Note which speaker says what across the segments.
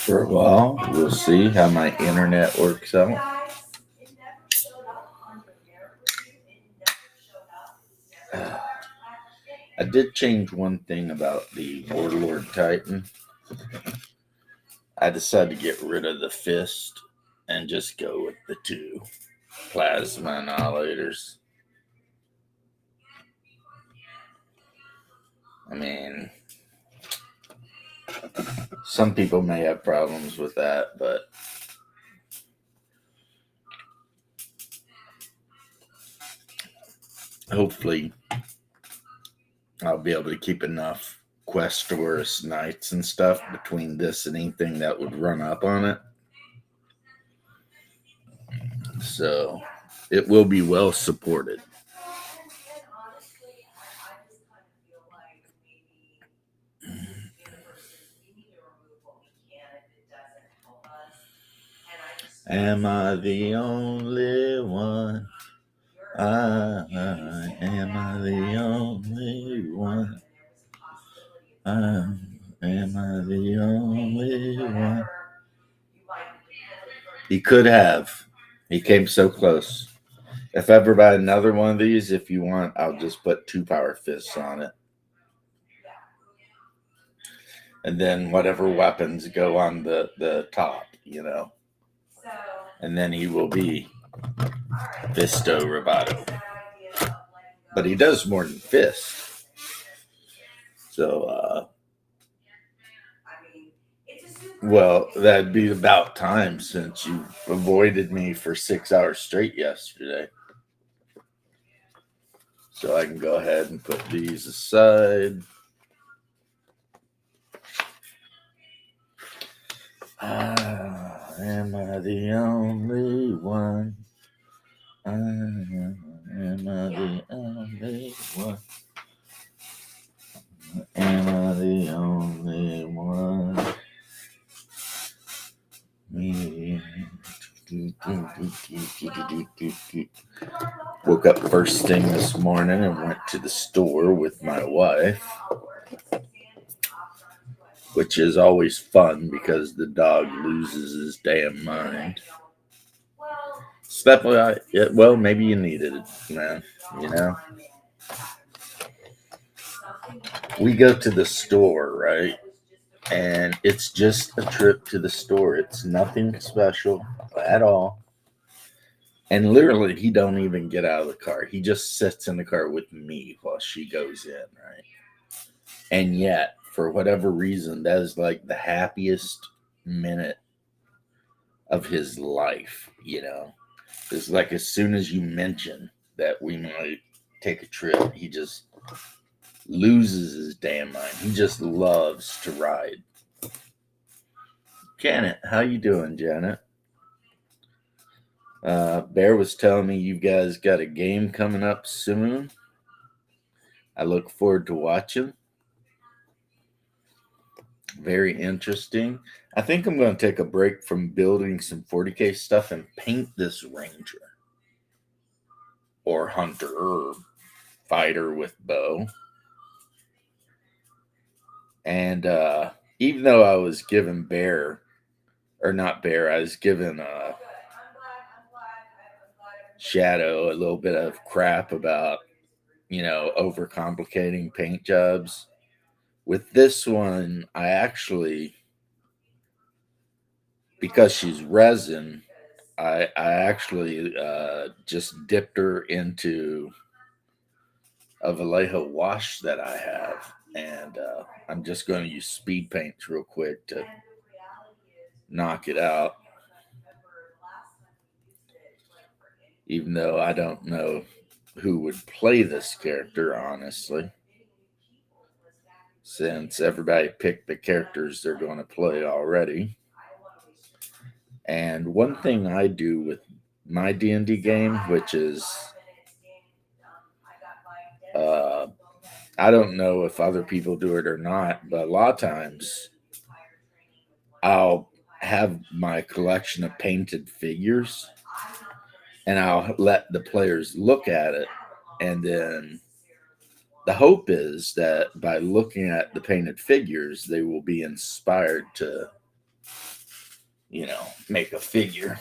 Speaker 1: for a while. We'll see how my internet works out. I did change one thing about the Warlord Titan. I decided to get rid of the fist and just go with the two plasma annihilators. I mean, some people may have problems with that, but hopefully I'll be able to keep enough Questorus Knights and stuff between this and anything that would run up on it. So it will be well supported. Am I the only one? Am I the only one? Am I the only one? He could have. He came so close. If I ever buy another one of these, if you want, I'll just put 2 power fists on it. And then whatever weapons go on the top, And then he will be Fisto Roboto. But he does more than fist. So, well, that'd be about time since you avoided me for 6 hours straight yesterday. So I can go ahead and put these aside. Am I the only one? Am I the only one? Am I the only one? Woke up first thing this morning and went to the store with my wife, which is always fun because the dog loses his damn mind. Step well, maybe you needed it, man. We go to the store, right? And it's just a trip to the store. It's nothing special at all. And literally, he don't even get out of the car. He just sits in the car with me while she goes in, right? And yet, for whatever reason, that is like the happiest minute of his life, It's like as soon as you mention that we might take a trip, he just loses his damn mind. He just loves to ride. Janet, how you doing, Janet? Bear was telling me you guys got a game coming up soon. I look forward to watching. Very interesting. I think I'm going to take a break from building some 40K stuff and paint this ranger or hunter or fighter with bow. And even though I was given I was given Shadow a little bit of crap about, overcomplicating paint jobs. With this one, I actually, because she's resin, I actually just dipped her into a Vallejo wash that I have. And I'm just going to use speed paints real quick to knock it out. Even though I don't know who would play this character, honestly. Since everybody picked the characters they're going to play already. And one thing I do with my D&D game, which is, I don't know if other people do it or not, but a lot of times I'll have my collection of painted figures and I'll let the players look at it, and then the hope is that by looking at the painted figures, they will be inspired to make a figure,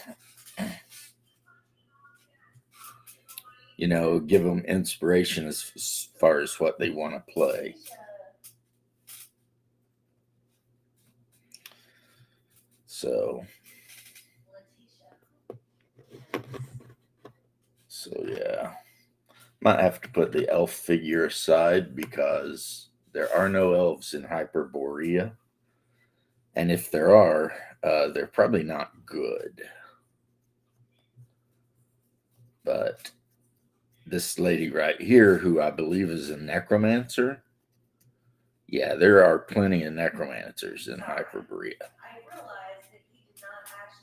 Speaker 1: give them inspiration as far as what they want to play. So yeah, might have to put the elf figure aside because there are no elves in Hyperborea, and if there are, they're probably not good. But this lady right here, who I believe is a necromancer, yeah, there are plenty of necromancers in Hyperborea.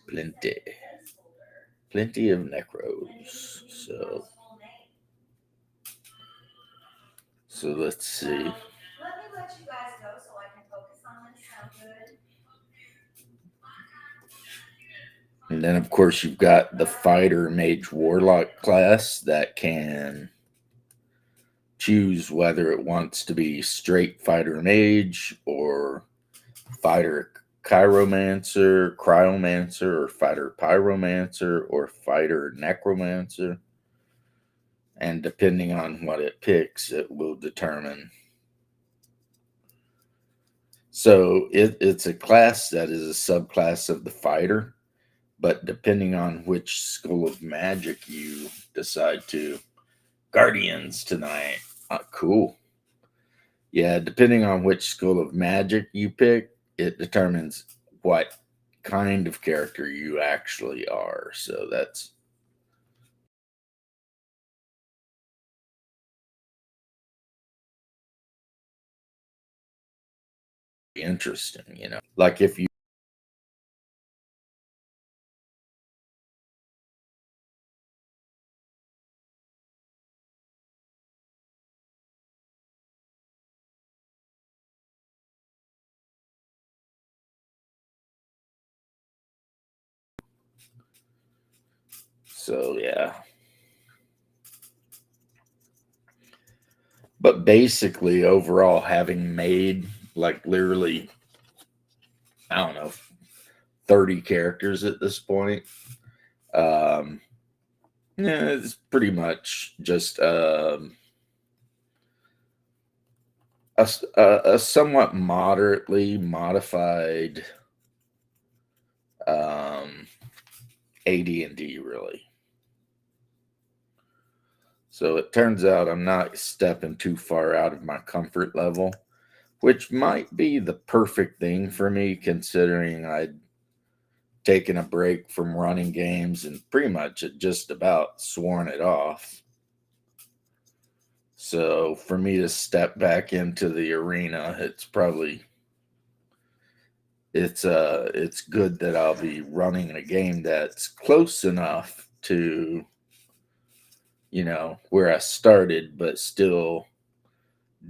Speaker 1: Plenty. Plenty of necros. So let's see. And then, of course, you've got the fighter mage warlock class that can choose whether it wants to be straight fighter mage or fighter cryomancer, or fighter pyromancer, or fighter necromancer. And depending on what it picks, it will determine. So it's a class that is a subclass of the fighter, but depending on which school of magic you decide to. Guardians tonight. Cool. Yeah, depending on which school of magic you pick, it determines what kind of character you actually are. So that's interesting, Like if you So yeah. But basically, overall, having made like literally, I don't know, 30 characters at this point, yeah, it's pretty much just a somewhat moderately modified AD&D, really. So it turns out I'm not stepping too far out of my comfort level, which might be the perfect thing for me, considering I'd taken a break from running games and pretty much had just about sworn it off. So for me to step back into the arena, it's good that I'll be running a game that's close enough to where I started, but still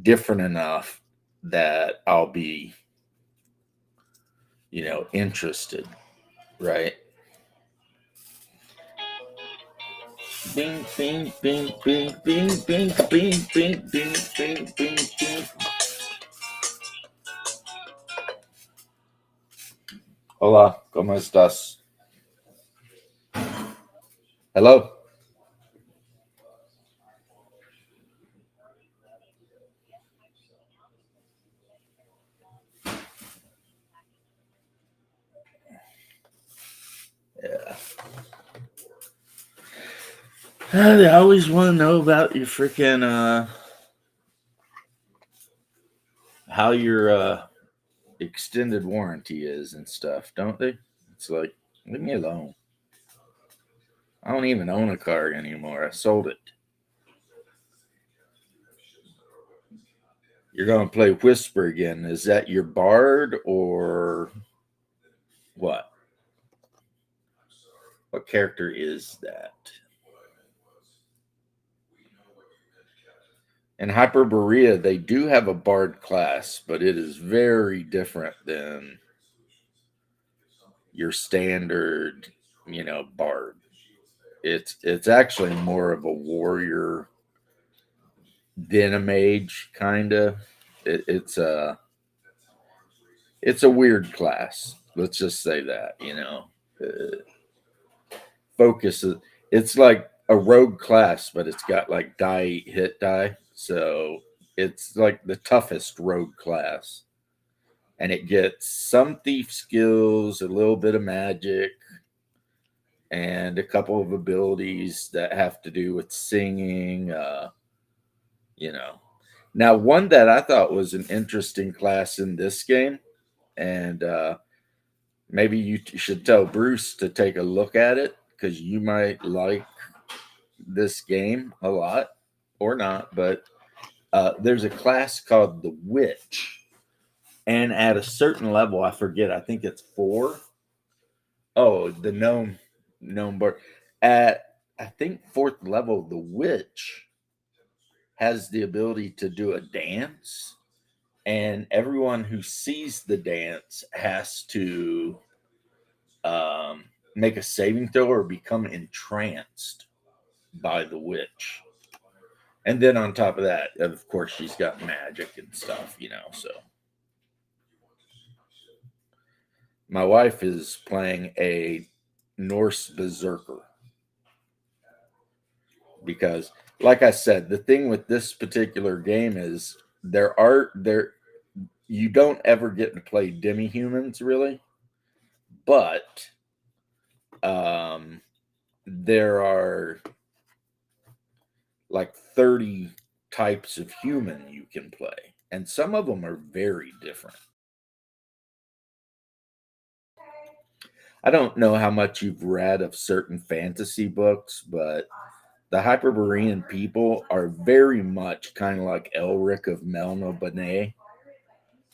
Speaker 1: different enough that I'll be interested, right? Bing, bing, bing, bing, bing, bing, bing, bing, bing, bing, bing, bing. Hola, ¿cómo estás? Hello. Yeah. They always want to know about your freaking how your extended warranty is and stuff, don't they? It's like, leave me alone. I don't even own a car anymore. I sold it. You're gonna play Whisper again. Is that your bard or what? What character is that? In Hyperborea, they do have a bard class, but it is very different than your standard, bard. It's actually more of a warrior than a mage, kind of. It's a weird class. Let's just say that, focus. It's like a rogue class, but it's got like die hit die. So it's like the toughest rogue class. And it gets some thief skills, a little bit of magic, and a couple of abilities that have to do with singing. You know. Now, one that I thought was an interesting class in this game, and maybe you should tell Bruce to take a look at it because you might like this game a lot or not. But there's a class called the Witch, and at a certain level, I forget. I think it's 4. Oh, the gnome bird. At I think 4th level, the Witch has the ability to do a dance, and everyone who sees the dance has to um, make a saving throw or become entranced by the witch. And then on top of that, of course, she's got magic and stuff. So my wife is playing a Norse berserker because, like I said, the thing with this particular game is there you don't ever get to play demi-humans really, but there are like 30 types of human you can play, and some of them are very different. I don't know how much you've read of certain fantasy books, but the Hyperborean people are very much kind of like Elric of Melna Bene.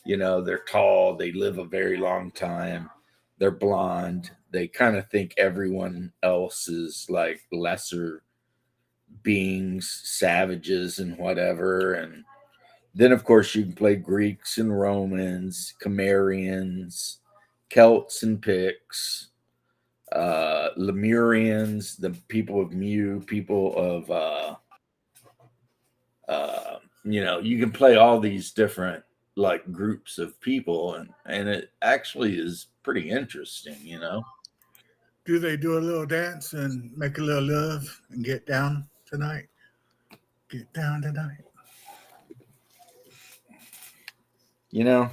Speaker 1: They're tall, they live a very long time, they're blonde, they kind of think everyone else is like lesser beings, savages, and whatever. And then, of course, you can play Greeks and Romans, Cimmerians, Celts and Picts, Lemurians, the people of Mu, people of, you can play all these different like groups of people, and it actually is pretty interesting.
Speaker 2: Do they do a little dance and make a little love and get down tonight? Get down tonight.
Speaker 1: You know,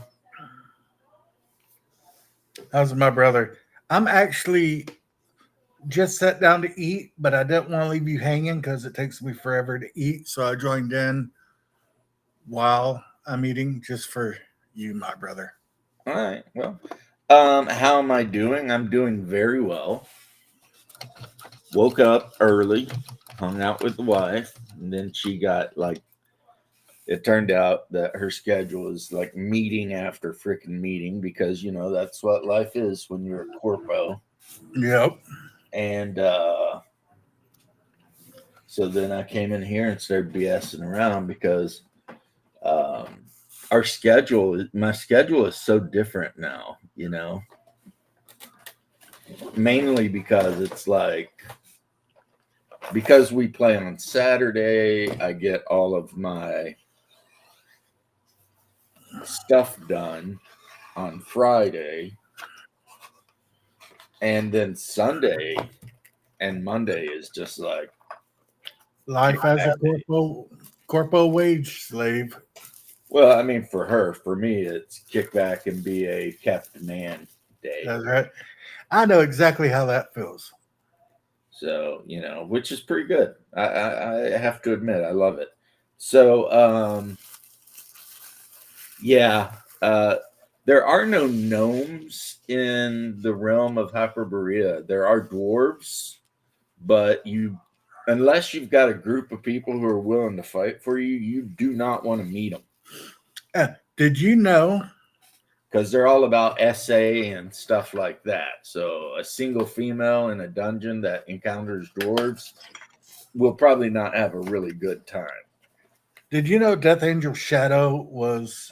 Speaker 2: How's my brother? I'm actually just sat down to eat, but I didn't want to leave you hanging because it takes me forever to eat. So I joined in while I'm eating just for you, my brother.
Speaker 1: all right. Well, how am I doing? I'm doing very well. Woke up early, hung out with the wife, and then she got like, it turned out that her schedule is like meeting after freaking meeting because that's what life is when you're a corpo.
Speaker 2: Yep.
Speaker 1: And so then I came in here and started BSing around because um, my schedule is so different now. Mainly because it's like, because we play on Saturday, I get all of my stuff done on Friday, and then Sunday and Monday is just like
Speaker 2: Life as a corpo wage slave.
Speaker 1: well, I mean, for me, it's kick back and be a kept man day.
Speaker 2: That's right. I know exactly how that feels.
Speaker 1: So which is pretty good. I have to admit, I love it. So yeah, there are no gnomes in the realm of Hyperborea. There are dwarves, but unless you've got a group of people who are willing to fight for you, you do not want to meet them
Speaker 2: Did you know?
Speaker 1: because they're all about SA and stuff like that. So a single female in a dungeon that encounters dwarves will probably not have a really good time.
Speaker 2: Did you know Death Angel Shadow was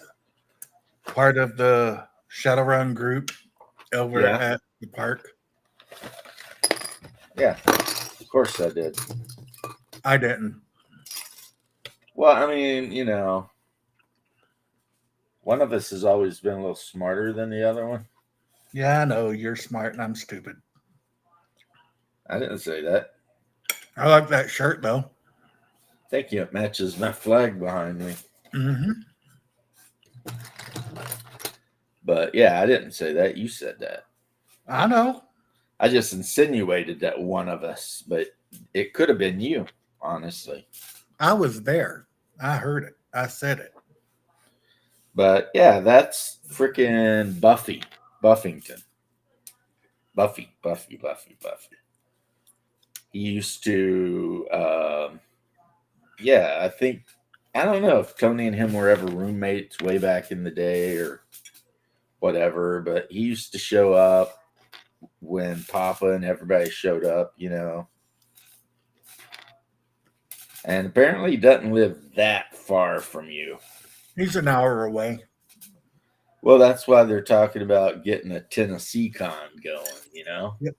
Speaker 2: part of the Shadowrun group over
Speaker 1: Yeah,
Speaker 2: at the park?
Speaker 1: yeah, of course I did.
Speaker 2: I didn't.
Speaker 1: Well, I mean, one of us has always been a little smarter than the other one.
Speaker 2: Yeah, I know you're smart and I'm stupid.
Speaker 1: I didn't say that.
Speaker 2: I like that shirt though.
Speaker 1: Thank you. It matches my flag behind me.
Speaker 2: Mm-hmm.
Speaker 1: But yeah, I didn't say that. You said that.
Speaker 2: I know.
Speaker 1: I just insinuated that one of us, but it could have been you, honestly.
Speaker 2: I was there. I heard it. I said it.
Speaker 1: But yeah, that's freaking Buffy. Buffington. Buffy. He used to, yeah, I think, I don't know if Tony and him were ever roommates way back in the day or whatever, but he used to show up when Papa and everybody showed up, you know. And apparently he doesn't live that far from you.
Speaker 2: He's an hour away.
Speaker 1: Well, that's why they're talking about getting a Tennessee con going, you know?
Speaker 2: Yep.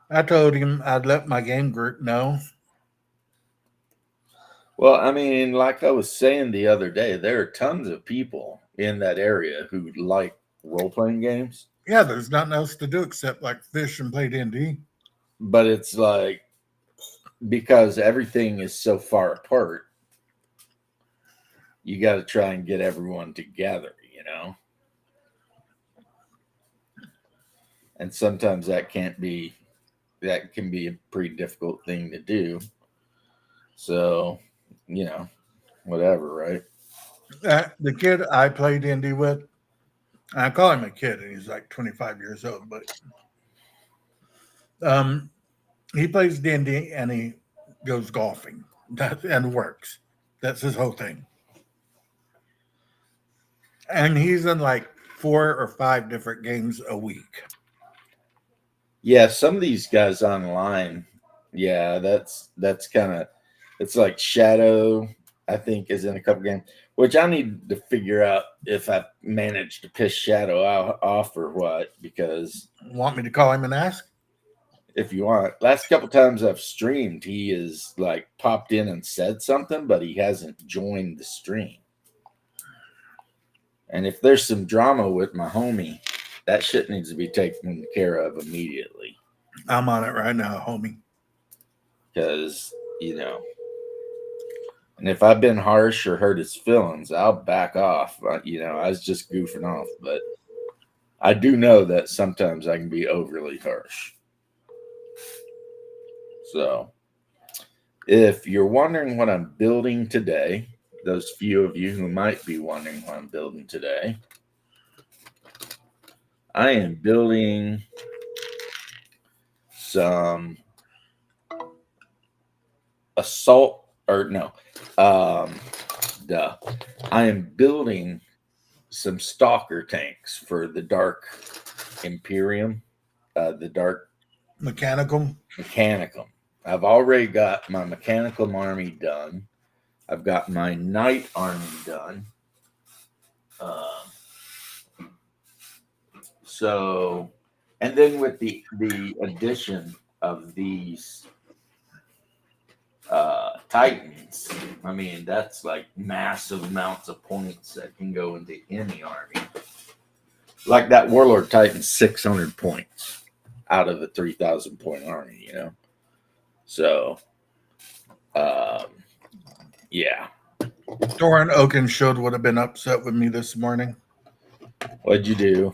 Speaker 2: I told him I'd let my game group know.
Speaker 1: Well, I mean, like I was saying the other day, there are tons of people in that area who like role playing games,
Speaker 2: Yeah, there's nothing else to do except like fish and play D&D.
Speaker 1: but it's like because everything is so far apart, you got to try and get everyone together, you know? And sometimes that can be a pretty difficult thing to do. So, you know, whatever, right?
Speaker 2: The kid I play D&D with, I call him a kid, and he's like 25 years old, but um, he plays D&D and he goes golfing and works. That's his whole thing. And he's in like 4 or 5 different games a week.
Speaker 1: Yeah, some of these guys online, yeah, that's kind of it's like Shadow, I think, is in a couple games, which I need to figure out if I managed to piss Shadow off or what. Because
Speaker 2: Want me to call him and ask?
Speaker 1: if you want, last couple times I've streamed, he is like popped in and said something, but he hasn't joined the stream. And if there's some drama with my homie, that shit needs to be taken care of immediately.
Speaker 2: I'm on it right now, homie.
Speaker 1: Because, you know, and if I've been harsh or hurt his feelings, I'll back off. You know, I was just goofing off, but I do know that sometimes I can be overly harsh. So, if you're wondering what I'm building today, those few of you who might be wondering what I'm building today, I am building some assault, or no, duh. I am building some stalker tanks for the Dark Imperium, the Dark
Speaker 2: Mechanical.
Speaker 1: Mechanicum. I've already got my Mechanicum army done. I've got my Knight army done. So, and then with the addition of these Titans, I mean that's like massive amounts of points that can go into any army. Like that Warlord Titan, 600 points out of a 3,000 point army, you know. So, um, yeah.
Speaker 2: Doran Oakenshield would have been upset with me this morning.
Speaker 1: What'd you do?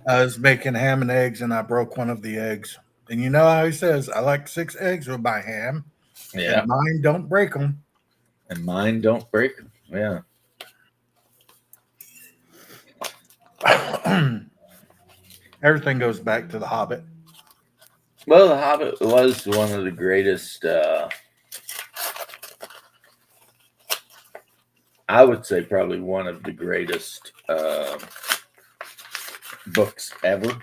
Speaker 2: I was making ham and eggs and I broke one of the eggs. And you know how he says, I like 6 eggs with my ham.
Speaker 1: Yeah.
Speaker 2: And mine don't break them.
Speaker 1: And mine don't break. Yeah.
Speaker 2: Everything goes back to the Hobbit.
Speaker 1: Well, The Hobbit was one of the greatest, I would say probably one of the greatest books ever.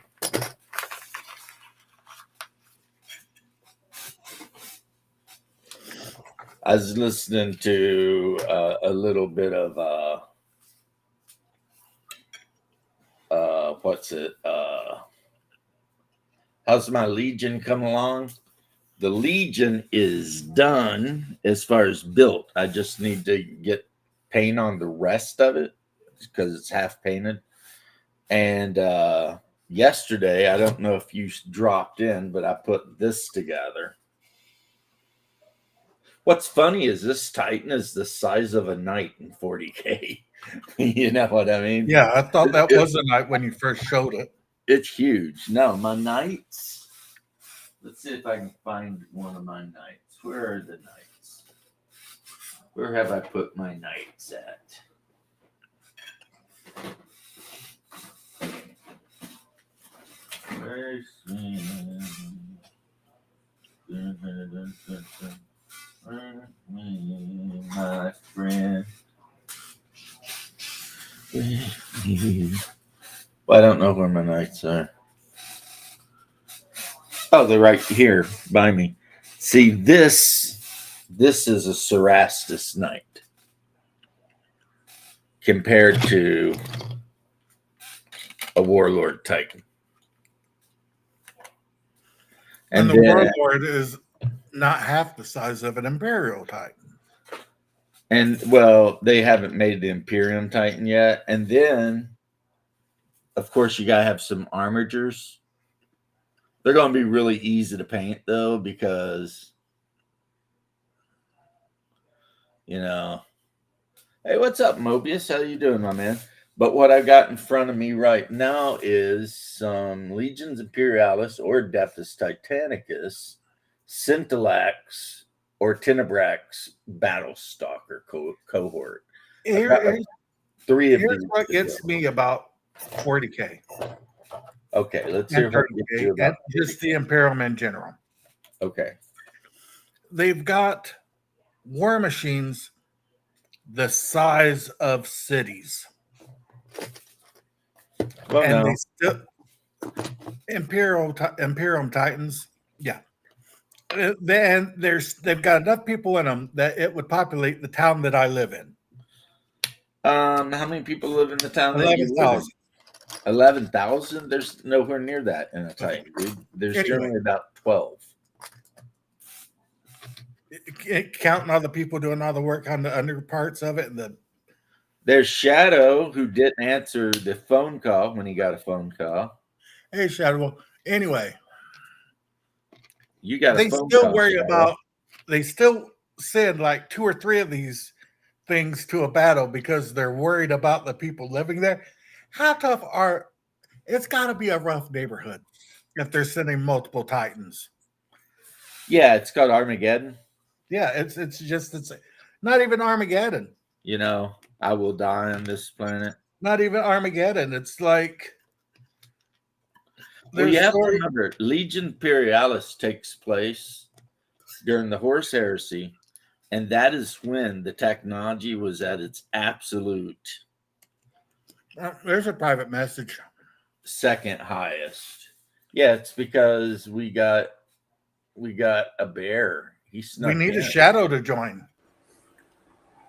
Speaker 1: I was listening to a little bit of what's it? How's my Legion come along? The Legion is done as far as built. I just need to get paint on the rest of it because it's half painted. And yesterday, I don't know if you dropped in, but I put this together. What's funny is this Titan is the size of a knight in 40K. You know what I mean?
Speaker 2: Yeah, I thought that was a night when you first showed it.
Speaker 1: It's huge. No, my knights. Let's see if I can find one of my knights. Where are the knights? Where have I put my knights at? Where's my friend? Well, I don't know where my knights are. Oh, they're right here by me. See, this is a Cerastus knight compared to a Warlord Titan.
Speaker 2: And the Warlord is not half the size of an Imperial Titan.
Speaker 1: And well, they haven't made the Imperium Titan yet. And then, of course, you gotta have some armatures. They're gonna be really easy to paint though, because you know. Hey, what's up, Mobius? How you doing, my man? But what I got in front of me right now is some Legions Imperialis or Adeptus Titanicus, Scintillax, or Tenebrax Battlestalker cohort.
Speaker 2: Here's
Speaker 1: these.
Speaker 2: what gets me about 40K.
Speaker 1: Okay, let's hear what gets you about
Speaker 2: just the Imperium in general.
Speaker 1: Okay.
Speaker 2: They've got war machines the size of cities.
Speaker 1: Well,
Speaker 2: and
Speaker 1: no.
Speaker 2: they still Imperium Titans, yeah. Then they've got enough people in them that it would populate the town that I live in.
Speaker 1: How many people live in the town?
Speaker 2: 11,000.
Speaker 1: 11,000? There's nowhere near that in a Titan, dude. There's generally about 12.
Speaker 2: Counting all the people doing all the work on the under parts of it.
Speaker 1: There's Shadow, who didn't answer the phone call when he got a phone call.
Speaker 2: Hey, Shadow. Anyway,
Speaker 1: you got a
Speaker 2: they
Speaker 1: phone
Speaker 2: still
Speaker 1: call,
Speaker 2: worry
Speaker 1: Shadow.
Speaker 2: about. They still send like 2 or 3 of these things to a battle because they're worried about the people living there. How tough are? It's got to be a rough neighborhood if they're sending multiple Titans.
Speaker 1: Yeah, it's called Armageddon.
Speaker 2: Yeah, it's not even Armageddon.
Speaker 1: You know, I will die on this planet.
Speaker 2: Not even Armageddon. It's like.
Speaker 1: Well, you have to remember, Legion Imperialis takes place during the Horus Heresy, and that is when the technology was at its absolute.
Speaker 2: There's a private message.
Speaker 1: Second highest. Yeah, it's because we got a bear.
Speaker 2: We need a Shadow to join.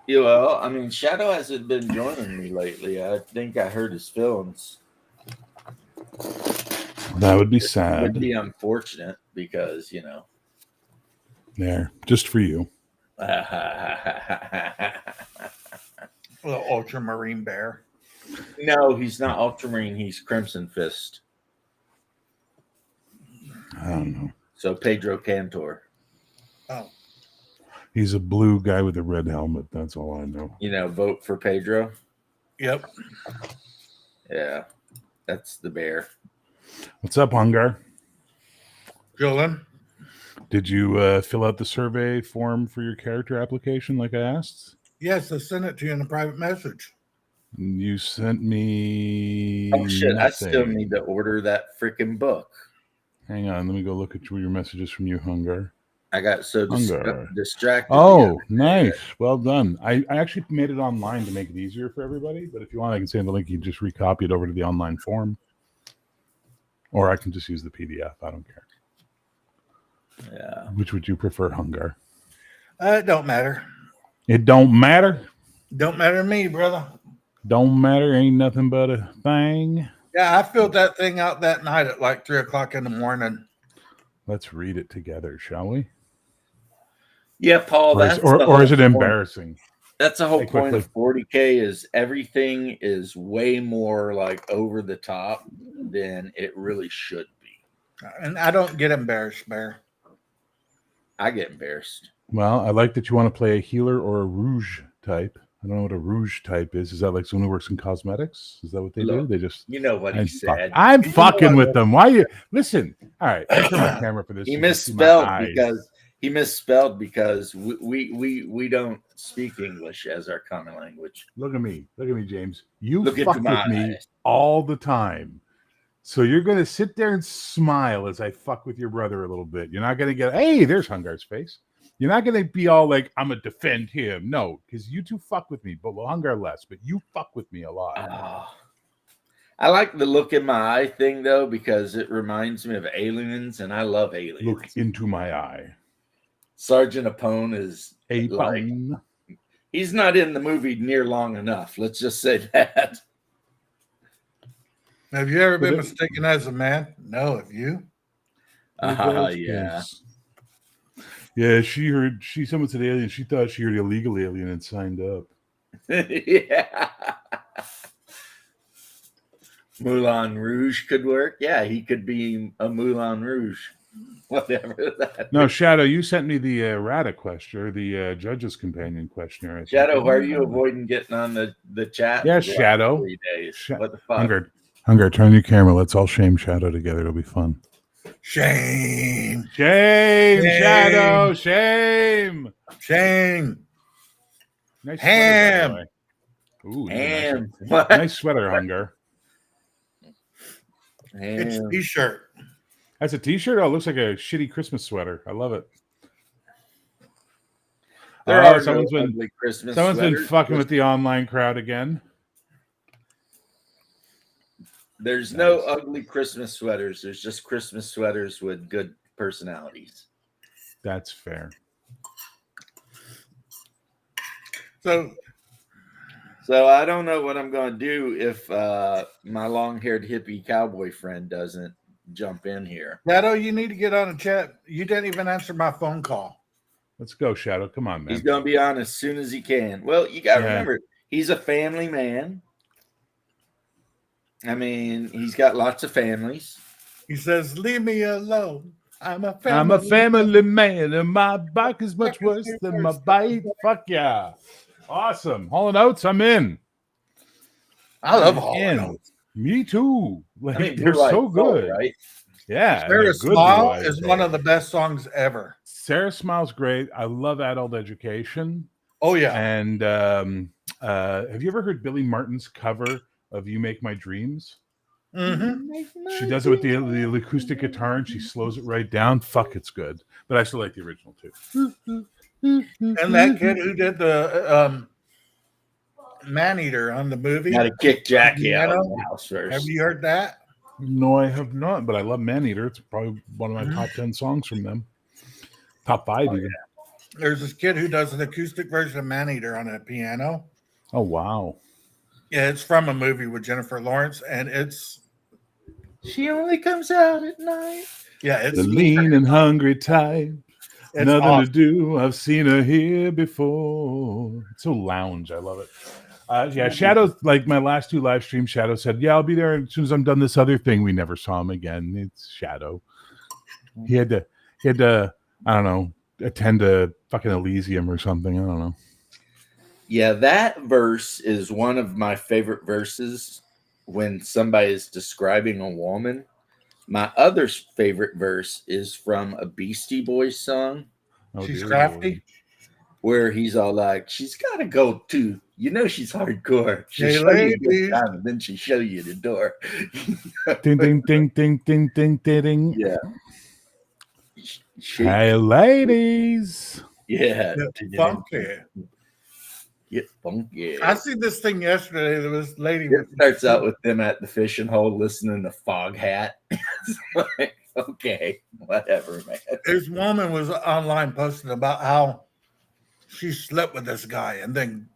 Speaker 1: Yeah, well, I mean, Shadow hasn't been joining me lately. I think I hurt his feelings.
Speaker 3: That would be sad.
Speaker 1: It would be unfortunate because, you know.
Speaker 3: There, just for you.
Speaker 2: The Ultramarine bear.
Speaker 1: No, he's not Ultramarine. He's Crimson Fist.
Speaker 3: I don't know.
Speaker 1: So Pedro Cantor.
Speaker 2: Oh.
Speaker 3: He's a blue guy with a red helmet. That's all I know.
Speaker 1: You know, vote for Pedro.
Speaker 2: Yep.
Speaker 1: Yeah, that's the bear.
Speaker 3: What's up, Hungar?
Speaker 2: Dylan?
Speaker 3: Did you fill out the survey form for your character application like I asked?
Speaker 2: Yes, I sent it to you in a private message.
Speaker 3: You sent me.
Speaker 1: Oh, shit.
Speaker 3: Nothing.
Speaker 1: I still need to order that freaking book.
Speaker 3: Hang on. Let me go look at your messages from you, Hungar.
Speaker 1: I got so distracted.
Speaker 3: Oh, nice. Well done. I actually made it online to make it easier for everybody. But if you want, I can send the link. You just recopy it over to the online form. Or I can just use the PDF. I don't care.
Speaker 1: Yeah.
Speaker 3: Which would you prefer, Hungar?
Speaker 2: It don't matter.
Speaker 3: It don't matter?
Speaker 2: Don't matter to me, brother.
Speaker 3: Don't matter. Ain't nothing but a thing.
Speaker 2: Yeah, I filled that thing out that night at like 3 o'clock in the morning.
Speaker 3: Let's read it together, shall we?
Speaker 1: Yeah, Paul.
Speaker 3: Or is it embarrassing?
Speaker 1: That's the whole
Speaker 3: Hey,
Speaker 1: point
Speaker 3: quickly.
Speaker 1: of 40K is everything is way more like over the top than it really should be.
Speaker 2: And I don't get embarrassed, Bear.
Speaker 1: I get embarrassed.
Speaker 3: Well, I like that you want to play a healer or a rouge type. I don't know what a rouge type is. Is that like someone who works in cosmetics? Is that what they do?
Speaker 1: Look,
Speaker 3: They just
Speaker 1: you know what he said.
Speaker 3: I'm
Speaker 2: You know
Speaker 3: fucking
Speaker 2: what?
Speaker 3: with them. Why you listen? All right, I turn my camera for this.
Speaker 1: He
Speaker 3: so you can see my
Speaker 1: misspelled
Speaker 3: eyes.
Speaker 1: because we don't speak English as our common language.
Speaker 3: Look at me, James. You
Speaker 1: Look
Speaker 3: fuck
Speaker 1: into
Speaker 3: with
Speaker 1: my
Speaker 3: me
Speaker 1: eyes.
Speaker 3: all the time. So you're gonna sit there and smile as I fuck with your brother a little bit. You're not gonna get, hey, there's Hungar's face. You're not gonna be all like, I'm gonna defend him. No, because you two fuck with me, but Hungar less. But you fuck with me a lot.
Speaker 1: Oh. I like the look in my eye thing though because it reminds me of aliens, and I love aliens.
Speaker 3: Look into my eye.
Speaker 1: Sergeant Apone is
Speaker 3: A
Speaker 1: like
Speaker 3: bone.
Speaker 1: he's not in the movie near long enough. Let's just say that.
Speaker 2: Have you ever been
Speaker 3: But it-
Speaker 2: mistaken as a man? No, have you?
Speaker 1: Yeah.
Speaker 3: Yeah, someone said alien. She thought she heard illegal alien and signed up.
Speaker 1: Yeah. Moulin Rouge could work. Yeah, he could be a Moulin Rouge. Whatever that.
Speaker 3: No, Shadow, you sent me the errata question, or the judge's companion questionnaire. I think.
Speaker 1: Shadow, why are you avoiding getting on the chat?
Speaker 3: Yeah,
Speaker 1: for the last
Speaker 3: Shadow.
Speaker 1: 3 days. What the fuck?
Speaker 3: Hunger, turn your camera. Let's all shame Shadow together. It'll be fun.
Speaker 2: Shame.
Speaker 3: Shame,
Speaker 2: Shame.
Speaker 3: Shadow, shame.
Speaker 2: Shame.
Speaker 3: Nice
Speaker 2: Ham.
Speaker 3: sweater, by the way. Ooh,
Speaker 1: Ham.
Speaker 3: nice sweater, Hunger.
Speaker 2: It's
Speaker 1: Ham.
Speaker 2: t-shirt.
Speaker 3: That's a t-shirt. Oh, it looks like a shitty Christmas sweater. I love it.
Speaker 1: There are someone's no ugly Christmas
Speaker 3: Someone's been
Speaker 1: sweaters.
Speaker 3: fucking with the online crowd again.
Speaker 1: There's no ugly Christmas sweaters. There's just Christmas sweaters with good personalities.
Speaker 3: That's fair.
Speaker 2: So
Speaker 1: I don't know what I'm going to do if my long-haired hippie cowboy friend doesn't jump in here.
Speaker 2: Shadow, you need to get on a chat. You didn't even answer my phone call.
Speaker 3: Let's go, Shadow. Come on, man.
Speaker 1: He's going to be on as soon as he can. Well, you got to remember, he's a family man. I mean, he's got lots of families.
Speaker 2: He says, leave me alone. I'm a
Speaker 3: family man, and my bike is much worse than my bite. Fuck yeah. Awesome. Hall & Oates, I'm in.
Speaker 2: I love Hall & Oates.
Speaker 3: Me too. Like,
Speaker 1: I mean,
Speaker 3: they're so good.
Speaker 1: Soul, right?
Speaker 3: Yeah.
Speaker 2: Sarah Smile is one of the best songs ever.
Speaker 3: Sarah Smile's great. I love Adult Education.
Speaker 2: Oh, yeah.
Speaker 3: And have you ever heard Billy Martin's cover of You Make My Dreams?
Speaker 2: Mm-hmm.
Speaker 3: She does it with the acoustic guitar and she slows it right down. Fuck, it's good. But I still like the original too.
Speaker 2: And that kid who did the Man-Eater on the movie.
Speaker 1: Got to kick Jackie out of the house first.
Speaker 2: Have you heard that?
Speaker 3: No, I have not, but I love Man-Eater. It's probably one of my top 10 songs from them. Top 5 even.
Speaker 2: Yeah. There's this kid who does an acoustic version of Man-Eater on a piano.
Speaker 3: Oh, wow.
Speaker 2: Yeah, it's from a movie with Jennifer Lawrence, and it's...
Speaker 1: She only comes out at night.
Speaker 2: Yeah, it's...
Speaker 3: The lean and hungry type.
Speaker 2: It's
Speaker 3: Nothing
Speaker 2: awesome.
Speaker 3: to do. I've seen her here before. It's so lounge. I love it. Yeah, Shadow, like my last 2 live streams, Shadow said, yeah, I'll be there as soon as I'm done this other thing. We never saw him again. It's Shadow. He had to, I don't know, attend a fucking Elysium or something. I don't know.
Speaker 1: Yeah, that verse is one of my favorite verses when somebody is describing a woman. My other favorite verse is from a Beastie Boys song.
Speaker 3: Oh,
Speaker 2: She's
Speaker 3: dear
Speaker 2: crafty.
Speaker 3: Lord.
Speaker 1: Where he's all like, she's got to go too. You know she's hardcore. She'll
Speaker 2: Hey,
Speaker 1: show you a good
Speaker 2: ladies.
Speaker 1: time, and then she'll show you the door.
Speaker 3: Ding, ding, ding, ding, ding, ding, ding, ding.
Speaker 1: Yeah.
Speaker 3: Hey, ladies.
Speaker 1: Yeah.
Speaker 2: Get funky.
Speaker 1: Get funky.
Speaker 2: I see this thing yesterday. There was a lady.
Speaker 1: It starts out with them at the fishing hole listening to Foghat. It's like, okay, whatever, man.
Speaker 2: This woman was online posting about how she slept with this guy and then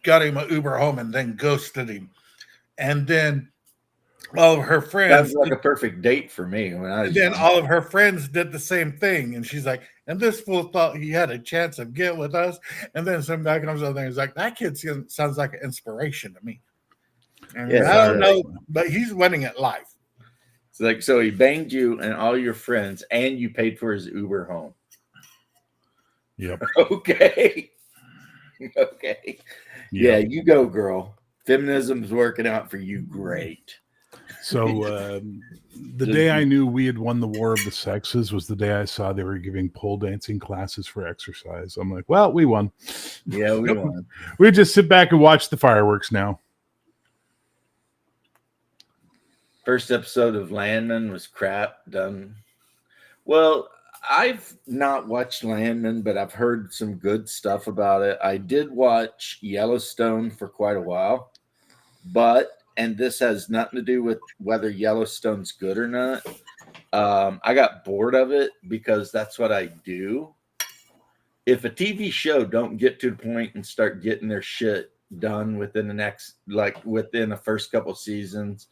Speaker 2: got him an Uber home and then ghosted him. And then all of her friends.
Speaker 1: Sounds like a perfect date for me when I was
Speaker 2: Then
Speaker 1: young.
Speaker 2: all of her friends did the same thing, and she's like, "And this fool thought he had a chance of getting with us." And then some guy comes over there and he's like, "That kid sounds like an inspiration to me." And
Speaker 1: Yeah,
Speaker 2: I don't
Speaker 3: exactly.
Speaker 2: know, but he's winning at life.
Speaker 1: It's like, so he banged you and all your friends, and you paid for his Uber home.
Speaker 3: Yep.
Speaker 1: Okay. Okay. Yeah,
Speaker 3: Yep.
Speaker 1: you go, girl. Feminism's working out for you great.
Speaker 3: So the day I knew we had won the war of the sexes was the day I saw they were giving pole dancing classes for exercise. I'm like, well, we won.
Speaker 1: Yeah, we won.
Speaker 3: We just sit back and watch the fireworks now.
Speaker 1: First episode of Landman was crap done. Well, I've not watched Landman, but I've heard some good stuff about it. I did watch Yellowstone for quite a while, and this has nothing to do with whether Yellowstone's good or not. I got bored of it because that's what I do. If a TV show don't get to the point and start getting their shit done within within the first couple seasons,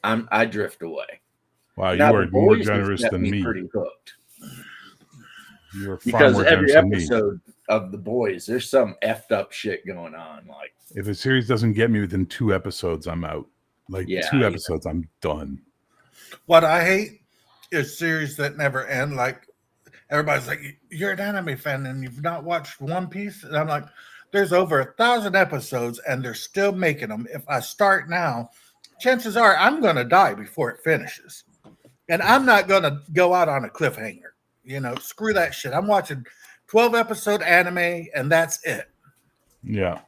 Speaker 1: I drift away.
Speaker 3: Wow,
Speaker 1: Now,
Speaker 3: you are
Speaker 1: The
Speaker 3: more
Speaker 1: Boys has
Speaker 3: generous
Speaker 1: got
Speaker 3: than me.
Speaker 1: pretty hooked.
Speaker 3: You are far
Speaker 1: Because
Speaker 3: more
Speaker 1: every
Speaker 3: generous than me.
Speaker 1: episode of The Boys, there's some effed up shit going on. Like,
Speaker 3: If a series doesn't get me within 2 episodes, I'm out. Like
Speaker 1: Yeah,
Speaker 3: 2
Speaker 1: yeah.
Speaker 3: episodes, I'm done.
Speaker 2: What I hate is series that never end. Like everybody's like, "You're an anime fan and you've not watched One Piece," and I'm like, "There's over 1,000 episodes and they're still making them. If I start now, chances are I'm going to die before it finishes, and I'm not going to go out on a cliffhanger. Screw that shit. I'm watching 12-episode anime and that's it."
Speaker 3: Yeah.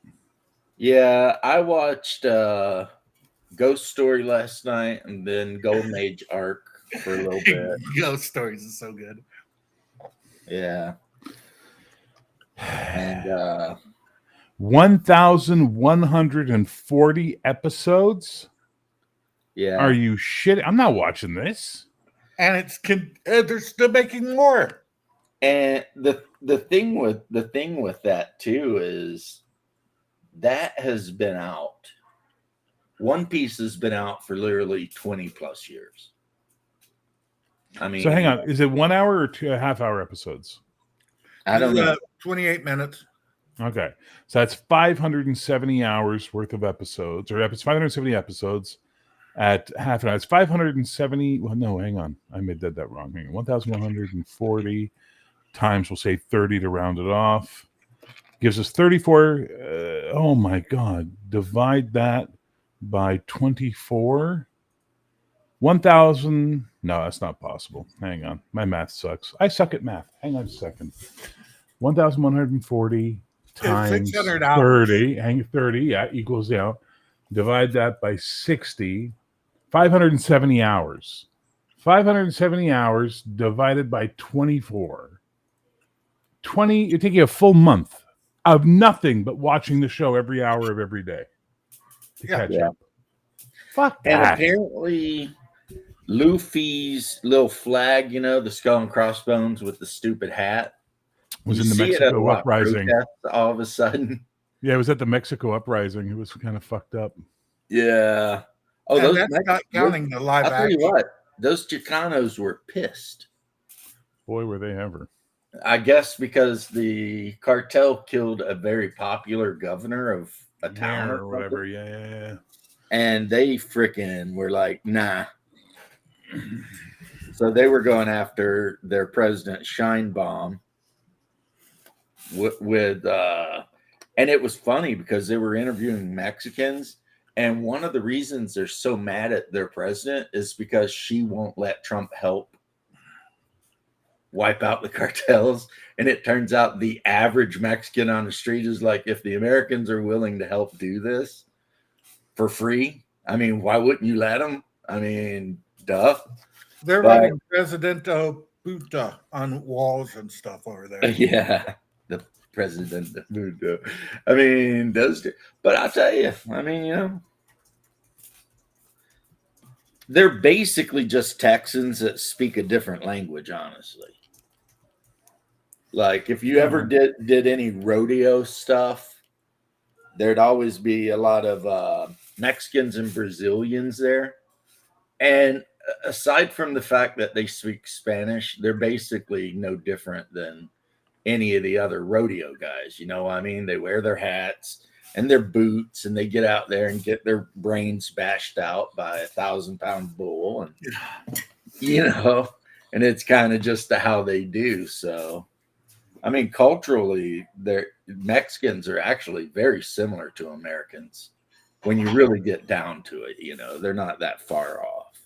Speaker 1: yeah, I watched Ghost Story last night and then Golden Age Arc for a little bit.
Speaker 2: Ghost Stories is so good.
Speaker 1: Yeah. And
Speaker 3: 1,140 episodes?
Speaker 1: yeah.
Speaker 3: Are you shitting? I'm not watching this.
Speaker 2: And they're still making more.
Speaker 1: And the thing with that too is that has been out. One Piece has been out for literally 20 plus years. I mean,
Speaker 3: So hang on. Is it 1 hour or 2.5-hour episodes?
Speaker 1: I don't know.
Speaker 2: 28 minutes.
Speaker 3: Okay. So that's 570 hours worth of episodes, or 570 episodes at half an hour. It's 570. Well, no, hang on. I made that wrong. Hang on. 1,140 times, we'll say 30 to round it off. Gives us 34. Oh my God. Divide that by 24. 1,000. No, that's not possible. Hang on. My math sucks. I suck at math. Hang on a second. 1,140 times
Speaker 2: 600 hours.
Speaker 3: 30. 30. Yeah, equals, divide that by 60. 570 hours. 570 hours divided by 24. It'd take you a full month of nothing but watching the show every hour of every day to catch up. Fuck
Speaker 1: And
Speaker 3: that.
Speaker 1: apparently, Luffy's little flag, the skull and crossbones with the stupid hat,
Speaker 3: Was
Speaker 1: you
Speaker 3: in the
Speaker 1: see it at a
Speaker 3: Mexico
Speaker 1: lot of
Speaker 3: uprising.
Speaker 1: protests all of a sudden.
Speaker 3: Yeah, it was at the Mexico uprising. It was kind of fucked up.
Speaker 1: Yeah. Oh,
Speaker 2: And
Speaker 1: those
Speaker 2: that's not counting the live
Speaker 1: I'll tell you
Speaker 2: action.
Speaker 1: what, those Chicanos were pissed.
Speaker 3: Boy, were they ever.
Speaker 1: I guess because the cartel killed a very popular governor of a town
Speaker 3: or whatever. Yeah.
Speaker 1: And they freaking were like, nah. So they were going after their president, Scheinbaum, and it was funny because they were interviewing Mexicans. And one of the reasons they're so mad at their president is because she won't let Trump help wipe out the cartels. And it turns out the average Mexican on the street is like, if the Americans are willing to help do this for free, I mean, why wouldn't you let them? I mean, duh.
Speaker 2: They're writing Presidento Puta on walls and stuff over there.
Speaker 1: Yeah, the president of Puta. I mean, but I'll tell you, I mean, they're basically just Texans that speak a different language, honestly. Like, if you ever did any rodeo stuff, there'd always be a lot of Mexicans and Brazilians there. And aside from the fact that they speak Spanish, they're basically no different than any of the other rodeo guys. You know what I mean? They wear their hats and their boots and they get out there and get their brains bashed out by a 1,000-pound bull. And, you know, and it's kind of just how they do. So, I mean, culturally, Mexicans are actually very similar to Americans when you really get down to it. You know, they're not that far off,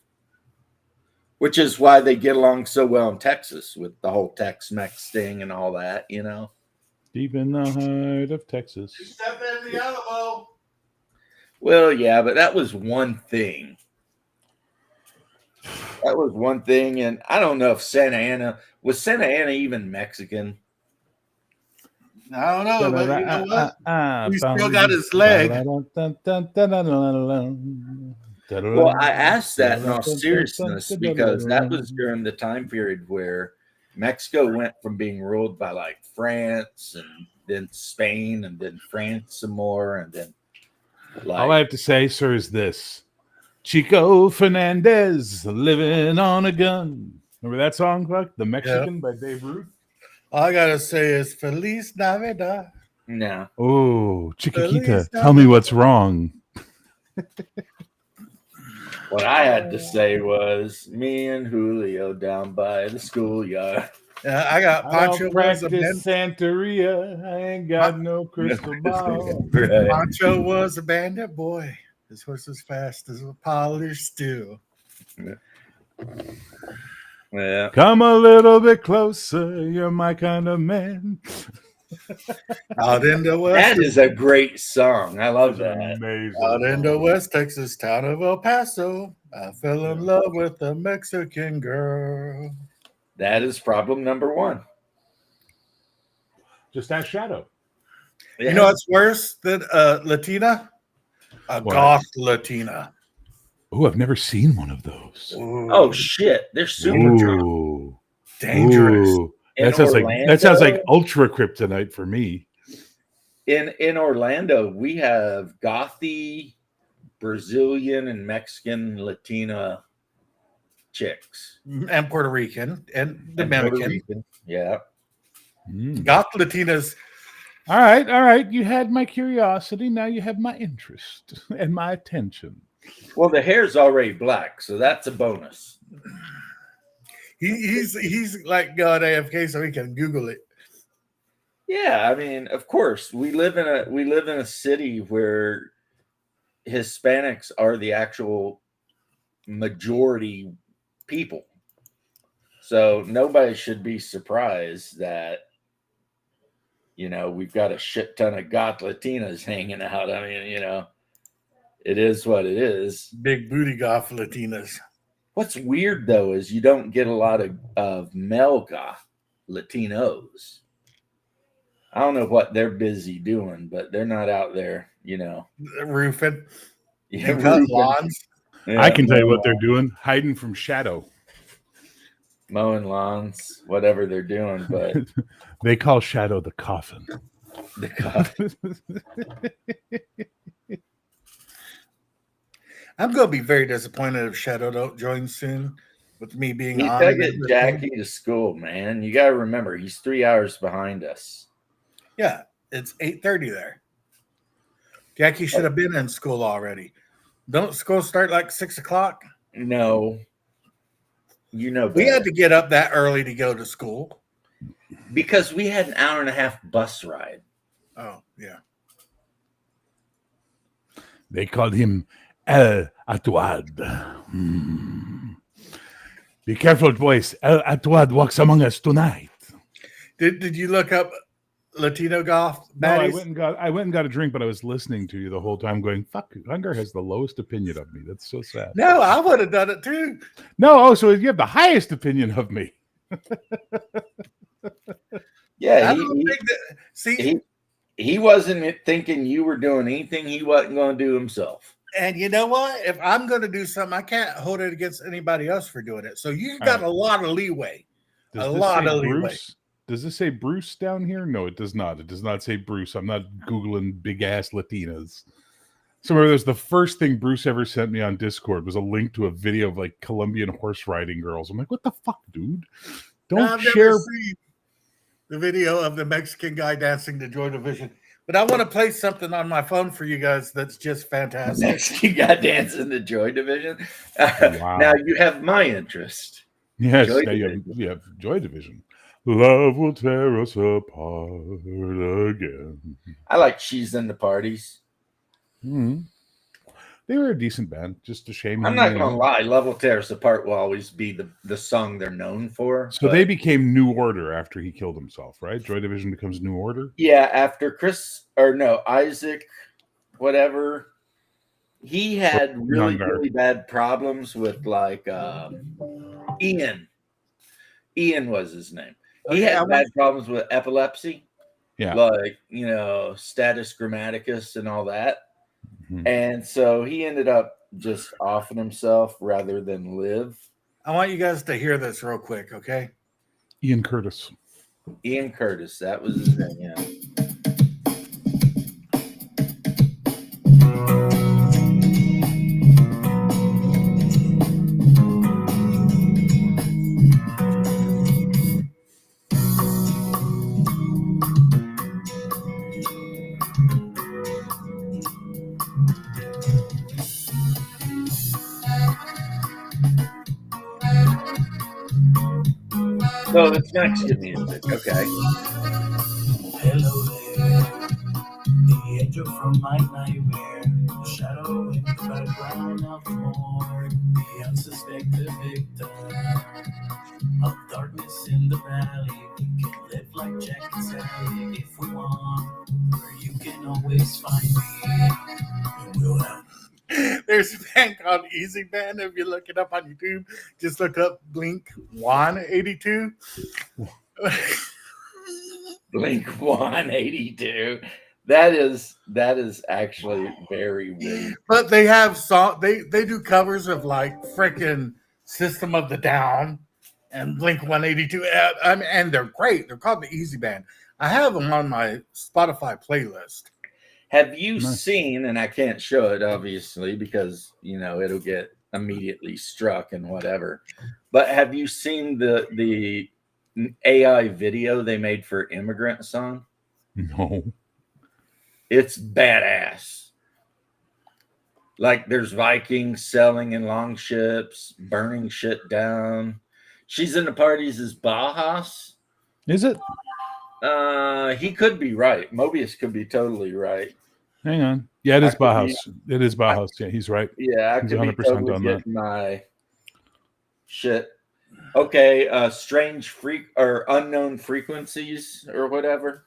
Speaker 1: which is why they get along so well in Texas with the whole Tex-Mex thing and all that, you know.
Speaker 3: Deep in the heart of Texas.
Speaker 2: You step in the Alamo.
Speaker 1: Well, yeah, but that was one thing. That was one thing, and I don't know if Santa Ana even Mexican?
Speaker 2: I don't know, but you know what? He still got his leg.
Speaker 1: Well, I asked that in all seriousness because that was during the time period where Mexico went from being ruled by like France and then Spain and then France some more and then like
Speaker 3: all I have to say, sir, is this: Chico Fernandez living on a gun. Remember that song, Buck? The Mexican by Babe Ruth.
Speaker 2: All I gotta say is Feliz Navidad.
Speaker 1: no.
Speaker 3: Oh, Chiquita, tell me what's wrong.
Speaker 1: What I had to say was me and Julio down by the schoolyard.
Speaker 2: Yeah, I got Pancho was a
Speaker 3: practice Santeria. I ain't got no crystal ball.
Speaker 1: Right.
Speaker 2: Pancho was a bandit boy. His horse was fast as a polished steel.
Speaker 1: Yeah.
Speaker 3: Come a little bit closer. You're my kind of man.
Speaker 2: Out in the west.
Speaker 1: That is a great song. I love that.
Speaker 3: Amazing.
Speaker 2: Out in the West Texas town of El Paso, I fell in love with a Mexican girl.
Speaker 1: That is problem number one.
Speaker 3: Just ask Shadow.
Speaker 2: You know what's worse than Latina? A
Speaker 3: What?
Speaker 2: goth Latina.
Speaker 3: Oh, I've never seen one of those.
Speaker 2: Ooh,
Speaker 1: Oh shit, they're super drunk.
Speaker 3: Ooh.
Speaker 2: dangerous.
Speaker 3: Ooh.
Speaker 1: In
Speaker 3: That sounds like
Speaker 1: Orlando?
Speaker 3: ultra kryptonite for me.
Speaker 1: In Orlando, we have gothy Brazilian and Mexican Latina chicks.
Speaker 2: And Puerto Rican and
Speaker 1: And Puerto
Speaker 2: Dominican.
Speaker 1: Rican. Yeah.
Speaker 3: Mm.
Speaker 2: Goth Latinas.
Speaker 3: All right. You had my curiosity. Now you have my interest and my attention.
Speaker 1: Well, the hair's already black, so that's a bonus.
Speaker 2: He's like God AFK, so he can Google it.
Speaker 1: Yeah, I mean, of course, we live in a city where Hispanics are the actual majority people. So nobody should be surprised that we've got a shit ton of goth Latinas hanging out. I mean, it is what it is.
Speaker 2: Big booty goth Latinas.
Speaker 1: What's weird though is you don't get a lot of male goth Latinos. I don't know what they're busy doing, but they're not out there,
Speaker 2: Roofing.
Speaker 1: Yeah,
Speaker 2: And cut
Speaker 1: roofing.
Speaker 2: lawns.
Speaker 1: Yeah,
Speaker 3: I can tell you what they're doing, hiding from Shadow.
Speaker 1: mowing lawns, whatever they're doing, but
Speaker 3: They call Shadow the coffin.
Speaker 1: the goth.
Speaker 2: I'm going to be very disappointed if Shadow don't join soon with me being
Speaker 1: You
Speaker 2: on.
Speaker 1: gotta get Jackie to school, man. You gotta remember he's 3 hours behind us.
Speaker 2: Yeah, it's 8:30 there. Jackie should have been in school already. Don't school start like 6 o'clock?
Speaker 1: No,
Speaker 2: We
Speaker 1: better.
Speaker 2: had to get up that early to go to school.
Speaker 1: Because we had an hour and a half bus ride.
Speaker 2: Oh, yeah.
Speaker 3: They called him El Atuad. Hmm. Be careful, boys. El Atuad walks among us tonight.
Speaker 2: Did you look up Latino golf
Speaker 3: No, I
Speaker 2: baddies?
Speaker 3: went and got a drink, but I was listening to you the whole time going, fuck, Hunger has the lowest opinion of me. That's so sad.
Speaker 2: No, I would have done it too.
Speaker 3: No, so you have the highest opinion of me.
Speaker 1: Yeah,
Speaker 2: I don't think that. See,
Speaker 1: he wasn't thinking you were doing anything he wasn't going to do himself.
Speaker 2: and you know what? If I'm going to do something, I can't hold it against anybody else for doing it. So you got a lot of leeway.
Speaker 3: Does
Speaker 2: A
Speaker 3: this
Speaker 2: lot
Speaker 3: say
Speaker 2: of leeway.
Speaker 3: Bruce? Does this say Bruce down here? No, it does not. It does not say Bruce. I'm not Googling big ass Latinas. So remember, the first thing Bruce ever sent me on Discord was a link to a video of like Colombian horse riding girls. I'm like, what the fuck, dude? Don't
Speaker 2: I've
Speaker 3: share.
Speaker 2: never seen the video of the Mexican guy dancing to Joy Division, but I want to play something on my phone for you guys that's just fantastic.
Speaker 1: Mexican guy dancing the Joy Division.
Speaker 3: Wow.
Speaker 1: Now you have my interest.
Speaker 3: Yes,
Speaker 1: Joy
Speaker 3: now
Speaker 1: Division.
Speaker 3: you have Joy Division. Love will tear us apart again.
Speaker 1: I like She's in the Parties.
Speaker 3: Hmm. They were a decent band. Just a shame.
Speaker 1: I'm not gonna lie, Love Will Tear Us Apart will always be the song they're known for.
Speaker 3: So they became New Order after he killed himself, right? Joy Division becomes New Order.
Speaker 1: Yeah, after Isaac, whatever. He had really bad problems with like Ian. Ian was his name. He had bad problems with epilepsy.
Speaker 3: Yeah.
Speaker 1: Like, status grammaticus and all that. Mm-hmm. And so he ended up just offing himself rather than live.
Speaker 2: I want you guys to hear this real quick, okay?
Speaker 3: Ian Curtis.
Speaker 1: Ian Curtis, that was his name, yeah. So it's Mexican music, okay.
Speaker 4: Hello there, the angel from my nightmare, the shadow in the background of the morgue, the unsuspected victim of darkness in the valley. We can live like Jack and Sally if we want, where you can always find me, and we'll have.
Speaker 2: There's a band called Easy Band. If you look it up on YouTube, just look up Blink 182.
Speaker 1: Blink 182. That is actually very weird.
Speaker 2: But they have they do covers of like freaking System of the Down and Blink 182. And they're great. They're called the Easy Band. I have them on my Spotify playlist.
Speaker 1: Have you seen, and I can't show it obviously because it'll get immediately struck and whatever, but have you seen the AI video they made for Immigrant Song?
Speaker 3: No.
Speaker 1: It's badass. Like there's Vikings sailing in long ships, burning shit down. She's in the Parties is Bauhaus.
Speaker 3: Is it?
Speaker 1: He could be right. Mobius could be totally right.
Speaker 3: Hang on. Yeah, it is Bauhaus. It is Bauhaus. Yeah, he's right.
Speaker 1: Yeah, I could
Speaker 3: he's 100%
Speaker 1: be totally
Speaker 3: on
Speaker 1: getting my shit. Okay, strange freak or unknown frequencies or whatever.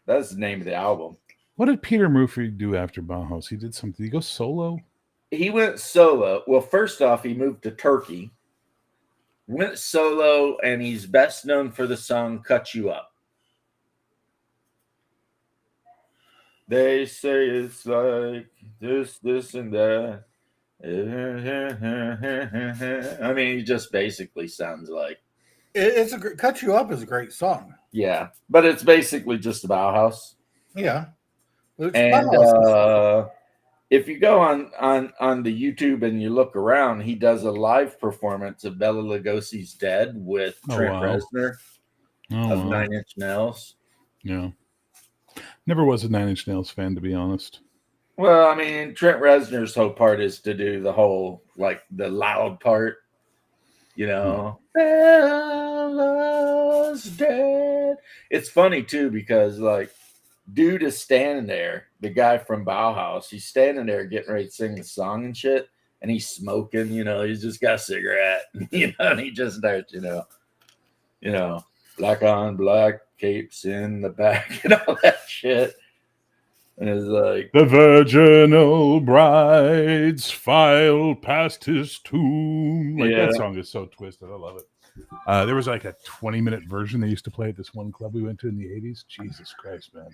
Speaker 1: That's the name of the album.
Speaker 3: What did Peter Murphy do after Bauhaus? He did something. Did he go solo?
Speaker 1: He went solo. Well, first off, he moved to Turkey. Went solo, and he's best known for the song "Cut You Up." They say it's like this, and that. I mean, he just basically sounds like
Speaker 2: It's a "Cut You Up" is a great song.
Speaker 1: Yeah, but it's basically just a Bauhaus.
Speaker 2: Yeah,
Speaker 1: and if you go on the YouTube and you look around, he does a live performance of Bela Lugosi's "Dead" with Trent Reznor of Nine Inch Nails.
Speaker 3: Yeah. Never was a Nine Inch Nails fan, to be honest.
Speaker 1: Well, I mean, Trent Reznor's whole part is to do the whole, like, the loud part, Bella's dead. It's funny, too, because, like, dude is standing there, the guy from Bauhaus, he's standing there getting ready to sing the song and shit, and he's smoking, he's just got a cigarette, and he just starts, black on black, capes in the back, and all that shit. And it's like,
Speaker 3: the virginal brides file past his tomb. Like, that song is so twisted. I love it. There was like a 20-minute version they used to play at this one club we went to in the 80s. Jesus Christ, man.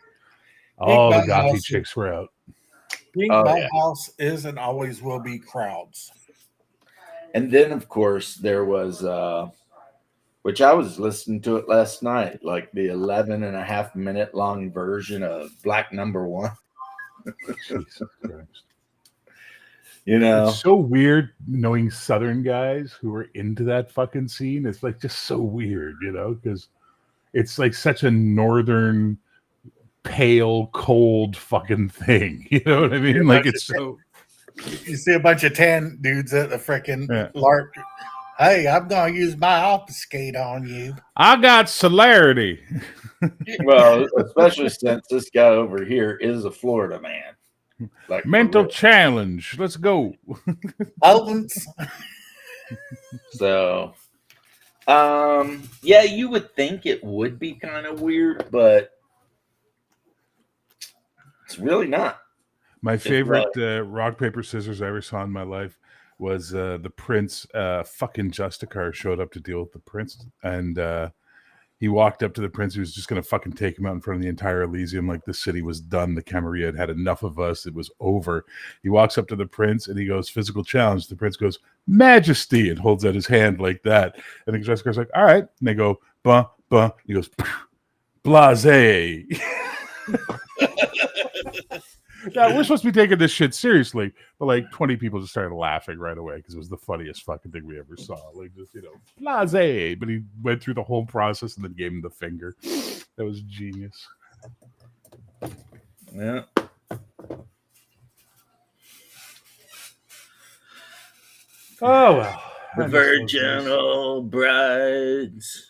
Speaker 3: All the gothy chicks were out.
Speaker 2: Being Bauhaus is and always will be crowds.
Speaker 1: And then, of course, there was, which I was listening to it last night, like the 11.5-minute long version of Black Number One.
Speaker 3: Jesus Christ.
Speaker 1: You know,
Speaker 3: It's so weird knowing Southern guys who are into that fucking scene. It's like just so weird, you know, because it's like such a northern, pale, cold fucking thing. You know what I mean? Like it's so.
Speaker 2: You see a bunch of tan dudes at the freaking
Speaker 3: Yeah.
Speaker 2: LARP. Hey, I'm gonna use my obfuscate on you.
Speaker 3: I got celerity.
Speaker 1: well, especially since this guy over here is a Florida man. Like for
Speaker 3: Mental
Speaker 1: real.
Speaker 3: challenge. Let's go.
Speaker 2: Opens.
Speaker 1: So, yeah, you would think it would be kind of weird, but it's really not.
Speaker 3: My favorite rock, paper, scissors I ever saw in my life was the Prince. Fucking Justicar showed up to deal with the Prince, and he walked up to the Prince. He was just going to fucking take him out in front of the entire Elysium. Like the city was done. The Camarilla had had enough of us. It was over. He walks up to the Prince and he goes, physical challenge. The Prince goes, Majesty, and holds out his hand like that. And the Justicar's like, all right. And they go, bah, bah. He goes, blase. Now, we're supposed to be taking this shit seriously, but like 20 people just started laughing right away because it was the funniest fucking thing we ever saw. Like, just, you know, blase. But he went through the whole process and then gave him the finger. That was genius.
Speaker 1: Yeah.
Speaker 3: Oh, well.
Speaker 1: The virginal brides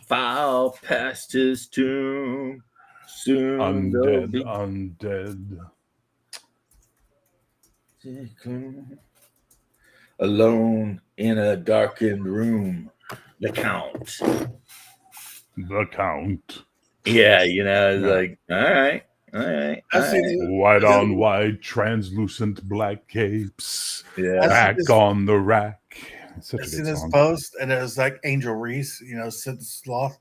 Speaker 1: file past his tomb. Soon they'll be
Speaker 3: Undead.
Speaker 1: alone in a darkened room. The Count.
Speaker 3: The Count.
Speaker 1: Yeah, you know, it's
Speaker 3: Yeah.
Speaker 1: like, all right.
Speaker 2: I've seen it.
Speaker 3: White on white, translucent black capes.
Speaker 1: Yeah.
Speaker 3: Back
Speaker 2: this-
Speaker 3: on the rack. It's such
Speaker 2: I
Speaker 3: a
Speaker 2: seen
Speaker 3: good
Speaker 2: this
Speaker 3: song.
Speaker 2: post, and it was like Angel Reese, you know, Sid Sloth.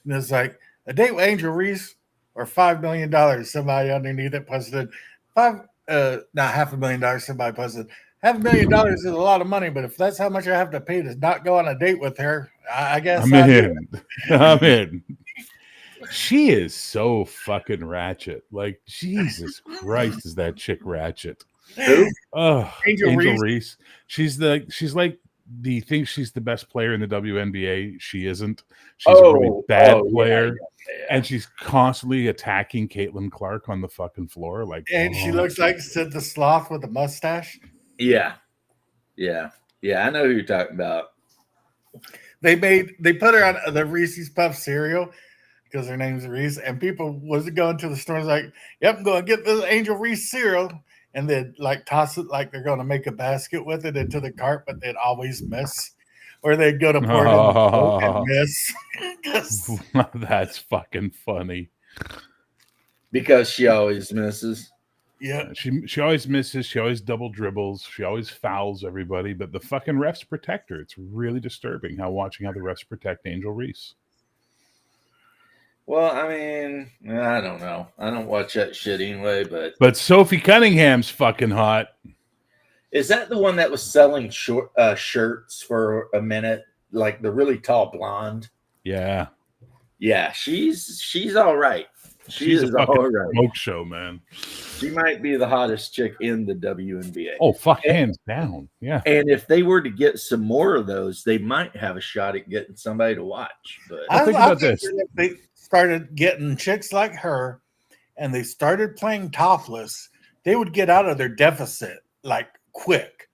Speaker 2: And it's like a date with Angel Reese or $5 million. Somebody underneath it posted not $500,000. Somebody posted $500,000 is a lot of money, but if that's how much I have to pay to not go on a date with her, I guess
Speaker 3: I'm in. I'm in. She is so fucking ratchet. Like, Jesus Christ, is that chick ratchet?
Speaker 1: Who?
Speaker 3: Oh,
Speaker 2: Angel
Speaker 3: Angel
Speaker 2: Reese.
Speaker 3: Reese. She's like the thinks she's the best player in the WNBA. She isn't. She's a really bad player.
Speaker 1: Yeah.
Speaker 3: And she's constantly attacking Caitlin Clark on the fucking floor. Like,
Speaker 2: And she
Speaker 3: oh.
Speaker 2: looks like Sid the Sloth with a mustache.
Speaker 1: Yeah. I know who you're talking about.
Speaker 2: They put her on the Reese's Puff cereal because her name's Reese, and people was going to the stores like, "Yep, I'm going to get this Angel Reese cereal," and they'd like toss it like they're going to make a basket with it into the cart, but they'd always miss, or they'd go to pour it in the boat and miss. 'Cause-
Speaker 3: That's fucking funny.
Speaker 1: Because she always misses.
Speaker 2: yeah,
Speaker 3: She always misses. She always double dribbles. She always fouls everybody. But the fucking refs protect her. It's really disturbing watching how the refs protect Angel Reese.
Speaker 1: Well, I mean, I don't know. I don't watch that shit anyway,
Speaker 3: But Sophie Cunningham's fucking hot.
Speaker 1: is that the one that was selling short shirts for a minute? Like the really tall blonde?
Speaker 3: Yeah,
Speaker 1: Yeah, she's all right.
Speaker 3: she's a
Speaker 1: is
Speaker 3: fucking
Speaker 1: all right.
Speaker 3: smoke show, man.
Speaker 1: She might be the hottest chick in the WNBA.
Speaker 3: Oh, fuck, hands down. Yeah.
Speaker 1: And if they were to get some more of those, they might have a shot at getting somebody to watch. But
Speaker 3: Well, think about this.
Speaker 2: If they started getting chicks like her, and they started playing topless, they would get out of their deficit like quick.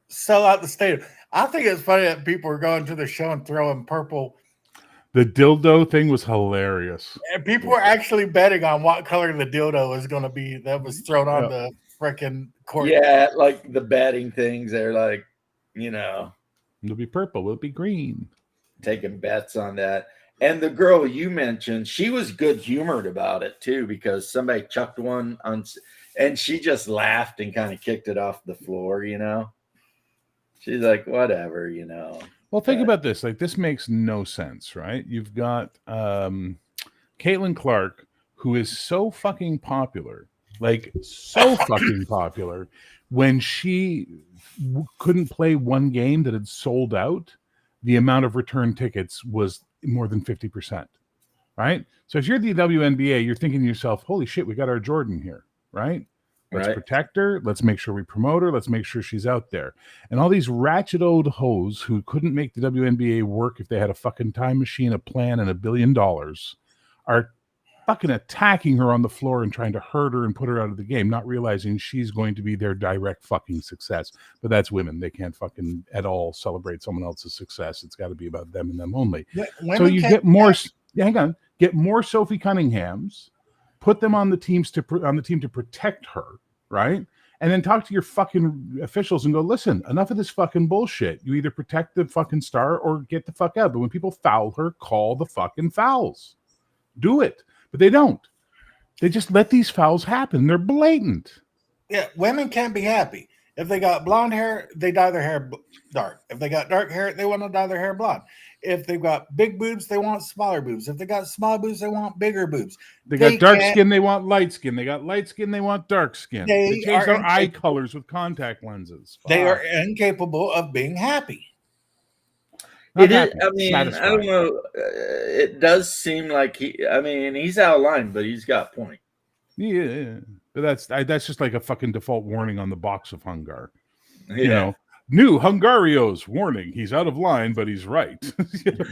Speaker 2: Sell out the stadium. I think it's funny that people are going to the show and throwing purple.
Speaker 3: The dildo thing was hilarious.
Speaker 2: And people were actually betting on what color the dildo is going to be that was thrown on the freaking court.
Speaker 1: yeah, like the betting things, they're like, you know,
Speaker 3: It'll be purple. It'll be green.
Speaker 1: taking bets on that. And the girl you mentioned, she was good humored about it too, because somebody chucked one on, and she just laughed and kind of kicked it off the floor, you know. She's like, whatever, you know.
Speaker 3: Well, think
Speaker 1: But-
Speaker 3: about this. Like, this makes no sense, right? You've got Caitlin Clark, who is so fucking popular, like so fucking popular. When she couldn't play one game that had sold out, the amount of return tickets was more than 50%, right? So if you're the WNBA, you're thinking to yourself, holy shit, we got our Jordan here, right? Let's
Speaker 1: Right.
Speaker 3: protect her. Let's make sure we promote her. Let's make sure she's out there. And all these ratchet old hoes who couldn't make the WNBA work if they had a fucking time machine, a plan, and $1 billion are fucking attacking her on the floor and trying to hurt her and put her out of the game, not realizing she's going to be their direct fucking success. But that's women. They can't fucking at all celebrate someone else's success. It's got to be about them and them only. So you get more, hang on, get more Sophie Cunninghams, put them on the team to protect her, right? And then talk to your fucking officials and go, listen, enough of this fucking bullshit. You either protect the fucking star or get the fuck out. But when people foul her, call the fucking fouls. Do it. But they don't. They just let these fouls happen. They're blatant.
Speaker 2: Yeah, women can't be happy. If they got blonde hair, they dye their hair dark. If they got dark hair, they want to dye their hair blonde. If they've got big boobs, they want smaller boobs. If they got small boobs, they want bigger boobs.
Speaker 3: They got dark skin, they want light skin. They got light skin, they want dark skin. They change their eye colors with contact lenses.
Speaker 2: They are incapable of being happy.
Speaker 1: It is. I mean, satisfied. I don't know. It does seem like he's out of line, but he's got point.
Speaker 3: Yeah, but that's just like a fucking default warning on the box of Hungar. Yeah. You know, new Hungarios warning. He's out of line, but he's right.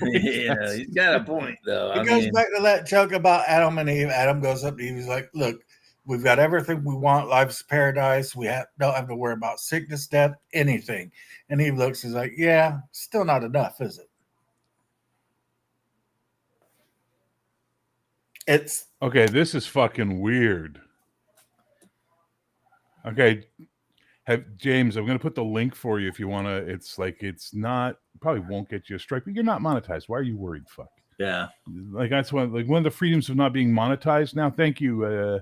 Speaker 1: Yeah, he's got a point though.
Speaker 2: It goes back to that joke about Adam and Eve. Adam goes up to Eve. He's like, "Look, we've got everything we want. Life's paradise. We don't have to worry about sickness, death, anything." And Eve looks, he's like, "Yeah, still not enough, is it?" It's
Speaker 3: okay. This is fucking weird. Okay, James, I'm going to put the link for you if you want to. It's not, probably won't get you a strike, but you're not monetized. Why are you worried? Fuck.
Speaker 1: Yeah.
Speaker 3: Like that's one of the freedoms of not being monetized now. Thank you,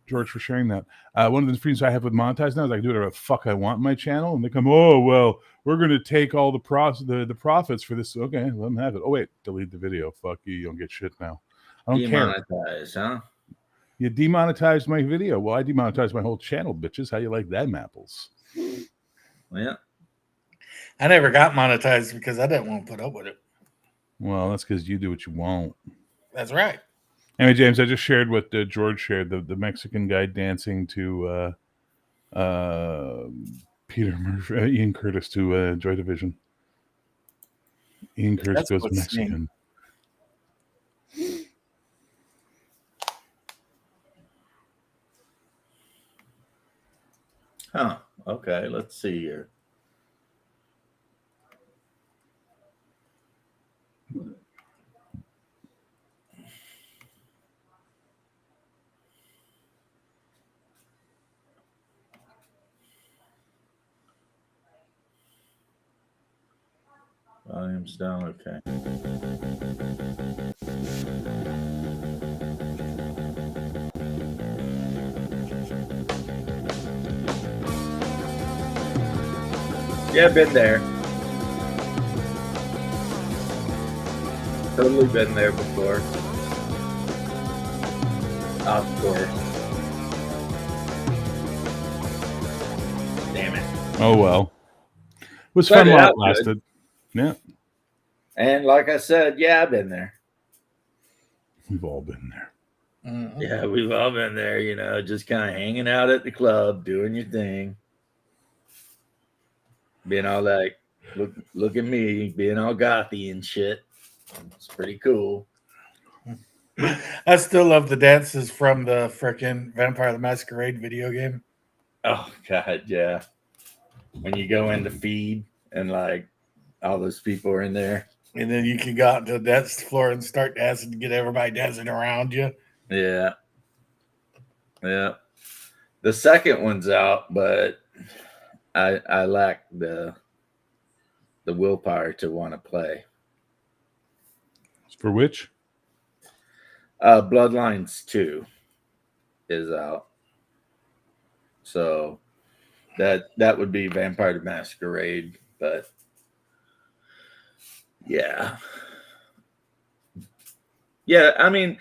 Speaker 3: George, for sharing that. One of the freedoms I have with monetized now is I can do whatever the fuck I want in my channel, and they come, oh well, we're going to take all the profits for this. Okay, let them have it. Oh wait, delete the video. Fuck you, you don't get shit now. I don't care.
Speaker 1: Demonetized, huh?
Speaker 3: You demonetized my video. Well, I demonetized my whole channel, bitches. How you like them apples?
Speaker 1: Yeah.
Speaker 2: I never got monetized because I didn't want to put up with it.
Speaker 3: Well, that's because you do what you want.
Speaker 2: That's right.
Speaker 3: Anyway, James, I just shared what George shared, the Mexican guy dancing to Peter Murphy, Ian Curtis to Joy Division. Ian Curtis goes Mexican.
Speaker 1: Huh. Okay, let's see here. Volume's down, okay. Yeah, been there. Totally been there before. Of course. Damn it.
Speaker 3: Oh well. It was fun while it lasted. Yeah.
Speaker 1: And like I said, yeah, I've been there.
Speaker 3: We've all been there.
Speaker 2: Mm-hmm.
Speaker 1: Yeah, we've all been there, you know, just kind of hanging out at the club, doing your thing. Being all like, look at me, being all gothy and shit. It's pretty cool.
Speaker 2: I still love the dances from the frickin' Vampire the Masquerade video game.
Speaker 1: Oh, God, yeah. When you go in to feed and, like, all those people are in there.
Speaker 2: And then you can go out to the dance floor and start dancing to get everybody dancing around you.
Speaker 1: Yeah. Yeah. The second one's out, but I lack the willpower to want to play.
Speaker 3: For which?
Speaker 1: Bloodlines 2 is out. So that would be Vampire the Masquerade, but yeah. Yeah, I mean,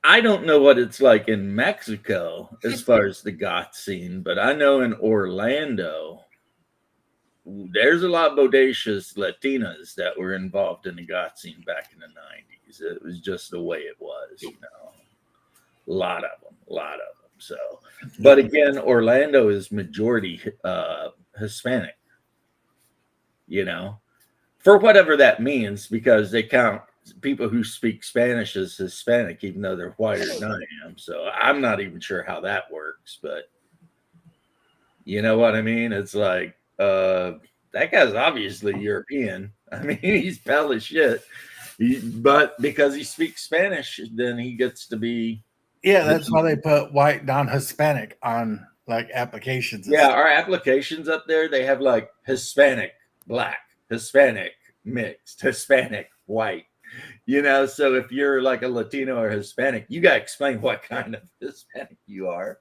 Speaker 1: I don't know what it's like in Mexico as far as the goth scene, but I know in Orlando, there's a lot of bodacious Latinas that were involved in the goth scene back in the 90s. It was just the way it was, you know. A lot of them. So, but again, Orlando is majority Hispanic. You know, for whatever that means, because they count people who speak Spanish as Hispanic, even though they're whiter than I am. So I'm not even sure how that works, but you know what I mean? It's like, that guy's obviously European. I mean, he's pale as shit. But because he speaks Spanish, then he gets to be.
Speaker 2: Yeah, that's why they put white non-Hispanic on like applications.
Speaker 1: Yeah, our applications up there, they have like Hispanic, black, Hispanic, mixed, Hispanic, white. You know, so if you're like a Latino or Hispanic, you got to explain what kind of Hispanic you are.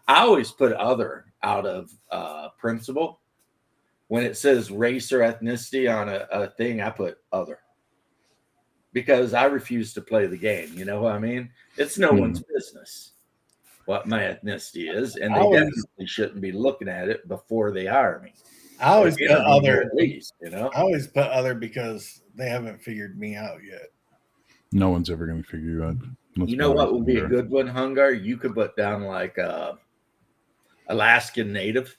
Speaker 1: I always put other out of principle. When it says race or ethnicity on a thing, I put other. Because I refuse to play the game. You know what I mean? It's no one's business what my ethnicity is, and they definitely shouldn't be looking at it before they hire me.
Speaker 2: I always put other,
Speaker 1: at least, you know.
Speaker 2: I always put other because they haven't figured me out yet.
Speaker 3: No one's ever going to figure you out.
Speaker 1: You know what would be a good one, Hungar? You could put down like Alaskan Native.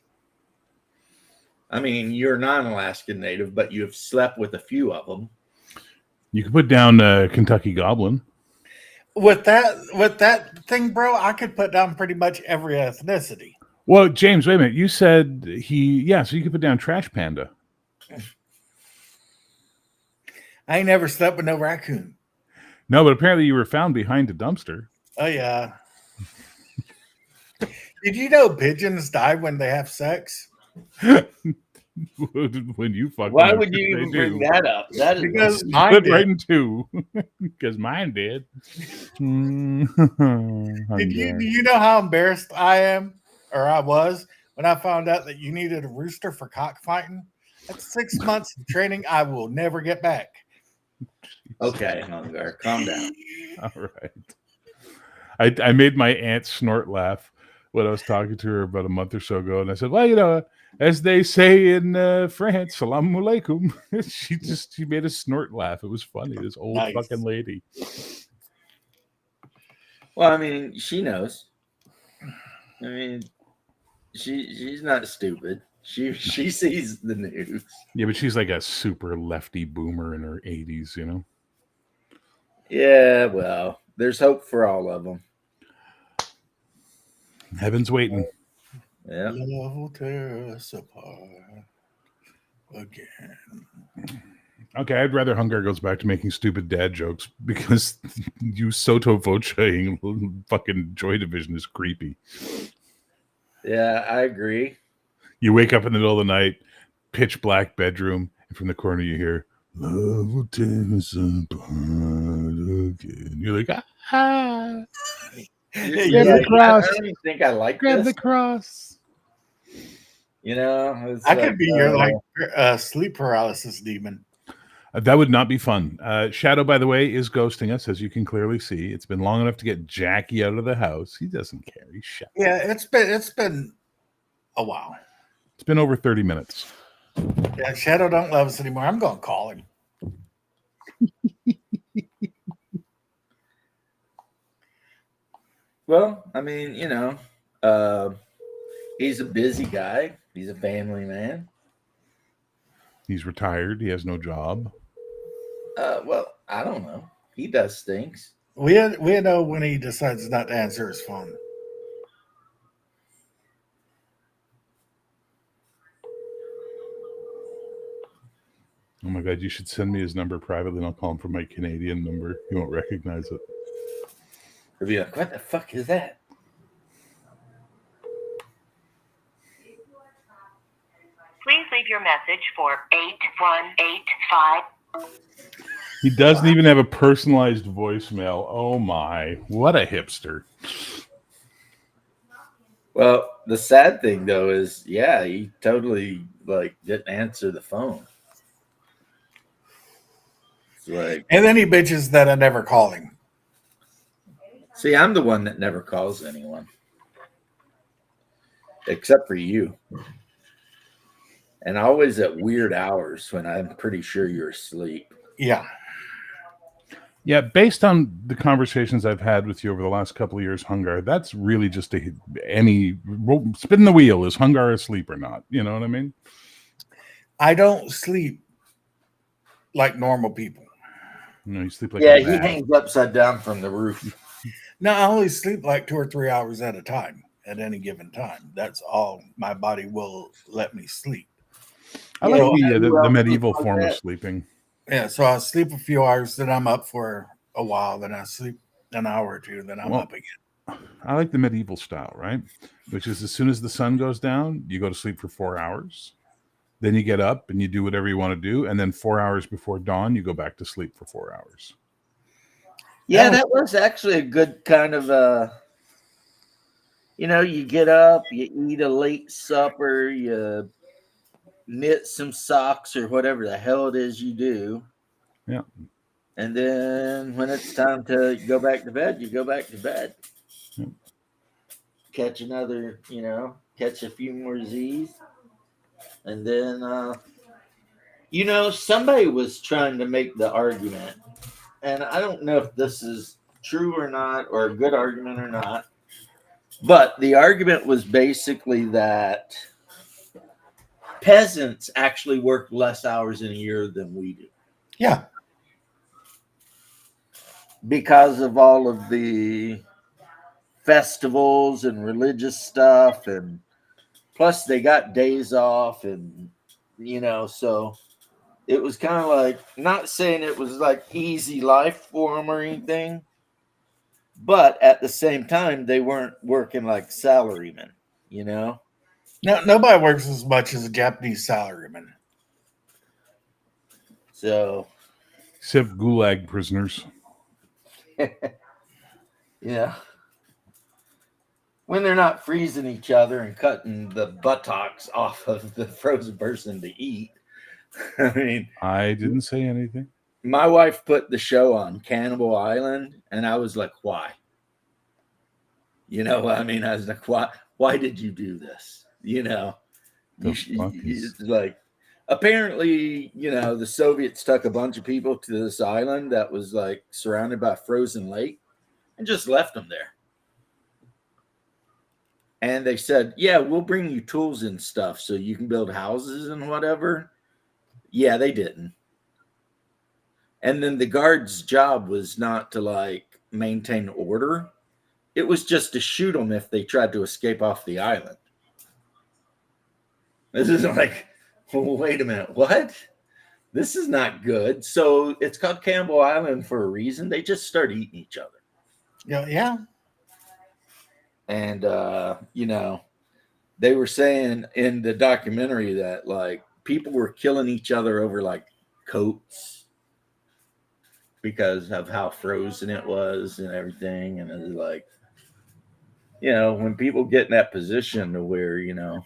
Speaker 1: I mean, you're not an Alaskan Native, but you've slept with a few of them.
Speaker 3: You could put down Kentucky Goblin.
Speaker 2: With that thing, bro, I could put down pretty much every ethnicity.
Speaker 3: Well, James, wait a minute. You said so you could put down Trash Panda.
Speaker 2: I ain't never slept with no raccoon.
Speaker 3: No, but apparently you were found behind a dumpster.
Speaker 2: Oh, yeah. Did you know pigeons die when they have sex?
Speaker 3: When you fuck,
Speaker 1: why would you even bring that up? That is
Speaker 2: because
Speaker 3: mine did. Right in two. Because mine did.
Speaker 2: Do you know how embarrassed I am, or I was, when I found out that you needed a rooster for cockfighting? That's 6 months of training I will never get back.
Speaker 1: Okay, Hungar, calm down.
Speaker 3: All right. I made my aunt snort laugh when I was talking to her about a month or so ago, and I said, well, you know, as they say in France, salam alaikum. she made a snort laugh. It was funny. This old fucking lady.
Speaker 1: Well, I mean, she knows. I mean, she's not stupid. She sees the news.
Speaker 3: Yeah, but she's like a super lefty boomer in her 80s, you know?
Speaker 1: Yeah, well, there's hope for all of them.
Speaker 3: Heaven's waiting.
Speaker 1: Yeah.
Speaker 2: Love will tear us apart again.
Speaker 3: Okay, I'd rather Hungar goes back to making stupid dad jokes because you Soto Voce fucking Joy Division is creepy.
Speaker 1: Yeah, I agree.
Speaker 3: You wake up in the middle of the night, pitch black bedroom, and from the corner you hear, love will tear us apart again. You're like, ah.
Speaker 1: Grab the cross. I don't think I like
Speaker 3: Grab
Speaker 1: this.
Speaker 3: the cross.
Speaker 1: You know,
Speaker 2: I could be your like sleep paralysis demon.
Speaker 3: That would not be fun. Shadow, by the way, is ghosting us, as you can clearly see. It's been long enough to get Jackie out of the house. He doesn't care. He's shy.
Speaker 2: Yeah, it's been a while.
Speaker 3: It's been over 30 minutes.
Speaker 2: Yeah, Shadow don't love us anymore. I'm going to call him.
Speaker 1: Well, I mean, you know, he's a busy guy. He's a family man.
Speaker 3: He's retired. He has no job.
Speaker 1: Well, I don't know. He does things.
Speaker 2: We know when he decides not to answer his phone.
Speaker 3: Oh my God, you should send me his number privately and I'll call him from my Canadian number. He won't recognize it.
Speaker 1: He'll be like, what the fuck is that?
Speaker 5: Please leave your message for 8185.
Speaker 3: He doesn't even have a personalized voicemail. Oh my, what a hipster.
Speaker 1: Well, the sad thing though is, yeah, he totally like didn't answer the phone. It's like,
Speaker 2: and then he bitches that I never call him.
Speaker 1: See, I'm the one that never calls anyone. Except for you. And always at weird hours when I'm pretty sure you're asleep.
Speaker 2: Yeah.
Speaker 3: Yeah, based on the conversations I've had with you over the last couple of years, Hungar, that's really just any spin the wheel. Is Hungar asleep or not? You know what I mean?
Speaker 2: I don't sleep like normal people.
Speaker 3: You sleep like
Speaker 1: Yeah,
Speaker 3: a
Speaker 1: he
Speaker 3: bat.
Speaker 1: hangs upside down from the roof.
Speaker 2: No, I only sleep like 2 or 3 hours at a time at any given time. That's all my body will let me sleep.
Speaker 3: I
Speaker 1: Yeah,
Speaker 3: like
Speaker 1: you know who
Speaker 3: the
Speaker 1: else sleeps
Speaker 3: medieval
Speaker 1: like
Speaker 3: form of
Speaker 1: that?
Speaker 3: sleeping.
Speaker 2: Yeah, so I'll sleep a few hours, then I'm up for a while, then I sleep an hour or two, then I'm
Speaker 3: Well,
Speaker 2: up again.
Speaker 3: I like the medieval style, right? Which is as soon as the sun goes down, you go to sleep for 4 hours. Then you get up and you do whatever you want to do. And then 4 hours before dawn, you go back to sleep for 4 hours.
Speaker 1: Yeah, that was actually a good kind of you get up, you eat a late supper, you knit some socks or whatever the hell it is you do.
Speaker 3: Yeah.
Speaker 1: And then when it's time to go back to bed, you go back to bed.
Speaker 3: Yeah.
Speaker 1: Catch another, catch a few more Z's. And then, somebody was trying to make the argument, and I don't know if this is true or not, or a good argument or not, but the argument was basically that peasants actually work less hours in a year than we do.
Speaker 2: Yeah.
Speaker 1: Because of all of the festivals and religious stuff, and plus they got days off, and so it was kind of like, not saying it was like easy life for them or anything, but at the same time they weren't working like salarymen.
Speaker 2: No, nobody works as much as a Japanese salaryman.
Speaker 1: So
Speaker 3: Except gulag prisoners.
Speaker 1: yeah, when they're not freezing each other and cutting the buttocks off of the frozen person to eat. I mean,
Speaker 3: I didn't say anything.
Speaker 1: my wife put the show on Cannibal Island, and I was like, why? I mean, I was like, why did you do this? It's like, apparently, the Soviets took a bunch of people to this island that was like surrounded by a frozen lake and just left them there. And they said, yeah, we'll bring you tools and stuff so you can build houses and whatever. Yeah, they didn't. And then the guard's job was not to like maintain order. It was just to shoot them if they tried to escape off the island. This is like, wait a minute, what? This is not good. So it's called Campbell Island for a reason. They just start eating each other.
Speaker 2: Yeah.
Speaker 1: And, they were saying in the documentary that like people were killing each other over like coats because of how frozen it was and everything. And it was like, when people get in that position to where,
Speaker 2: All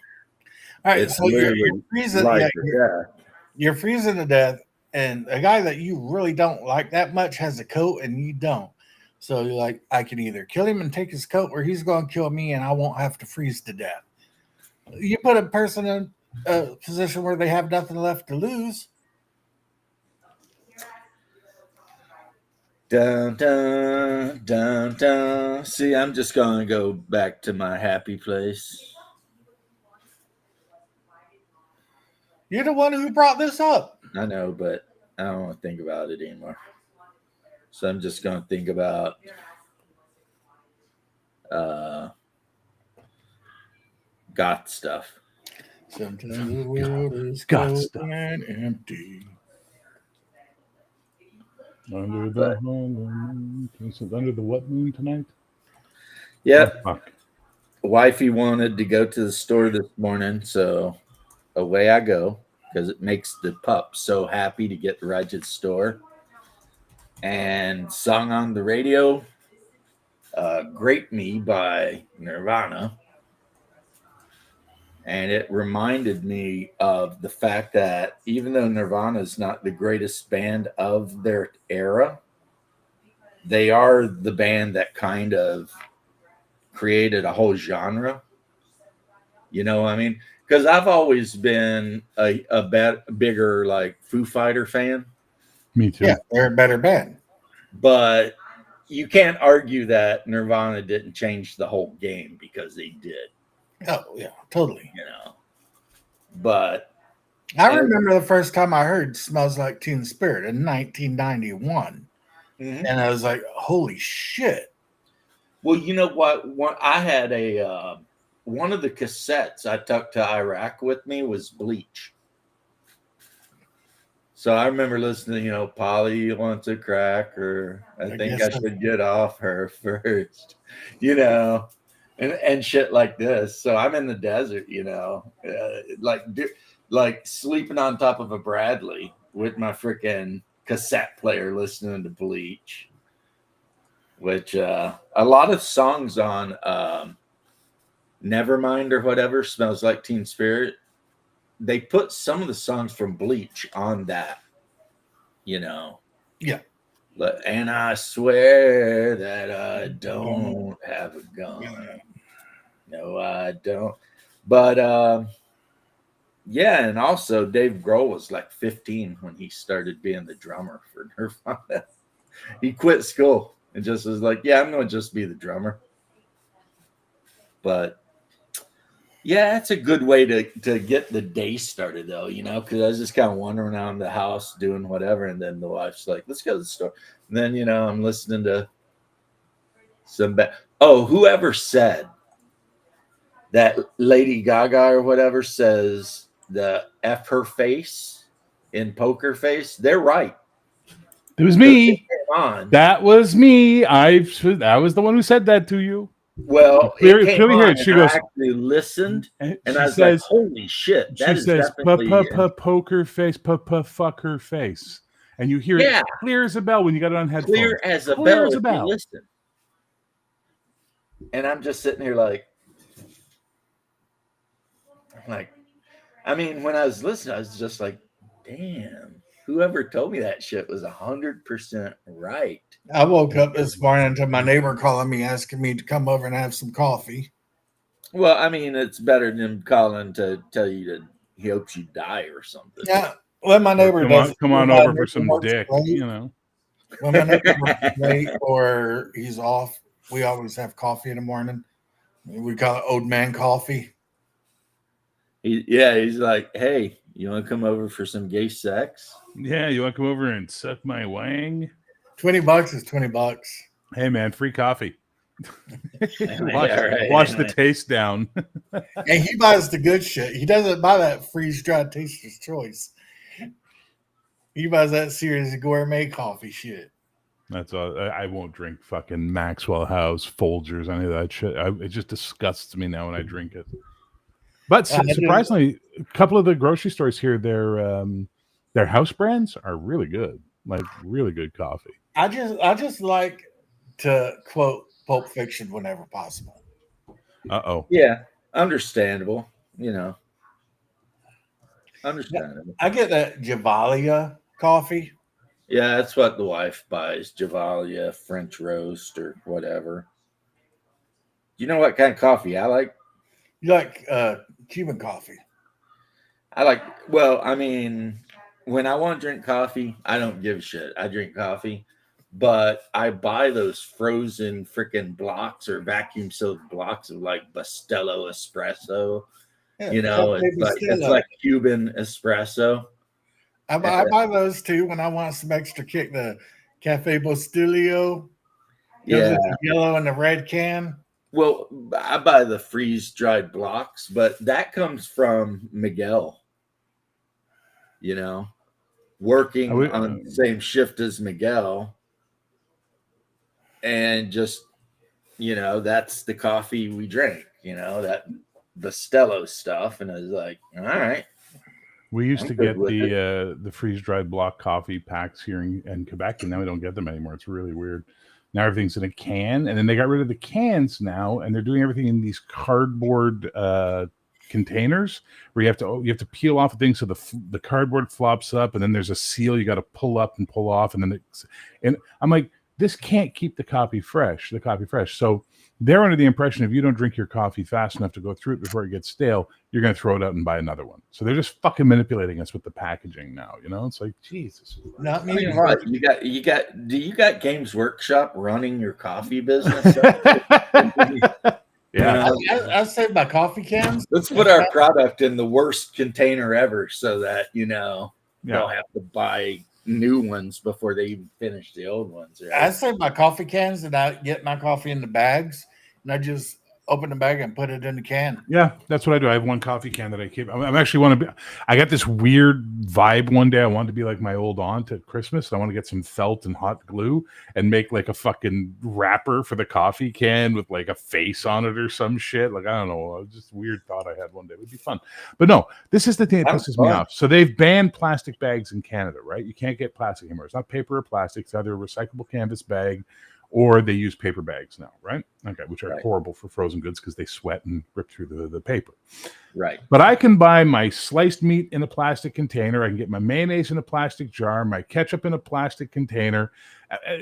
Speaker 2: right,
Speaker 1: it's
Speaker 2: so you're
Speaker 1: literally
Speaker 2: freezing.
Speaker 1: life
Speaker 2: Yeah,
Speaker 1: or death.
Speaker 2: you're freezing to death, and a guy that you really don't like that much has a coat, and you don't. So you're like, I can either kill him and take his coat, or he's going to kill me, and I won't have to freeze to death. You put a person in a position where they have nothing left to lose.
Speaker 1: Dun, dun, dun, dun. See, I'm just going to go back to my happy place.
Speaker 2: You're the one who brought this up.
Speaker 1: I know, but I don't want to think about it anymore. So I'm just going to think about goth stuff.
Speaker 2: Sometimes the world is
Speaker 3: God
Speaker 2: cold
Speaker 3: stuff.
Speaker 2: and empty.
Speaker 3: Under the moon. Is it under the what moon tonight?
Speaker 1: Yep.
Speaker 3: Oh, fuck.
Speaker 1: Wifey wanted to go to the store this morning, so away I go because it makes the pup so happy to get to ride to the store. And song on the radio, Grape Me by Nirvana. And it reminded me of the fact that even though Nirvana is not the greatest band of their era, they are the band that kind of created a whole genre. You know what I mean? Because I've always been a bigger like Foo Fighter fan.
Speaker 3: Me too.
Speaker 2: Yeah, they're a better band.
Speaker 1: But you can't argue that Nirvana didn't change the whole game because they did,
Speaker 2: Oh yeah, totally.
Speaker 1: you know. But
Speaker 2: I remember the first time I heard "Smells Like Teen Spirit" in 1991, and I was like, "Holy shit!"
Speaker 1: well, you know what? I had a one of the cassettes I took to Iraq with me was Bleach. So I remember listening, Polly wants a cracker. I think I should get off her first, and shit like this. So I'm in the desert, like sleeping on top of a Bradley with my freaking cassette player listening to Bleach, which a lot of songs on Nevermind or whatever, Smells Like Teen Spirit. They put some of the songs from Bleach on that,
Speaker 2: Yeah.
Speaker 1: And I swear that I don't have a gun. No, I don't. But yeah, and also Dave Grohl was like 15 when he started being the drummer for Nirvana. He quit school and just was like, yeah, I'm going to just be the drummer. But yeah, it's a good way to get the day started, though, because I was just kind of wandering around the house doing whatever. And then the wife's like, let's go to the store. And then, I'm listening to whoever said that Lady Gaga or whatever says the F her face in Poker Face, they're right.
Speaker 3: It was me. That was me. I was the one who said that to you.
Speaker 1: Well,
Speaker 3: clearly heard. She goes,
Speaker 1: I actually listened, and I was
Speaker 3: says,
Speaker 1: like, "Holy shit!" That is definitely
Speaker 3: poker face, fuck her face, and you hear it clear as a bell when you got it on headphones.
Speaker 1: Clear as a bell. If you listen. And I'm just sitting here like, I mean, when I was listening, I was just like, "Damn." Whoever told me that shit was 100% right.
Speaker 2: I woke up this morning to my neighbor calling me, asking me to come over and have some coffee.
Speaker 1: Well, I mean, it's better than calling to tell you that he hopes you die or something.
Speaker 2: Yeah. When my neighbor
Speaker 3: come on over for some dick, When
Speaker 2: my neighbor works late or he's off, we always have coffee in the morning. We call it old man coffee.
Speaker 1: He's like, hey, you want to come over for some gay sex?
Speaker 3: Yeah, you want to come over and suck my wang?
Speaker 2: $20 is $20.
Speaker 3: Hey, man, free coffee.
Speaker 1: Right.
Speaker 3: Wash the taste down.
Speaker 2: And he buys the good shit. He doesn't buy that freeze-dried Taster's Choice. He buys that series of gourmet coffee shit.
Speaker 3: That's all. I won't drink fucking Maxwell House, Folgers, any of that shit. It just disgusts me now when I drink it. But surprisingly, a couple of the grocery stores here, their house brands are really good, like really good coffee.
Speaker 2: I just like to quote Pulp Fiction whenever possible.
Speaker 1: Yeah, understandable. Understandable.
Speaker 2: I get that Javalia coffee.
Speaker 1: Yeah, that's what the wife buys. Javalia, French roast, or whatever. You know what kind of coffee I like?
Speaker 2: You like Cuban coffee?
Speaker 1: Well, I mean, when I want to drink coffee, I don't give a shit. I drink coffee, but I buy those frozen freaking blocks or vacuum sealed blocks of like Bustelo espresso.
Speaker 2: Yeah,
Speaker 1: it's like Cuban espresso.
Speaker 2: I buy those too when I want some extra kick. The Cafe Bustillo.
Speaker 1: Yeah,
Speaker 2: the yellow and the red can.
Speaker 1: Well, I buy the freeze-dried blocks, but that comes from Miguel. Working on the same shift as Miguel. And just, that's the coffee we drink, that Bustelo stuff. And I was like, all right.
Speaker 3: We used to get the freeze-dried block coffee packs here in Quebec, and now we don't get them anymore. It's really weird. Now everything's in a can, and then they got rid of the cans now, and they're doing everything in these cardboard containers where you have to peel off the thing so the cardboard flops up, and then there's a seal you got to pull up and pull off, and I'm like, this can't keep the coffee fresh. So they're under the impression if you don't drink your coffee fast enough to go through it before it gets stale, you're going to throw it out and buy another one. So they're just fucking manipulating us with the packaging now. You know, it's like, Jesus.
Speaker 2: Not
Speaker 1: I
Speaker 2: me.
Speaker 1: mean, what do you got Games Workshop running your coffee business?
Speaker 3: Yeah.
Speaker 2: I save my coffee cans.
Speaker 1: Let's put our product in the worst container ever so that, they'll have to buy new ones before they even finish the old ones. Right?
Speaker 2: I save my coffee cans and I get my coffee in the bags and I just open the bag and put it in the can.
Speaker 3: Yeah, that's what I do. I have one coffee can that I keep. I'm actually want to be. I got this weird vibe one day. I wanted to be like my old aunt at Christmas. I want to get some felt and hot glue and make like a fucking wrapper for the coffee can with like a face on it or some shit. Like, I don't know. Just a weird thought I had one day. It would be fun. But no, this is the thing that pisses me off. So they've banned plastic bags in Canada, right? You can't get plastic anymore. It's not paper or plastic. It's either a recyclable canvas bag or they use paper bags now, right? Okay, which are horrible for frozen goods because they sweat and rip through the paper.
Speaker 1: Right.
Speaker 3: But I can buy my sliced meat in a plastic container. I can get my mayonnaise in a plastic jar, my ketchup in a plastic container.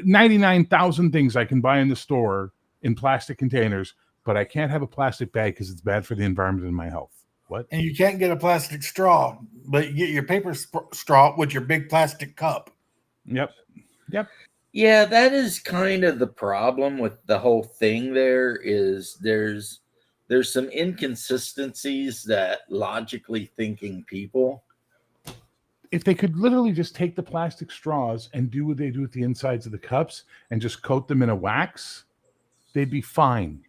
Speaker 3: 99,000 things I can buy in the store in plastic containers, but I can't have a plastic bag because it's bad for the environment and my health. What?
Speaker 2: And you can't get a plastic straw, but you get your paper straw with your big plastic cup.
Speaker 3: Yep.
Speaker 1: Yeah, that is kind of the problem with the whole thing. There's some inconsistencies that logically thinking people.
Speaker 3: If they could literally just take the plastic straws and do what they do with the insides of the cups and just coat them in a wax, they'd be fine.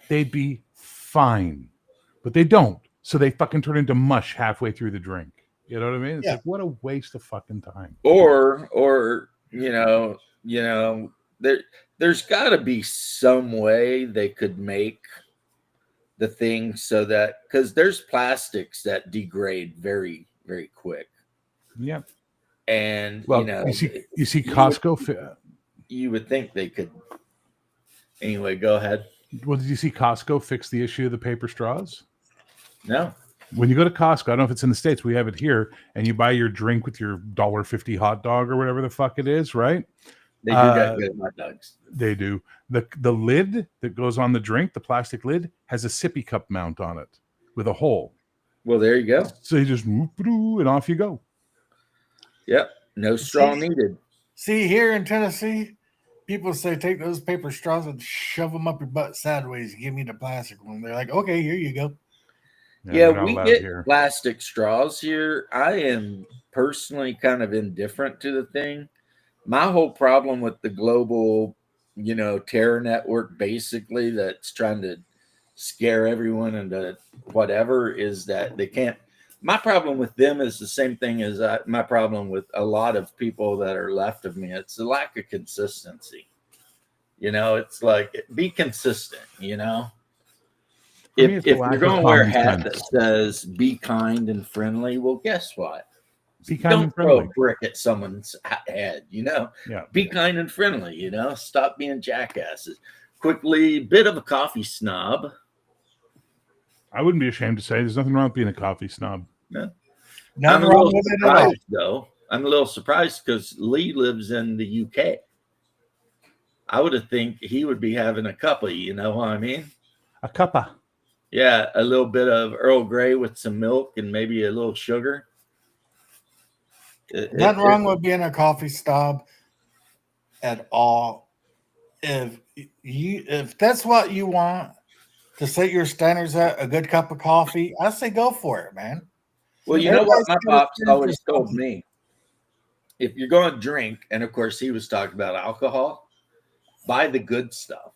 Speaker 3: But they don't. So they fucking turn into mush halfway through the drink. You know what I mean? It's like, what a waste of fucking time.
Speaker 1: Or there's got to be some way they could make the thing so that, because there's plastics that degrade very, very quick.
Speaker 3: Yeah.
Speaker 1: And,
Speaker 3: you see Costco.
Speaker 1: You would think they could. Anyway, go ahead.
Speaker 3: Well, did you see Costco fix the issue of the paper straws?
Speaker 1: No.
Speaker 3: When you go to Costco, I don't know if it's in the States, we have it here, and you buy your drink with your $1.50 hot dog or whatever the fuck it is, right?
Speaker 1: They do got good hot dogs.
Speaker 3: They do. The lid that goes on the drink, the plastic lid, has a sippy cup mount on it with a hole.
Speaker 1: Well, there you go.
Speaker 3: So you just and off you go.
Speaker 1: Yep. No straw needed.
Speaker 2: See, here in Tennessee, people say take those paper straws and shove them up your butt sideways. Give me the plastic one. They're like, okay, here you go.
Speaker 1: Yeah, we get plastic straws here. I am personally kind of indifferent to the thing. My whole problem with the global, terror network, basically, that's trying to scare everyone into whatever, is that they can't. My problem with them is the same thing as my problem with a lot of people that are left of me. It's the lack of consistency. It's like, be consistent, If you're going to wear a hat that says "be kind and friendly," well, guess what?
Speaker 3: Be kind
Speaker 1: Don't
Speaker 3: and friendly.
Speaker 1: throw a brick at someone's head.
Speaker 3: Yeah.
Speaker 1: Be kind and friendly. Stop being jackasses. Quickly, bit of a coffee snob.
Speaker 3: I wouldn't be ashamed to say there's nothing wrong with being a coffee snob.
Speaker 1: No.
Speaker 2: Nothing wrong with it at all.
Speaker 1: Though I'm a little surprised because Lee lives in the UK. I would have think he would be having a cuppa. You know what I mean?
Speaker 3: A cuppa.
Speaker 1: Yeah, a little bit of Earl Grey with some milk and maybe a little sugar.
Speaker 2: Nothing wrong with being a coffee snob at all. If that's what you want to set your standards at, a good cup of coffee, I say go for it, man.
Speaker 1: Well, you know what my pops always told me? If you're going to drink, and of course he was talking about alcohol, buy the good stuff.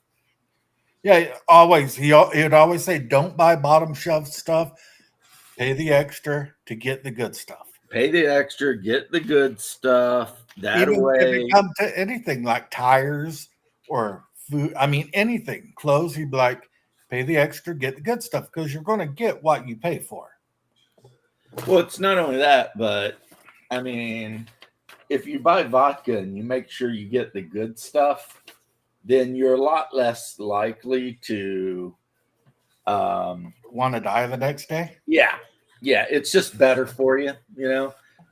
Speaker 2: Yeah, always. He would always say, don't buy bottom shelf stuff. Pay the extra to get the good stuff.
Speaker 1: Pay the extra, get the good stuff. That
Speaker 2: Even
Speaker 1: way.
Speaker 2: if it comes to anything like tires or food, anything, clothes, he'd be like, pay the extra, get the good stuff, because you're going to get what you pay for.
Speaker 1: Well, it's not only that, but if you buy vodka and you make sure you get the good stuff, then you're a lot less likely to
Speaker 2: want to die the next day.
Speaker 1: Yeah, it's just better for you,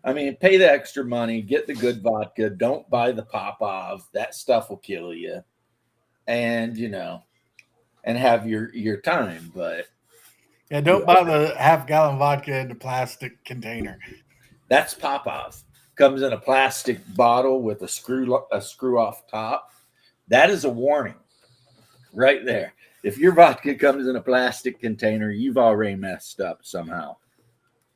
Speaker 1: I mean, pay the extra money, get the good vodka. Don't buy the Popov. That stuff will kill you. And and have your time. But
Speaker 2: Yeah, don't buy the half-gallon vodka in the plastic container.
Speaker 1: that's Popov. Comes in a plastic bottle with a screw off top. That is a warning right there. If your vodka comes in a plastic container, you've already messed up somehow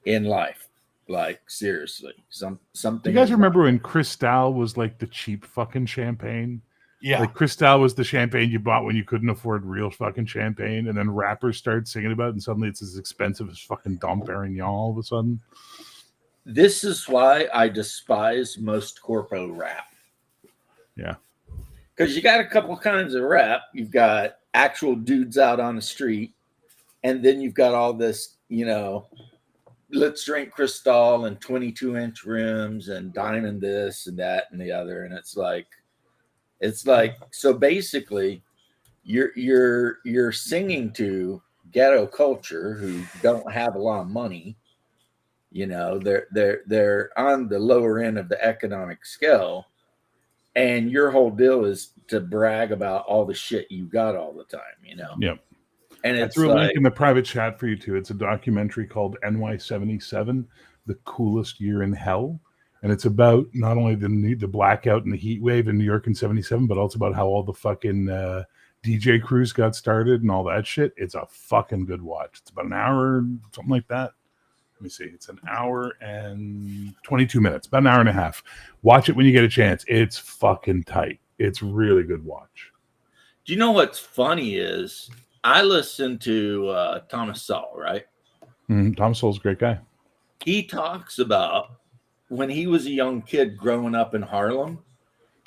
Speaker 1: in life. Like seriously, something.
Speaker 3: Do you guys remember when Cristal was like the cheap fucking champagne?
Speaker 2: Yeah.
Speaker 3: Like Cristal was the champagne you bought when you couldn't afford real fucking champagne, and then rappers started singing about it, and suddenly it's as expensive as fucking Dom Perignon all of a sudden.
Speaker 1: This is why I despise most corpo rap.
Speaker 3: Yeah.
Speaker 1: Because you got a couple kinds of rap. You've got actual dudes out on the street, and then you've got all this, let's drink Cristal and 22-inch rims and diamond this and that and the other. And it's like so basically you're singing to ghetto culture who don't have a lot of money. They're on the lower end of the economic scale, and your whole deal is to brag about all the shit you got all the time.
Speaker 3: Yep.
Speaker 1: And
Speaker 3: I
Speaker 1: it's
Speaker 3: threw a
Speaker 1: like,
Speaker 3: link in the private chat for you too. It's a documentary called NY77, The Coolest Year in Hell. And it's about not only the blackout and the heat wave in New York in 77, but also about how all the fucking DJ crews got started and all that shit. It's a fucking good watch. It's about an hour, something like that. Let me see. It's an hour and 22 minutes, about an hour and a half. Watch it when you get a chance. It's fucking tight. It's really good watch.
Speaker 1: do you know what's funny is I listen to Thomas Sowell, right?
Speaker 3: Tom Sowell's a great guy.
Speaker 1: He talks about when he was a young kid growing up in Harlem,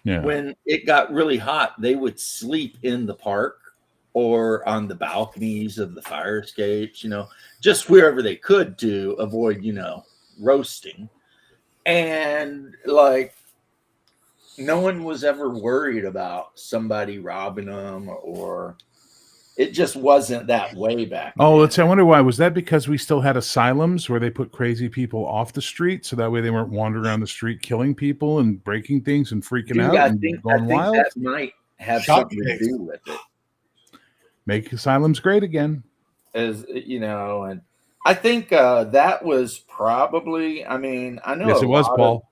Speaker 3: Yeah.
Speaker 1: when it got really hot, they would sleep in the park or on the balconies of the fire escapes, just wherever they could to avoid, roasting. And like, no one was ever worried about somebody robbing them, or it just wasn't that way back then.
Speaker 3: Oh, I wonder why. Was that because we still had asylums where they put crazy people off the street, so that way they weren't wandering around the street killing people and breaking things and freaking
Speaker 1: Dude,
Speaker 3: out
Speaker 1: I
Speaker 3: and
Speaker 1: think
Speaker 3: going wild?
Speaker 1: that might have
Speaker 2: Shock
Speaker 1: something to do with it.
Speaker 3: Make asylums great again.
Speaker 1: As and I think that was probably, I know.
Speaker 3: Yes, it was, Paul.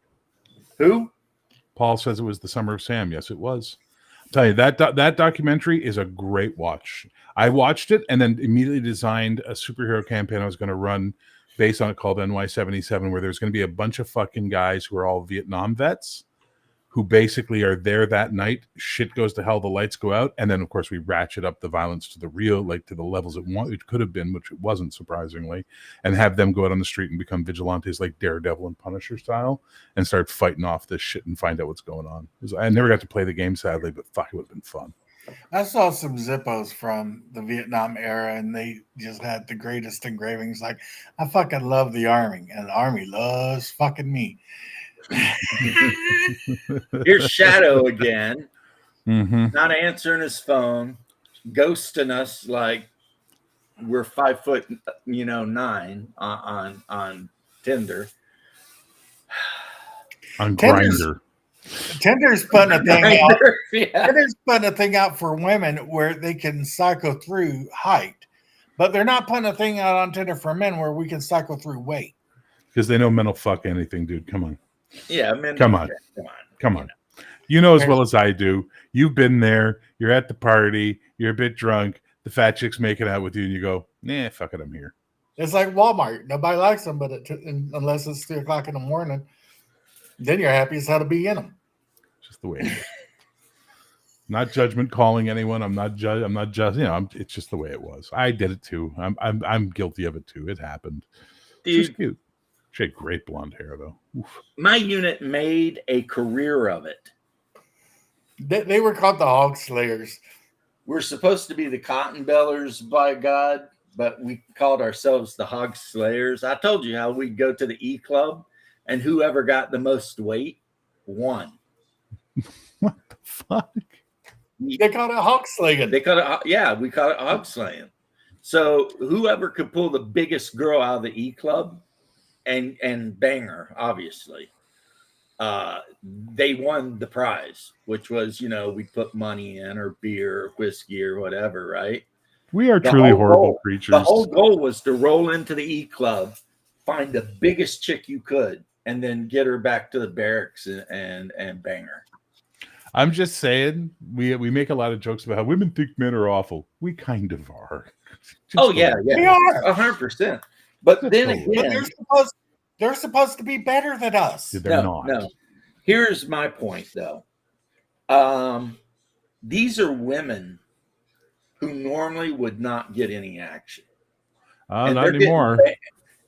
Speaker 1: Who?
Speaker 3: Paul says it was The Summer of Sam. Yes, it was. I'll tell you, that documentary is a great watch. I watched it and then immediately designed a superhero campaign I was going to run based on it called NY77, where there's going to be a bunch of fucking guys who are all Vietnam vets who basically are there that night. Shit goes to hell, the lights go out, and then of course we ratchet up the violence to the real, like to the levels it could have been, which it wasn't, surprisingly, and have them go out on the street and become vigilantes like Daredevil and Punisher style and start fighting off this shit and find out what's going on. I never got to play the game, sadly, but fuck, it would have been fun.
Speaker 2: I saw some Zippos from the Vietnam era, and they just had the greatest engravings. Like, I fucking love the Army, and the Army loves fucking me.
Speaker 1: Here's Shadow again,
Speaker 3: Mm-hmm.
Speaker 1: not answering his phone, ghosting us like we're 5'9" on Tinder.
Speaker 3: On
Speaker 2: Tinder's-
Speaker 3: Grindr.
Speaker 2: Tinder's putting a thing out.
Speaker 1: Yeah.
Speaker 2: Tinder's putting a thing out for women where they can cycle through height, but they're not putting a thing out on Tinder for men where we can cycle through weight.
Speaker 3: Because they know men will fuck anything, dude. Come on.
Speaker 1: Yeah, man.
Speaker 3: Come on. Come on. You know as well as I do. You've been there. You're at the party. You're a bit drunk. The fat chick's making out with you, and you go, "Nah, fuck it, I'm here."
Speaker 2: It's like Walmart. Nobody likes them, but unless it's 3:00 in the morning, then you're happy as hell to be in them.
Speaker 3: Just the way it is. Not judgment calling anyone. I'm not judge. I'm not just. It's just the way it was. I did it too. I'm guilty of it too. It happened.
Speaker 1: Dude,
Speaker 3: She's cute. She had great blonde hair though. Oof.
Speaker 1: my unit made a career of it.
Speaker 2: They were called the Hog Slayers.
Speaker 1: We're supposed to be the Cotton Bellers, by God, but we called ourselves the Hog Slayers. I told you how we'd go to the E Club, and whoever got the most weight won.
Speaker 3: What the fuck?
Speaker 2: They called it hog slaying.
Speaker 1: They call it, yeah, we call it hog slaying. So whoever could pull the biggest girl out of the E Club and Banger, obviously. They won the prize, which was, we put money in or beer or whiskey or whatever, right?
Speaker 3: We are
Speaker 1: The
Speaker 3: truly
Speaker 1: whole
Speaker 3: horrible
Speaker 1: goal-
Speaker 3: creatures.
Speaker 1: The whole goal was to roll into the E Club, find the biggest chick you could, and then get her back to the barracks and bang her.
Speaker 3: I'm just saying, we make a lot of jokes about how women think men are awful. We kind of are.
Speaker 1: Oh yeah,
Speaker 2: We are.
Speaker 1: 100%. But then
Speaker 3: Totally.
Speaker 2: But
Speaker 1: again,
Speaker 2: they're supposed to be better than us.
Speaker 3: They're not.
Speaker 1: No. Here's my point, though. These are women who normally would not get any action.
Speaker 3: Not anymore.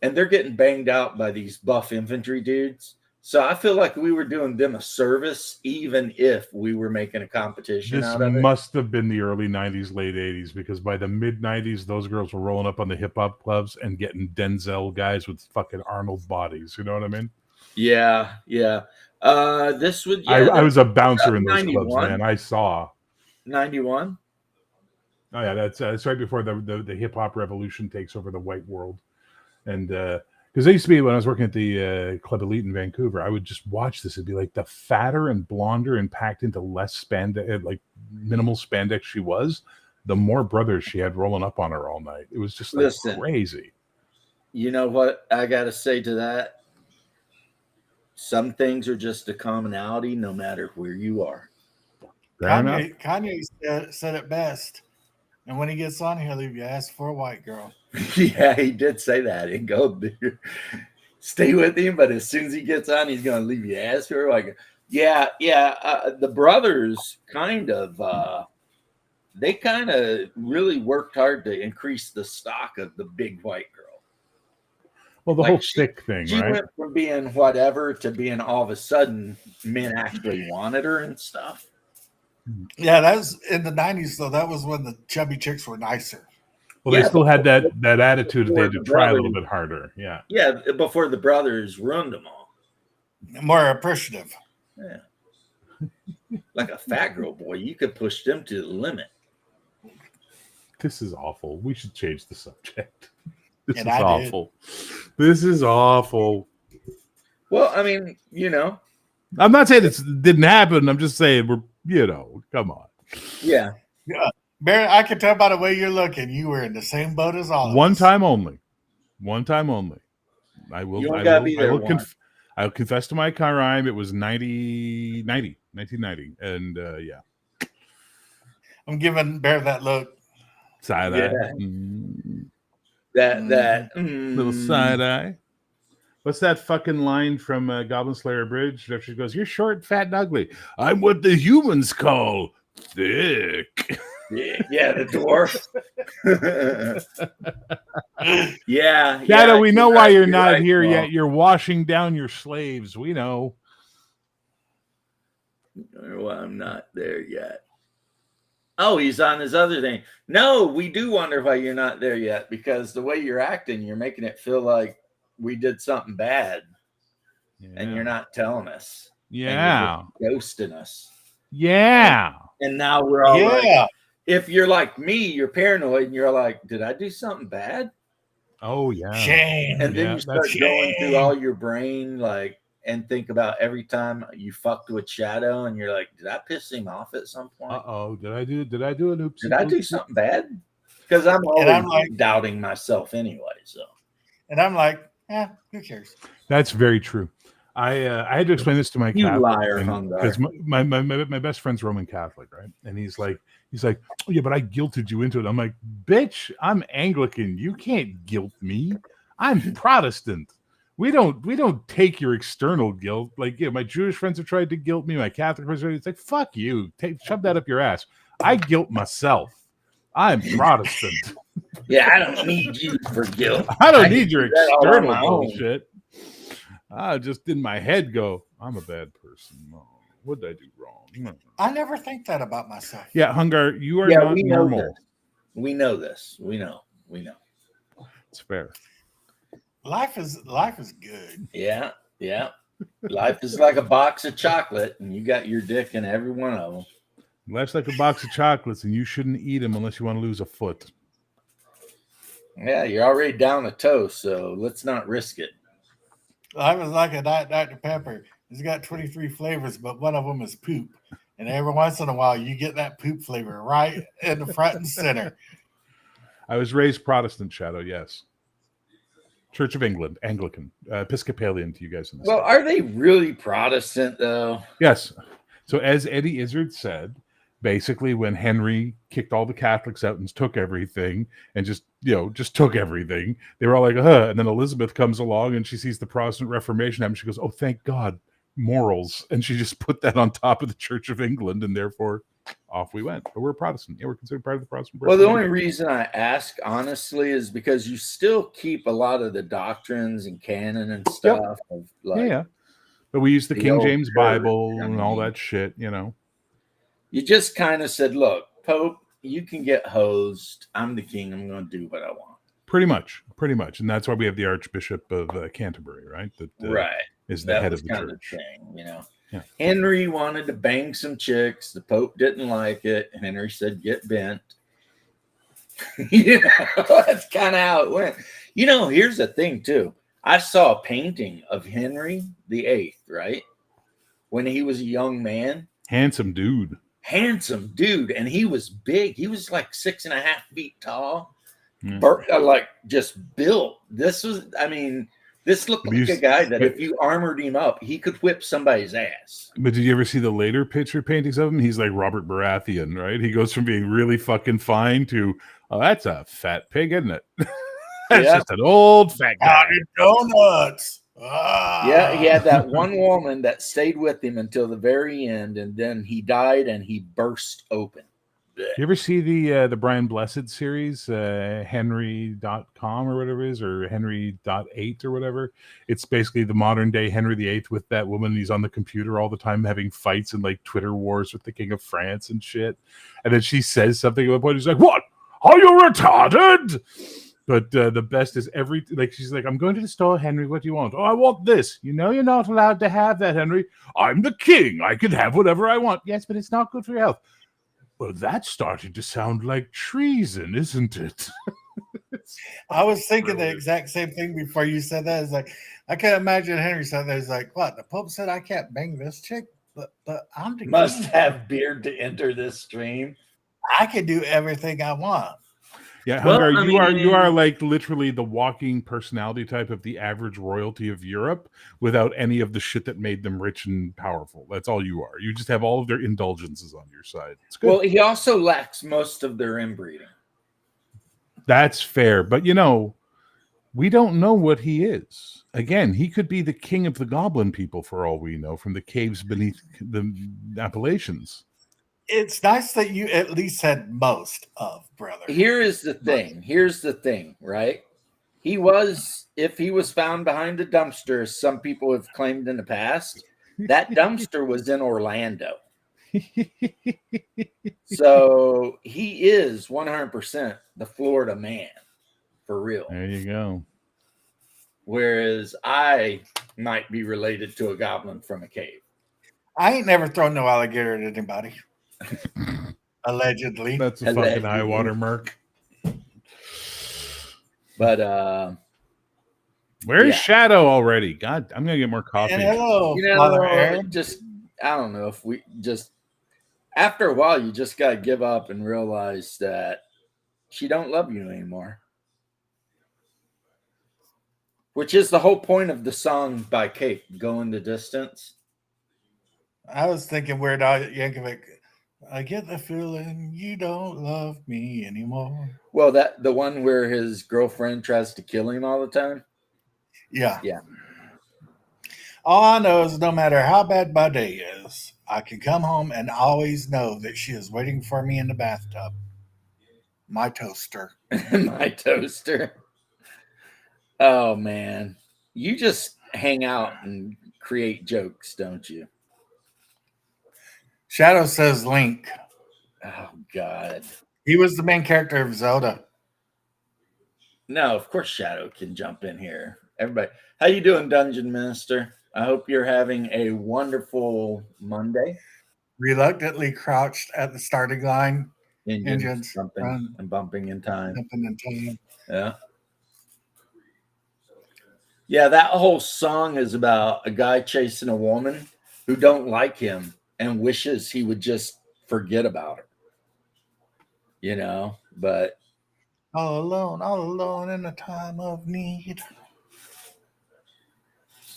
Speaker 1: And they're getting banged out by these buff infantry dudes. So I feel like we were doing them a service, even if we were making a competition
Speaker 3: This
Speaker 1: out of it.
Speaker 3: must have been the early 90s, late 80s, because by the mid 90s, those girls were rolling up on the hip hop clubs and getting Denzel guys with fucking Arnold bodies. You know what I mean?
Speaker 1: Yeah. This would.
Speaker 3: I was a bouncer in those
Speaker 1: 91.
Speaker 3: clubs, man. I saw
Speaker 1: 91.
Speaker 3: Oh yeah, that's right before the hip hop revolution takes over the white world, and because I used to be when I was working at the Club Elite in Vancouver, I would just watch this. It'd be like the fatter and blonder and packed into less spandex, like minimal spandex she was, the more brothers she had rolling up on her all night. It was just like crazy.
Speaker 1: You know what I got to say to that? Some things are just a commonality, no matter where you are.
Speaker 2: Kanye said it best. And when he gets on, he'll leave you ask for a white girl.
Speaker 1: Yeah, he did say that. And go stay with him, but as soon as he gets on, he's going to leave you ask for a white girl. Yeah. The brothers they kind of really worked hard to increase the stock of the big white girl.
Speaker 3: Well, the whole stick thing,
Speaker 1: she
Speaker 3: right?
Speaker 1: went from being whatever to being all of a sudden men actually wanted her and stuff.
Speaker 2: Yeah, that was in the 90s, though. That was when the chubby chicks were nicer.
Speaker 3: Well, they still had that attitude that they had to try a little bit harder. Yeah.
Speaker 1: Yeah, before the brothers ruined them all.
Speaker 2: More appreciative.
Speaker 1: Yeah. Like a fat girl, boy. You could push them to the limit.
Speaker 3: This is awful. We should change the subject. This
Speaker 2: And
Speaker 3: is
Speaker 2: I
Speaker 3: awful. This is awful.
Speaker 1: Well, I mean,
Speaker 3: I'm not saying this didn't happen. I'm just saying come on.
Speaker 1: Yeah.
Speaker 2: Barry, I can tell by the way you're looking, you were in the same boat as all of us.
Speaker 3: One time only. I will. I'll confess to my crime. It was 1990, and yeah.
Speaker 2: I'm giving Bear that look.
Speaker 3: Side eye. Little side eye. What's that fucking line from Goblin Slayer Bridge? She goes, "You're short, fat, and ugly. I'm what the humans call thick."
Speaker 1: Yeah, the dwarf. Yeah.
Speaker 3: Shadow, we know why you're not
Speaker 1: right,
Speaker 3: here
Speaker 1: well.
Speaker 3: yet. You're washing down your slaves. We know.
Speaker 1: Well, I'm not there yet. Oh, he's on his other thing. No, we do wonder why you're not there yet, because the way you're acting, you're making it feel like we did something bad, and you're not telling us.
Speaker 3: Yeah.
Speaker 1: You're ghosting us.
Speaker 3: Yeah.
Speaker 1: And now we're all like, if you're like me, you're paranoid, and you're like, did I do something bad?
Speaker 3: Oh, yeah.
Speaker 2: Shame.
Speaker 1: And then you start going through all your brain, and think about every time you fucked with Shadow, and you're like, did I piss him off at some point?
Speaker 3: Uh-oh. Did I do an oopsie?
Speaker 1: Did I do something bad? Because I'm always doubting myself anyway. So,
Speaker 2: and I'm like, who cares?
Speaker 3: That's very true. I had to explain this to my Catholic,
Speaker 1: liar,
Speaker 3: because my best friend's Roman Catholic, right? And he's like, oh yeah, but I guilted you into it. I'm like, bitch, I'm Anglican. You can't guilt me. I'm Protestant. We don't take your external guilt. Like, my Jewish friends have tried to guilt me. My Catholic friends, it's like, fuck you. Shove that up your ass. I guilt myself. I'm Protestant.
Speaker 1: Yeah, I don't need you for guilt.
Speaker 3: I don't need your external bullshit. I just in my head go, I'm a bad person. Oh, what did I do wrong?
Speaker 2: I never think that about myself.
Speaker 3: Yeah, Hungar, you are not normal.
Speaker 1: We know this. We know.
Speaker 3: It's fair.
Speaker 2: Life is good.
Speaker 1: Yeah. Life is like a box of chocolate, and you got your dick in every one of them.
Speaker 3: Life's like a box of chocolates, and you shouldn't eat them unless you want to lose a foot.
Speaker 1: Yeah, you're already down a toe, so let's not risk it.
Speaker 2: I was like a Diet Dr. Pepper. It's got 23 flavors, but one of them is poop. And every once in a while, you get that poop flavor right in the front and center.
Speaker 3: I was raised Protestant, Shadow. Yes, Church of England, Anglican, Episcopalian to you guys in the
Speaker 1: Well,
Speaker 3: States.
Speaker 1: are they really Protestant though?
Speaker 3: Yes. So as Eddie Izzard said, basically when Henry kicked all the Catholics out and took everything and just took everything, they were all like, and then Elizabeth comes along and she sees the Protestant Reformation happen. She goes, oh, thank God, morals. And she just put that on top of the Church of England, and therefore off we went. But we're Protestant. Yeah, we're considered part of the Protestant
Speaker 1: Well, the
Speaker 3: Reformation.
Speaker 1: only reason I ask honestly is because you still keep a lot of the doctrines and canon and stuff of like
Speaker 3: yeah. But we use the King
Speaker 1: old
Speaker 3: James
Speaker 1: church,
Speaker 3: Bible
Speaker 1: I
Speaker 3: and all
Speaker 1: mean.
Speaker 3: that shit,
Speaker 1: You just kind of said, look, Pope, you can get hosed. I'm the king. I'm going to do what I want.
Speaker 3: Pretty much. And that's why we have the Archbishop of Canterbury, right? That
Speaker 1: Right.
Speaker 3: is the
Speaker 1: That
Speaker 3: head
Speaker 1: was
Speaker 3: of the
Speaker 1: kind
Speaker 3: church.
Speaker 1: of the thing,
Speaker 3: Yeah.
Speaker 1: Henry wanted to bang some chicks. The Pope didn't like it. Henry said, get bent. That's kind of how it went. Here's the thing, too. I saw a painting of Henry VIII, right? When he was a young man.
Speaker 3: Handsome dude.
Speaker 1: And he was big. He was like 6.5 feet tall.
Speaker 3: Yeah.
Speaker 1: Like just built. This looked like a guy that if you armored him up, he could whip somebody's ass.
Speaker 3: But did you ever see the later picture paintings of him? He's like Robert Baratheon, right? He goes from being really fucking fine to, oh, that's a fat pig, isn't it? That's just an old fat guy.
Speaker 2: Donuts.
Speaker 1: Yeah, he had that one woman that stayed with him until the very end, and then he died and he burst open.
Speaker 3: You ever see the Brian Blessed series, Henry.com or whatever it is, or Henry.8 or whatever? It's basically the modern day Henry VIII with that woman. He's on the computer all the time having fights and like Twitter wars with the King of France and shit. And then she says something at one point. He's like, "What? Are you retarded?" But the best is she's like, "I'm going to the store, Henry. What do you want?" "Oh, I want this." "You know you're not allowed to have that, Henry." "I'm the king. I can have whatever I want." "Yes, but it's not good for your health." "Well, that's starting to sound like treason, isn't it?"
Speaker 2: I was thinking the exact same thing before you said that. It's like, I can't imagine Henry said that. He's like, what? The Pope said I can't bang this chick, but I'm the
Speaker 1: Must
Speaker 2: king.
Speaker 1: have beard to enter this stream.
Speaker 2: I can do everything I want.
Speaker 3: Yeah, Hungar, you are like literally the walking personality type of the average royalty of Europe without any of the shit that made them rich and powerful. That's all you are. You just have all of their indulgences on your side. It's good.
Speaker 1: Well, he also lacks most of their inbreeding.
Speaker 3: That's fair. But, we don't know what he is. Again, he could be the king of the goblin people for all we know from the caves beneath the Appalachians.
Speaker 2: It's nice that you at least said most of, brother.
Speaker 1: Here's the thing, right? If he was found behind a dumpster, as some people have claimed in the past, that dumpster was in Orlando. So he is 100% the Florida man, for real.
Speaker 3: There you go.
Speaker 1: Whereas I might be related to a goblin from a cave.
Speaker 2: I ain't never thrown no alligator at anybody. Allegedly.
Speaker 3: That's a fucking high water mark.
Speaker 1: But
Speaker 3: where's Shadow already? God, I'm gonna get more coffee.
Speaker 2: And hello, Father Aaron.
Speaker 1: I don't know if we just after a while you just gotta give up and realize that she don't love you anymore. Which is the whole point of the song by Kate, Going the Distance.
Speaker 2: I was thinking Weird Al Yankovic. I get the feeling you don't love me anymore.
Speaker 1: Well, the one where his girlfriend tries to kill him all the time.
Speaker 2: Yeah.
Speaker 1: Yeah.
Speaker 2: All I know is no matter how bad my day is, I can come home and always know that she is waiting for me in the bathtub. My toaster.
Speaker 1: My toaster. Oh, man. You just hang out and create jokes, don't you?
Speaker 2: Shadow says Link.
Speaker 1: Oh, God.
Speaker 2: He was the main character of Zelda.
Speaker 1: No, of course Shadow can jump in here. Everybody, how you doing, Dungeon Minister? I hope you're having a wonderful Monday.
Speaker 2: Reluctantly crouched at the starting line.
Speaker 1: Engines bumping in time.
Speaker 2: Jumping in time.
Speaker 1: Yeah. Yeah, that whole song is about a guy chasing a woman who don't like him and wishes he would just forget about her. But
Speaker 2: all alone in a time of need.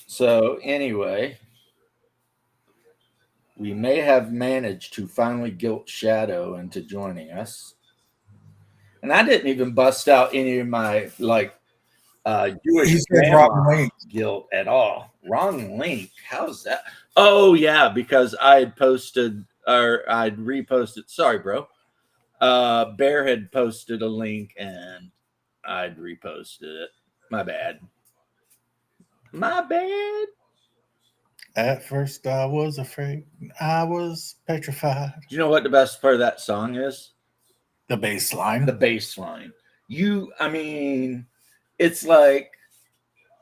Speaker 1: so anyway, we may have managed to finally guilt Shadow into joining us. And I didn't even bust out any of my Jewish
Speaker 2: He said
Speaker 1: grandma
Speaker 2: wrong link.
Speaker 1: guilt at all. Wrong link. How's that? Oh yeah, because I had posted or I'd reposted. Sorry, bro. Bear had posted a link and I'd reposted it. My bad. My bad.
Speaker 2: At first, I was afraid. I was petrified.
Speaker 1: Do you know what the best part of that song is?
Speaker 2: The bass line.
Speaker 1: The bass line. It's like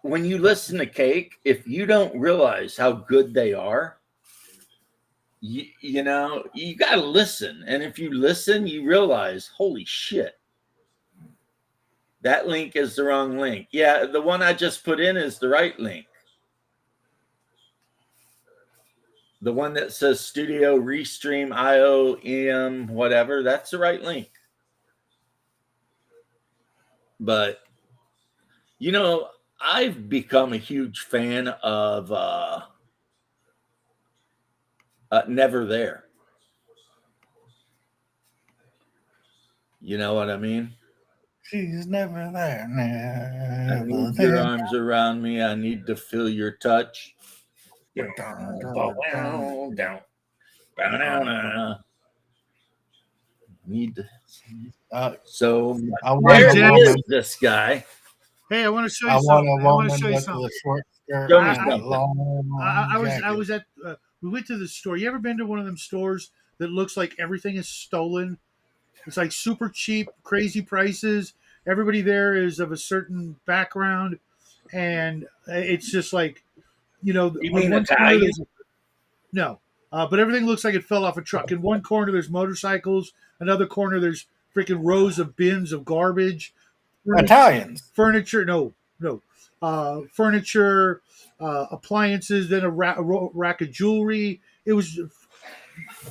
Speaker 1: when you listen to Cake, if you don't realize how good they are, you got to listen. And if you listen, you realize, holy shit, that link is the wrong link. Yeah, the one I just put in is the right link. The one that says Studio Restream IO EM whatever, that's the right link. But I've become a huge fan of Never There. You know what I mean?
Speaker 2: She's never there.
Speaker 1: I
Speaker 2: Never
Speaker 1: need
Speaker 2: there.
Speaker 1: your arms around me. I need to feel your touch. Need to so
Speaker 2: I want
Speaker 1: there
Speaker 2: a
Speaker 6: Jack.
Speaker 1: is
Speaker 2: woman.
Speaker 1: this guy.
Speaker 6: Hey, I want to show
Speaker 2: I
Speaker 6: you
Speaker 2: want
Speaker 6: something.
Speaker 2: a
Speaker 6: I want
Speaker 2: woman
Speaker 6: to show you
Speaker 2: with
Speaker 6: something.
Speaker 2: a short skirt
Speaker 1: Show me
Speaker 2: and a
Speaker 1: something.
Speaker 2: long
Speaker 6: I was
Speaker 2: jacket.
Speaker 6: at we went to the store. You ever been to one of them stores that looks like everything is stolen? It's like super cheap, crazy prices. Everybody there is of a certain background, and it's just like,
Speaker 1: You
Speaker 6: on
Speaker 1: mean
Speaker 6: one corner
Speaker 1: Italian?
Speaker 6: there's no, but everything looks like it fell off a truck. In one corner there's motorcycles. Another corner there's freaking rows of bins of garbage.
Speaker 2: Italians.
Speaker 6: Furniture, no, furniture, appliances, then a rack of jewelry. It was.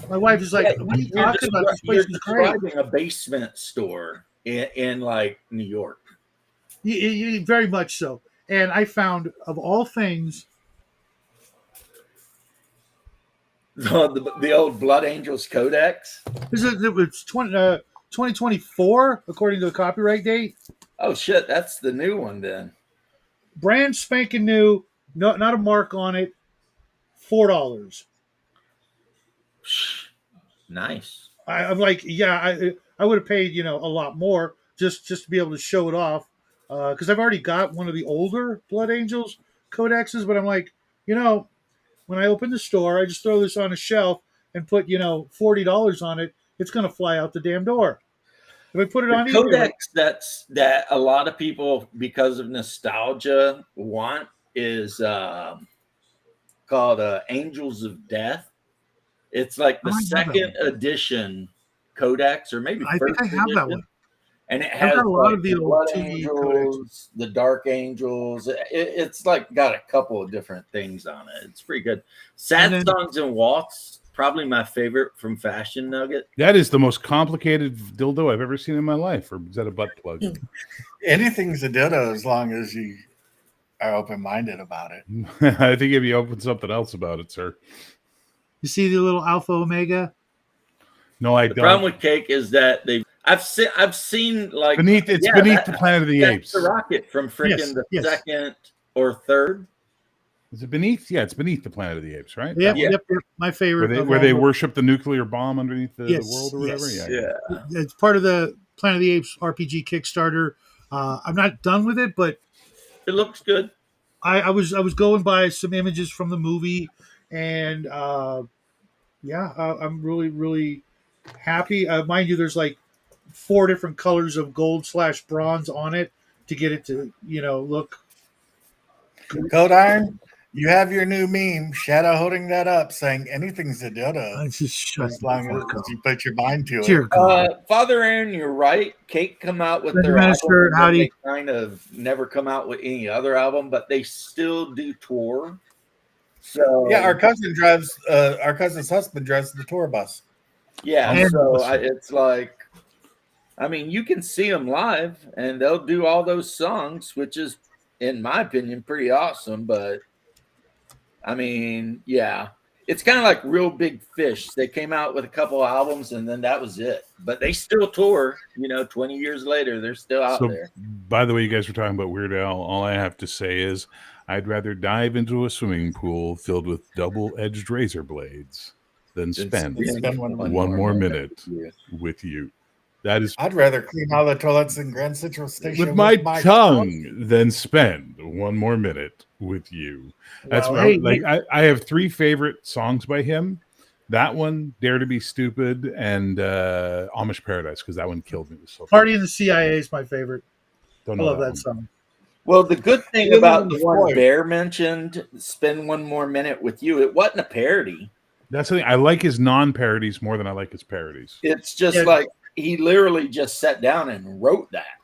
Speaker 6: My wife is like,
Speaker 1: Yeah,
Speaker 6: "What are you
Speaker 1: you're,
Speaker 6: talking about? This
Speaker 1: you're
Speaker 6: place is great."
Speaker 1: describing a basement store in like New York.
Speaker 6: Very much so. And I found, of all things,
Speaker 1: The old Blood Angels Codex.
Speaker 6: it's 2024 according to the copyright date.
Speaker 1: Oh shit, that's the new one then.
Speaker 6: Brand spanking new, no, not a mark on it. $4.
Speaker 1: Nice.
Speaker 6: I'm like, yeah, I would have paid a lot more just to be able to show it off because I've already got one of the older Blood Angels codexes, but I'm like, when I open the store, I just throw this on a shelf and put $40 on it. It's gonna fly out the damn door. If I put it
Speaker 1: The
Speaker 6: on eBay,
Speaker 1: codex that a lot of people, because of nostalgia, want is called Angels of Death. It's like the
Speaker 6: I have that
Speaker 1: second edition codex, or maybe
Speaker 6: I
Speaker 1: first
Speaker 6: think I have that
Speaker 1: edition.
Speaker 6: one.
Speaker 1: And it
Speaker 6: I've
Speaker 1: has
Speaker 6: got a lot
Speaker 1: like
Speaker 6: of the
Speaker 1: the
Speaker 6: old
Speaker 1: Blood
Speaker 6: 2E
Speaker 1: Angels, the Dark Angels. It's like got a couple of different things on it. It's pretty good. Sad
Speaker 6: And then-
Speaker 1: Songs and Waltz, probably my favorite from Fashion Nugget.
Speaker 3: That is the most complicated dildo I've ever seen in my life. Or is that a butt plug?
Speaker 2: Anything's a dildo as long as you are open-minded about it.
Speaker 3: I think if you open something else about it, sir.
Speaker 6: You see the little Alpha Omega?
Speaker 3: No, I
Speaker 1: The
Speaker 3: don't.
Speaker 1: problem with Cake is that I've seen like
Speaker 3: beneath the Planet of the
Speaker 1: that's
Speaker 3: Apes.
Speaker 1: the rocket from freaking
Speaker 6: Yes,
Speaker 1: the
Speaker 6: yes.
Speaker 1: second or third.
Speaker 3: Is it beneath? Yeah, it's beneath the Planet of the Apes, right?
Speaker 6: Yep,
Speaker 1: Yeah.
Speaker 6: yep. My favorite.
Speaker 3: Where they worship the nuclear bomb underneath the
Speaker 6: Yes,
Speaker 3: world or whatever.
Speaker 6: yes.
Speaker 3: Yeah.
Speaker 6: It's part of the Planet of the Apes RPG Kickstarter. I'm not done with it, but
Speaker 1: It looks good.
Speaker 6: I was going by some images from the movie, and I'm really happy. Mind you, there's like 4 different colors of gold/bronze on it to get it to look.
Speaker 2: Cold Iron, You have your new meme, Shadow holding that up, saying anything's a dildo
Speaker 6: I just shut
Speaker 2: as
Speaker 6: the
Speaker 2: long
Speaker 6: fuck
Speaker 2: as
Speaker 6: up.
Speaker 2: you put your mind to
Speaker 6: Dear
Speaker 2: it.
Speaker 6: God.
Speaker 1: Father Aaron, you're right. Cake come out with
Speaker 6: Mr.
Speaker 1: their
Speaker 6: Minister,
Speaker 1: album, and then
Speaker 6: howdy.
Speaker 1: they kind of never come out with any other album, but they still do tour. So
Speaker 2: Yeah, our cousin's husband drives the tour bus.
Speaker 1: yeah,
Speaker 6: And-
Speaker 1: so it's like, I mean, you can see them live, and they'll do all those songs, which is, in my opinion, pretty awesome. But I mean, yeah, it's kind of like Real Big Fish. They came out with a couple albums, and then that was it. But they still tour. 20 years later, they're still out
Speaker 3: So,
Speaker 1: there.
Speaker 3: by the way, you guys were talking about Weird Al. All I have to say is, I'd rather dive into a swimming pool filled with double-edged razor blades than spend
Speaker 2: spend
Speaker 3: one more minute with you. That is
Speaker 2: I'd rather clean all the toilets in Grand Central Station
Speaker 3: with my tongue than spend one more minute with you. That's
Speaker 6: Well,
Speaker 3: my,
Speaker 6: hey,
Speaker 3: I have 3 favorite songs by him. That one, Dare to Be Stupid, and Amish Paradise, because that one killed me. It was so
Speaker 6: Party in the CIA is my favorite.
Speaker 3: Don't
Speaker 6: I
Speaker 3: know
Speaker 6: love that
Speaker 3: one.
Speaker 6: song.
Speaker 1: Well, the good thing
Speaker 2: It
Speaker 1: about
Speaker 2: was
Speaker 1: the one
Speaker 2: Floyd.
Speaker 1: Bear mentioned, Spend One More Minute with You, it wasn't a parody.
Speaker 3: That's the thing. I like his non-parodies more than I like his parodies.
Speaker 1: It's just
Speaker 6: Yeah.
Speaker 1: like he literally just sat down and wrote that.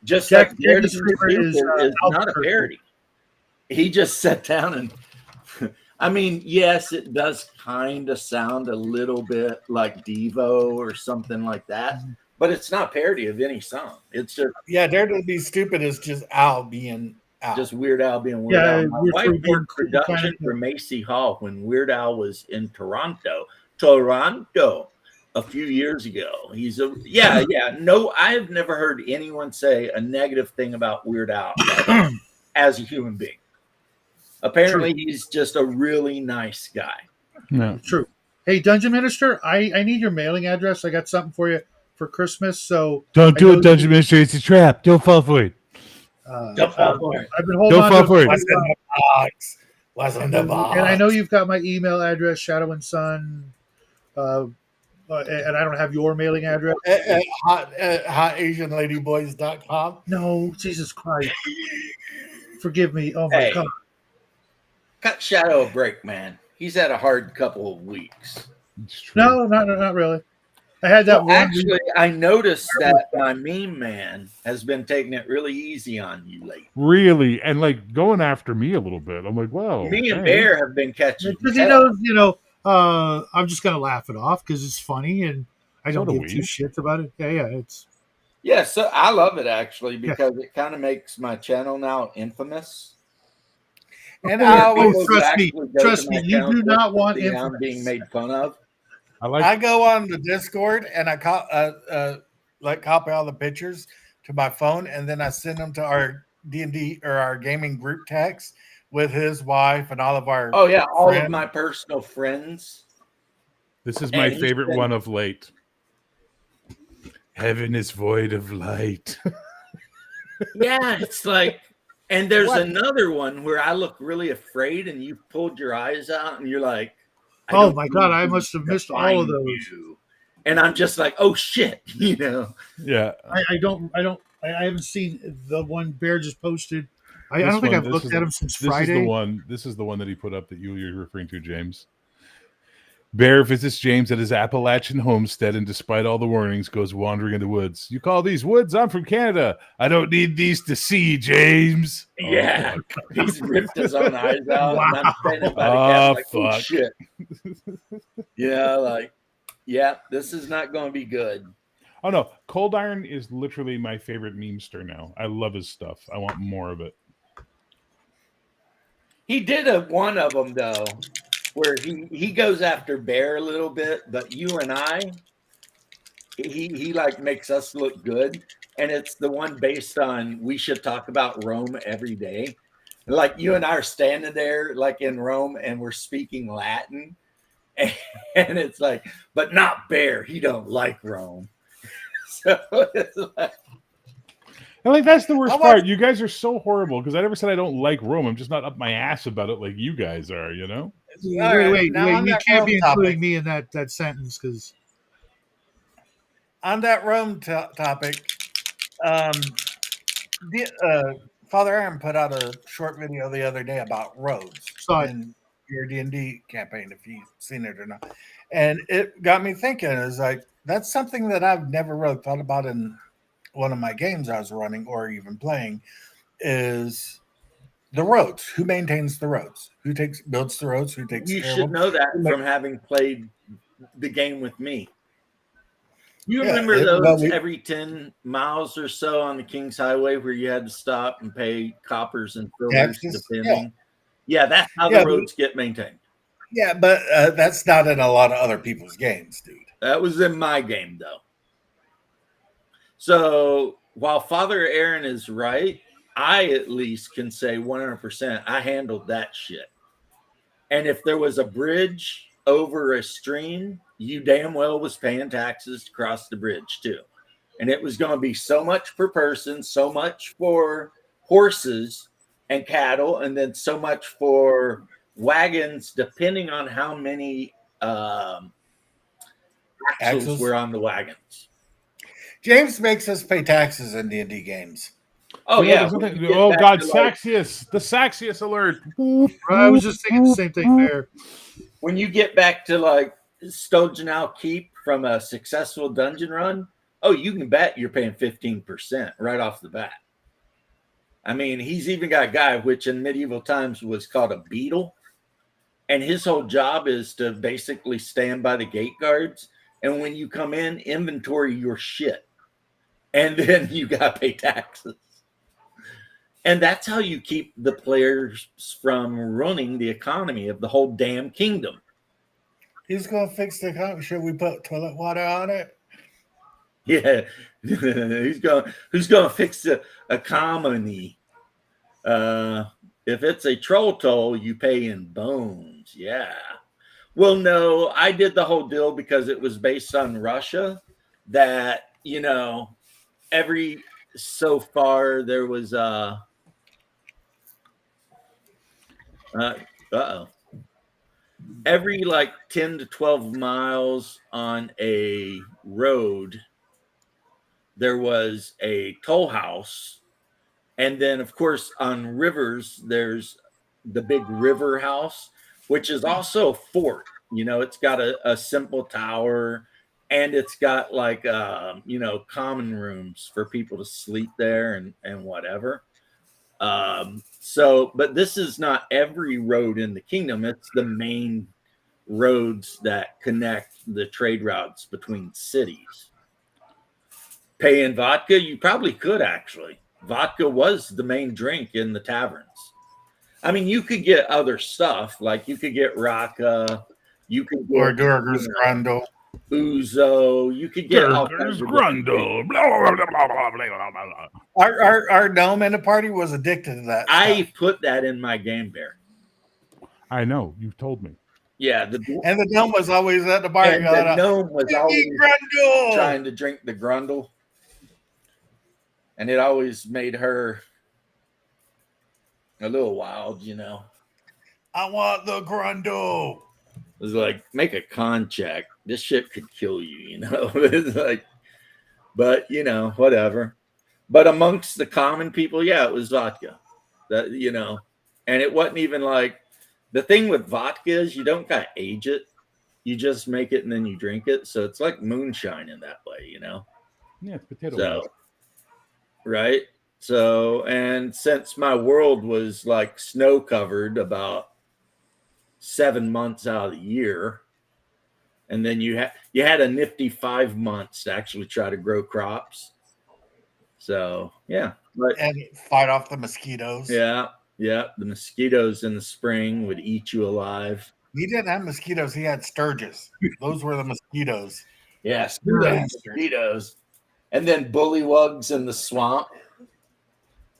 Speaker 1: Just
Speaker 6: Jack
Speaker 1: like Dare to Be
Speaker 6: Davis' favorite is,
Speaker 1: Stupid is not a
Speaker 6: Albuquerque.
Speaker 1: parody. He just sat down and I mean, yes, it does kind of sound a little bit like Devo or something like that, but it's not parody of any song. It's just
Speaker 2: Dare to Be Stupid is just Al being Al.
Speaker 1: just Weird Al being Weird
Speaker 6: Yeah,
Speaker 1: Al. My
Speaker 6: We're
Speaker 1: wife
Speaker 6: Free
Speaker 1: did
Speaker 6: Born
Speaker 1: production
Speaker 6: Planet.
Speaker 1: for Macy Hall when Weird Al was in Toronto, a few years ago. He's no, I've never heard anyone say a negative thing about Weird Al as a human being. Apparently, he's just a really nice guy.
Speaker 3: No.
Speaker 6: True. Hey, Dungeon Minister, I need your mailing address. I got something for you for Christmas. So
Speaker 3: Don't
Speaker 6: I
Speaker 3: do
Speaker 6: know
Speaker 3: it, Dungeon Minister. It's a trap. Don't fall for it.
Speaker 1: Don't fall for it.
Speaker 6: I've been holding
Speaker 3: Don't
Speaker 6: on
Speaker 3: fall
Speaker 6: to
Speaker 3: for it.
Speaker 2: What's in the box? What's in the box?
Speaker 6: and I know you've got my email address, Shadow and Sun, and I don't have your mailing address.
Speaker 2: At hotasianladyboys.com.
Speaker 6: No, Jesus Christ. Forgive me. Oh my
Speaker 1: Hey.
Speaker 6: God.
Speaker 1: Cut Shadow a break, man. He's had a hard couple of weeks.
Speaker 3: It's true.
Speaker 6: No, not really. I had that
Speaker 1: Well,
Speaker 6: one.
Speaker 1: actually, I noticed that my meme man has been taking it really easy on you lately.
Speaker 3: Really, and like going after me a little bit. I'm like, whoa.
Speaker 1: Me and
Speaker 3: hey.
Speaker 1: Bear have been catching
Speaker 6: Because he
Speaker 1: hell.
Speaker 6: knows, I'm just gonna laugh it off because it's funny and I
Speaker 3: So
Speaker 6: don't
Speaker 3: do
Speaker 6: give
Speaker 3: we.
Speaker 6: two shits about it. Yeah, it's
Speaker 1: Yeah, so I love it actually because it kind of makes my channel now infamous.
Speaker 2: And
Speaker 6: Oh,
Speaker 2: I always
Speaker 1: People
Speaker 6: trust me,
Speaker 1: actually go
Speaker 6: trust
Speaker 1: to
Speaker 6: me,
Speaker 1: my
Speaker 6: you
Speaker 1: account
Speaker 6: do
Speaker 1: just
Speaker 6: not
Speaker 1: to
Speaker 6: want
Speaker 1: see how I'm
Speaker 6: infamous.
Speaker 1: being made fun of.
Speaker 3: I like.
Speaker 2: I go on the Discord and I copy all the pictures to my phone, and then I send them to our D&D or our gaming group text with his wife and all of our.
Speaker 1: Oh yeah, all of
Speaker 2: friends.
Speaker 1: my personal friends.
Speaker 3: This is my
Speaker 1: And he's
Speaker 3: favorite
Speaker 1: been-
Speaker 3: one of late. Heaven is void of light.
Speaker 1: Yeah, it's like, and there's
Speaker 2: What?
Speaker 1: another one where I look really afraid, and you pulled your eyes out, and you're like, I
Speaker 6: Oh
Speaker 1: don't
Speaker 6: my God,
Speaker 1: need
Speaker 6: I
Speaker 1: you
Speaker 6: must have
Speaker 1: to
Speaker 6: missed all of
Speaker 1: find
Speaker 6: those.
Speaker 1: you. And I'm just like, oh shit,
Speaker 3: Yeah.
Speaker 6: I haven't seen the one Bear just posted. I
Speaker 3: This
Speaker 6: don't think
Speaker 3: one-
Speaker 6: I've
Speaker 3: this
Speaker 6: looked
Speaker 3: is-
Speaker 6: at him since
Speaker 3: This is
Speaker 6: Friday.
Speaker 3: the one. This is the one that he put up that you're referring to, James. Bear visits James at his Appalachian homestead, and despite all the warnings, goes wandering in the woods. You call these woods? I'm from Canada. I don't need these to see, James.
Speaker 1: Yeah.
Speaker 3: Oh, fuck.
Speaker 1: He's ripped his own eyes out, and I'm standing by the
Speaker 3: Oh,
Speaker 1: cat like, oh
Speaker 3: fuck.
Speaker 1: shit. Yeah, this is not going to be good.
Speaker 3: Oh no, Cold Iron is literally my favorite memester now. I love his stuff. I want more of it.
Speaker 1: He did one of them though, where he goes after Bear a little bit, but you and I, he like makes us look good, and it's the one based on we should talk about Rome every day. Like you and I are standing there like in Rome, and we're speaking Latin, and it's like, but not Bear. He don't like Rome. So it's like,
Speaker 3: And like that's the worst
Speaker 2: I want-
Speaker 3: part. You guys are so horrible because I never said I don't like Rome. I'm just not up my ass about it like you guys are. You know.
Speaker 2: All right,
Speaker 6: Wait,
Speaker 2: now on
Speaker 6: you
Speaker 2: that
Speaker 6: can't
Speaker 2: Rome
Speaker 6: be including
Speaker 2: topic.
Speaker 6: me in that sentence because
Speaker 2: On that Rome topic, Father Aaron put out a short video the other day about roads.
Speaker 6: saw it.
Speaker 2: in your D&D campaign, if you've seen it or not. And it got me thinking, is like, that's something that I've never really thought about in one of my games I was running or even playing, is the roads. Who maintains the roads? Who builds the roads? Who takes
Speaker 1: You
Speaker 2: care of
Speaker 1: should
Speaker 2: them?
Speaker 1: know that from having played the game with me. You
Speaker 2: Yeah,
Speaker 1: remember
Speaker 2: but
Speaker 1: those every 10 miles or so on the King's Highway where you had to stop and pay coppers and fillers
Speaker 2: taxes,
Speaker 1: depending? Yeah, that's how
Speaker 2: yeah,
Speaker 1: the roads get maintained.
Speaker 2: but that's not in a lot of other people's games, dude.
Speaker 1: That was in my game, though. So while Father Aaron is right, I at least can say 100% I handled that shit. And if there was a bridge over a stream, you damn well was paying taxes to cross the bridge too. And it was going to be so much per person, so much for horses and cattle, and then so much for wagons, depending on how many axles were on the wagons.
Speaker 2: James makes us pay taxes in D&D games.
Speaker 1: Oh,
Speaker 3: You know,
Speaker 1: yeah.
Speaker 3: there's nothing- oh God, Saxius, the Saxius alert.
Speaker 6: I was just thinking the same thing there.
Speaker 1: When you get back to like Stojanau Keep from a successful dungeon run, oh, you can bet you're paying 15% right off the bat. I mean, he's even got a guy which in medieval times was called a beadle. And his whole job is to basically stand by the gate guards. And when you come in, inventory your shit. And then you got to pay taxes. And that's how you keep the players from running the economy of the whole damn kingdom.
Speaker 2: He's going to fix the economy. Should we put toilet water on it?
Speaker 1: Yeah. who's going to fix the economy? If it's a troll toll, you pay in bones. Yeah. Well, no, I did the whole deal because it was based on Russia that, you know, every so far there was every like 10 to 12 miles on a road there was a toll house. And then of course on rivers there's the big river house, which is also a fort. You know, it's got a simple tower and it's got like you know, common rooms for people to sleep there and whatever. So, but this is not every road in the kingdom. It's the main roads that connect the trade routes between cities. Paying vodka, you probably could actually. Vodka was the main drink in the taverns. I mean, you could get other stuff, like you could get raka, you could get
Speaker 2: Or Durgar's Grundle.
Speaker 1: Ouzo, you could get all kinds
Speaker 3: Durgar's
Speaker 1: of
Speaker 3: Grundle. Blah, blah, blah, blah, blah, blah, blah, blah.
Speaker 2: Our gnome in the party was addicted to that
Speaker 1: I
Speaker 2: stuff.
Speaker 1: put that in my game bear.
Speaker 3: I know, you've told me.
Speaker 1: Yeah,
Speaker 2: And the gnome was always at the bar.
Speaker 1: and the gnome was always
Speaker 2: Grundle!
Speaker 1: trying to drink the grundle. And it always made her a little wild, you know.
Speaker 2: I want the Grundle.
Speaker 1: It was like, make a con check. This shit could kill you, you know. It's like, but you know, whatever. But amongst the common people, yeah, it was vodka. That, you know, and it wasn't even like the thing with vodka is you don't gotta age it. You just make it and then you drink it. So it's like moonshine in that way, you know.
Speaker 3: Yeah, it's potato.
Speaker 1: So, right. So, and since my world was like snow covered about 7 months out of the year, and then you had a nifty 5 months to actually try to grow crops. So yeah, but
Speaker 2: And fight off the mosquitoes.
Speaker 1: yeah, the mosquitoes in the spring would eat you alive.
Speaker 2: He didn't have mosquitoes. He had sturges. Those were the mosquitoes.
Speaker 1: Yeah,
Speaker 2: Bastards.
Speaker 1: mosquitoes, and then bullywugs in the swamp.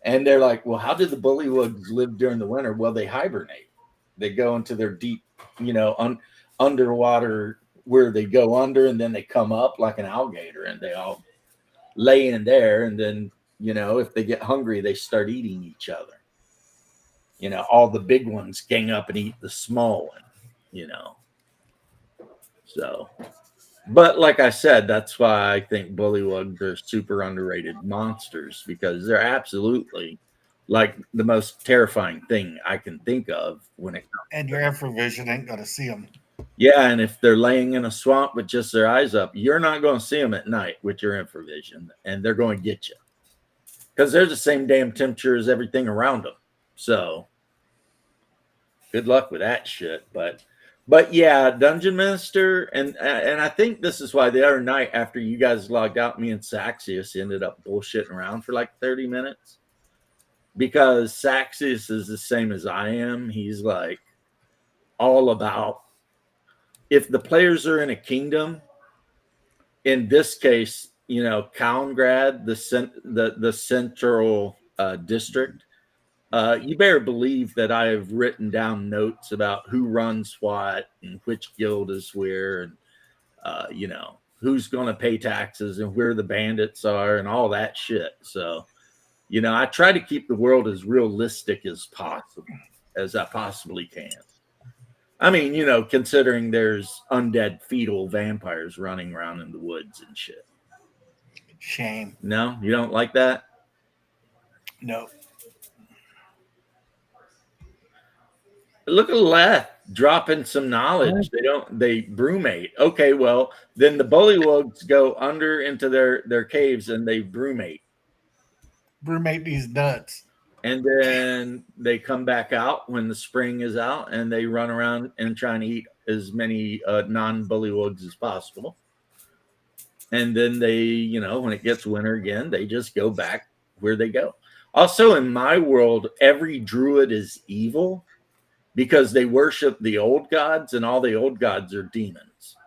Speaker 1: And they're like, well, how did the bullywugs live during the winter? Well, they hibernate. They go into their deep, you know, underwater where they go under and then they come up like an alligator and they all lay in there. And then, you know, if they get hungry, they start eating each other. You know, all the big ones gang up and eat the small one, you know. So, but like I said, that's why I think bullywugs are super underrated monsters because they're absolutely like the most terrifying thing I can think of when it comes.
Speaker 2: And your infravision ain't gonna see them.
Speaker 1: Yeah, and if they're laying in a swamp with just their eyes up, you're not going to see them at night with your infravision, and they're going to get you because they're the same damn temperature as everything around them. So, good luck with that shit. But yeah, Dungeon Minister, and I think this is why the other night after you guys logged out, me and Saxius ended up bullshitting around for like 30 minutes because Saxius is the same as I am. He's like all about if the players are in a kingdom, in this case, you know, Kalingrad, the central district, you better believe that I have written down notes about who runs what and which guild is where, and you know, who's going to pay taxes and where the bandits are and all that shit. So, you know, I try to keep the world as realistic as possible, as I possibly can. I mean, you know, considering there's undead fetal vampires running around in the woods and shit.
Speaker 2: Shame.
Speaker 1: No, you don't like that?
Speaker 2: No.
Speaker 1: Look at Leth dropping some knowledge. They brumate. Okay, well, then the bullywugs go under into their caves and they brumate.
Speaker 2: Brewmate these nuts.
Speaker 1: And then they come back out when the spring is out and they run around and try and eat as many non-bullywugs as possible. And then they, you know, when it gets winter again, they just go back where they go. Also, in my world, every druid is evil because they worship the old gods, and all the old gods are demons.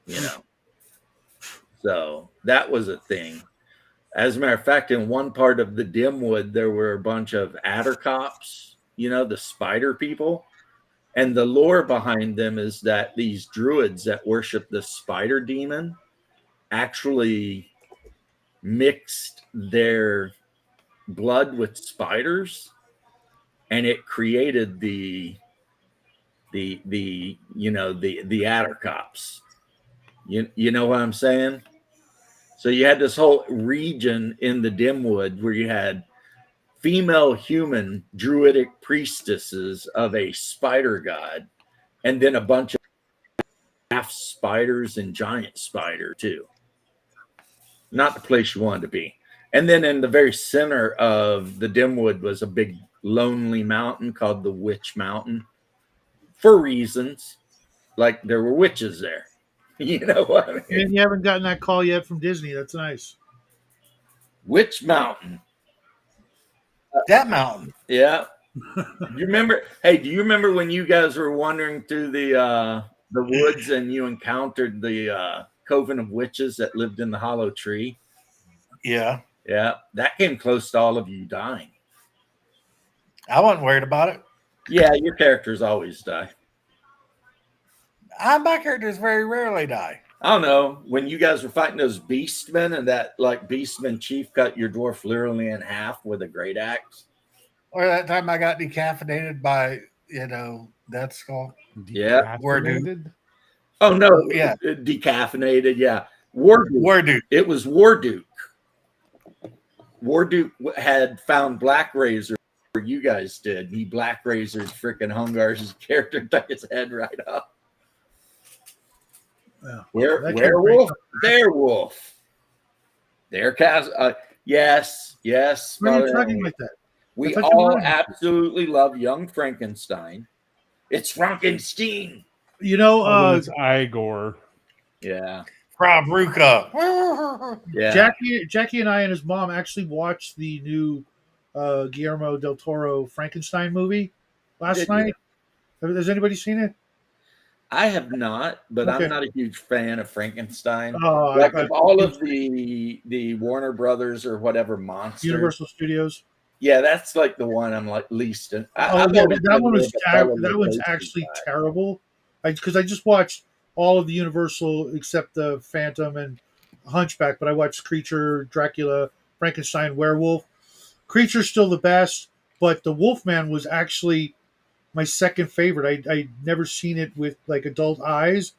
Speaker 1: You know, so that was a thing. As a matter of fact, in one part of the Dimwood, there were a bunch of addercops, you know, the spider people. And the lore behind them is that these druids that worship the spider demon actually mixed their blood with spiders, and it created the addercops. You know what I'm saying? So you had this whole region in the Dimwood where you had female human druidic priestesses of a spider god, and then a bunch of half spiders and giant spider too. Not the place you wanted to be. And then in the very center of the Dimwood was a big lonely mountain called the Witch Mountain for reasons. Like there were witches there. You know what I mean?
Speaker 6: And you haven't gotten that call yet from Disney. That's nice.
Speaker 1: Witch Mountain.
Speaker 2: That mountain.
Speaker 1: Yeah. You remember? Hey, do you remember when you guys were wandering through the woods and you encountered the coven of witches that lived in the hollow tree?
Speaker 2: Yeah.
Speaker 1: Yeah, that came close to all of you dying.
Speaker 2: I wasn't worried about it.
Speaker 1: Yeah, your characters always die.
Speaker 2: My characters very rarely die.
Speaker 1: I don't know. When you guys were fighting those beastmen and that like beastman chief cut your dwarf literally in half with a great axe.
Speaker 2: Or that time I got decaffeinated by, you know, that skull.
Speaker 1: Yeah.
Speaker 3: Decaffeinated?
Speaker 1: Oh no,
Speaker 2: yeah.
Speaker 1: Decaffeinated, yeah. Warduke. It was Warduke. Warduke had found Black Razor where you guys did. He Black Razored freaking Hungar's character, took his head right off.
Speaker 6: Yeah.
Speaker 1: Werewolf, Werewolf. There, yes.
Speaker 6: Why are you talking like that?
Speaker 1: We all absolutely love Young Frankenstein. It's Frankenstein.
Speaker 6: You know,
Speaker 3: it's Igor.
Speaker 1: Yeah.
Speaker 2: Fabruca.
Speaker 1: Yeah.
Speaker 6: Jackie and I and his mom actually watched the new Guillermo del Toro Frankenstein movie last night. Has anybody seen it?
Speaker 1: I have not, but
Speaker 6: Okay.
Speaker 1: I'm not a huge fan of Frankenstein.
Speaker 6: Oh,
Speaker 1: Like of all of the Warner Brothers or whatever monster.
Speaker 6: Universal Studios.
Speaker 1: Yeah, that's like the one I'm like least in.
Speaker 6: That one's actually terrible. Because I just watched all of the Universal except the Phantom and Hunchback, but I watched Creature, Dracula, Frankenstein, Werewolf. Creature's still the best, but the Wolfman was actually my second favorite. I'd never seen it with like adult eyes.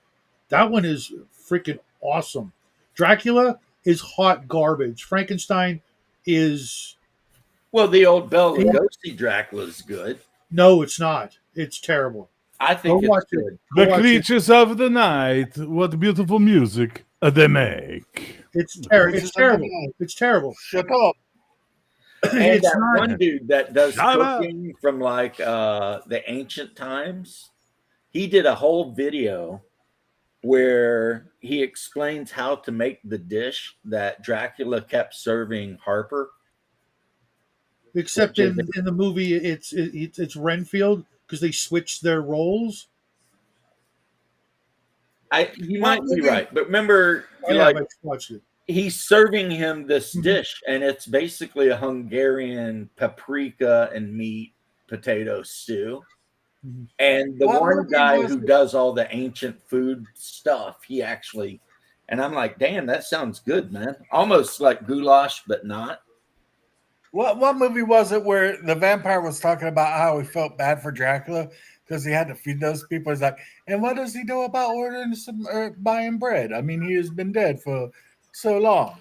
Speaker 6: That one is freaking awesome. Dracula is hot garbage. Frankenstein is
Speaker 1: Well, the old Bela Lugosi Dracula is good.
Speaker 6: No, it's not. It's terrible.
Speaker 1: I think
Speaker 6: Go
Speaker 1: it's
Speaker 6: watch
Speaker 1: good.
Speaker 6: it. Go
Speaker 3: The
Speaker 6: watch it.
Speaker 3: creatures of the night. What beautiful music they make.
Speaker 6: It's
Speaker 2: Creatures
Speaker 6: terrible.
Speaker 2: of
Speaker 6: It's
Speaker 2: the
Speaker 6: terrible.
Speaker 2: Night.
Speaker 6: It's terrible.
Speaker 2: Shut up.
Speaker 1: And
Speaker 6: It's
Speaker 1: that
Speaker 6: not.
Speaker 1: one dude that does
Speaker 3: Shut up.
Speaker 1: cooking from like the ancient times, he did a whole video where he explains how to make the dish that Dracula kept serving Harper.
Speaker 6: Except in the movie, it's Renfield because they switched their roles.
Speaker 1: You
Speaker 2: What
Speaker 1: might be
Speaker 2: movie?
Speaker 1: right, but remember,
Speaker 6: Oh, yeah,
Speaker 1: like
Speaker 6: I watched it.
Speaker 1: he's serving him this dish, and it's basically a Hungarian paprika and meat potato stew.
Speaker 6: Mhm.
Speaker 1: And the
Speaker 2: What
Speaker 1: one
Speaker 2: movie
Speaker 1: guy
Speaker 2: was
Speaker 1: who
Speaker 2: it?
Speaker 1: does all the ancient food stuff, he actually, and I'm like, damn, that sounds good, man. Almost like goulash, but not.
Speaker 2: What movie was it where the vampire was talking about how he felt bad for Dracula because he had to feed those people? He's like, and what does he do about ordering some buying bread? I mean, he has been dead for so long.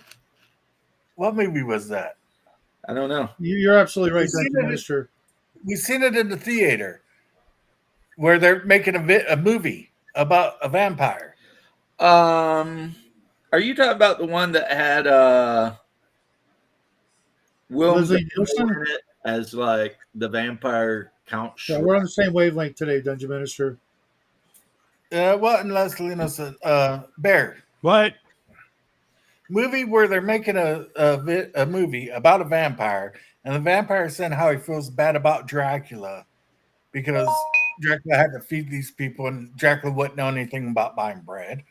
Speaker 2: What movie was that?
Speaker 1: I don't know.
Speaker 6: You're absolutely right,
Speaker 2: We've seen
Speaker 6: Dungeon
Speaker 2: it.
Speaker 6: Minister.
Speaker 2: We've seen it in the theater where they're making a movie about a vampire.
Speaker 1: Are you talking about the one that had Willem
Speaker 6: Leslie
Speaker 1: Dafoe
Speaker 6: Nielsen?
Speaker 1: in it as like the vampire Count
Speaker 6: Yeah,
Speaker 1: Shrek?
Speaker 6: we're on the same wavelength today, Dungeon Minister.
Speaker 2: What in Leslie Nielsen? Bear.
Speaker 3: What?
Speaker 2: Movie where they're making a movie about a vampire, and the vampire is saying how he feels bad about Dracula because Dracula had to feed these people, and Dracula wouldn't know anything about buying bread.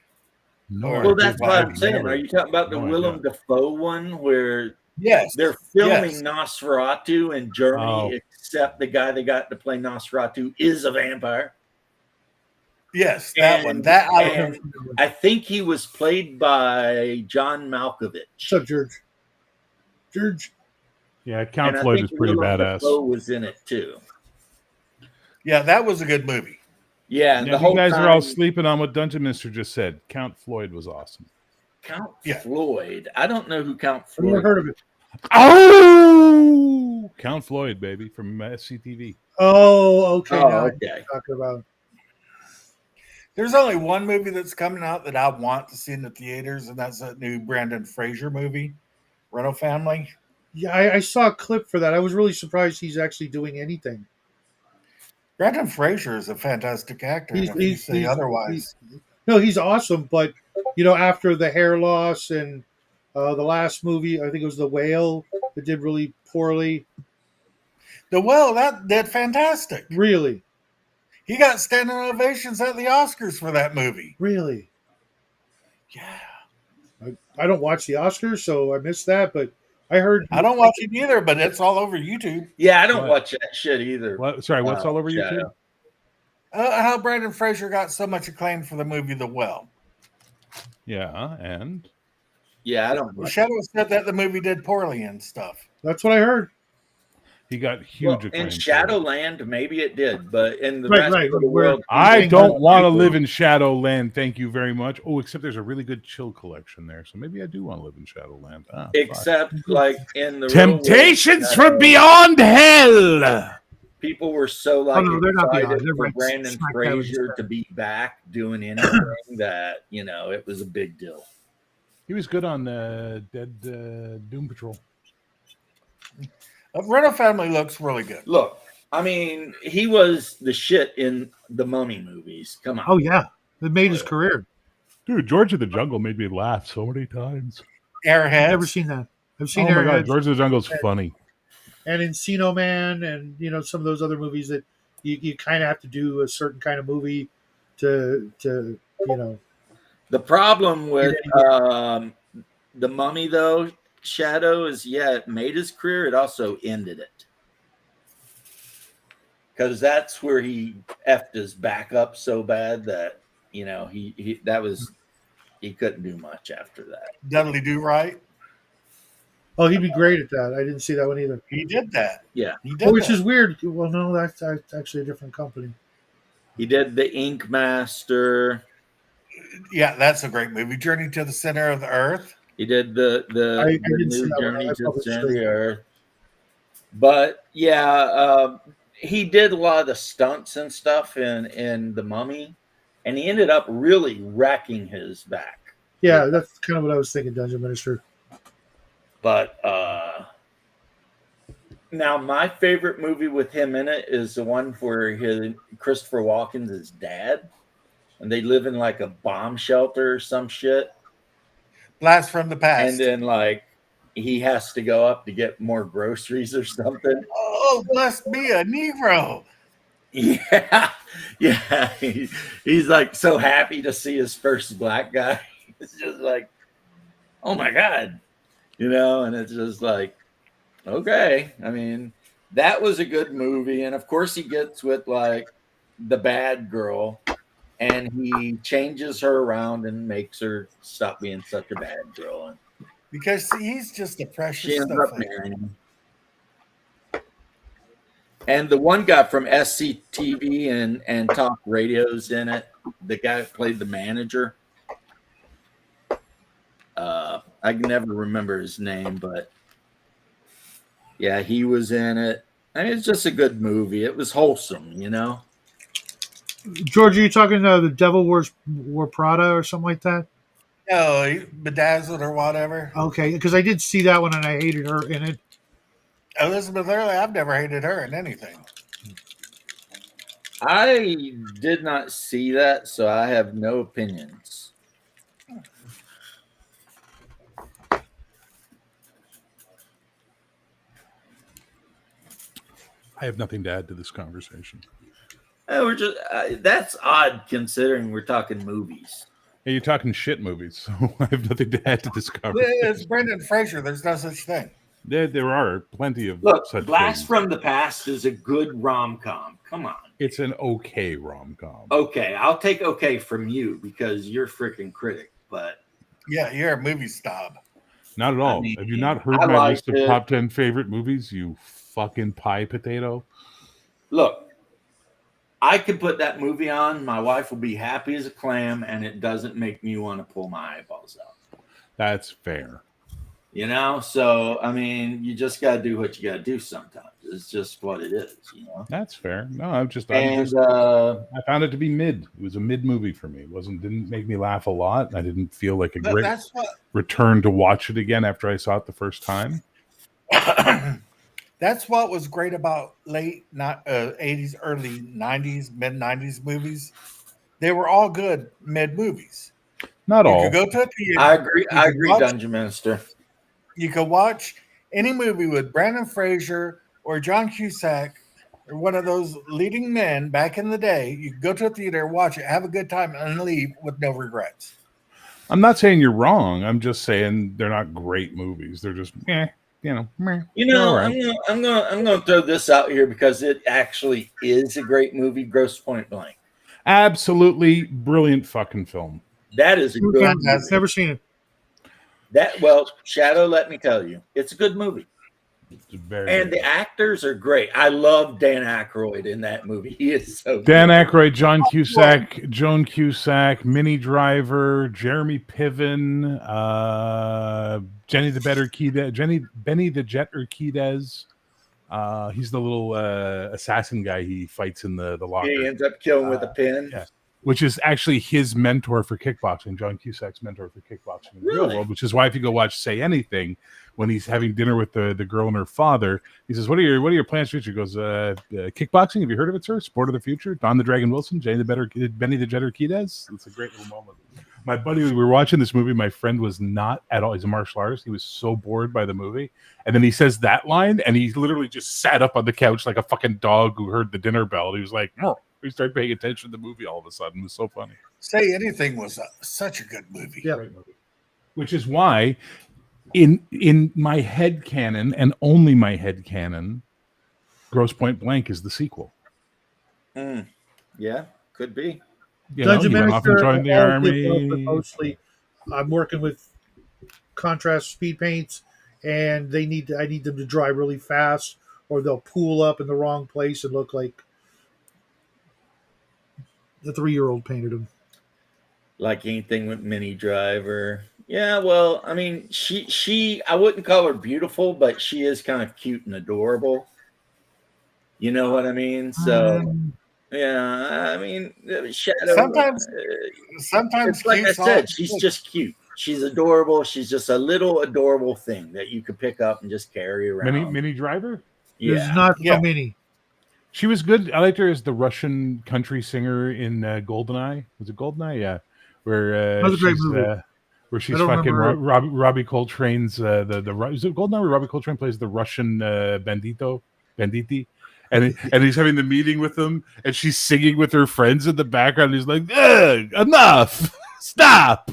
Speaker 3: No
Speaker 2: Well,
Speaker 1: Well,
Speaker 3: idea.
Speaker 1: that's what I'm
Speaker 3: I've
Speaker 1: saying.
Speaker 3: never-
Speaker 1: Are you talking about the
Speaker 3: no
Speaker 1: Willem
Speaker 3: idea.
Speaker 1: Dafoe one where
Speaker 2: Yes,
Speaker 1: they're filming
Speaker 2: yes.
Speaker 1: Nosferatu in Germany,
Speaker 3: Oh.
Speaker 1: except the guy they got to play Nosferatu is a vampire?
Speaker 2: Yes, that one.
Speaker 1: And-
Speaker 2: That I
Speaker 1: and I think he was played by John Malkovich.
Speaker 6: What's up, George? George?
Speaker 3: Yeah, Count
Speaker 1: And I
Speaker 3: Floyd
Speaker 1: think
Speaker 3: is pretty
Speaker 1: Willem
Speaker 3: badass.
Speaker 1: Dafoe was in it too.
Speaker 2: yeah, that was a good movie.
Speaker 1: Yeah, and
Speaker 3: Yeah,
Speaker 1: the
Speaker 3: you
Speaker 1: whole
Speaker 3: guys
Speaker 1: time,
Speaker 3: are all sleeping on what Dungeon Mister just said. Count Floyd was awesome.
Speaker 1: Count
Speaker 2: Yeah.
Speaker 1: Floyd. I don't know who Count
Speaker 6: I've never
Speaker 1: Floyd.
Speaker 6: heard of it.
Speaker 3: Oh, Count Floyd, baby, from SCTV.
Speaker 6: Oh, okay.
Speaker 1: Oh,
Speaker 6: Now
Speaker 1: okay.
Speaker 6: I'm talking about.
Speaker 2: There's only one movie that's coming out that I want to see in the theaters, and that's that new Brandon Fraser movie, Rental Family.
Speaker 6: Yeah, I saw a clip for that. I was really surprised he's actually doing anything.
Speaker 2: Brandon Fraser is a fantastic actor. If you say otherwise,
Speaker 6: No, he's awesome, but after the hair loss and the last movie, I think it was The Whale, that did really poorly.
Speaker 2: that fantastic.
Speaker 6: Really,
Speaker 2: He got standing ovations at the Oscars for that movie.
Speaker 6: really.
Speaker 2: Yeah,
Speaker 6: I don't watch the Oscars, so I missed that. But I heard
Speaker 2: I don't watch it either, but it's all over YouTube.
Speaker 1: Yeah, I don't
Speaker 3: What?
Speaker 1: watch that shit either.
Speaker 3: What? Sorry, what's all over
Speaker 1: Shadow.
Speaker 3: YouTube?
Speaker 2: How Brandon Fraser got so much acclaim for the movie The Well.
Speaker 3: Yeah, and
Speaker 1: Yeah, I don't watch.
Speaker 2: Shadow said that the movie did poorly and stuff.
Speaker 6: that's what I heard.
Speaker 3: he got
Speaker 1: Well,
Speaker 3: huge
Speaker 1: in
Speaker 3: acclaim. for it.
Speaker 1: Shadowland, maybe it did, but in the
Speaker 6: Right,
Speaker 1: rest of the
Speaker 6: where-
Speaker 1: world,
Speaker 3: I
Speaker 6: Thank
Speaker 3: don't
Speaker 6: God.
Speaker 3: want to live in Shadowland. Thank you very much. Oh, except there's a really good chill collection there, so maybe I do want to live in Shadowland. Ah, fuck.
Speaker 1: except like in the real
Speaker 3: Temptations
Speaker 1: world,
Speaker 3: from beyond hell.
Speaker 1: people were so like
Speaker 6: no, they're not
Speaker 1: excited
Speaker 6: beyond. They're
Speaker 1: for
Speaker 6: right
Speaker 1: Brandon
Speaker 6: smack dab in the
Speaker 1: Fraser to be back doing anything that it was a big deal.
Speaker 3: He was good on Dead Doom Patrol.
Speaker 2: Rental Family looks really good.
Speaker 1: Look, I mean, he was the shit in the Mummy movies. Come on.
Speaker 6: Oh yeah, it made his career.
Speaker 3: Dude, George of the Jungle made me laugh so many times.
Speaker 2: Airheads.
Speaker 6: I've never seen that. I've seen
Speaker 3: Oh my god,
Speaker 6: Airheads
Speaker 3: George of the Jungle's funny.
Speaker 6: and Encino Man, and some of those other movies that you kind of have to do a certain kind of movie to.
Speaker 1: The problem with the Mummy, though, Shadow, is it made his career. It also ended it. Because that's where he effed his back up so bad that, he couldn't do much after that.
Speaker 2: Dudley Do Right.
Speaker 6: Oh, he'd be great at that. I didn't see that one either.
Speaker 2: He did that.
Speaker 1: Yeah.
Speaker 2: He did
Speaker 6: Which
Speaker 2: that.
Speaker 6: is weird. Well, no, that's actually a different company.
Speaker 1: He did the Ink Master.
Speaker 2: Yeah, that's a great movie. Journey to the Center of the Earth.
Speaker 1: He did the
Speaker 6: I didn't see
Speaker 1: new
Speaker 6: that one.
Speaker 1: Journey
Speaker 6: I
Speaker 1: to the
Speaker 6: probably
Speaker 1: Center of
Speaker 6: should.
Speaker 1: the Earth. But yeah, he did a lot of the stunts and stuff in the Mummy, and he ended up really wrecking his back.
Speaker 6: Yeah, that's kind of what I was thinking, Dungeon Minister.
Speaker 1: But now my favorite movie with him in it is the one where Christopher Walken's his dad, and they live in like a bomb shelter or some shit,
Speaker 2: Blast from the
Speaker 1: and
Speaker 2: past.
Speaker 1: then like he has to go up to get more groceries or something.
Speaker 2: Oh, bless me, a Negro.
Speaker 1: Yeah, yeah. He's like so happy to see his first black guy. It's just like, oh my god, and it's just like, okay. I mean, that was a good movie, and of course he gets with like the bad girl, and he changes her around and makes her stop being such a bad girl, and
Speaker 2: Because he's just a
Speaker 1: she
Speaker 2: precious
Speaker 1: ends
Speaker 2: stuff.
Speaker 1: up marrying him. And the one guy from SCTV and talk radios in it, the guy who played the manager. I can never remember his name, but yeah, he was in it. I mean, it's just a good movie. It was wholesome,
Speaker 6: George, are you talking the Devil Wore Prada or something like that?
Speaker 2: No, bedazzled or whatever.
Speaker 6: Okay, because I did see that one and I hated her in it.
Speaker 2: Elizabeth Early, I've never hated her in anything.
Speaker 1: I did not see that, so I have no opinions.
Speaker 3: I have nothing to add to this conversation.
Speaker 1: We're just that's odd considering we're talking movies.
Speaker 3: Hey, you're talking shit movies, so I have nothing to add to this conversation.
Speaker 2: It's Brendan Fraser. There's no such thing.
Speaker 3: There are plenty of such
Speaker 1: Blast
Speaker 3: things.
Speaker 1: from the Past is a good rom-com. Come on.
Speaker 3: It's an okay rom-com.
Speaker 1: Okay, I'll take okay from you because you're a freaking critic, but
Speaker 2: Yeah, you're a movie snob.
Speaker 3: Not at all.
Speaker 1: I mean,
Speaker 3: have you not heard
Speaker 1: I
Speaker 3: my
Speaker 1: liked
Speaker 3: list of
Speaker 1: it.
Speaker 3: top 10 favorite movies, you fucking pie potato?
Speaker 1: Look, I could put that movie on. My wife will be happy as a clam, and it doesn't make me want to pull my eyeballs out.
Speaker 3: That's fair.
Speaker 1: So, I mean, you just got to do what you got to do sometimes. It's just what it is,
Speaker 3: That's fair. No, I found it to be mid. It was a mid movie for me. Didn't make me laugh a lot. I didn't feel like a great return to watch it again after I saw it the first time.
Speaker 2: That's what was great about late 80s, early 90s, mid 90s movies. They were all good mid movies.
Speaker 3: Not all.
Speaker 2: You could go to a theater.
Speaker 1: I agree, Dungeon Minister.
Speaker 2: You could watch any movie with Brandon Fraser or John Cusack or one of those leading men back in the day. You could go to a theater, watch it, have a good time, and leave with no regrets.
Speaker 3: I'm not saying you're wrong. I'm just saying they're not great movies. They're just meh.
Speaker 1: Right. I'm gonna throw this out here because it actually is a great movie. Grosse Point Blank.
Speaker 3: Absolutely brilliant fucking film.
Speaker 1: That is a good.
Speaker 6: I've never seen it.
Speaker 1: Shadow. Let me tell you, it's a good movie. And the actors are great. I love Dan Aykroyd in that movie. He is so
Speaker 3: Dan
Speaker 1: good.
Speaker 3: Aykroyd, John Cusack, Joan Cusack, Minnie Driver, Jeremy Piven, Benny the Jet Urquidez. He's the little assassin guy he fights in the locker.
Speaker 1: He ends up killing with a pin.
Speaker 3: Yeah. Which is actually his mentor for kickboxing, John Cusack's mentor for kickboxing in the real world, which is why if you go watch Say Anything, when he's having dinner with the girl and her father, he says, what are your plans for the future? He goes, kickboxing, have you heard of it, sir? Sport of the future, Don the Dragon Wilson, Benny the Jet Urquidez. It's a great little moment. My buddy, we were watching this movie, my friend was not at all, he's a martial artist, he was so bored by the movie, and then he says that line, and he literally just sat up on the couch like a fucking dog who heard the dinner bell. He was like, oh. We started paying attention to the movie all of a sudden. It was so funny.
Speaker 2: Say Anything was such a good movie.
Speaker 6: Yeah.
Speaker 3: Great movie. Which is why in my head canon, and only my head canon, Grosse Point Blank is the sequel.
Speaker 1: Yeah, could be.
Speaker 6: Dungeon
Speaker 3: went off and
Speaker 6: Minister,
Speaker 3: joined the army.
Speaker 6: mostly, I'm working with contrast speed paints, and I need them to dry really fast, or they'll pool up in the wrong place and look like the 3-year-old painted them.
Speaker 1: Like anything with Minnie Driver. Yeah, well, I mean, I wouldn't call her beautiful, but she is kind of cute and adorable. You know what I mean? So,
Speaker 2: Um,
Speaker 1: yeah, I mean, Shadow.
Speaker 2: sometimes,
Speaker 1: It's
Speaker 2: sometimes
Speaker 1: like I
Speaker 2: cute's all.
Speaker 1: said, she's just cute. She's adorable. She's just a little adorable thing that you could pick up and just carry around.
Speaker 3: Mini Driver.
Speaker 6: There's
Speaker 1: Yeah.
Speaker 6: not so
Speaker 2: Yeah.
Speaker 6: many.
Speaker 3: She was good. I liked her as the Russian country singer in Goldeneye. Was it Goldeneye? Yeah,
Speaker 6: That
Speaker 3: where
Speaker 6: was a great movie.
Speaker 3: where
Speaker 6: I
Speaker 3: she's
Speaker 6: don't
Speaker 3: fucking
Speaker 6: remember.
Speaker 3: Robbie Coltrane's is it Goldeneye where Robbie Coltrane plays the Russian banditi, and he's having the meeting with them, and she's singing with her friends in the background. He's like, "Ugh, enough, stop."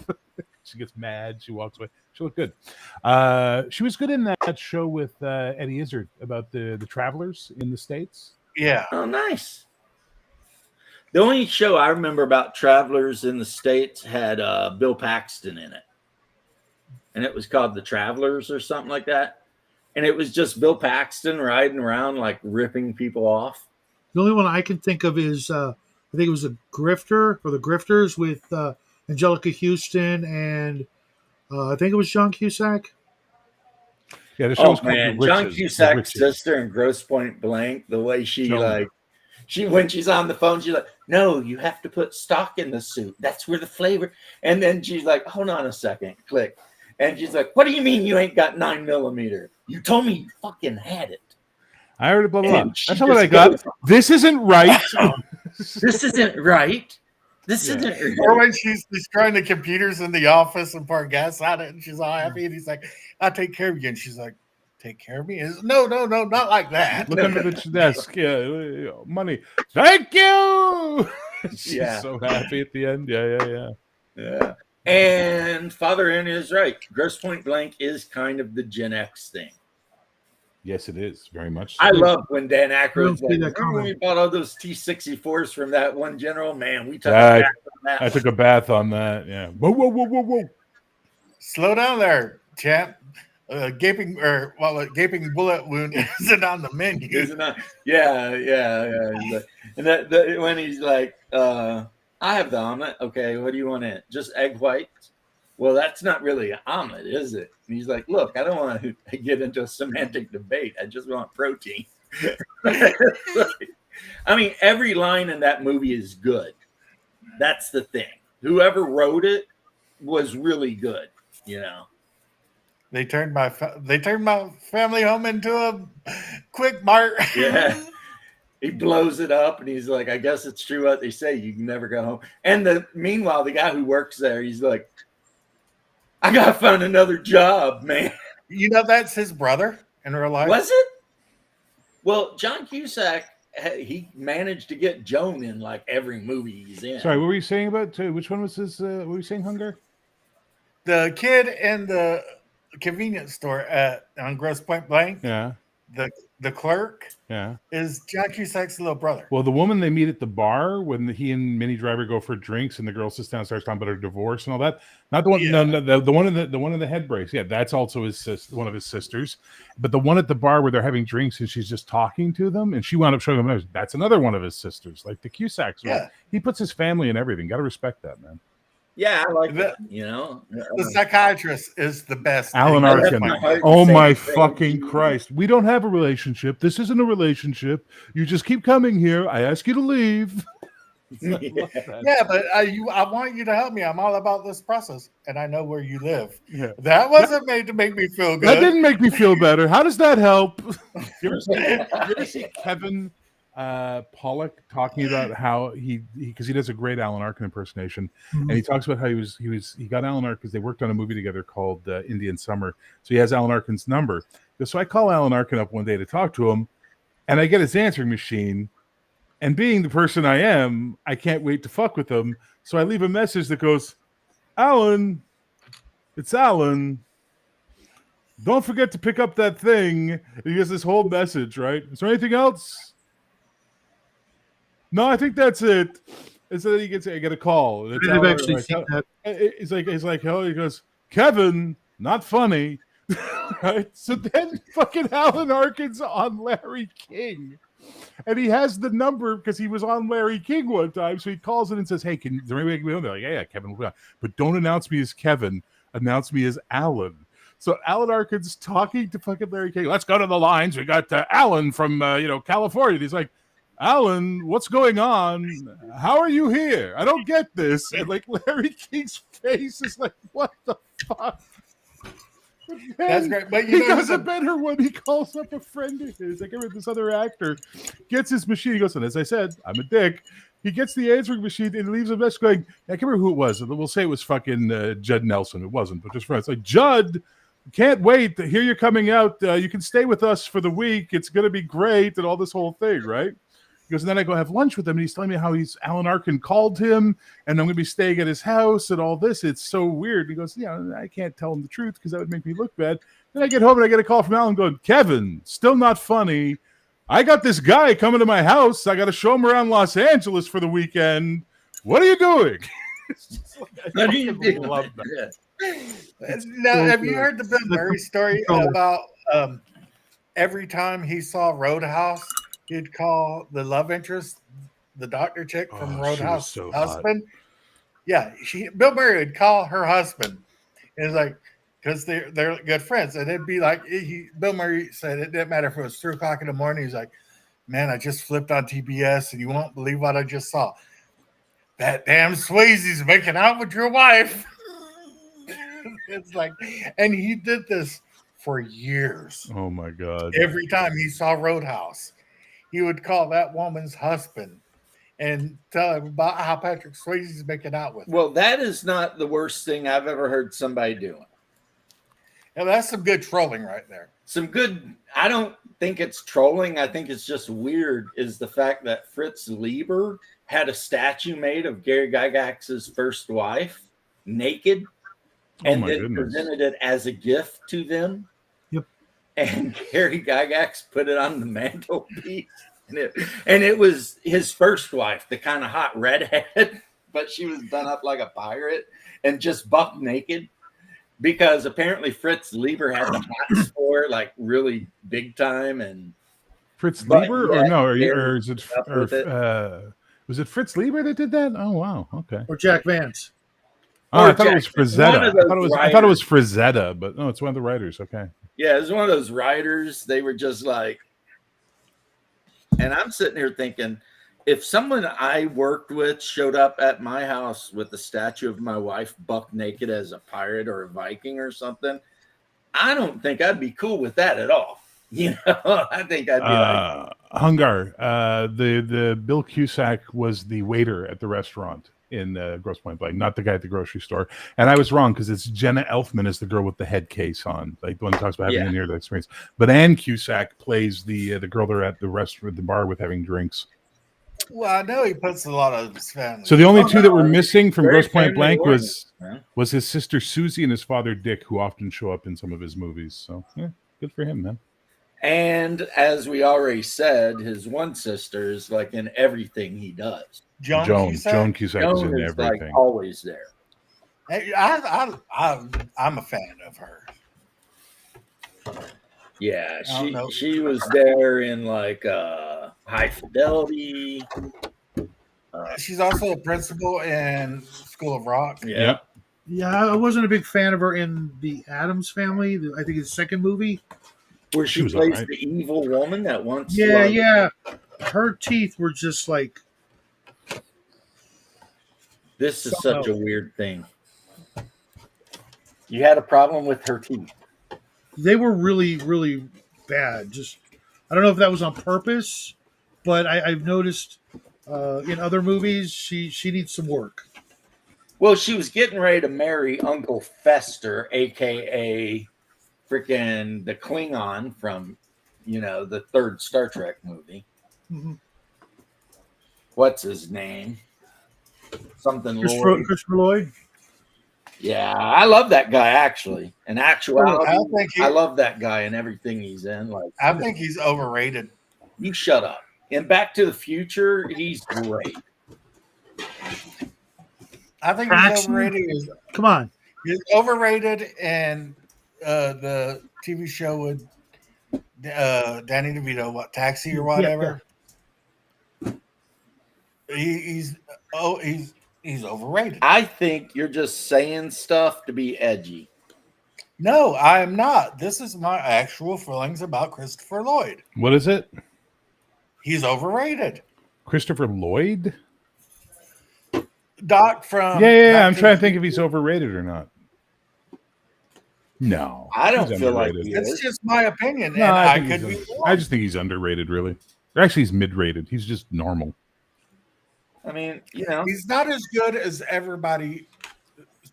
Speaker 3: She gets mad. She walks away. She looked good. She was good in that show with Eddie Izzard about the travelers in the States.
Speaker 2: Yeah.
Speaker 1: Oh, nice. The only show I remember about travelers in the States had Bill Paxton in it. And it was called The Travelers or something like that. And it was just Bill Paxton riding around like ripping people off.
Speaker 6: The only one I can think of is I think it was the Grifter or the Grifters with Angelica Houston and I think it was John Cusack.
Speaker 3: Yeah, the show
Speaker 1: Oh
Speaker 3: was called
Speaker 1: man,
Speaker 3: The
Speaker 1: John
Speaker 3: Riches.
Speaker 1: Cusack's sister in Grosse Point Blank, the way she
Speaker 3: Jonah.
Speaker 1: like when she's on the phone, she's like, "No, you have to put stock in the soup. That's where the flavor." And then she's like, "Hold on a second," click, and she's like, "What do you mean you ain't got 9mm? You told me you fucking had it."
Speaker 3: I heard blah blah blah.
Speaker 1: And she
Speaker 3: That's not what I
Speaker 1: just
Speaker 3: got.
Speaker 1: goes,
Speaker 3: This isn't right.
Speaker 1: This isn't right. This
Speaker 3: Yeah.
Speaker 1: isn't
Speaker 2: Or
Speaker 1: right.
Speaker 2: when she's destroying the computers in the office and pouring gas on it, and she's all happy, and he's like, "I'll take care of you," and she's like, "Take care of me?" No, not like that.
Speaker 3: Look under the desk. Yeah, money. Thank you. She's
Speaker 1: Yeah.
Speaker 3: so happy at the end. Yeah.
Speaker 1: Yeah. And Father N is right. Grosse Point Blank is kind of the Gen X thing.
Speaker 3: Yes, it is very much.
Speaker 1: I love when Dan
Speaker 6: I
Speaker 1: Aykroyd's
Speaker 6: don't see
Speaker 1: like,
Speaker 6: that
Speaker 1: remember when we
Speaker 6: coming.
Speaker 1: bought all those T-64s from that one general? Man, we took
Speaker 3: Yeah,
Speaker 1: a bath on that.
Speaker 3: I took a bath on that. Yeah. Whoa.
Speaker 2: Slow down there, champ. Gaping bullet wound isn't on the menu.
Speaker 1: Isn't that? Yeah. He's like, and that when he's like, I have the omelet. Okay, what do you want in it? Just egg whites? Well, that's not really an omelet, is it? And he's like, look, I don't want to get into a semantic debate. I just want protein. I mean, every line in that movie is good. That's the thing. Whoever wrote it was really good, you know.
Speaker 2: They turned my family home into a quick mart.
Speaker 1: Yeah. He blows it up and he's like, I guess it's true what they say. You can never go home. And meanwhile, the guy who works there, he's like, I gotta find another job, man.
Speaker 2: You know that's his brother in real life.
Speaker 1: Was it? Well, John Cusack, he managed to get Joan in like every movie he's in.
Speaker 3: Sorry, what were you saying about? Which one was this? What were you saying, Hunger?
Speaker 2: The kid in the convenience store on Grosse Point Blank.
Speaker 3: Yeah.
Speaker 2: The clerk
Speaker 3: Yeah.
Speaker 2: is John Cusack's little brother.
Speaker 3: Well, the woman they meet at the bar when he and Minnie Driver go for drinks, and the girl sits down and starts talking about her divorce and all that. Not the one,
Speaker 2: Yeah.
Speaker 3: no, the one in the head brace. Yeah, that's also one of his sisters. But the one at the bar where they're having drinks and she's just talking to them, and she wound up showing them that's another one of his sisters, like the Cusacks.
Speaker 2: Yeah.
Speaker 3: He puts his family in everything. Got to respect that, man.
Speaker 1: Yeah, I like that, you know.
Speaker 2: The psychiatrist is the best.
Speaker 3: Alan
Speaker 1: I left
Speaker 3: Arkin.
Speaker 1: my heart
Speaker 3: Oh
Speaker 1: the
Speaker 3: my
Speaker 1: same thing.
Speaker 3: fucking Christ. We don't have a relationship. This isn't a relationship. You just keep coming here. I ask you to leave.
Speaker 1: Yeah.
Speaker 2: Yeah, but I want you to help me. I'm all about this process, and I know where you live.
Speaker 3: Yeah.
Speaker 2: That wasn't made to make me feel good.
Speaker 3: That didn't make me feel better. How does that help? You ever see Kevin Pollock talking about how because he does a great Alan Arkin impersonation, and he talks about how he got Alan Arkin because they worked on a movie together called Indian Summer. So he has Alan Arkin's number. So I call Alan Arkin up one day to talk to him, and I get his answering machine. And being the person I am, I can't wait to fuck with him. So I leave a message that goes, Alan, it's Alan. Don't forget to pick up that thing. And he gets this whole message, right? Is there anything else? No, I think that's it. And so then I get a call. And it's
Speaker 6: I've
Speaker 3: Alan,
Speaker 6: actually
Speaker 3: like,
Speaker 6: seen that.
Speaker 3: it's like, hell, he goes, Kevin, not funny. Right? So then fucking Alan Arkin's on Larry King. And he has the number because he was on Larry King one time. So he calls in and says, hey, is there any way I can be on there? Like, yeah, Kevin. But don't announce me as Kevin. announce me as Alan. So Alan Arkin's talking to fucking Larry King. Let's go to the lines. We got Alan from California. And he's like, Alan, what's going on? How are you here? I don't get this. And like Larry King's face is like, what the fuck?
Speaker 2: That's great. But
Speaker 3: He does a better one. He calls up a friend of his. Like, this other actor gets his machine. He goes, and as I said, I'm a dick. He gets the answering machine and leaves a message going, I can't remember who it was. We'll say it was fucking Judd Nelson. It wasn't, but just for it's like, Judd, can't wait to hear you're coming out. You can stay with us for the week. It's going to be great and all this whole thing, right? He goes, and then I go have lunch with him, and he's telling me how Alan Arkin called him, and I'm going to be staying at his house and all this. It's so weird. He goes, I can't tell him the truth because that would make me look bad. Then I get home, and I get a call from Alan going, Kevin, still not funny. I got this guy coming to my house. I got to show him around Los Angeles for the weekend. What are you doing?
Speaker 1: What do you do?
Speaker 3: Love that.
Speaker 2: Now, have you heard the Bill Murray story about every time he saw Roadhouse, he'd call the love interest, the doctor chick from Roadhouse
Speaker 3: so
Speaker 2: husband? Hot. Yeah, Bill Murray would call her husband. It's like, because they're good friends. And it'd be like, Bill Murray said it didn't matter if it was 3 o'clock in the morning. He's like, man, I just flipped on TBS and you won't believe what I just saw. That damn Swayze's making out with your wife. It's like, and he did this for years.
Speaker 3: Oh my God.
Speaker 2: Every time he saw Roadhouse, he would call that woman's husband and tell him about how Patrick Swayze's making out with her.
Speaker 1: Well, that is not the worst thing I've ever heard somebody doing.
Speaker 2: Now, that's some good trolling right there.
Speaker 1: I don't think it's trolling. I think it's just weird is the fact that Fritz Lieber had a statue made of Gary Gygax's first wife naked and then presented it as a gift to them.
Speaker 6: Yep.
Speaker 1: And Gary Gygax put it on the mantelpiece. And it was his first wife, the kind of hot redhead, but she was done up like a pirate and just buck naked. Because apparently Fritz Lieber had the hots for like really big time, and
Speaker 3: Fritz Lieber, was it Fritz Lieber that did that? Oh wow, okay.
Speaker 6: Or Jack Vance.
Speaker 3: Oh, I thought it was Frazetta. I thought it was Frazetta, but no, it's one of the writers. Okay.
Speaker 1: Yeah, it was one of those writers. They were just like, and I'm sitting here thinking, if someone I worked with showed up at my house with a statue of my wife buck naked as a pirate or a Viking or something, I don't think I'd be cool with that at all. I think I'd be like
Speaker 3: Hungar. The Bill Cusack was the waiter at the restaurant in Grosse Pointe Blank, not the guy at the grocery store. And I was wrong because it's Jenna Elfman is the girl with the head case on, like the one that talks about having a near-death experience. But Ann Cusack plays the girl there at the restaurant, the bar with having drinks.
Speaker 2: Well, I know he puts a lot of his family.
Speaker 3: So the only two that were missing from Grosse Pointe Blank was his sister Susie and his father Dick, who often show up in some of his movies. So yeah, good for him, man.
Speaker 1: And as we already said, his one sister is like in everything he does.
Speaker 3: Joan Cusack is in everything.
Speaker 1: Like always there.
Speaker 2: Hey, I'm a fan of her.
Speaker 1: Yeah, she was there in like High Fidelity.
Speaker 2: She's also a principal in School of Rock.
Speaker 3: Yeah.
Speaker 6: Yeah, I wasn't a big fan of her in the Addams Family. I think it's the second movie.
Speaker 1: Where she plays the evil woman that once.
Speaker 6: Yeah. Her teeth were just like.
Speaker 1: This is such a weird thing. You had a problem with her teeth.
Speaker 6: They were really, really bad. Just, I don't know if that was on purpose, but I've noticed in other movies she needs some work.
Speaker 1: Well, she was getting ready to marry Uncle Fester, aka freaking the Klingon from, the third Star Trek movie.
Speaker 6: Mm-hmm.
Speaker 1: What's his name? Something Lloyd.
Speaker 6: Christopher Lloyd.
Speaker 1: Yeah, I love that guy actually. In actuality, I love that guy and everything he's in. Like,
Speaker 2: I think he's overrated.
Speaker 1: You shut up. In Back to the Future, he's great.
Speaker 2: I think he's overrated.
Speaker 6: Come on,
Speaker 2: he's overrated, and the TV show with Danny DeVito, what Taxi or whatever. Yeah. He's He's overrated.
Speaker 1: I think you're just saying stuff to be edgy.
Speaker 2: No, I am not. This is my actual feelings about Christopher Lloyd.
Speaker 3: What is it?
Speaker 2: He's overrated.
Speaker 3: Christopher Lloyd?
Speaker 2: Doc from
Speaker 3: Yeah. I'm trying to think if he's overrated or not. No,
Speaker 1: I don't
Speaker 3: he's
Speaker 1: feel like
Speaker 3: underrated.
Speaker 1: he
Speaker 2: It's
Speaker 1: is.
Speaker 2: just my opinion,
Speaker 3: No,
Speaker 2: and
Speaker 3: I,
Speaker 2: I
Speaker 3: think
Speaker 2: could
Speaker 3: he's
Speaker 2: be
Speaker 3: I
Speaker 2: wrong.
Speaker 3: just think he's underrated, really. Or actually, he's mid-rated. He's just normal.
Speaker 1: I mean, you know.
Speaker 2: He's not as good as everybody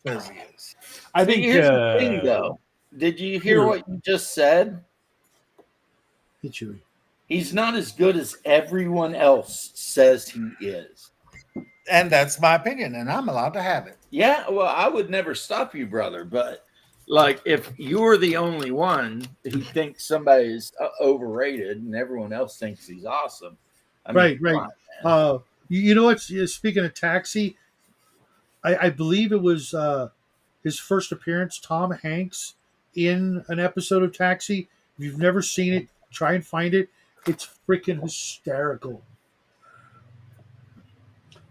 Speaker 2: says he is.
Speaker 3: I
Speaker 1: See,
Speaker 3: think
Speaker 1: here's the thing, though. Did you hear what you just said?
Speaker 6: Hey, Chewy.
Speaker 1: He's not as good as everyone else says he is.
Speaker 2: And that's my opinion, and I'm allowed to have it.
Speaker 1: Yeah, well, I would never stop you, brother. But like, if you're the only one who thinks somebody's overrated and everyone else thinks he's awesome, I mean,
Speaker 6: Right.
Speaker 1: come on, man.
Speaker 6: You know what? Speaking of Taxi, I believe it was his first appearance, Tom Hanks, in an episode of Taxi. If you've never seen it, try and find it. It's freaking hysterical.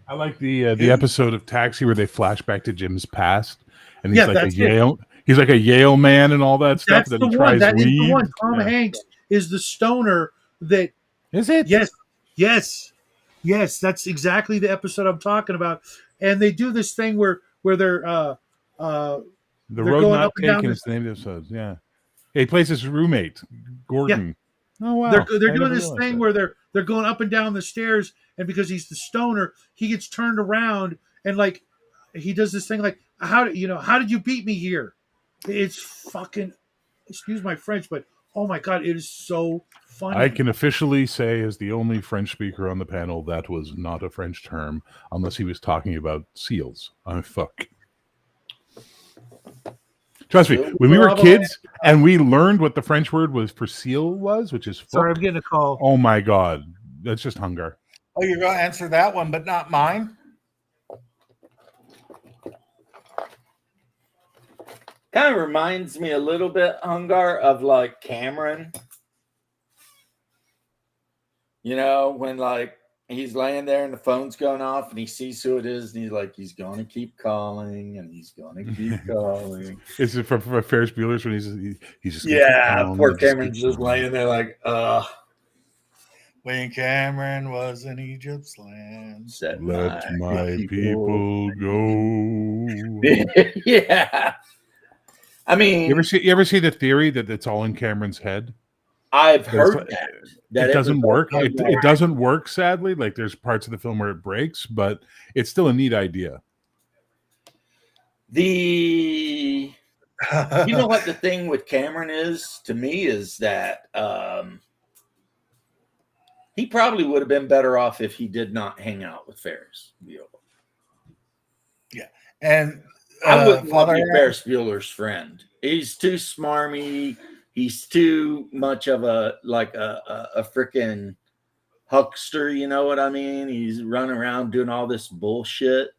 Speaker 3: I like the episode of Taxi where they flash back to Jim's past, and he's
Speaker 6: Yeah,
Speaker 3: like a
Speaker 6: that's it.
Speaker 3: Yale. He's like a Yale man and all that stuff.
Speaker 6: That's
Speaker 3: That
Speaker 6: the
Speaker 3: he
Speaker 6: one.
Speaker 3: tries
Speaker 6: That is
Speaker 3: weed.
Speaker 6: the one. Tom
Speaker 3: Yeah.
Speaker 6: Hanks is the stoner that.
Speaker 3: Is it?
Speaker 6: Yes. That's exactly the episode I'm talking about. And they do this thing where they're
Speaker 3: The
Speaker 6: they're
Speaker 3: Road
Speaker 6: going
Speaker 3: Not
Speaker 6: up and down
Speaker 3: Taken is the name of the episode. Yeah. He plays his roommate, Gordon. Oh wow!
Speaker 6: they're
Speaker 3: I
Speaker 6: doing
Speaker 3: never
Speaker 6: this
Speaker 3: realized
Speaker 6: thing
Speaker 3: that.
Speaker 6: where they're going up and down the stairs, and because he's the stoner, he gets turned around and like he does this thing like how did you beat me here? It's fucking, excuse my French, but oh my god, it is so funny.
Speaker 3: I can officially say, as the only French speaker on the panel, that was not a French term, unless he was talking about seals. Fuck. Trust me, when we were kids and we learned what the French word was for seal was, which is fuck.
Speaker 6: Sorry, I'm getting a call.
Speaker 3: Oh my god, that's just hunger.
Speaker 2: Oh, you're going to answer that one, but not mine?
Speaker 1: Kind of reminds me a little bit, Hungar, of like Cameron. You know, when like he's laying there and the phone's going off and he sees who it is and he's like, he's going to keep calling and he's going to keep calling.
Speaker 3: Is it from Ferris Bueller's when he's just
Speaker 1: poor Cameron's just laying there like,
Speaker 2: When Cameron was in Egypt's land.
Speaker 3: let my people go.
Speaker 1: Yeah. I mean,
Speaker 3: You ever see the theory that it's all in Cameron's head?
Speaker 1: I've heard that
Speaker 3: it doesn't work.
Speaker 1: was-
Speaker 3: It doesn't work, sadly. Like there's parts of the film where it breaks, but it's still a neat idea.
Speaker 1: You know what the thing with Cameron is to me is that he probably would have been better off if he did not hang out with Ferris Bueller.
Speaker 2: Yeah, and
Speaker 1: I wouldn't want to be
Speaker 2: Father,
Speaker 1: Ferris Bueller's friend. He's too smarmy. He's too much of a freaking huckster. You know what I mean? He's running around doing all this bullshit,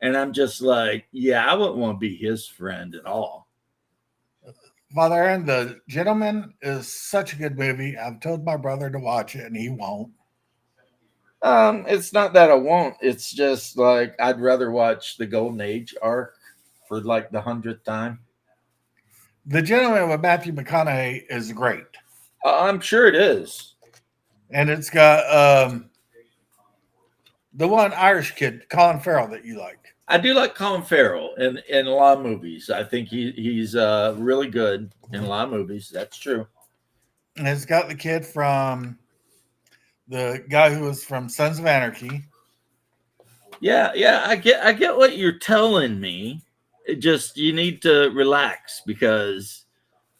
Speaker 1: and I'm just like, yeah, I wouldn't want to be his friend at all.
Speaker 2: Father Aaron, The Gentleman is such a good movie. I've told my brother to watch it, and he won't.
Speaker 1: It's not that I won't. It's just like I'd rather watch the Golden Age arc for like the 100th time.
Speaker 2: The Gentleman with Matthew McConaughey is great.
Speaker 1: I'm sure it is.
Speaker 2: And it's got the one Irish kid, Colin Farrell, that you like.
Speaker 1: I do like Colin Farrell in a lot of movies. I think he's really good in a lot of movies. That's true.
Speaker 2: And it's got the kid from the guy who was from Sons of Anarchy.
Speaker 1: Yeah. I get what you're telling me. It just you need to relax because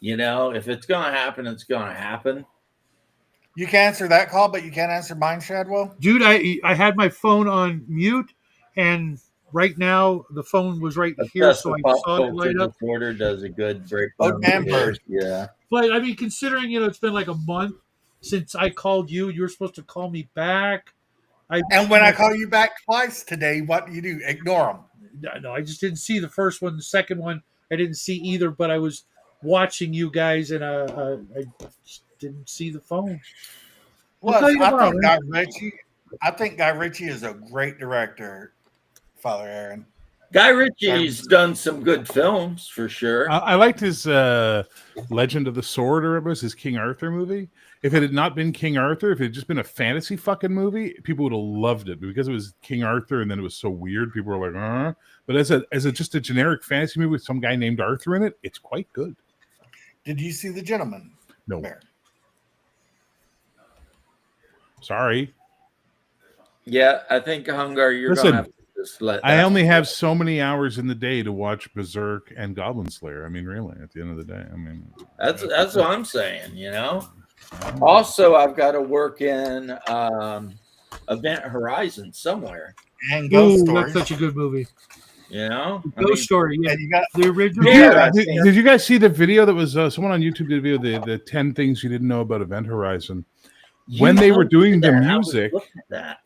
Speaker 1: if it's gonna happen, it's gonna happen.
Speaker 2: You can answer that call, but you can't answer mine, Shadwell.
Speaker 6: Dude, I had my phone on mute, and right now the phone was right here, so I saw it light up.
Speaker 1: Reporter does a good breakdown.
Speaker 2: Oh, damn bird.
Speaker 1: Yeah.
Speaker 6: But I mean, considering it's been like a month since I called you, you were supposed to call me back.
Speaker 2: And when I call you back twice today, what do you do? Ignore them.
Speaker 6: No, I just didn't see the first one. The second one, I didn't see either. But I was watching you guys, and I just didn't see the phone.
Speaker 2: Well, I think Guy Ritchie is a great director, Father Aaron.
Speaker 1: Guy Ritchie's done some good films for sure.
Speaker 3: I liked his Legend of the Sword, or it was his King Arthur movie. If it had not been King Arthur, if it had just been a fantasy fucking movie, people would have loved it. But because it was King Arthur and then it was so weird, people were like, But as a just a generic fantasy movie with some guy named Arthur in it, it's quite good.
Speaker 2: Did you see The Gentleman?
Speaker 3: No.
Speaker 2: Bear?
Speaker 3: Sorry.
Speaker 1: Yeah, I think Hungar, you're
Speaker 3: Listen,
Speaker 1: gonna have to just let.
Speaker 3: I
Speaker 1: that
Speaker 3: only
Speaker 1: one
Speaker 3: have
Speaker 1: go.
Speaker 3: so many hours in the day to watch Berserk and Goblin Slayer. I mean, really, at the end of the day, I mean,
Speaker 1: That's what I'm saying. You know. Also, I've got to work in Event Horizon somewhere.
Speaker 2: And Ghost
Speaker 7: Ooh,
Speaker 2: Stories.
Speaker 7: that's such a good movie.
Speaker 1: You know,
Speaker 7: Ghost Story. Yeah,
Speaker 2: And you got
Speaker 7: the original.
Speaker 1: Yeah,
Speaker 3: Did you guys see the video that was someone on YouTube did a video, the 10 things you didn't know about Event Horizon? When they were doing the
Speaker 1: I was
Speaker 3: music,
Speaker 1: looking at that.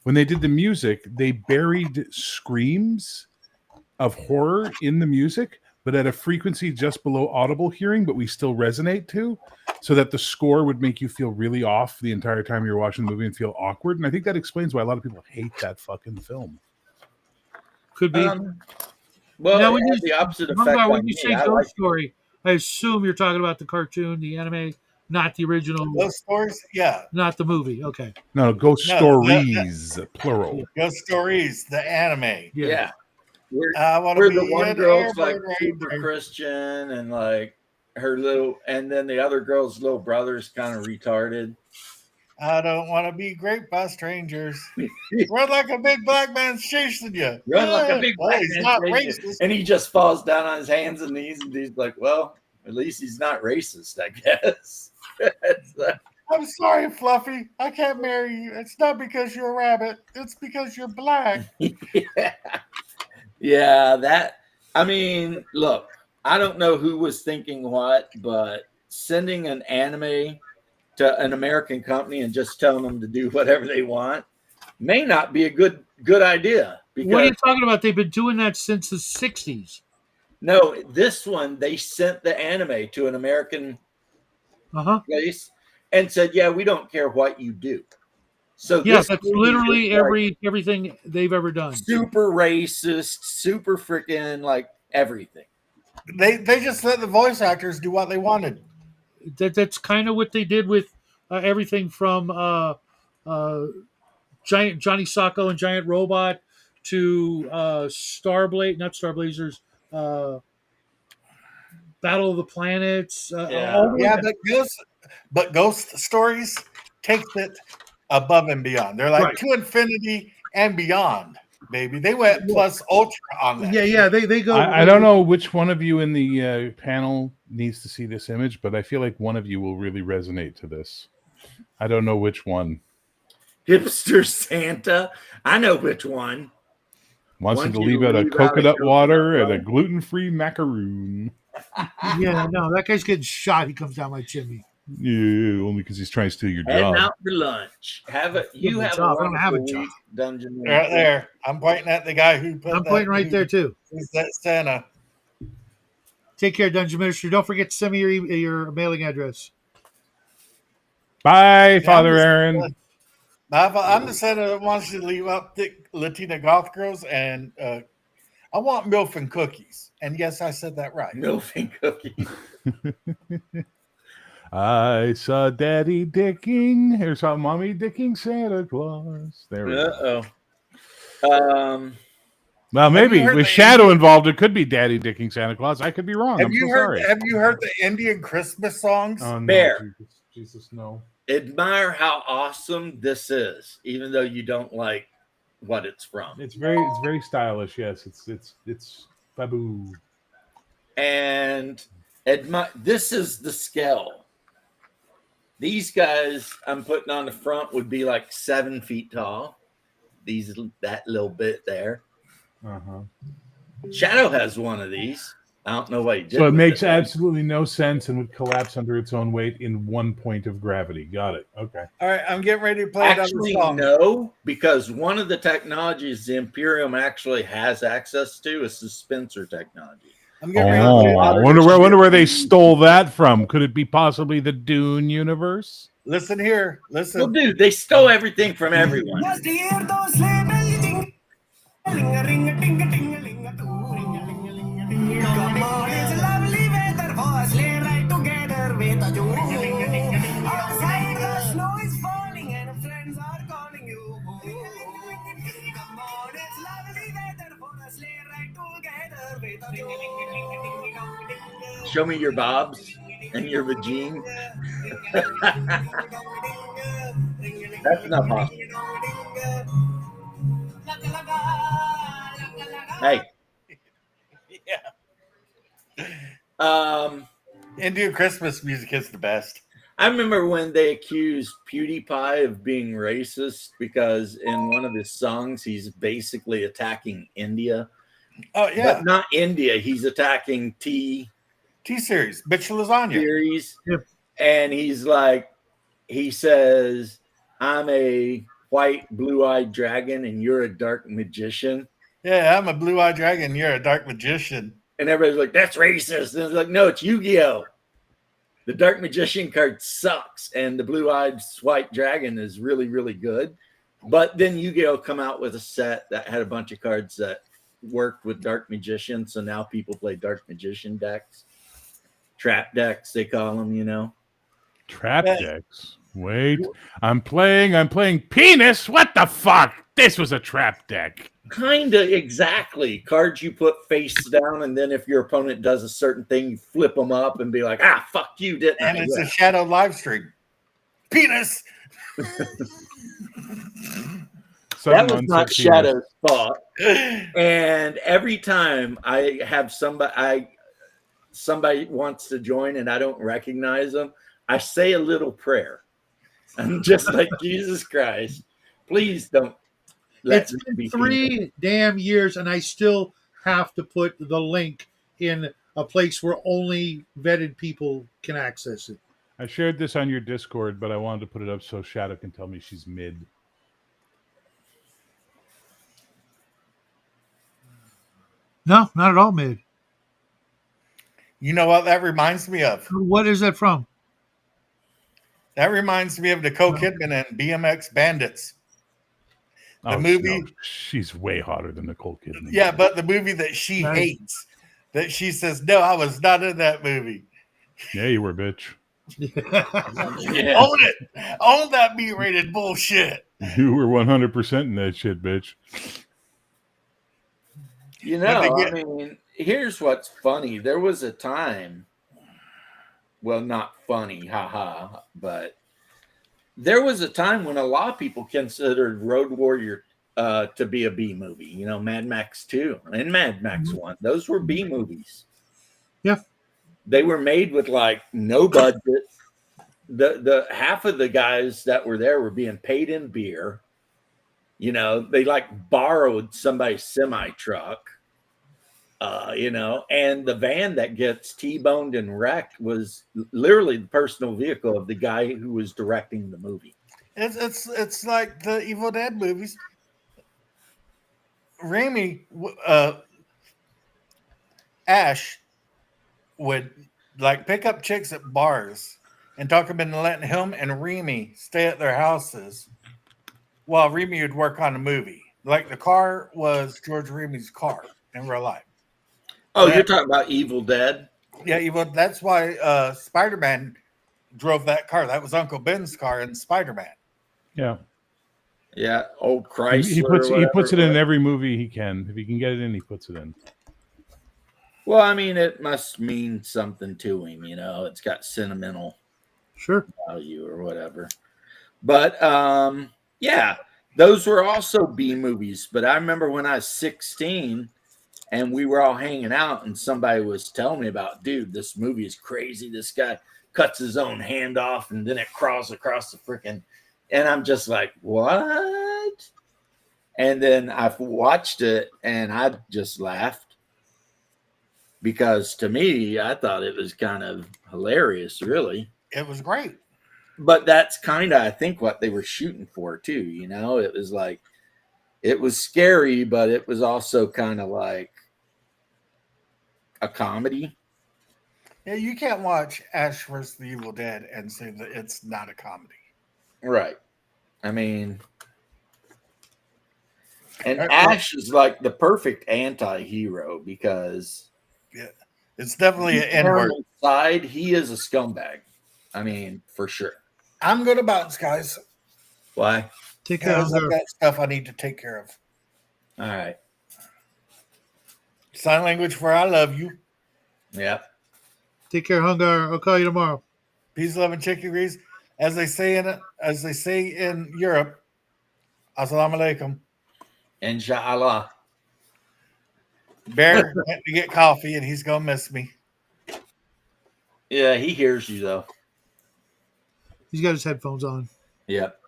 Speaker 3: when they did the music, they buried screams of horror in the music, but at a frequency just below audible hearing, but we still resonate to, so that the score would make you feel really off the entire time you're watching the movie and feel awkward. And I think that explains why a lot of people hate that fucking film.
Speaker 7: Could be.
Speaker 1: Well,
Speaker 7: Now,
Speaker 1: it
Speaker 7: when
Speaker 1: had
Speaker 7: you-
Speaker 1: the opposite
Speaker 7: Remember,
Speaker 1: effect
Speaker 7: when
Speaker 1: on
Speaker 7: you
Speaker 1: me.
Speaker 7: say
Speaker 1: I
Speaker 7: Ghost
Speaker 1: like
Speaker 7: Story, I assume you're talking about the cartoon, the anime, not the original,
Speaker 2: Ghost Stories. Yeah,
Speaker 7: not the movie. Okay.
Speaker 3: No, ghost
Speaker 2: No,
Speaker 3: stories, plural.
Speaker 2: Ghost Stories, the anime.
Speaker 1: yeah. Where,
Speaker 2: I want to
Speaker 1: where
Speaker 2: be
Speaker 1: the one
Speaker 2: an
Speaker 1: girl's like
Speaker 2: airborne
Speaker 1: super
Speaker 2: ranger.
Speaker 1: Christian and like her little, and then the other girl's little brother's kind of retarded.
Speaker 2: I don't want to be great by strangers. Run like a big black man's chasing you.
Speaker 1: Run like a big
Speaker 2: Well,
Speaker 1: black
Speaker 2: he's
Speaker 1: man
Speaker 2: not
Speaker 1: chasing you.
Speaker 2: racist.
Speaker 1: And he just falls down on his hands and knees, and he's like, "Well, at least he's not racist, I guess." It's like,
Speaker 2: I'm sorry, Fluffy. I can't marry you. It's not because you're a rabbit. It's because you're black.
Speaker 1: yeah. Yeah, that. I mean, look, I don't know who was thinking what, but sending an anime to an American company and just telling them to do whatever they want may not be a good idea. Because
Speaker 7: What are you talking about? They've been doing that since the 60s.
Speaker 1: no, this one they sent the anime to an American
Speaker 7: Uh-huh.
Speaker 1: place and said, "Yeah, we don't care what you do." So
Speaker 7: Yes,
Speaker 1: this
Speaker 7: that's
Speaker 1: movie
Speaker 7: literally
Speaker 1: is like
Speaker 7: everything they've ever done.
Speaker 1: super racist, super freaking like everything.
Speaker 2: They just let the voice actors do what they wanted.
Speaker 7: That's kind of what they did with everything from Giant Johnny Sacco and Giant Robot to not Starblazers, Battle of the Planets.
Speaker 1: Yeah.
Speaker 7: all the way
Speaker 2: Yeah,
Speaker 7: back-
Speaker 2: but Ghost Stories takes it above and beyond. They're like
Speaker 7: Right.
Speaker 2: to infinity and beyond, baby. They went plus ultra on that.
Speaker 7: yeah. They go.
Speaker 3: I don't know which one of you in the panel needs to see this image, but I feel like one of you will really resonate to this. I don't know which one.
Speaker 1: Hipster Santa. I know which one.
Speaker 3: Wants you
Speaker 1: Want
Speaker 3: to
Speaker 1: you
Speaker 3: leave
Speaker 1: to
Speaker 3: out a
Speaker 1: leave out a
Speaker 3: coconut
Speaker 1: coconut
Speaker 3: water and a
Speaker 1: water.
Speaker 3: gluten-free macaroon.
Speaker 7: Yeah, no, that guy's getting shot. He comes down my chimney.
Speaker 3: Yeah, only because he's trying to steal your
Speaker 1: Heading
Speaker 3: job.
Speaker 1: out for lunch. You
Speaker 7: my
Speaker 1: have
Speaker 7: job.
Speaker 1: a
Speaker 7: I don't have a
Speaker 1: wonderful
Speaker 7: job.
Speaker 1: week, Dungeon.
Speaker 2: Right there. I'm pointing at the guy who put
Speaker 7: I'm
Speaker 2: that,
Speaker 7: pointing right
Speaker 2: who-
Speaker 7: there too.
Speaker 2: who's that Santa.
Speaker 7: Take care, Dungeon Minister. Don't forget to send me your mailing address.
Speaker 3: Bye, Father
Speaker 2: just-
Speaker 3: Aaron.
Speaker 2: I'm the Santa that wants you to leave up thick Latina goth girls, and I want MILF and cookies. And yes, I said that right.
Speaker 1: Milfing cookie.
Speaker 3: I saw Daddy dicking, or saw Mommy dicking Santa Claus. There we go.
Speaker 1: Uh-oh.
Speaker 3: Well,
Speaker 2: Have
Speaker 3: maybe
Speaker 2: you heard
Speaker 3: with
Speaker 2: the
Speaker 3: Shadow
Speaker 2: Indian-
Speaker 3: involved, it could be Daddy dicking Santa Claus. I could be wrong.
Speaker 2: Have
Speaker 3: I'm
Speaker 2: you
Speaker 3: so
Speaker 2: heard?
Speaker 3: sorry.
Speaker 2: Have you heard the Indian Christmas songs?
Speaker 3: Oh, no,
Speaker 1: Bear.
Speaker 3: Jesus, no.
Speaker 1: Admire how awesome this is, even though you don't like what it's from.
Speaker 3: It's very stylish. Yes, it's babu.
Speaker 1: And this is the scale. These guys I'm putting on the front would be like 7 feet tall. That little bit there.
Speaker 3: Uh-huh.
Speaker 1: Shadow has one of these. I don't know what he did.
Speaker 3: So it
Speaker 1: with
Speaker 3: makes
Speaker 1: it.
Speaker 3: absolutely no sense and would collapse under its own weight in 1 point of gravity. Got it. Okay.
Speaker 2: All right, I'm getting ready to play
Speaker 1: Actually,
Speaker 2: another song.
Speaker 1: no, because one of the technologies the Imperium actually has access to is suspensor technology.
Speaker 2: I'm getting ready to play
Speaker 3: Oh,
Speaker 2: another
Speaker 3: I wonder where they stole that from. Could it be possibly the Dune universe?
Speaker 2: Listen here. Listen.
Speaker 1: Well, dude, they stole everything from everyone.
Speaker 4: Come on, it's lovely weather for a sleigh ride together with a Jew. Outside the snow is falling and friends are calling you. Come on, it's lovely weather for a sleigh ride together with a Jew.
Speaker 1: Show me your bobs and your vagine. That's enough, huh? Hey.
Speaker 2: Indian Christmas music is the best.
Speaker 1: I remember when they accused PewDiePie of being racist because in one of his songs he's basically attacking India.
Speaker 2: Oh yeah,
Speaker 1: But not India. He's attacking
Speaker 2: T-Series, bitch lasagna.
Speaker 1: Series.
Speaker 6: Yep.
Speaker 1: And he's like, he says, I'm a white blue-eyed dragon and you're a dark magician.
Speaker 2: Yeah, I'm a blue-eyed dragon. You're a dark magician.
Speaker 1: And everybody's like, that's racist. And it's like, no, it's Yu-Gi-Oh! The dark magician card sucks, and the blue-eyed white dragon is really, really good. But then Yu-Gi-Oh! Come out with a set that had a bunch of cards that worked with dark magician. So now people play dark magician decks. Trap decks, they call them, you know.
Speaker 3: Trap decks. Wait, I'm playing penis. What the fuck? This was a trap deck.
Speaker 1: Kinda exactly. Cards you put face down, and then if your opponent does a certain thing, you flip them up and be like, fuck you, didn't
Speaker 2: And
Speaker 1: I?
Speaker 2: it's a shadow live stream. Penis.
Speaker 1: That was not Shadow's fault. And every time I have somebody wants to join and I don't recognize them, I say a little prayer. I'm just like, Jesus Christ, please don't.
Speaker 6: It's been 3 damn years, and I still have to put the link in a place where only vetted people can access it.
Speaker 3: I shared this on your Discord, but I wanted to put it up so Shadow can tell me she's mid.
Speaker 6: No, not at all, mid.
Speaker 2: You know what that reminds me of?
Speaker 6: What is that from?
Speaker 2: That reminds me of Nicole Kidman and BMX Bandits. The movie.
Speaker 3: No, she's way hotter than Nicole Kidman.
Speaker 2: Yeah, but the movie that she hates, that she says, no, I was not in that movie.
Speaker 3: Yeah, you were, bitch.
Speaker 1: Yeah.
Speaker 2: Own it. Own that B-rated bullshit.
Speaker 3: You were 100% in that shit, bitch.
Speaker 1: You know, I mean, here's what's funny. There was a time, well, not funny, haha, but there was a time when a lot of people considered Road Warrior to be a B movie. You know, Mad Max 2 and Mad Max 1. Those were B movies.
Speaker 6: Yeah.
Speaker 1: They were made with like no budget. The half of the guys that were there were being paid in beer. You know, they like borrowed somebody's semi truck. You know, and the van that gets T-boned and wrecked was literally the personal vehicle of the guy who was directing the movie.
Speaker 2: It's like the Evil Dead movies. Raimi, Ash would like pick up chicks at bars and talk them into letting him and Raimi stay at their houses while Raimi would work on the movie. Like the car was George Raimi's car in real life.
Speaker 1: Oh, you're talking about Evil Dead?
Speaker 2: Yeah, that's why Spider-Man drove that car. That was Uncle Ben's car in Spider-Man.
Speaker 3: Yeah.
Speaker 1: Yeah, old Chrysler.
Speaker 3: He puts it in every movie he can. If he can get it in, he puts it in.
Speaker 1: Well, I mean, it must mean something to him, you know. It's got sentimental value or whatever. But yeah, those were also B movies. But I remember when I was 16 and we were all hanging out and somebody was telling me about, dude, this movie is crazy. This guy cuts his own hand off and then it crawls across the freaking, and I'm just like, what? And then I've watched it and I just laughed because to me, I thought it was kind of hilarious, really.
Speaker 2: It was great.
Speaker 1: But that's kind of, I think, what they were shooting for too. You know, it was like, it was scary, but it was also kind of like a comedy.
Speaker 2: Yeah, you can't watch Ash vs. the Evil Dead and say that it's not a comedy.
Speaker 1: Right. I mean, And
Speaker 2: Right, well,
Speaker 1: Ash is like the perfect anti-hero because
Speaker 2: yeah, it's definitely an
Speaker 1: deep
Speaker 2: N
Speaker 1: down
Speaker 2: word.
Speaker 1: inside, he is a scumbag. I mean, for sure.
Speaker 2: I'm going to bounce, guys,
Speaker 1: Why?
Speaker 6: Take care,
Speaker 2: because I've
Speaker 6: Hunger.
Speaker 2: got stuff I need to take care of.
Speaker 1: All right.
Speaker 2: Sign language for I love you.
Speaker 1: Yeah.
Speaker 6: Take care, Hunger. I'll call you tomorrow.
Speaker 2: Peace, love, and chicken grease. As they say in Europe, assalamu alaikum.
Speaker 1: Inshallah.
Speaker 2: Bear went to get coffee and he's gonna miss me.
Speaker 1: Yeah, he hears you though.
Speaker 6: He's got his headphones on.
Speaker 1: Yep.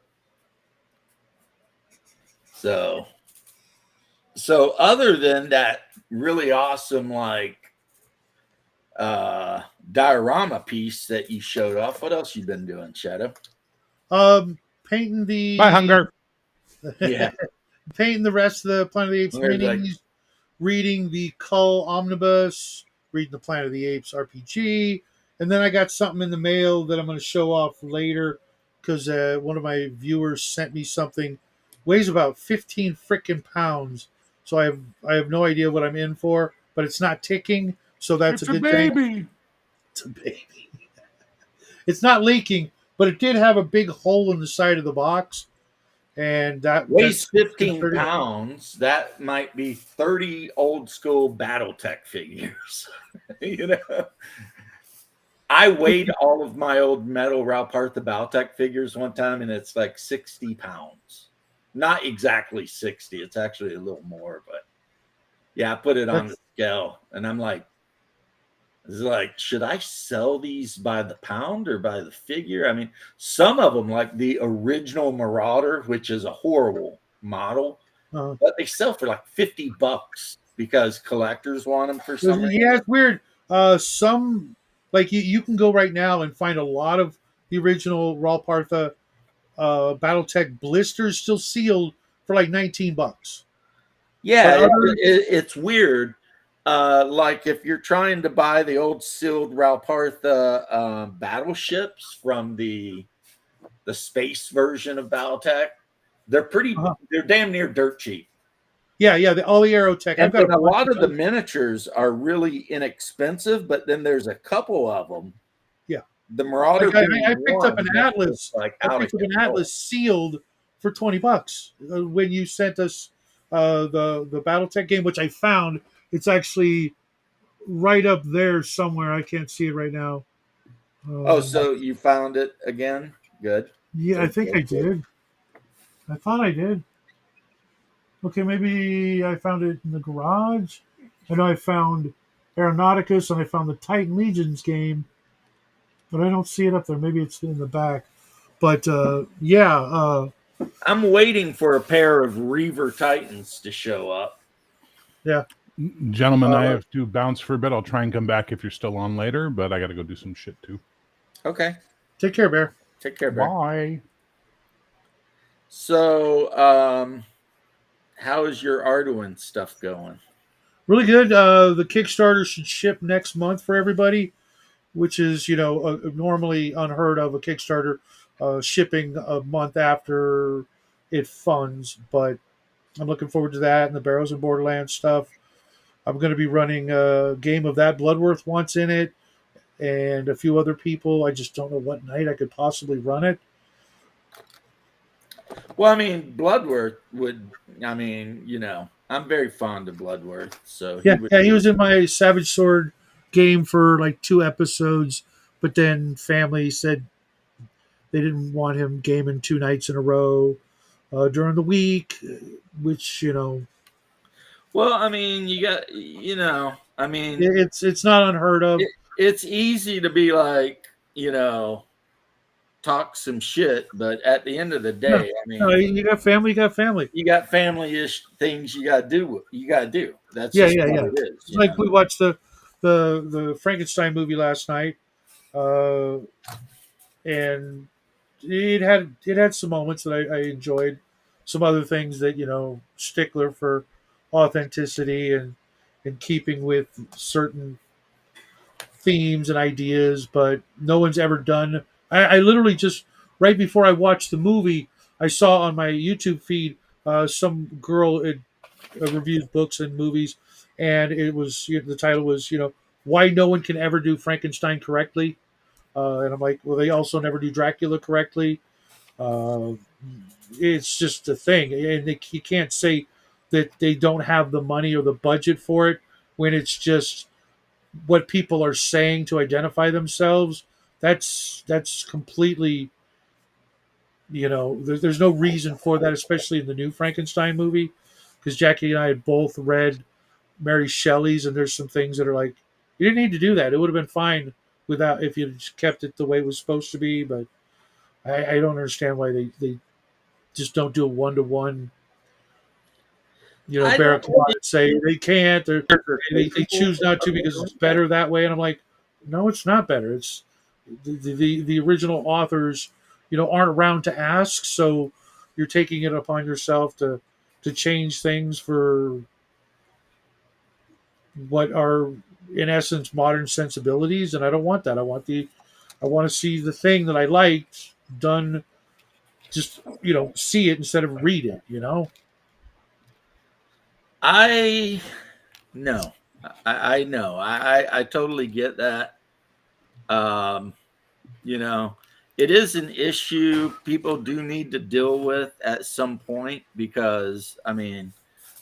Speaker 1: So other than that really awesome diorama piece that you showed off, what else you been doing, Shadow?
Speaker 6: Painting the
Speaker 3: Bye, Hunger.
Speaker 1: Yeah.
Speaker 6: painting the rest of the Planet of the Apes
Speaker 1: Where's that?
Speaker 6: minis, reading the Cull Omnibus, reading the Planet of the Apes RPG, and then I got something in the mail that I'm going to show off later because one of my viewers sent me something weighs about 15 freaking pounds. So I have no idea what I'm in for, but it's not ticking, so that's
Speaker 3: It's
Speaker 6: a
Speaker 3: a
Speaker 6: good thing.
Speaker 3: baby.
Speaker 6: It's a baby. It's not leaking, but it did have a big hole in the side of the box, and
Speaker 1: Weighs
Speaker 6: that's
Speaker 1: 15
Speaker 6: concerning.
Speaker 1: pounds. That might be 30 old school Battletech figures. You know, I weighed all of my old metal Ralpartha Battletech figures one time, and it's like 60 pounds. Not exactly 60. It's actually a little more, but yeah, I put it on the scale, and I'm like, it's like, should I sell these by the pound or by the figure? I mean, some of them, like the original Marauder, which is a horrible model,
Speaker 6: Uh,
Speaker 1: but they sell for like $50 because collectors want them for some reason.
Speaker 6: yeah, it's weird. Some like you can go right now and find a lot of the original Ralpartha BattleTech blisters still sealed for like $19.
Speaker 1: Yeah,
Speaker 6: But other
Speaker 1: it's weird. Like if you're trying to buy the old sealed Ralpartha battleships from the space version of Battletech,
Speaker 6: Uh-huh.
Speaker 1: they're damn near dirt cheap.
Speaker 6: yeah, all the Aerotech. I've
Speaker 1: And
Speaker 6: got a
Speaker 1: then a
Speaker 6: bunch
Speaker 1: lot of the
Speaker 6: those.
Speaker 1: miniatures are really inexpensive, but then there's a couple of them.
Speaker 6: Yeah,
Speaker 1: The Marauder
Speaker 6: like
Speaker 1: being
Speaker 6: I picked up
Speaker 1: one
Speaker 6: an
Speaker 1: that's just
Speaker 6: Atlas.
Speaker 1: like
Speaker 6: I
Speaker 1: out of
Speaker 6: picked up an
Speaker 1: control.
Speaker 6: Atlas sealed for $20 when you sent us the BattleTech game, which I found. It's actually right up there somewhere. I can't see it right now.
Speaker 1: Oh,
Speaker 6: Um,
Speaker 1: so you found it again? Good.
Speaker 6: yeah, I
Speaker 1: Good,
Speaker 6: think I
Speaker 1: good, good.
Speaker 6: did. I thought I did. Okay, maybe I found it in the garage. I know I found Aeronauticus and I found the Titan Legions game, but I don't see it up there. Maybe it's in the back. But yeah,
Speaker 1: I'm waiting for a pair of Reaver Titans to show up.
Speaker 6: yeah.
Speaker 3: Gentlemen, I
Speaker 1: Uh,
Speaker 3: have to bounce for a bit. I'll try and come back if you're still on later, but I got to go do some shit too.
Speaker 1: Okay.
Speaker 6: Take care, Bear.
Speaker 1: Take care, Bear.
Speaker 3: Bye.
Speaker 1: So, how is your Arduin stuff going?
Speaker 6: Really good. The Kickstarter should ship next month for everybody, which is normally unheard of. A Kickstarter shipping a month after it funds, but I'm looking forward to that and the Barrows and Borderlands stuff. I'm going to be running a game of that. Bloodworth wants in it, and a few other people. I just don't know what night I could possibly run it.
Speaker 1: Well, I mean, Bloodworth would. I mean, I'm very fond of Bloodworth, so
Speaker 6: Yeah,
Speaker 1: would.
Speaker 6: he was in my Savage Sword game for like 2 episodes, but then family said they didn't want him gaming 2 nights in a row during the week, which
Speaker 1: Well, I mean, you got. I mean,
Speaker 6: it's not unheard of.
Speaker 1: it's easy to be like, talk some shit, but at the end of the
Speaker 6: No,
Speaker 1: day, I mean,
Speaker 6: no, you got family, you got family.
Speaker 1: you got family-ish things you got to do. You got to do. That's
Speaker 6: Yeah,
Speaker 1: just
Speaker 6: yeah,
Speaker 1: what
Speaker 6: yeah.
Speaker 1: it is.
Speaker 6: It's like we watched the Frankenstein movie last night, uh, and it had some moments that I enjoyed. Some other things that stickler for authenticity and keeping with certain themes and ideas, but no one's ever done. I literally just right before I watched the movie, I saw on my YouTube feed
Speaker 7: some girl reviews books and movies, and it was the title was why no one can ever do Frankenstein correctly, and I'm like, well, they also never do Dracula correctly. Uh, it's just a thing, and you can't say that they don't have the money or the budget for it when it's just what people are saying to identify themselves. That's completely there's no reason for that, especially in the new Frankenstein movie, because Jackie and I had both read Mary Shelley's, and there's some things that are like, you didn't need to do that. It would have been fine without if you just kept it the way it was supposed to be. But I don't understand why they just don't do a 1-to-1.
Speaker 1: I
Speaker 7: Bear
Speaker 1: don't
Speaker 7: come out and say they can't, or they choose not to because it's better that way. And I'm like, no, it's not better. It's the original authors, aren't around to ask, so you're taking it upon yourself to change things for what are in essence modern sensibilities, and I don't want that. I want to see the thing that I liked done. Just see it instead of read it.
Speaker 1: I no. I know. I totally get that. Um, you know, it is an issue people do need to deal with at some point because I mean,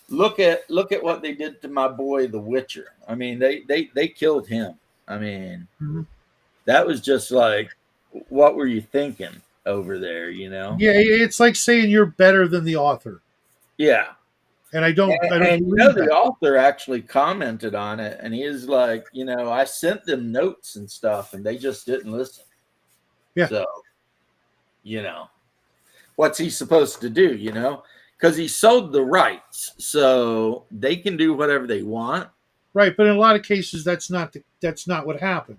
Speaker 1: look at what they did to my boy the Witcher. I mean, they killed him. I mean,
Speaker 7: Mhm.
Speaker 1: that was just like what were you thinking over there, you know?
Speaker 7: Yeah, it's like saying you're better than the author,
Speaker 1: Yeah.
Speaker 7: and I
Speaker 1: And,
Speaker 7: don't
Speaker 1: and you know,
Speaker 7: believe
Speaker 1: the
Speaker 7: that.
Speaker 1: author actually commented on it, and he is like, I sent them notes and stuff, and they just didn't listen.
Speaker 7: Yeah,
Speaker 1: So, what's he supposed to do? Because he sold the rights, so they can do whatever they want.
Speaker 7: right. But in a lot of cases, that's not what happened.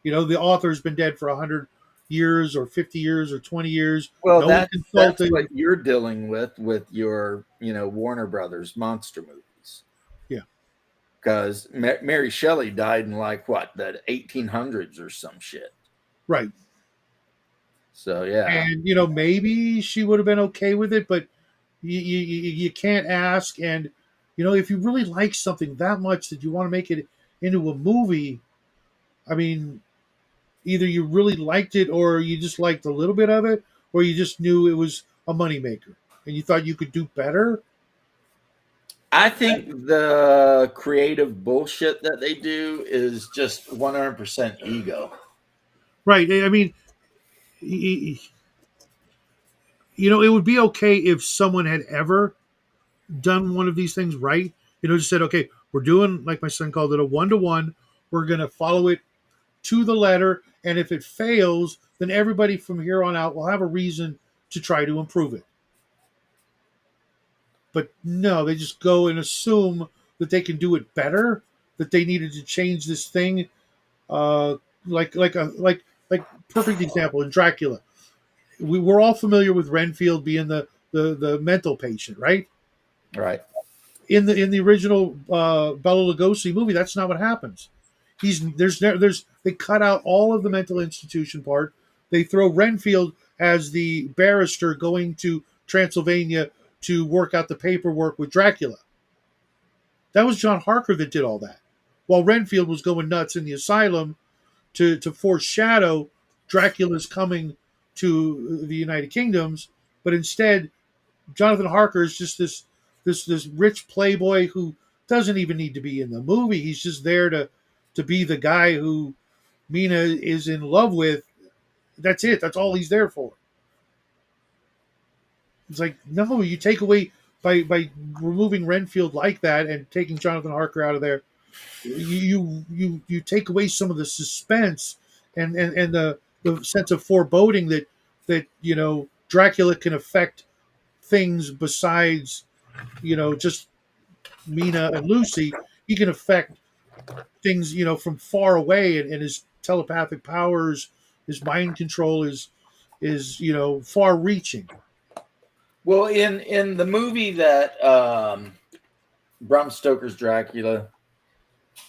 Speaker 7: The author's been dead for 100 years, or 50 years, or 20 years.
Speaker 1: Well,
Speaker 7: No one
Speaker 1: that's
Speaker 7: consulted.
Speaker 1: what you're dealing with your Warner Brothers monster movies.
Speaker 7: Yeah,
Speaker 1: Because Mary Shelley died in like what the 1800s or some shit.
Speaker 7: right.
Speaker 1: So yeah.
Speaker 7: And maybe she would have been okay with it, but you can't ask. And if you really like something that much that you want to make it into a movie, I mean, either you really liked it, or you just liked a little bit of it, or you just knew it was a moneymaker and you thought you could do better.
Speaker 1: I think the creative bullshit that they do is just 100% ego.
Speaker 7: Right. I mean, it would be okay if someone had ever done one of these things right. Just said, okay, we're doing, like my son called it, a 1-to-1. We're going to follow it to the letter. And if it fails, then everybody from here on out will have a reason to try to improve it. But no, they just go and assume that they can do it better, that they needed to change this thing. Uh, like perfect example in Dracula. We're all familiar with Renfield being the mental patient, right?
Speaker 1: Right.
Speaker 7: In the original Bela Lugosi movie, that's not what happens. They cut out all of the mental institution part. They throw Renfield as the barrister going to Transylvania to work out the paperwork with Dracula. That was John Harker that did all that, while Renfield was going nuts in the asylum to foreshadow Dracula's coming to the United Kingdoms. But instead, Jonathan Harker is just this rich playboy who doesn't even need to be in the movie. He's just there to be the guy who Mina is in love with. That's it. That's all he's there for. It's like, no, you take away by removing Renfield like that and taking Jonathan Harker out of there. You take away some of the suspense and the sense of foreboding that Dracula can affect things besides just Mina and Lucy. He can affect things from far away, and his telepathic powers, his mind control is far reaching.
Speaker 1: Well, in the movie that Bram Stoker's Dracula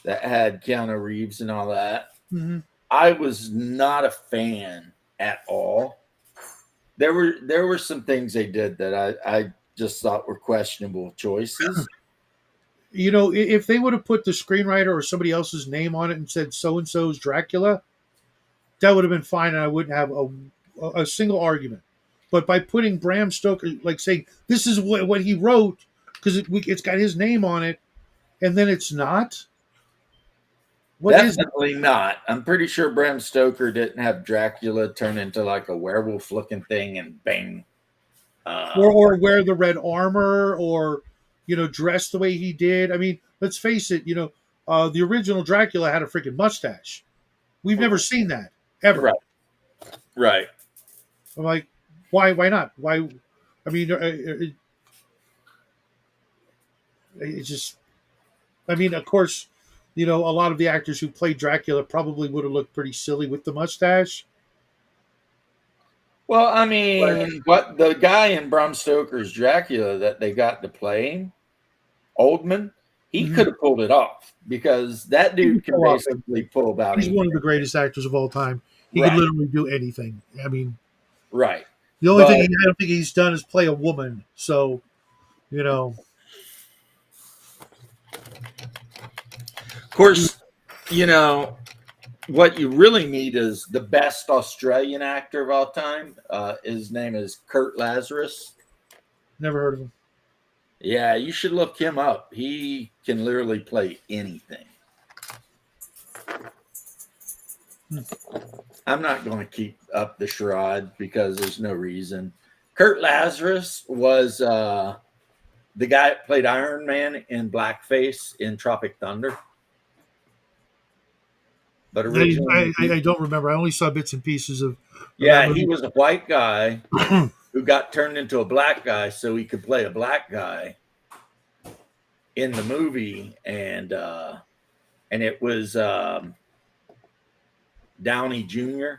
Speaker 1: that had Keanu Reeves and all that,
Speaker 7: Mm-hmm.
Speaker 1: I was not a fan at all. There were some things they did that just thought were questionable choices.
Speaker 7: You know, if they would have put the screenwriter or somebody else's name on it and said so and so's Dracula, that would have been fine, and I wouldn't have a single argument. But by putting Bram Stoker, like saying this is what he wrote because it's got his name on it, and then it's not. What is it?
Speaker 1: Definitely not. I'm pretty sure Bram Stoker didn't have Dracula turn into like a werewolf looking thing and bang.
Speaker 7: Or wear the red armor, or dress the way he did. I mean, let's face it. The original Dracula had a freaking mustache. We've never seen that ever.
Speaker 1: Right. Right.
Speaker 7: I'm like, why? Why not? Why? I mean, it's just. I mean, of course, a lot of the actors who played Dracula probably would have looked pretty silly with the mustache.
Speaker 1: Well, I mean, what the guy in Bram Stoker's Dracula that they got to play him, Oldman, he could have pulled it off because that dude can basically pull about.
Speaker 7: He's one of the greatest actors of all time. He
Speaker 1: Right.
Speaker 7: can literally do anything. I mean,
Speaker 1: Right.
Speaker 7: the only thing I don't think he's done is play a woman. So,
Speaker 1: Of course, what you really need is the best Australian actor of all time. His name is Kurt Lazarus.
Speaker 7: never heard of him.
Speaker 1: Yeah, you should look him up. He can literally play anything. I'm not going to keep up the charade because there's no reason. Kurt Lazarus was the guy that played Iron Man in blackface in Tropic Thunder. But originally,
Speaker 7: I don't remember. I only saw bits and pieces of.
Speaker 1: Yeah, he was a white guy who got turned into a black guy so he could play a black guy in the movie, and it was Downey Jr.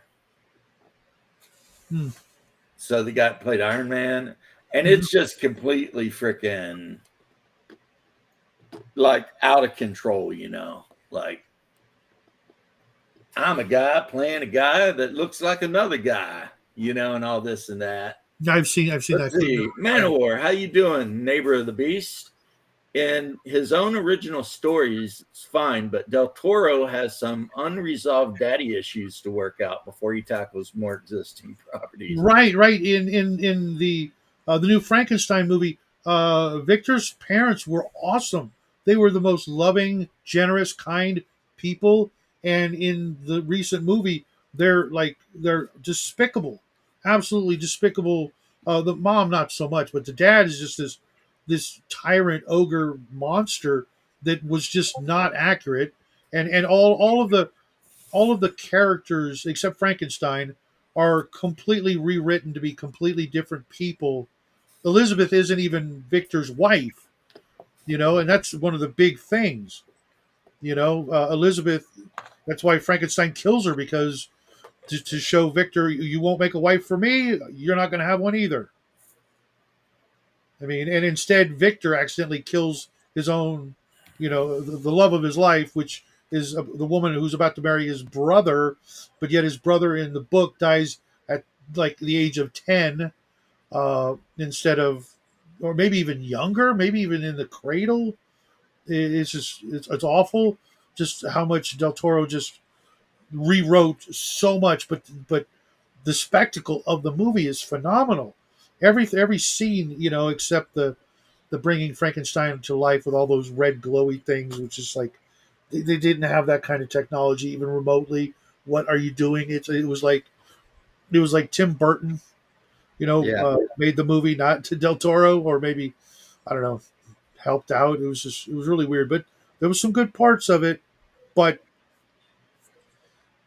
Speaker 1: So the guy played Iron Man, and it's just completely freaking like out of control, like. I'm a guy playing a guy that looks like another guy, and all this and that.
Speaker 7: I've seen
Speaker 1: Let's
Speaker 7: that.
Speaker 1: see. Manowar, how you doing, neighbor of the beast? In his own original stories, it's fine, but Del Toro has some unresolved daddy issues to work out before he tackles more existing properties.
Speaker 7: Right. In the new Frankenstein movie, Victor's parents were awesome. They were the most loving, generous, kind people. And in the recent movie, they're despicable, absolutely despicable. The mom, not so much, but the dad is just this tyrant ogre monster that was just not accurate. And all of the characters except Frankenstein are completely rewritten to be completely different people. Elizabeth isn't even Victor's wife, and that's one of the big things. Elizabeth. That's why Frankenstein kills her, because to show Victor, you won't make a wife for me, you're not going to have one either. I mean, and instead Victor accidentally kills his own, the love of his life, which is the woman who's about to marry his brother, but yet his brother in the book dies at like the age of 10 instead of, or maybe even younger, maybe even in the cradle. It's awful. Just how much Del Toro just rewrote so much, but the spectacle of the movie is phenomenal. Every scene, except the bringing Frankenstein to life with all those red glowy things, which is like they didn't have that kind of technology even remotely. What are you doing? It was like Tim Burton, made the movie, not to Del Toro, or maybe I don't know, helped out. It was really weird, but there was some good parts of it. But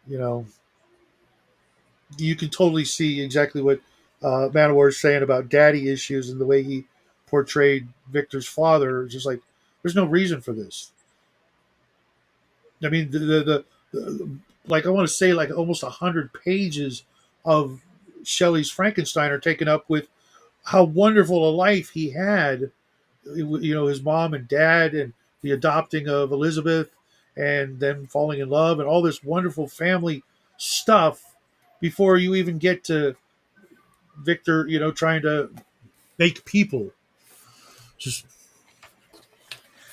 Speaker 7: you can totally see exactly what Manowar is saying about daddy issues and the way he portrayed Victor's father. It's just like there's no reason for this. I mean, the like I want to say like almost 100 pages of Shelley's Frankenstein are taken up with how wonderful a life he had. His mom and dad, and the adopting of Elizabeth, and then falling in love, and all this wonderful family stuff before you even get to Victor, trying to make people. Just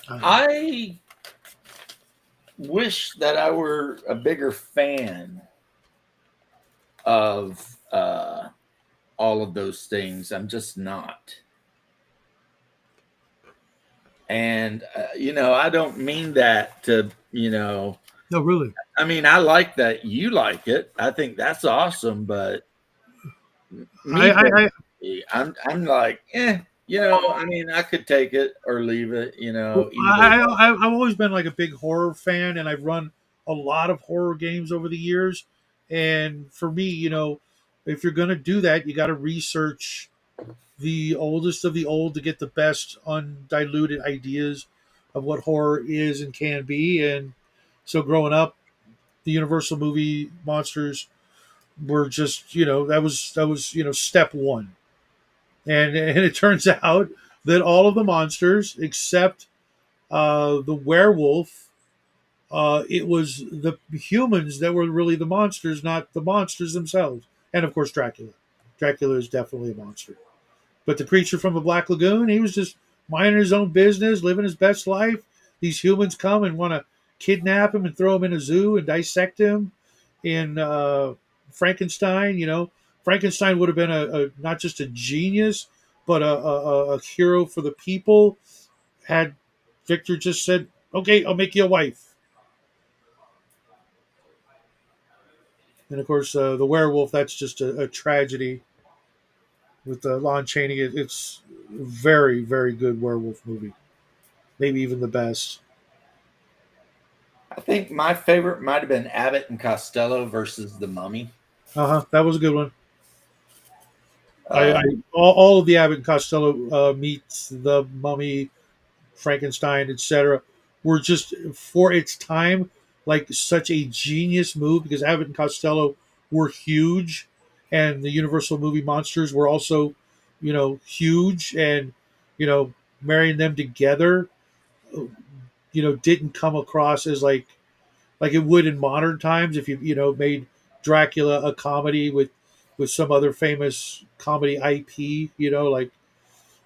Speaker 1: I wish that I were a bigger fan of all of those things. I'm just not. And, I don't mean that to,
Speaker 7: no, really.
Speaker 1: I mean, I like that you like it. I think that's awesome. But me,
Speaker 7: I
Speaker 1: personally, I'm like, I mean, I could take it or leave it,
Speaker 7: Well,
Speaker 1: either.
Speaker 7: I've always been like a big horror fan, and I've run a lot of horror games over the years. And for me, if you're going to do that, you got to research the oldest of the old to get the best undiluted ideas of what horror is and can be. And so, growing up, the Universal movie monsters were just, that was step one. And it turns out that all of the monsters except the werewolf, it was the humans that were really the monsters, not the monsters themselves. And of course, Dracula. Dracula is definitely a monster. But the creature from the Black Lagoon, he was just minding his own business, living his best life. These humans come and want to kidnap him and throw him in a zoo and dissect him. In Frankenstein, Frankenstein would have been a not just a genius, but a hero for the people. Had Victor just said, "Okay, I'll make you a wife." And of course, the werewolf, that's just a tragedy with Lon Chaney. It's a very, very good werewolf movie. Maybe even the best.
Speaker 1: I think my favorite might have been Abbott and Costello versus the Mummy.
Speaker 7: That was a good one. I
Speaker 1: Um,
Speaker 7: all of the Abbott and Costello meets the Mummy, Frankenstein, etc., were just for its time like such a genius move because Abbott and Costello were huge, and the Universal movie monsters were also, huge, and marrying them together, didn't come across as like it would in modern times if made Dracula a comedy with some other famous comedy IP. Like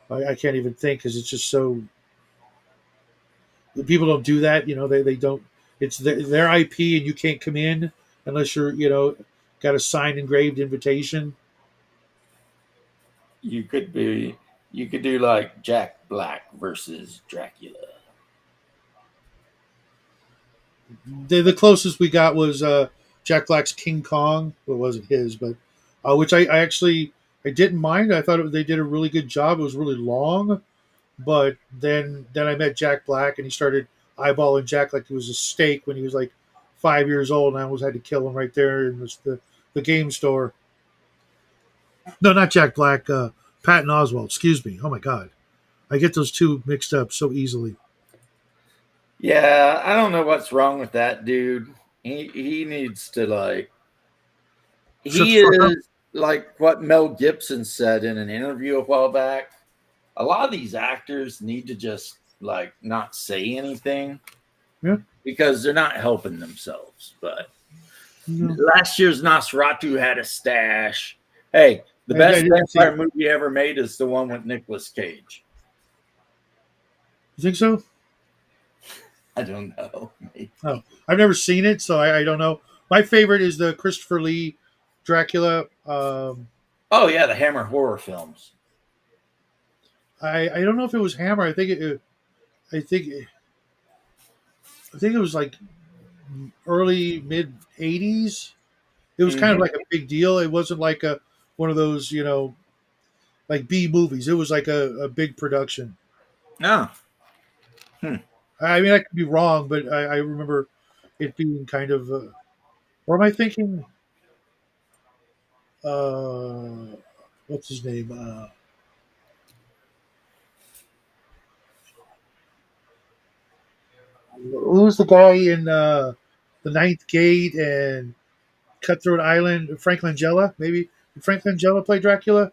Speaker 7: I can't even think because it's just so people don't do that. They don't. It's their IP, and you can't come in unless you're got a signed engraved invitation.
Speaker 1: you could be, you could do like Jack Black versus Dracula.
Speaker 7: The closest we got was Jack Black's King Kong. Well, it wasn't his, but which I actually I didn't mind. I thought they did a really good job. It was really long, but then I met Jack Black, and he started eyeballing Jack like he was a steak when he was like 5 years old, and I almost had to kill him right there in the game store. No, not Jack Black. Patton Oswalt. Excuse me. Oh my God, I get those two mixed up so easily.
Speaker 1: Yeah, I don't know what's wrong with that dude. He needs to
Speaker 7: Shut the
Speaker 1: he
Speaker 7: fuck up.
Speaker 1: is like what Mel Gibson said in an interview a while back. A lot of these actors need to just like not say anything
Speaker 7: Yeah.
Speaker 1: because they're not helping themselves. But
Speaker 7: No.
Speaker 1: last year's Nosferatu had a stash. Hey, the
Speaker 7: I
Speaker 1: best
Speaker 7: didn't see
Speaker 1: vampire
Speaker 7: it.
Speaker 1: movie ever made is the one with Nicolas Cage.
Speaker 7: You think so?
Speaker 1: I don't know.
Speaker 7: Oh, I've never seen it, so I don't know. My favorite is the Christopher Lee Dracula.
Speaker 1: Oh yeah, the Hammer horror films.
Speaker 7: I don't know if it was Hammer. I think I think it was like early mid '80s. It was kind of
Speaker 1: Mhm.
Speaker 7: like a big deal. It wasn't like a one of those like B movies. It was like a big production.
Speaker 1: No. Hmm.
Speaker 7: I mean, I could be wrong, but I remember it being kind of. Or am I thinking? Uh, what's his name? Who's the guy in the Ninth Gate and Cutthroat Island? Frank Langella, maybe. Did Frank Langella play Dracula?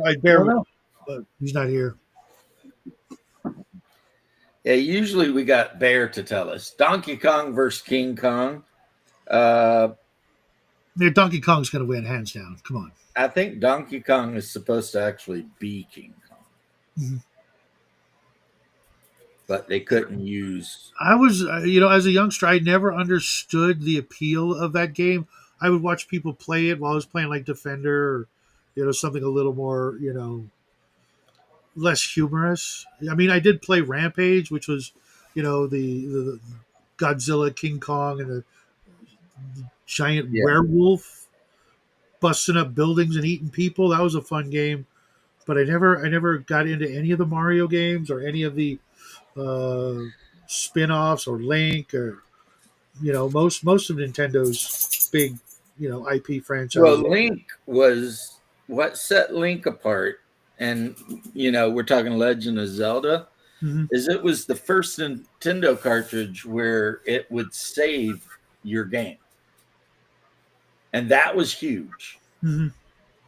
Speaker 7: I
Speaker 1: I
Speaker 7: bear
Speaker 1: don't
Speaker 7: with,
Speaker 1: know.
Speaker 7: but he's not here.
Speaker 1: Yeah, usually we got Bear to tell us. Donkey Kong versus King Kong. Uh,
Speaker 7: Yeah, Donkey Kong's going to win hands down. Come on.
Speaker 1: I think Donkey Kong is supposed to actually be King Kong,
Speaker 7: Mhm.
Speaker 1: but they couldn't use.
Speaker 7: I was, as a youngster, I never understood the appeal of that game. I would watch people play it while I was playing like Defender, or something a little more, less humorous. I mean, I did play Rampage, which was, the Godzilla, King Kong, and the giant
Speaker 1: Yeah.
Speaker 7: werewolf busting up buildings and eating people. That was a fun game, but I never got into any of the Mario games or any of the uh, spin-offs or Link or most of Nintendo's big IP
Speaker 1: Well,
Speaker 7: franchises.
Speaker 1: Link was what set Link apart, and we're talking Legend of Zelda.
Speaker 7: Hmm.
Speaker 1: Is it was the first Nintendo cartridge where it would save your game, and that was huge.
Speaker 7: Hmm.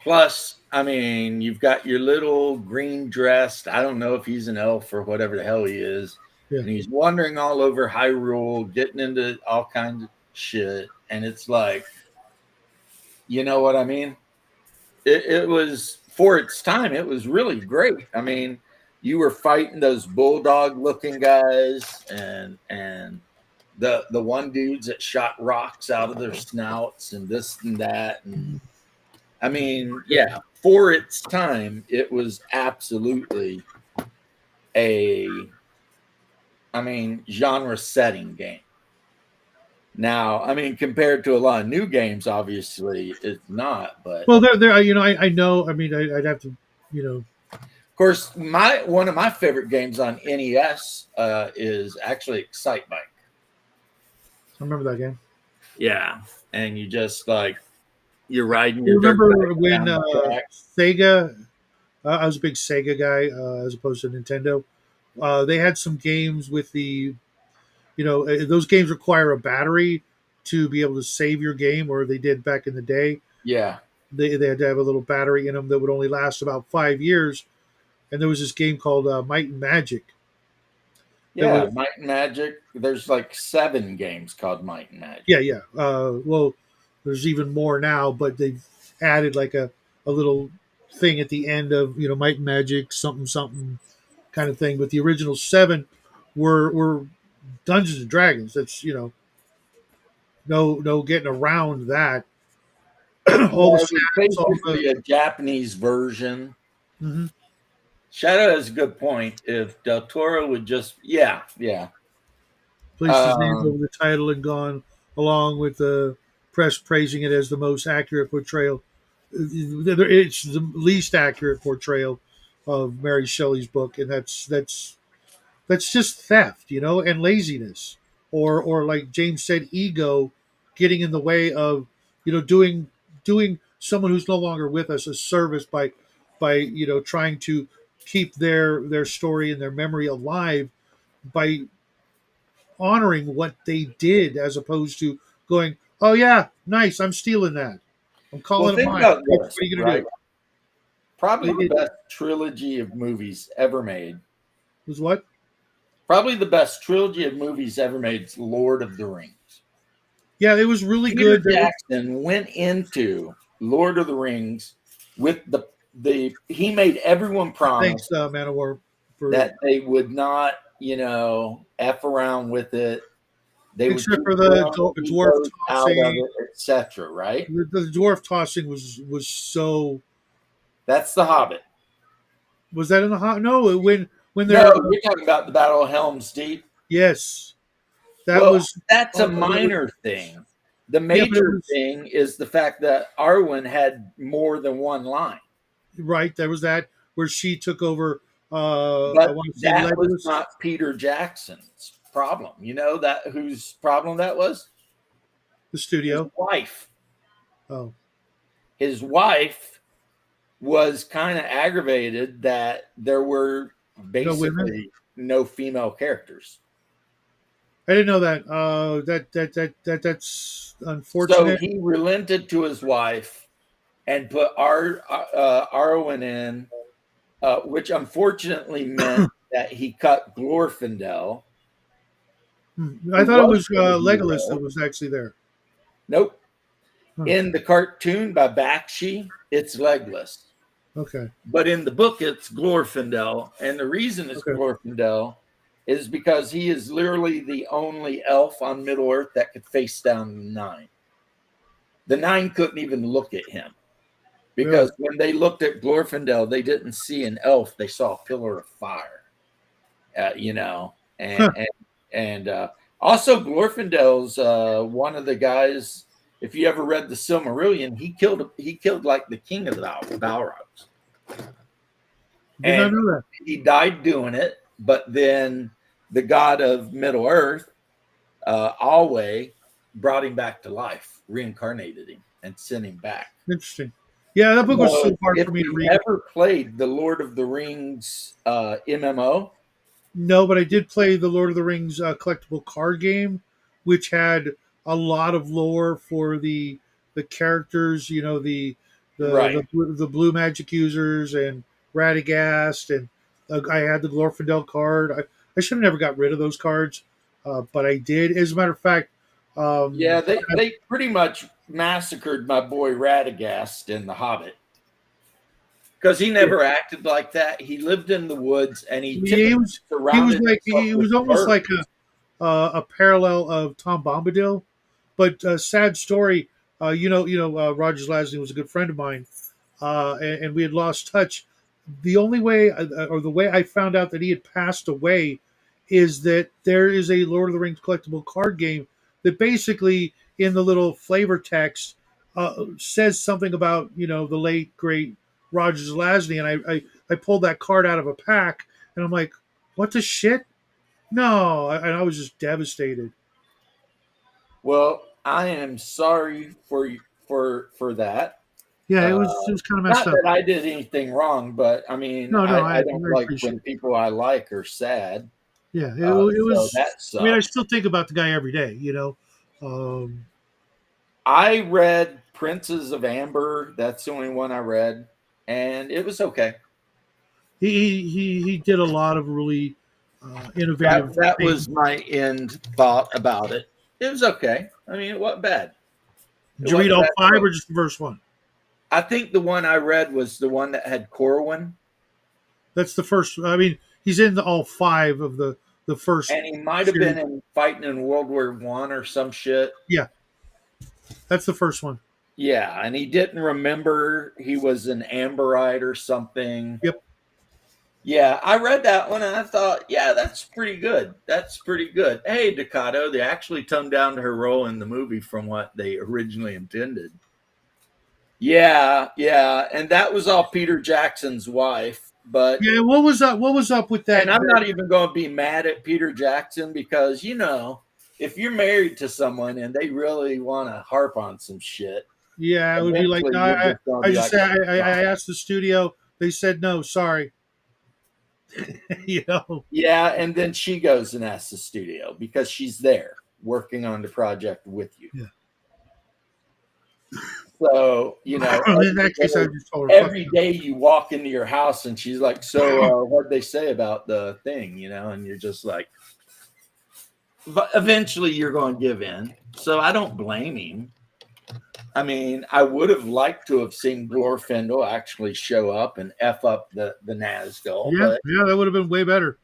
Speaker 1: Plus, I mean, you've got your little green dressed. I don't know if he's an elf or whatever the hell he is,
Speaker 7: Yeah.
Speaker 1: and he's wandering all over Hyrule, getting into all kinds of shit, and it's like, you know what I mean? It was for its time. It was really great. I mean, you were fighting those bulldog looking guys, and the one dudes that shot rocks out of their snouts and this and that, and I mean, yeah, for its time, it was absolutely genre setting game. Now, I mean, compared to a lot of new games, obviously it's not, but
Speaker 7: Well, there. I know. I mean, I'd have to,
Speaker 1: of course, one of my favorite games on NES is actually Excite Bike.
Speaker 7: I remember that game.
Speaker 1: Yeah, and you just like you're riding
Speaker 7: You
Speaker 1: your dirt
Speaker 7: remember
Speaker 1: bike
Speaker 7: when
Speaker 1: down the track.
Speaker 7: Sega? I was a big Sega guy as opposed to Nintendo. They had some games with those games require a battery to be able to save your game, or they did back in the day.
Speaker 1: Yeah,
Speaker 7: They had to have a little battery in them that would only last about 5 years. And there was this game called Might and Magic. That
Speaker 1: yeah,
Speaker 7: was,
Speaker 1: Might and Magic. There's like 7 games called Might and Magic.
Speaker 7: yeah, yeah. Well, there's even more now, but they've added like a little thing at the end of Might and Magic something something kind of thing. But the original 7 were Dungeons and Dragons. That's no getting around that. All
Speaker 1: Yeah,
Speaker 7: the
Speaker 1: it was
Speaker 7: stats, all the
Speaker 1: basically a Japanese version.
Speaker 7: mhm.
Speaker 1: Shadow has a good point. If Del Toro would just, yeah.
Speaker 7: Placed his name over the title and gone along with the press praising it as the most accurate portrayal. It's the least accurate portrayal of Mary Shelley's book, and that's just theft, and laziness, or like James said, ego getting in the way of doing someone who's no longer with us a service by trying to keep their story and their memory alive by honoring what they did as opposed to going, oh yeah, nice, I'm stealing that, I'm
Speaker 1: Well,
Speaker 7: calling it
Speaker 1: think
Speaker 7: mine.
Speaker 1: about
Speaker 7: What
Speaker 1: this,
Speaker 7: are you gonna
Speaker 1: right?
Speaker 7: do?
Speaker 1: Probably the
Speaker 7: It
Speaker 1: best trilogy of movies ever made.
Speaker 7: was what?
Speaker 1: Probably the best trilogy of movies ever made is Lord of the Rings.
Speaker 7: Yeah, it was really
Speaker 1: Peter
Speaker 7: good.
Speaker 1: Jackson went into Lord of the Rings with he made everyone
Speaker 7: Thanks,
Speaker 1: promise
Speaker 7: Man of War, for
Speaker 1: that they would not, F around with it. They would
Speaker 7: except
Speaker 1: keep
Speaker 7: for
Speaker 1: their
Speaker 7: the
Speaker 1: own
Speaker 7: dwarf
Speaker 1: egos out of
Speaker 7: tossing.
Speaker 1: it, etc. Right?
Speaker 7: The dwarf tossing was so.
Speaker 1: That's the Hobbit.
Speaker 7: Was that in the hot? No, when
Speaker 1: No,
Speaker 7: they're
Speaker 1: you're talking about the Battle of Helm's Deep.
Speaker 7: yes, that
Speaker 1: Well,
Speaker 7: was
Speaker 1: that's a minor thing. The
Speaker 7: yeah, but it
Speaker 1: major
Speaker 7: was
Speaker 1: thing is the fact that Arwen had more than one line.
Speaker 7: right. There was that where she took over. I
Speaker 1: But
Speaker 7: want to say
Speaker 1: that was
Speaker 7: Legolas,
Speaker 1: not Peter Jackson's problem. You know that whose problem that was?
Speaker 7: the
Speaker 1: His
Speaker 7: studio.
Speaker 1: wife.
Speaker 7: Oh,
Speaker 1: His wife was kind of aggravated that there were
Speaker 7: no women.
Speaker 1: basically no female characters.
Speaker 7: I didn't know that. That's
Speaker 1: So
Speaker 7: unfortunate.
Speaker 1: he relented to his wife and put Arwen in, which unfortunately meant that he cut Glorfindel.
Speaker 7: I
Speaker 1: Who
Speaker 7: thought it was
Speaker 1: the
Speaker 7: Legolas that
Speaker 1: hero.
Speaker 7: was actually there.
Speaker 1: Nope. In the cartoon by Bakshi, it's legless.
Speaker 7: Okay.
Speaker 1: But in the book, it's Glorfindel. And the reason it's
Speaker 7: Okay.
Speaker 1: Glorfindel is because he is literally the only elf on Middle Earth that could face down the Nine. The Nine couldn't even look at him. Because when they looked at Glorfindel, they didn't see an elf; they saw a pillar of fire. And also Glorfindel's one of the guys. If you ever read the Silmarillion, he killed like the king of the Balrogs.
Speaker 7: Did not know that.
Speaker 1: He died doing it, but then the god of Middle Earth, Alway, brought him back to life, reincarnated him, and sent him back.
Speaker 7: Interesting. Yeah, that book was so hard
Speaker 1: if
Speaker 7: for me to
Speaker 1: you
Speaker 7: read.
Speaker 1: ever played the Lord of the Rings MMO?
Speaker 7: No, but I did play the Lord of the Rings collectible card game, which had a lot of lore for the characters. You know,
Speaker 1: Right.
Speaker 7: the blue magic users and Radagast, and I had the Glorfindel card. I should have never got rid of those cards, but I did. As a matter of fact,
Speaker 1: Yeah, they pretty much massacred my boy Radagast in The Hobbit. Because he never acted like that. He lived in the woods, and he
Speaker 7: was
Speaker 1: surrounded
Speaker 7: like
Speaker 1: himself
Speaker 7: he
Speaker 1: with
Speaker 7: was almost
Speaker 1: birds.
Speaker 7: like a parallel of Tom Bombadil, but sad story. Roger Lasney was a good friend of mine, and we had lost touch. The only way, or the way I found out that he had passed away, is that there is a Lord of the Rings collectible card game that basically, in the little flavor text, says something about the late great Roger Lasney, and I pulled that card out of a pack, and I'm like, what the shit? No, and I was just devastated.
Speaker 1: Well, I am sorry for that.
Speaker 7: Yeah, it was kind of messed
Speaker 1: Not
Speaker 7: up.
Speaker 1: that I did anything wrong, but I mean,
Speaker 7: No,
Speaker 1: I
Speaker 7: I
Speaker 1: don't like
Speaker 7: appreciate
Speaker 1: when
Speaker 7: it.
Speaker 1: people I like are sad.
Speaker 7: Yeah, it
Speaker 1: So
Speaker 7: was.
Speaker 1: that
Speaker 7: I mean, I
Speaker 1: sucks.
Speaker 7: still think about the guy every day. Um,
Speaker 1: I read Princes of Amber. That's the only one I read, and it was okay.
Speaker 7: he did a lot of really innovative
Speaker 1: That
Speaker 7: things.
Speaker 1: was my end thought about it. It was okay. I mean, it wasn't bad.
Speaker 7: Did you read all five or just the first one?
Speaker 1: I think the one I read was the one that had Corwin.
Speaker 7: That's the first. I mean, he's in all five of the first.
Speaker 1: And he might have
Speaker 7: series.
Speaker 1: been fighting in World War I or some shit.
Speaker 7: Yeah, that's the first one.
Speaker 1: Yeah, and he didn't remember he was an Amberite or something.
Speaker 7: Yep.
Speaker 1: Yeah, I read that one and I thought, yeah, that's pretty good. That's pretty good. Hey, Ducato, they actually toned down her role in the movie from what they originally intended. Yeah, and that was all Peter Jackson's wife. But
Speaker 7: yeah, what was up? What was up with that?
Speaker 1: And I'm not even going to be mad at Peter Jackson because if you're married to someone and they really want to harp on some shit,
Speaker 7: yeah, it would be like no, I asked the studio. They said no, sorry.
Speaker 1: Yeah, and then she goes and asks the studio because she's there working on the project with you.
Speaker 7: Yeah.
Speaker 1: So
Speaker 7: in that case, I just told her
Speaker 1: every day you walk into your house and she's like, "So, what'd they say about the thing?" And you're just like, but eventually you're going to give in. So I don't blame him. I mean, I would have liked to have seen Glorfindel actually show up and F up the Nazgul.
Speaker 7: Yeah, that would have been way better.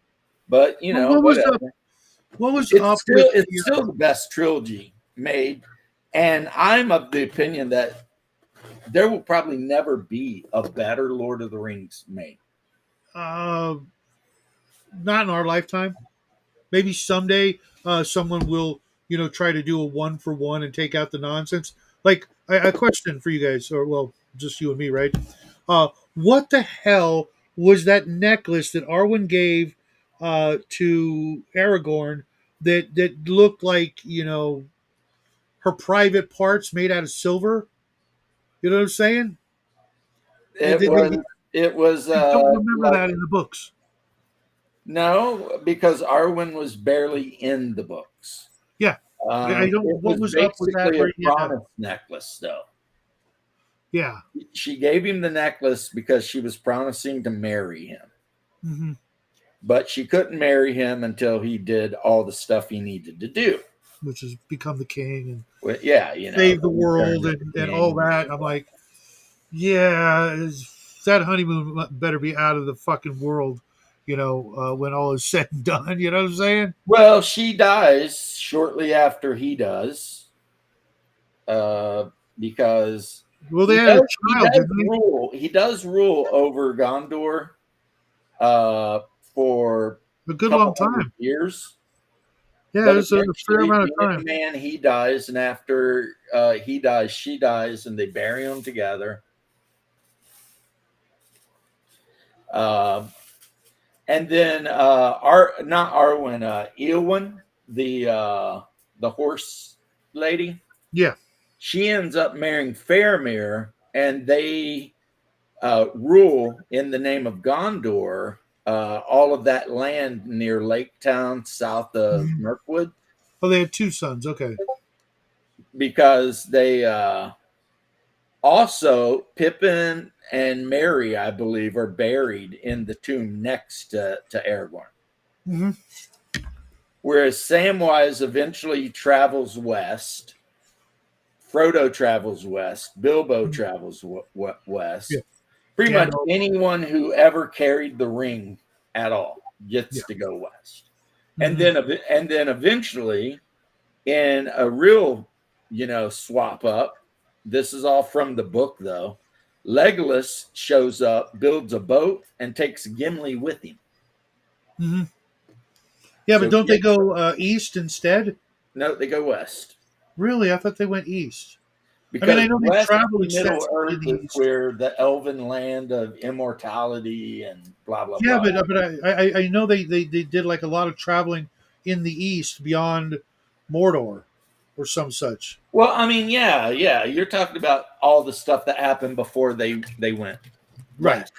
Speaker 1: But
Speaker 7: what was up
Speaker 1: it's still the best trilogy made. And I'm of the opinion that there will probably never be a better Lord of the Rings made.
Speaker 7: Not in our lifetime. Maybe someday someone will, try to do a 1-for-1 and take out the nonsense. Like a question for you guys, or well, just you and me, right? What the hell was that necklace that Arwen gave to Aragorn that looked like her private parts made out of silver? You know what I'm saying?
Speaker 1: It was.
Speaker 7: I don't remember that in the books.
Speaker 1: No, because Arwen was barely in the books.
Speaker 7: Yeah, I don't. What was up with that?
Speaker 1: A promise necklace, though.
Speaker 7: Yeah,
Speaker 1: she gave him the necklace because she was promising to marry him.
Speaker 7: Mm-hmm.
Speaker 1: But she couldn't marry him until he did all the stuff he needed to do.
Speaker 7: which has become the king and
Speaker 1: Well, yeah, you know,
Speaker 7: save the
Speaker 1: he turned
Speaker 7: world
Speaker 1: it
Speaker 7: and all
Speaker 1: king.
Speaker 7: that. I'm like, yeah, that honeymoon better be out of the fucking world, when all is said and done. You know what I'm saying?
Speaker 1: Well, she dies shortly after he does, because
Speaker 7: Well, they
Speaker 1: he
Speaker 7: had a
Speaker 1: does he
Speaker 7: child,
Speaker 1: does
Speaker 7: didn't they?
Speaker 1: rule he does rule over Gondor for
Speaker 7: A
Speaker 1: a
Speaker 7: good long
Speaker 1: couple hundred
Speaker 7: time.
Speaker 1: years.
Speaker 7: Yeah,
Speaker 1: But
Speaker 7: it's a fair
Speaker 1: eventually,
Speaker 7: amount of
Speaker 1: being the
Speaker 7: time.
Speaker 1: man, he dies, and after he dies, she dies, and they bury them together. Uh, and then not Arwen, Eowyn, the horse lady,
Speaker 7: Yeah.
Speaker 1: she ends up marrying Faramir, and they rule in the name of Gondor all of that land near Lake Town, south of
Speaker 7: Mhm.
Speaker 1: Mirkwood,
Speaker 7: Oh, they had two sons. Okay.
Speaker 1: because they also Pippin and Merry, I believe, are buried in the tomb next to Aragorn.
Speaker 7: hmm
Speaker 1: Whereas Samwise eventually travels west, Frodo travels west, Bilbo travels
Speaker 7: Yeah.
Speaker 1: west. Pretty much
Speaker 7: Gandalf.
Speaker 1: anyone who ever carried the ring at all
Speaker 7: Yeah.
Speaker 1: gets to go west. And
Speaker 7: hmm
Speaker 1: then eventually, in a real, swap up, this is all from the book though. Legolas shows up, builds a boat, and takes Gimli with him.
Speaker 7: hmm Yeah, but
Speaker 1: So
Speaker 7: don't they go east instead?
Speaker 1: no, they go west,
Speaker 7: Really? I thought they went east. I mean,
Speaker 1: because
Speaker 7: I know they
Speaker 1: west
Speaker 7: travel
Speaker 1: of Middle
Speaker 7: extensively in
Speaker 1: Earth
Speaker 7: the
Speaker 1: is
Speaker 7: east.
Speaker 1: where the elven land of immortality and blah blah
Speaker 7: Yeah,
Speaker 1: blah.
Speaker 7: but I know they did like a lot of traveling in the east beyond Mordor or some such.
Speaker 1: Well, I mean, yeah. You're talking about all the stuff that happened before they went
Speaker 7: Right.
Speaker 1: west.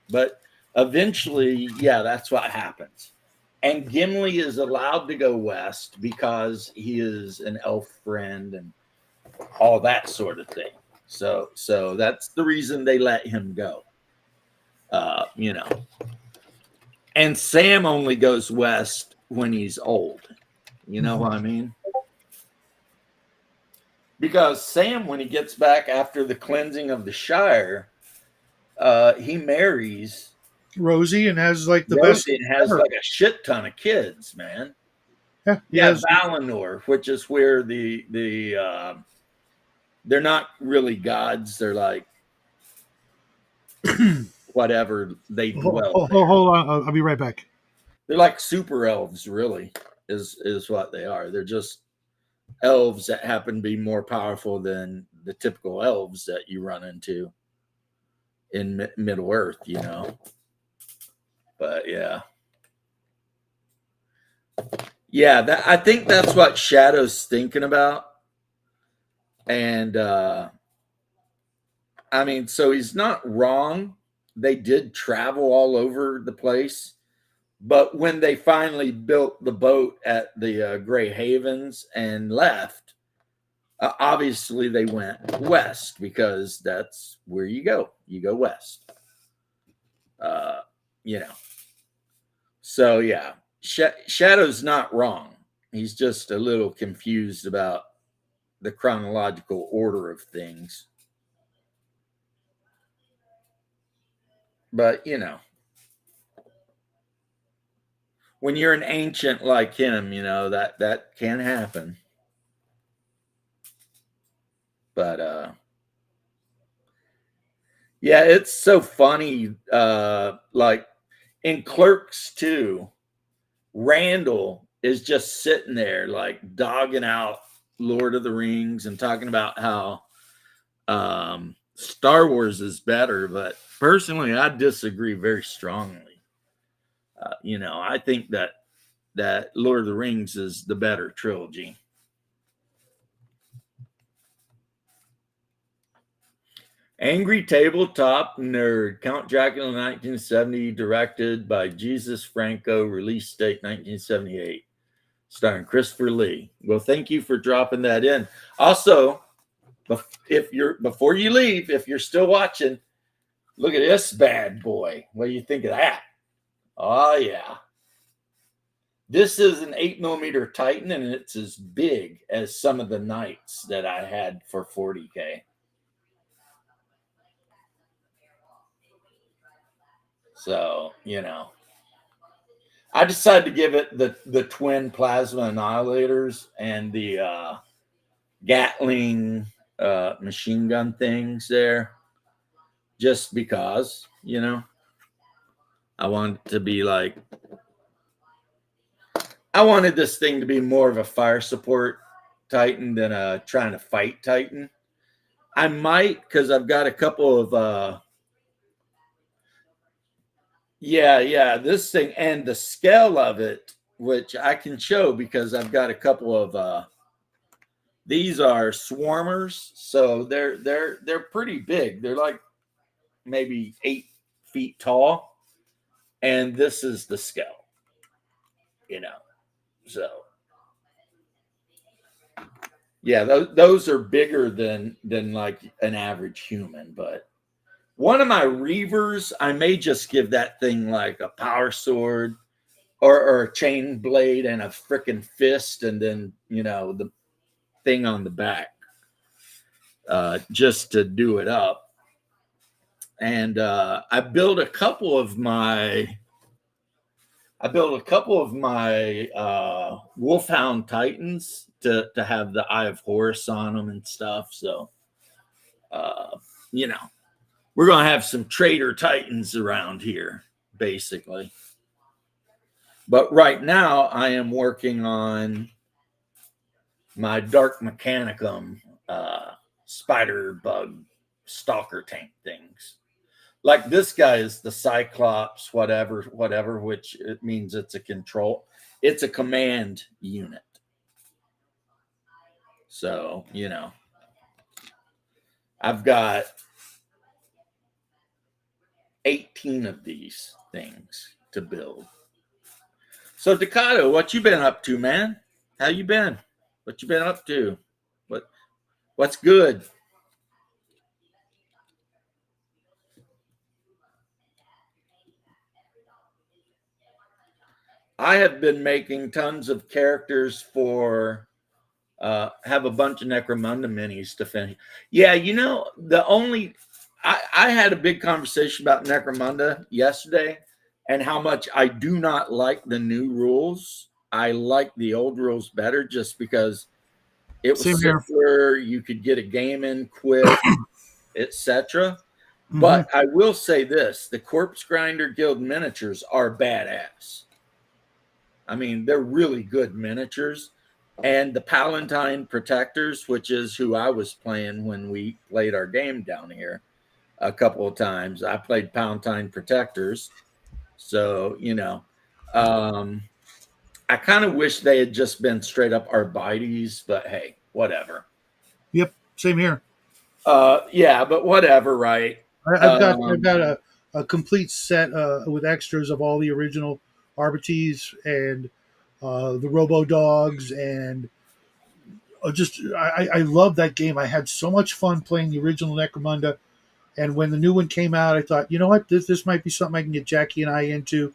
Speaker 1: But eventually, yeah, that's what happens. And Gimli is allowed to go west because he is an elf friend and all that sort of thing. So that's the reason they let him go. You know. And Sam only goes west when he's old. You know what I mean? Because Sam, when he gets back after the cleansing of the Shire, he marries
Speaker 7: Rosie and has like the best
Speaker 1: Rosie and has
Speaker 7: ever.
Speaker 1: like a shit ton of kids, man.
Speaker 7: Yeah, he
Speaker 1: Yeah,
Speaker 7: has.
Speaker 1: Valinor, which is where they're not really gods. They're like whatever, they dwell there.
Speaker 7: Hold on, I'll be right back.
Speaker 1: They're like super elves, really, is what they are. They're just elves that happen to be more powerful than the typical elves that you run into in Middle Earth, But yeah, I think that's what Shadow's thinking about, and I mean, so he's not wrong. They did travel all over the place, but when they finally built the boat at the Grey Havens and left, obviously they went west because that's where you go. You go west. Uh, you know. So yeah, Shadow's not wrong. He's just a little confused about the chronological order of things. But when you're an ancient like him, that can happen. But yeah, it's so funny. Like in Clerks 2, Randall is just sitting there like dogging out Lord of the Rings and talking about how Star Wars is better. But personally, I disagree very strongly. I think that Lord of the Rings is the better trilogy. Angry Tabletop Nerd, Count Dracula 1970, directed by Jesus Franco, release date 1978, starring Christopher Lee. Well, thank you for dropping that in. Also, before you leave, if you're still watching, look at this bad boy. What do you think of that? Oh yeah. This is an 8mm Titan, and it's as big as some of the Knights that I had for 40K. So, I decided to give it the twin plasma annihilators and the Gatling machine gun things there, just because, I wanted to be like, I wanted this thing to be more of a fire support Titan than a trying to fight Titan. I might, because I've got a couple of this thing and the scale of it, which I can show because I've got a couple of these are swarmers, so they're pretty big. They're like maybe 8 feet tall, and this is the scale, So yeah, those are bigger than like an average human. But one of my reavers, I may just give that thing like a power sword or a chain blade and a freaking fist, and then the thing on the back, just to do it up. And I built a couple of my Wolfhound Titans to have the Eye of Horus on them and stuff. So, we're going to have some traitor Titans around here, basically. But right now, I am working on my Dark Mechanicum spider bug stalker tank things. Like this guy is the Cyclops, whatever, which it means it's a command unit. So, I've got 18 of these things to build. So, Ducato, what you been up to, man? How you been? What you been up to? What's good? I have been making tons of characters for have a bunch of Necromunda minis to finish. Yeah, I had a big conversation about Necromunda yesterday and how much I do not like the new rules. I like the old rules better just because it was simpler. You could get a game in quick, etc.
Speaker 7: Mm-hmm.
Speaker 1: But I will say this: the Corpse Grinder Guild miniatures are badass. I mean, they're really good miniatures. And the Palatine Protectors, which is who I was playing when we played our game down here a couple of times. I played Palatine Protectors. So, I kind of wish they had just been straight up Arbites, but hey, whatever.
Speaker 7: Yep, same here.
Speaker 1: Yeah, but whatever, right?
Speaker 7: I've got a complete set with extras of all the original Arbites and the Robo Dogs, and I love that game. I had so much fun playing the original Necromunda, and when the new one came out, I thought, you know what, this might be something I can get Jackie and I into.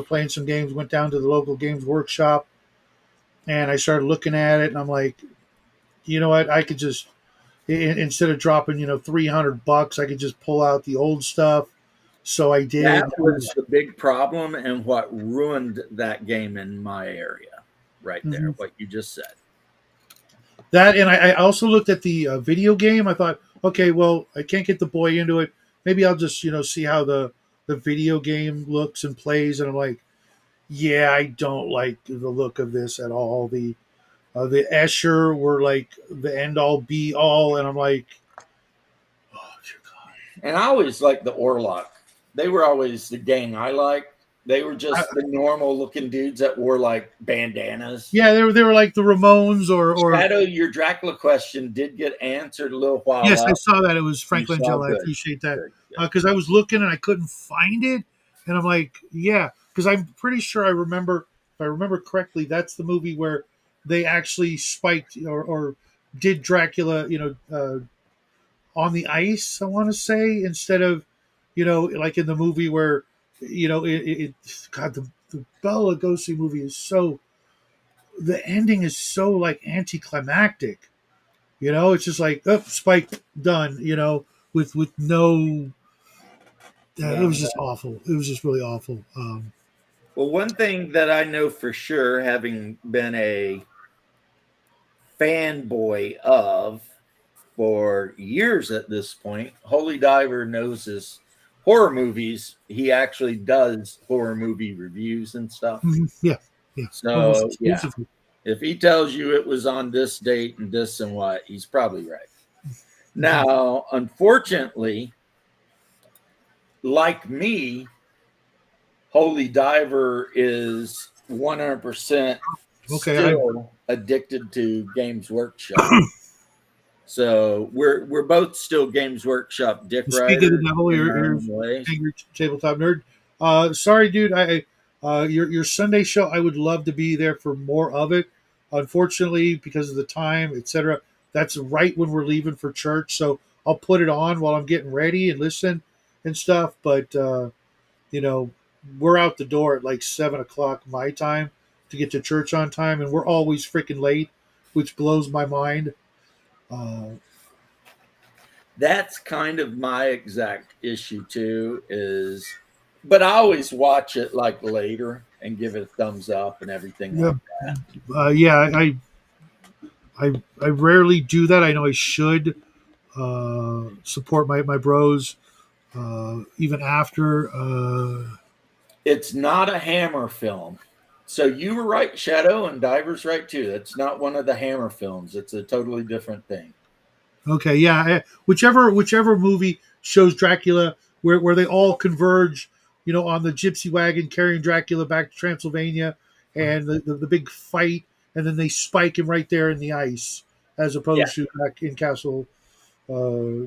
Speaker 7: Playing some games. Went down to the local games workshop, and I started looking at it, and I'm like, you know what, I could just instead of dropping $300, I could just pull out the old stuff. So I did.
Speaker 1: That was the big problem and what ruined that game in my area, right there.
Speaker 7: Mm-hmm.
Speaker 1: What you just said.
Speaker 7: That, and I also looked at the video game. I thought, okay, well, I can't get the boy into it. Maybe I'll just see how the video game looks and plays. And I'm like, yeah, I don't like the look of this at all. The Escher were like the end all be all, and I'm like, oh dear God.
Speaker 1: And I always liked the Orlok. They were always the gang I liked. They were just the normal looking dudes that wore like bandanas.
Speaker 7: Yeah, they were like the Ramones or
Speaker 1: Shadow. Your Dracula question did get answered a little while.
Speaker 7: Yes,
Speaker 1: out.
Speaker 7: I saw that. It was Frank Langella. I appreciate that because I was looking and I couldn't find it, and I'm like, yeah, because I'm pretty sure I remember. If I remember correctly, that's the movie where they actually spiked or did Dracula, on the ice. I want to say instead of, like in the movie where, God, the Bela Lugosi movie is so, the ending is so like anticlimactic. You know, it's just like, oh, Spike done. You know, with no. It
Speaker 1: Well,
Speaker 7: was just awful. It was just really awful.
Speaker 1: well, one thing that I know for sure, having been a fanboy of for years at this point, Holy Diver knows his horror movies. He actually does horror movie reviews and stuff.
Speaker 7: Yeah, yeah, almost
Speaker 1: So, yeah,
Speaker 7: exclusively.
Speaker 1: if he tells you it was on this date and this and what, he's probably right. Now, unfortunately, like me, Holy Diver is 100%
Speaker 7: Okay, I
Speaker 1: still addicted to Games Workshop. So we're both still Games Workshop dick
Speaker 7: speak of the
Speaker 1: riders
Speaker 7: devil.
Speaker 1: in our
Speaker 7: You're
Speaker 1: own ways.
Speaker 7: angry tabletop nerd. Sorry, dude. Your Sunday show. I would love to be there for more of it. Unfortunately, because of the time, etc. That's right when we're leaving for church. So I'll put it on while I'm getting ready and listen and stuff. But you know, we're out the door at like 7 o'clock my time to get to church on time, and we're always freaking late, which blows my mind. Uh,
Speaker 1: That's kind of my exact issue too. But I always watch it like later and give it a thumbs up and everything
Speaker 7: yeah,
Speaker 1: like that.
Speaker 7: yeah. I rarely do that. I know I should support my bros even after.
Speaker 1: It's not a Hammer film. So you were right, Shadow, and Diver's right too. It's not one of the Hammer films. It's a totally different thing.
Speaker 7: Okay, yeah, whichever movie shows Dracula where they all converge, you know, on the gypsy wagon carrying Dracula back to Transylvania, and the big fight, and then they spike him right there in the ice, as
Speaker 1: Yeah.
Speaker 7: opposed to back in Castle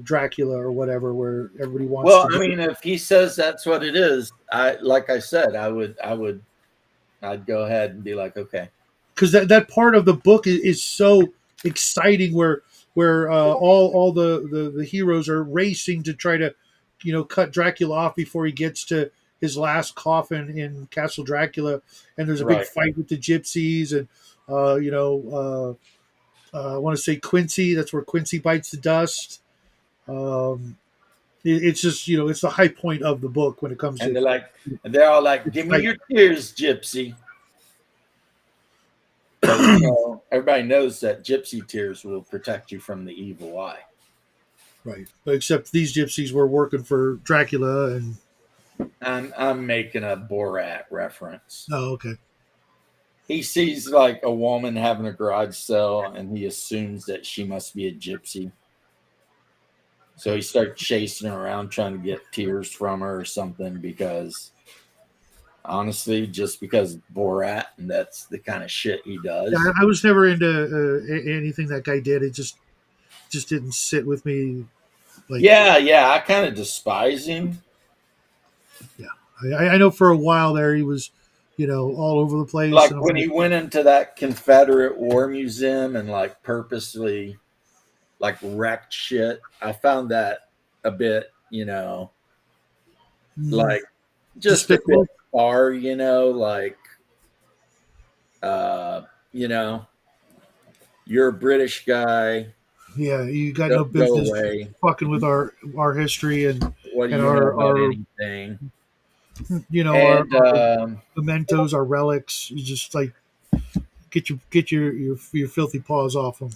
Speaker 7: Dracula or whatever, where everybody wants
Speaker 1: Well,
Speaker 7: to
Speaker 1: I
Speaker 7: go.
Speaker 1: mean, if he says that's what it is, like I said, I'd go ahead and be like, okay.
Speaker 7: Because that part of the book is so exciting where all the heroes are racing to try to, you know, cut Dracula off before he gets to his last coffin in Castle Dracula, and there's a big
Speaker 1: Right.
Speaker 7: fight with the gypsies, and you know, I want to say Quincy, that's where Quincy bites the dust. um it's just, you know, it's the high point of the book when it comes
Speaker 1: And
Speaker 7: to
Speaker 1: they're all like, give me
Speaker 7: like,
Speaker 1: your tears, Gypsy. Because you know, everybody knows that Gypsy tears will protect you from the evil eye.
Speaker 7: right, except these gypsies were working for Dracula, and
Speaker 1: I'm making a Borat reference.
Speaker 7: oh, okay.
Speaker 1: He sees like a woman having a garage sale and he assumes that she must be a gypsy. So he starts chasing her around trying to get tears from her or something because honestly, just because Borat and that's the kind of shit he does.
Speaker 7: Yeah, I was never into anything that guy did. It just didn't sit with me. Like,
Speaker 1: Yeah, I kind of despise him.
Speaker 7: yeah, I know for a while there he was, you know, all over the place.
Speaker 1: Like
Speaker 7: And I'm
Speaker 1: when
Speaker 7: like,
Speaker 1: he went into that Confederate War Museum and like purposely like wrecked shit, I found that a bit, you know, like just a bit
Speaker 7: despicable.
Speaker 1: far, you know, like you know, you're a British guy,
Speaker 7: Yeah, you got no
Speaker 1: go
Speaker 7: business
Speaker 1: away.
Speaker 7: fucking with our history
Speaker 1: What do
Speaker 7: and
Speaker 1: you know about
Speaker 7: our
Speaker 1: anything?
Speaker 7: you know
Speaker 1: And
Speaker 7: our mementos, our relics. You just like get your filthy paws off them.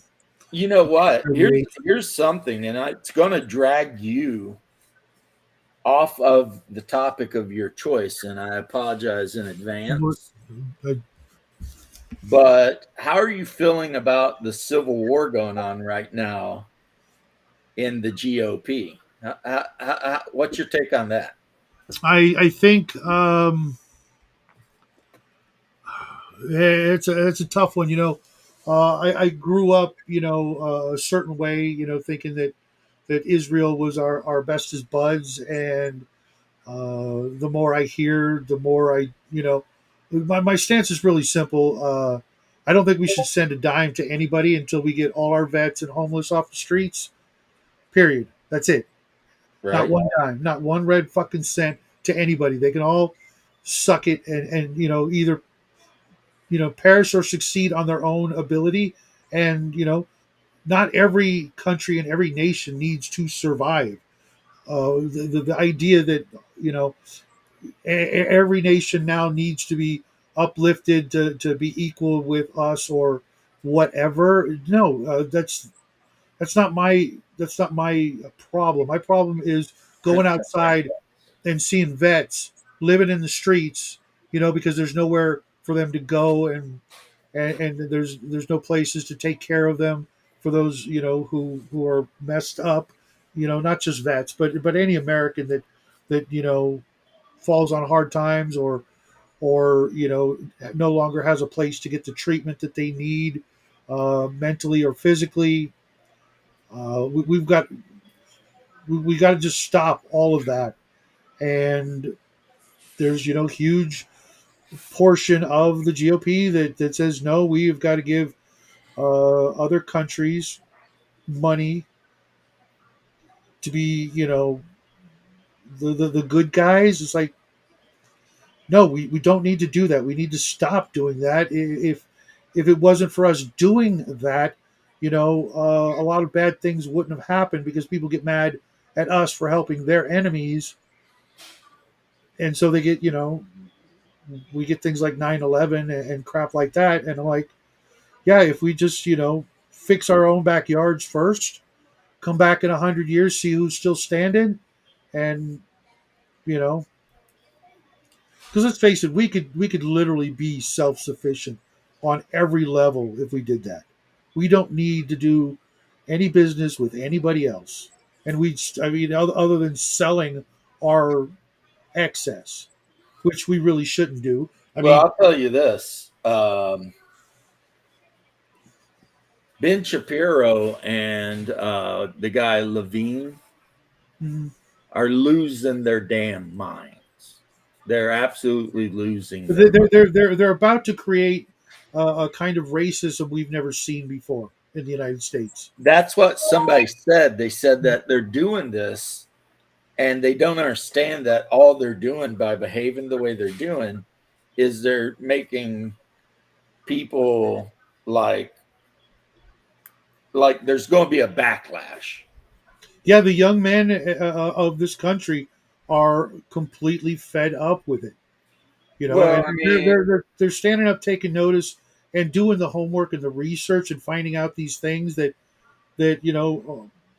Speaker 1: you know what?
Speaker 7: Early age.
Speaker 1: Here's something, and it's going to drag you off of the topic of your choice, and I apologize in advance. But how are you feeling about the civil war going on right now in the GOP? What's your take on that?
Speaker 7: I think it's a tough one. You know, I grew up, you know, a certain way. You know, thinking that Israel was our bestest buds, and the more I hear, the more I, you know, my stance is really simple. I don't think we should send a dime to anybody until we get all our vets and homeless off the streets. Period. That's it. Not
Speaker 1: Right?
Speaker 7: one dime, not one red fucking cent to anybody. They can all suck it and either perish or succeed on their own ability. And not every country and every nation needs to survive. The idea that you know every nation now needs to be uplifted to be equal with us or whatever. No, that's not my problem. My problem is going outside and seeing vets living in the streets, because there's nowhere for them to go, and there's no places to take care of them for those who are messed up, not just vets, but any American that falls on hard times or no longer has a place to get the treatment that they need, mentally or physically. We've got we got to just stop all of that. And there's huge portion of the GOP that says no, we've got to give other countries money to be the good guys. It's like, no, we don't need to do that. We need to stop doing that. If it wasn't for us doing that, a lot of bad things wouldn't have happened because people get mad at us for helping their enemies, and so they get we get things like 9/11 and crap like that. And I'm like, yeah, if we just fix our own backyards first, come back in 100 years, see who's still standing, and you know because let's face it, we could literally be self-sufficient on every level if we did that. We don't need to do any business with anybody else, and I mean, other than selling our excess, which we really shouldn't do. I
Speaker 1: Well,
Speaker 7: mean,
Speaker 1: I'll tell you this. Ben Shapiro and the guy Levine
Speaker 7: mm,
Speaker 1: are losing their damn minds. They're absolutely losing their
Speaker 7: they're about to create a kind of racism we've never seen before in the United States.
Speaker 1: That's what somebody said. They said that they're doing this and they don't understand that all they're doing by behaving the way they're doing is they're making people like there's going to be a backlash.
Speaker 7: Yeah, the young men of this country are completely fed up with it.
Speaker 1: Well,
Speaker 7: And
Speaker 1: I
Speaker 7: they're,
Speaker 1: mean,
Speaker 7: they're they're they're standing up, taking notice, and doing the homework and the research and finding out these things that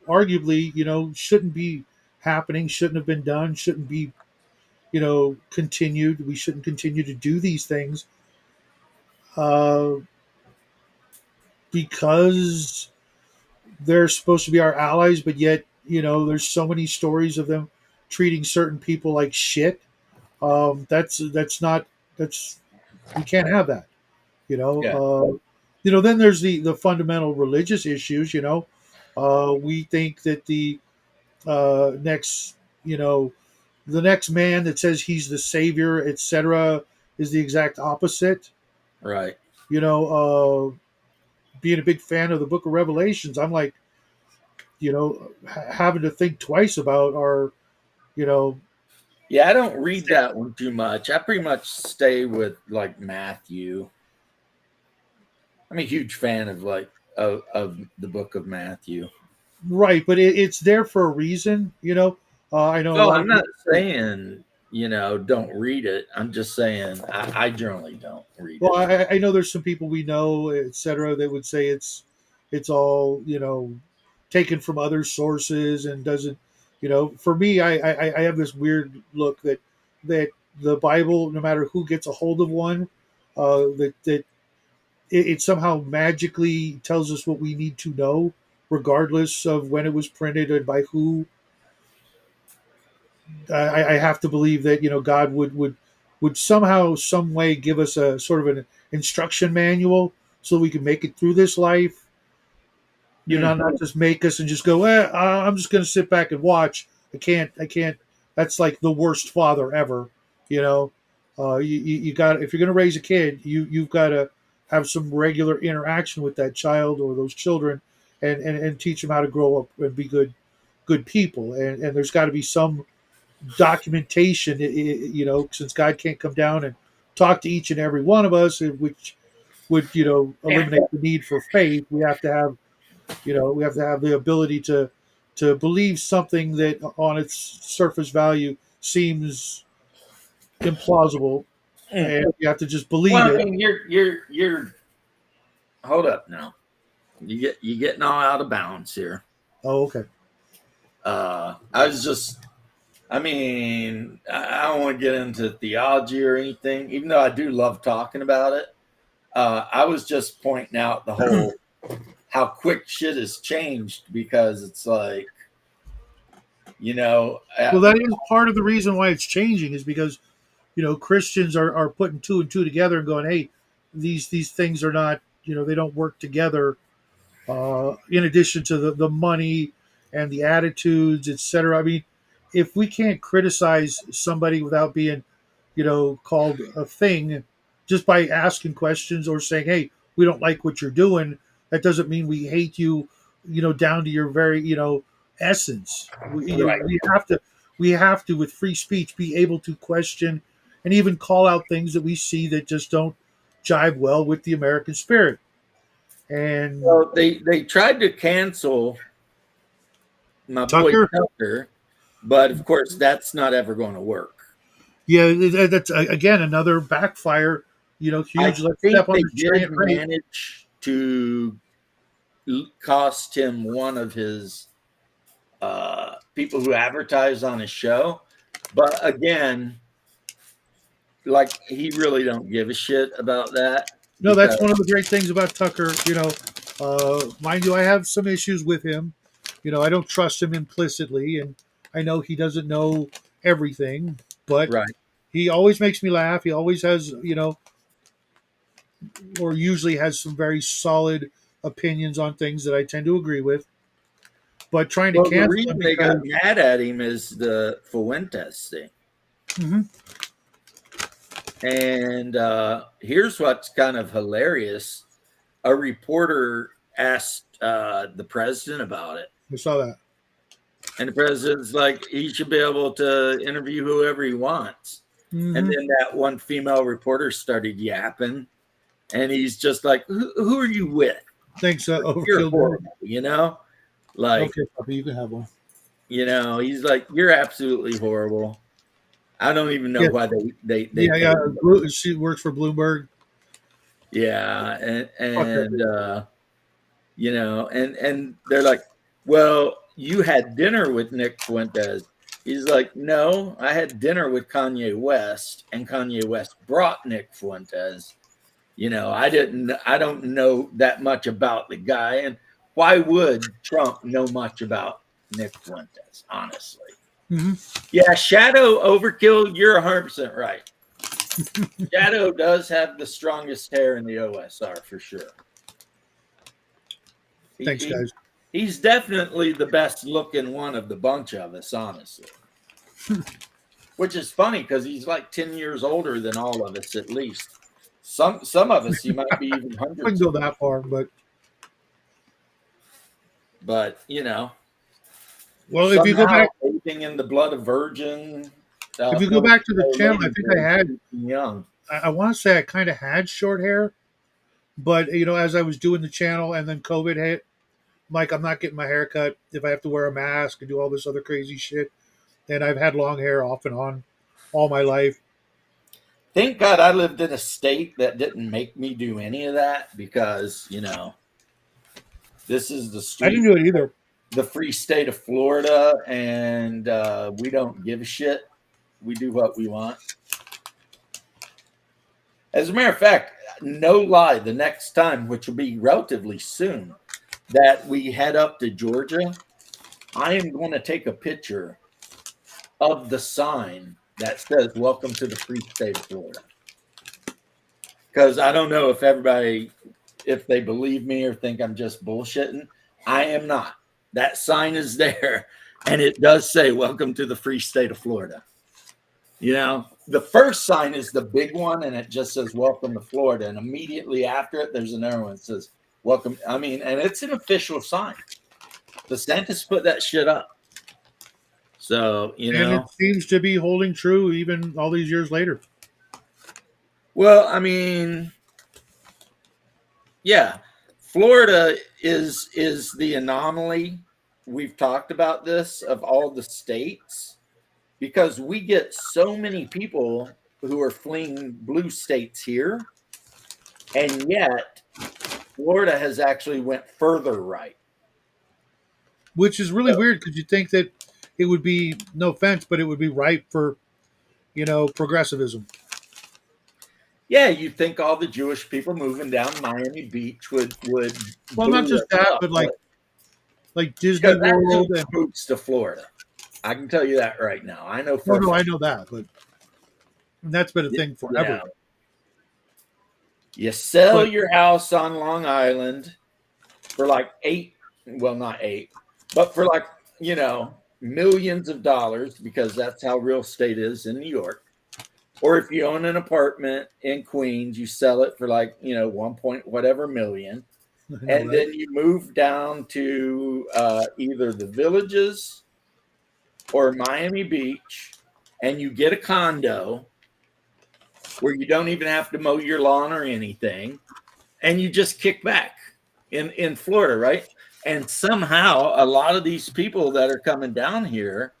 Speaker 7: arguably shouldn't be happening, shouldn't have been done, shouldn't be continued. We shouldn't continue to do these things uh, because they're supposed to be our allies, but yet there's so many stories of them treating certain people like shit. That's not that's we can't have that.
Speaker 1: yeah,
Speaker 7: Then there's the fundamental religious issues. We think that next the next man that says he's the savior, etc., is the exact opposite.
Speaker 1: right.
Speaker 7: You know, being a big fan of the Book of Revelations, I'm like, having to think twice about our, you know,
Speaker 1: Yeah, I don't read that one too much. I pretty much stay with like Matthew. I'm a huge fan of of the book of Matthew.
Speaker 7: right, but it's there for a reason. I know a
Speaker 1: No,
Speaker 7: lot
Speaker 1: I'm
Speaker 7: of
Speaker 1: not
Speaker 7: people.
Speaker 1: saying, don't read it. I'm just saying I generally don't read
Speaker 7: Well,
Speaker 1: it.
Speaker 7: I know there's some people we know, etc., that would say it's all taken from other sources and doesn't. For me, I have this weird look that the Bible, no matter who gets a hold of one, that it somehow magically tells us what we need to know, regardless of when it was printed and by who. I have to believe that God would somehow, some way, give us a sort of an instruction manual so we can make it through this life. Not just make us and just go. I'm just going to sit back and watch. I can't. That's like the worst father ever. You know, you got if you're going to raise a kid, you've got to have some regular interaction with that child or those children, and teach them how to grow up and be good people. And there's got to be some documentation. You know, since God can't come down and talk to each and every one of us, which would eliminate the need for faith. We have to have we have to have the ability to believe something that on its surface value seems implausible, and you have to just believe
Speaker 1: Well, I
Speaker 7: it.
Speaker 1: mean, you're. Hold up now. You getting all out of bounds here.
Speaker 7: Oh, okay.
Speaker 1: I was just. I mean, I don't want to get into theology or anything, even though I do love talking about it. I was just pointing out the whole how quick shit has changed, because it's like,
Speaker 7: Well, that is part of the reason why it's changing, is because Christians are putting two and two together and going, hey, these things are not, they don't work together. In addition to the money and the attitudes, etc. I mean, if we can't criticize somebody without being, called a thing, just by asking questions or saying, "Hey, we don't like what you're doing," that doesn't mean we hate you, down to your very, essence.
Speaker 1: Right.
Speaker 7: We have to, with free speech, be able to question and even call out things that we see that just don't jive well with the American spirit. And
Speaker 1: So they tried to cancel my boy
Speaker 7: Tucker,
Speaker 1: Tucker, but of course that's not ever going to work.
Speaker 7: yeah, that's again another backfire.
Speaker 1: I
Speaker 7: Huge. Let's
Speaker 1: think
Speaker 7: step on
Speaker 1: they
Speaker 7: the
Speaker 1: did
Speaker 7: giant rate.
Speaker 1: manage to cost him one of his people who advertised on his show, but again, like, he really don't give a shit about that.
Speaker 7: No, that's one of the great things about Tucker. Mind you, I have some issues with him. I don't trust him implicitly, and I know he doesn't know everything, but
Speaker 1: Right.
Speaker 7: he always makes me laugh. He always has, or usually has some very solid opinions on things that I tend to agree with. But trying to
Speaker 1: Well, the
Speaker 7: cancel
Speaker 1: reason
Speaker 7: him
Speaker 1: they
Speaker 7: because
Speaker 1: got mad at him is the Fuentes thing.
Speaker 7: Mhm.
Speaker 1: And here's what's kind of hilarious. A reporter asked the president about it.
Speaker 7: I saw that.
Speaker 1: And the president's like, he should be able to interview whoever he wants.
Speaker 7: Mhm.
Speaker 1: And then that one female reporter started yapping. And he's just like, who are you with?
Speaker 7: Thanks,
Speaker 1: You're
Speaker 7: Overkill.
Speaker 1: horrible, Like,
Speaker 7: Okay, puppy, you can have one.
Speaker 1: he's like, you're absolutely horrible. I don't even know
Speaker 7: Yeah.
Speaker 1: why they
Speaker 7: Yeah. She works for Bloomberg.
Speaker 1: Yeah, and
Speaker 7: that
Speaker 1: and they're like, well, you had dinner with Nick Fuentes. He's like, no, I had dinner with Kanye West, and Kanye West brought Nick Fuentes. I don't know that much about the guy, and why would Trump know much about Nick Fuentes, honestly?
Speaker 7: Mhm.
Speaker 1: Yeah, Shadow Overkill, you're 100% right. Shadow does have the strongest hair in the OSR for sure.
Speaker 7: Thanks, guys.
Speaker 1: He's definitely the best looking one of the bunch of us, honestly. Which is funny because he's like 10 years older than all of us, at least. Some of us, he might be even
Speaker 7: I wouldn't
Speaker 1: hundreds.
Speaker 7: go that far, but well, if you go back,
Speaker 1: bathing in the blood of virgin.
Speaker 7: if you go back to the channel, I think I had.
Speaker 1: young.
Speaker 7: I want to say I kind of had short hair, but as I was doing the channel and then COVID hit, I'm like, I'm not getting my hair cut if I have to wear a mask and do all this other crazy shit. And I've had long hair off and on all my life.
Speaker 1: Thank God I lived in a state that didn't make me do any of that, because this is the street.
Speaker 7: I didn't do it either.
Speaker 1: The free state of Florida, and we don't give a shit. We do what we want. As a matter of fact, no lie, the next time, which will be relatively soon, that we head up to Georgia, I am going to take a picture of the sign that says "Welcome to the free state of Florida," because I don't know if they believe me or think I'm just bullshitting. I am not. That sign is there, and it does say "Welcome to the free state of Florida." The first sign is the big one, and it just says "Welcome to Florida," and immediately after it, there's another one that says "Welcome." And it's an official sign. DeSantis put that shit up. So,
Speaker 7: And it seems to be holding true even all these years later.
Speaker 1: well, I mean, yeah, Florida is the anomaly. We've talked about this of all the states because we get so many people who are fleeing blue states here, and yet Florida has actually went further right.
Speaker 7: Which is really
Speaker 1: So,
Speaker 7: weird because you think that it would be, no offense, but it would be ripe for, progressivism.
Speaker 1: yeah, you'd think all the Jewish people moving down Miami Beach would
Speaker 7: Well, not
Speaker 1: boo
Speaker 7: just
Speaker 1: us
Speaker 7: that,
Speaker 1: up,
Speaker 7: but
Speaker 1: but
Speaker 7: like Disney
Speaker 1: because that
Speaker 7: World
Speaker 1: took
Speaker 7: and
Speaker 1: spooks to Florida. I can tell you that right now. I know
Speaker 7: no,
Speaker 1: for a
Speaker 7: no, I
Speaker 1: fact.
Speaker 7: know that, but that's been a thing
Speaker 1: Yeah,
Speaker 7: forever.
Speaker 1: you sell
Speaker 7: But
Speaker 1: your house on Long Island for like well, not eight, but for like, millions of dollars because that's how real estate is in New York. Or if you own an apartment in Queens, you sell it for like, 1 point whatever million.
Speaker 7: I know,
Speaker 1: And
Speaker 7: right?
Speaker 1: then you move down to either the Villages or Miami Beach and you get a condo where you don't even have to mow your lawn or anything. And you just kick back in Florida, right? And somehow a lot of these people that are coming down here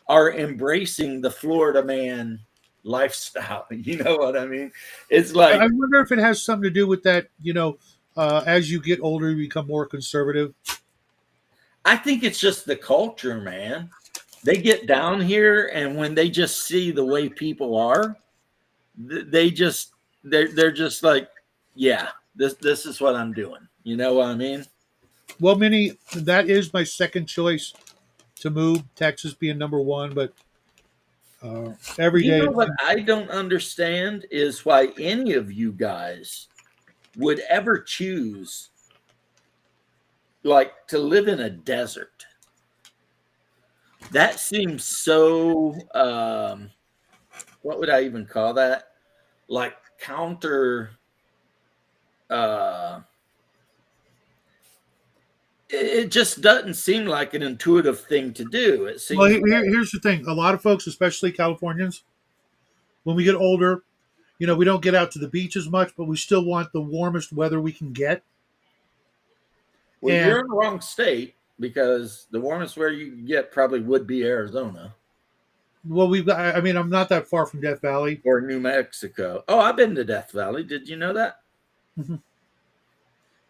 Speaker 1: are embracing the Florida man lifestyle. You know what I mean? It's
Speaker 7: I
Speaker 1: like,
Speaker 7: wonder if it has something to do with that. As you get older, you become more conservative.
Speaker 1: I think it's just the culture, man. They get down here, and when they just see the way people are, they just they're just like, yeah, this is what I'm doing. You know what I mean?
Speaker 7: Well, Minnie, that is my second choice to move. Texas being number one, but every
Speaker 1: You
Speaker 7: day.
Speaker 1: know what I don't understand is why any of you guys would ever choose like to live in a desert. That seems so what would I even call that? Like counter uh it just doesn't seem like an intuitive thing to do. It
Speaker 7: Well,
Speaker 1: seems like,
Speaker 7: here's the thing: a lot of folks, especially Californians, when we get older, we don't get out to the beach as much, but we still want the warmest weather we can get.
Speaker 1: well,
Speaker 7: And
Speaker 1: you're in the wrong state because the warmest where you can get probably would be Arizona
Speaker 7: well, we've got. I mean, I'm not that far from Death Valley.
Speaker 1: or New Mexico. Oh, I've been to Death Valley. Did you know that?
Speaker 7: Mhm.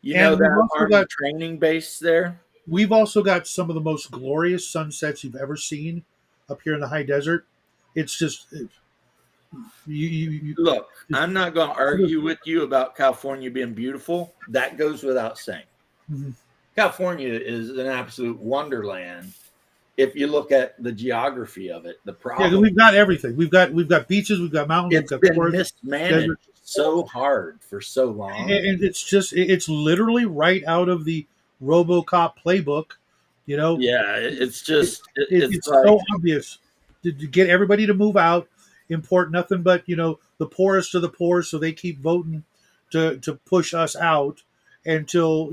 Speaker 1: You know
Speaker 7: And
Speaker 1: that Army training base there?
Speaker 7: we've also got some of the most glorious sunsets you've ever seen up here in the high desert. It's just you
Speaker 1: Look, I'm not going to
Speaker 7: just,
Speaker 1: argue with you about California being beautiful. That goes without saying.
Speaker 7: Mhm.
Speaker 1: California is an absolute wonderland if you look at the geography of it. The
Speaker 7: Yeah, 'cause
Speaker 1: problem,
Speaker 7: we've got everything. We've got beaches, we've got mountains, we've
Speaker 1: it's
Speaker 7: got
Speaker 1: been
Speaker 7: forests,
Speaker 1: mismanaged
Speaker 7: desert,
Speaker 1: so hard for so long.
Speaker 7: and it's literally right out of the RoboCop playbook. You know,
Speaker 1: Yeah, it's just, it's
Speaker 7: it's
Speaker 1: like,
Speaker 7: so obvious to get everybody to move out, import nothing but the poorest of the poor, so they keep voting to push us out until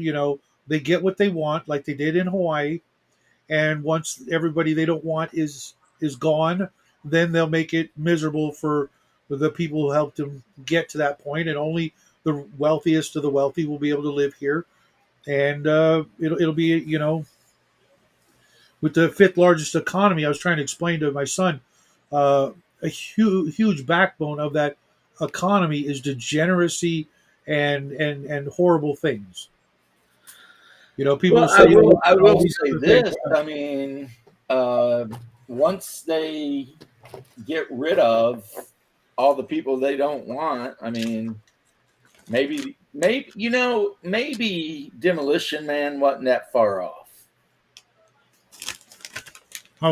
Speaker 7: they get what they want, like they did in Hawaii. And once everybody they don't want is gone, then they'll make it miserable for the people who helped them get to that point, and only the wealthiest of the wealthy will be able to live here. And it'll be with the fifth largest economy. I was trying to explain to my son a huge backbone of that economy is degeneracy and horrible things. People
Speaker 1: well,
Speaker 7: will say,
Speaker 1: I
Speaker 7: all
Speaker 1: will
Speaker 7: these
Speaker 1: say
Speaker 7: other things.
Speaker 1: this. I mean, uh, once they get rid of all the people they don't want, I mean, maybe Demolition Man wasn't that far off.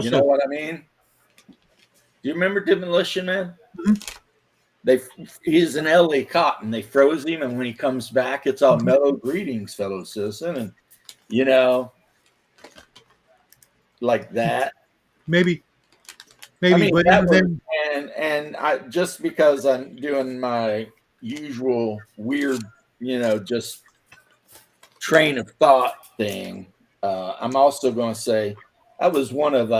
Speaker 1: You know
Speaker 7: Also,
Speaker 1: what I mean? Do you remember Demolition Man?
Speaker 7: Mhm.
Speaker 1: They He's an LA cop and they froze him, and when he comes back, it's all
Speaker 7: Mhm.
Speaker 1: mellow greetings, fellow citizen, and you know, like that.
Speaker 7: maybe,
Speaker 1: I
Speaker 7: maybe,
Speaker 1: mean,
Speaker 7: but
Speaker 1: that
Speaker 7: even
Speaker 1: was,
Speaker 7: then,
Speaker 1: and I just because I'm doing my usual weird, just train of thought thing. I'm also going to say that was one of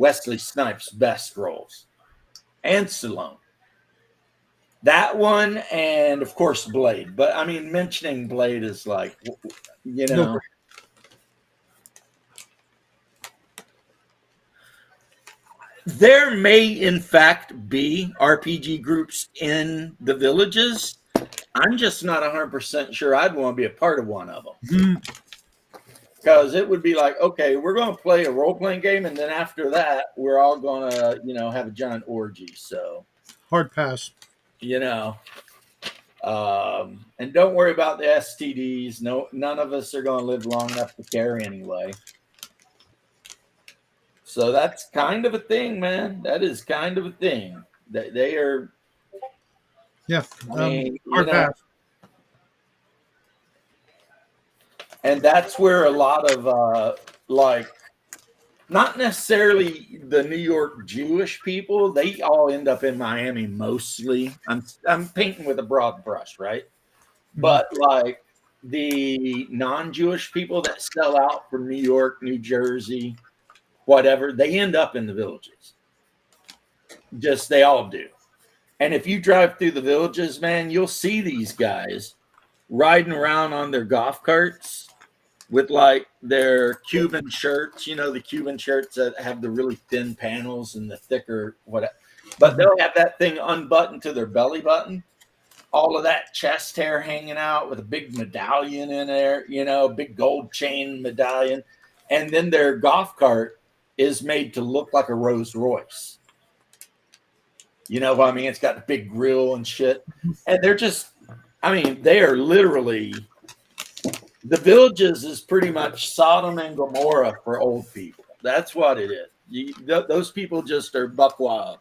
Speaker 1: Wesley Snipes' best roles, and Stallone. That one, and of course Blade. But I mean, mentioning Blade is like, you know, there may in fact be RPG groups in the villages. I'm just not 100% sure I'd want to be a part of one of them. Because it would be like, okay, we're going to play a role-playing game, and then after that, we're all going to, have a giant orgy. So,
Speaker 7: Hard pass.
Speaker 1: And don't worry about the STDs. No, none of us are going to live long enough to carry anyway. So that's kind of a thing, man. That is kind of a thing. They are.
Speaker 7: Yeah.
Speaker 1: I mean,
Speaker 7: Hard pass.
Speaker 1: And that's where a lot of not necessarily the New York Jewish people, they all end up in Miami mostly. I'm painting with a broad brush, right? But like the non-Jewish people that sell out from New York, New Jersey, whatever, they end up in the villages. Just they all do. And if you drive through the villages, man, you'll see these guys riding around on their golf carts with like their Cuban shirts, the Cuban shirts that have the really thin panels and the thicker whatever. But they'll have that thing unbuttoned to their belly button, all of that chest hair hanging out with a big medallion in there, big gold chain medallion. And then their golf cart is made to look like a Rolls Royce. You know what I mean? It's got the big grill and shit. And they're just, they are literally, the villages is pretty much Sodom and Gomorrah for old people. That's what it is. Those people just are buck wild.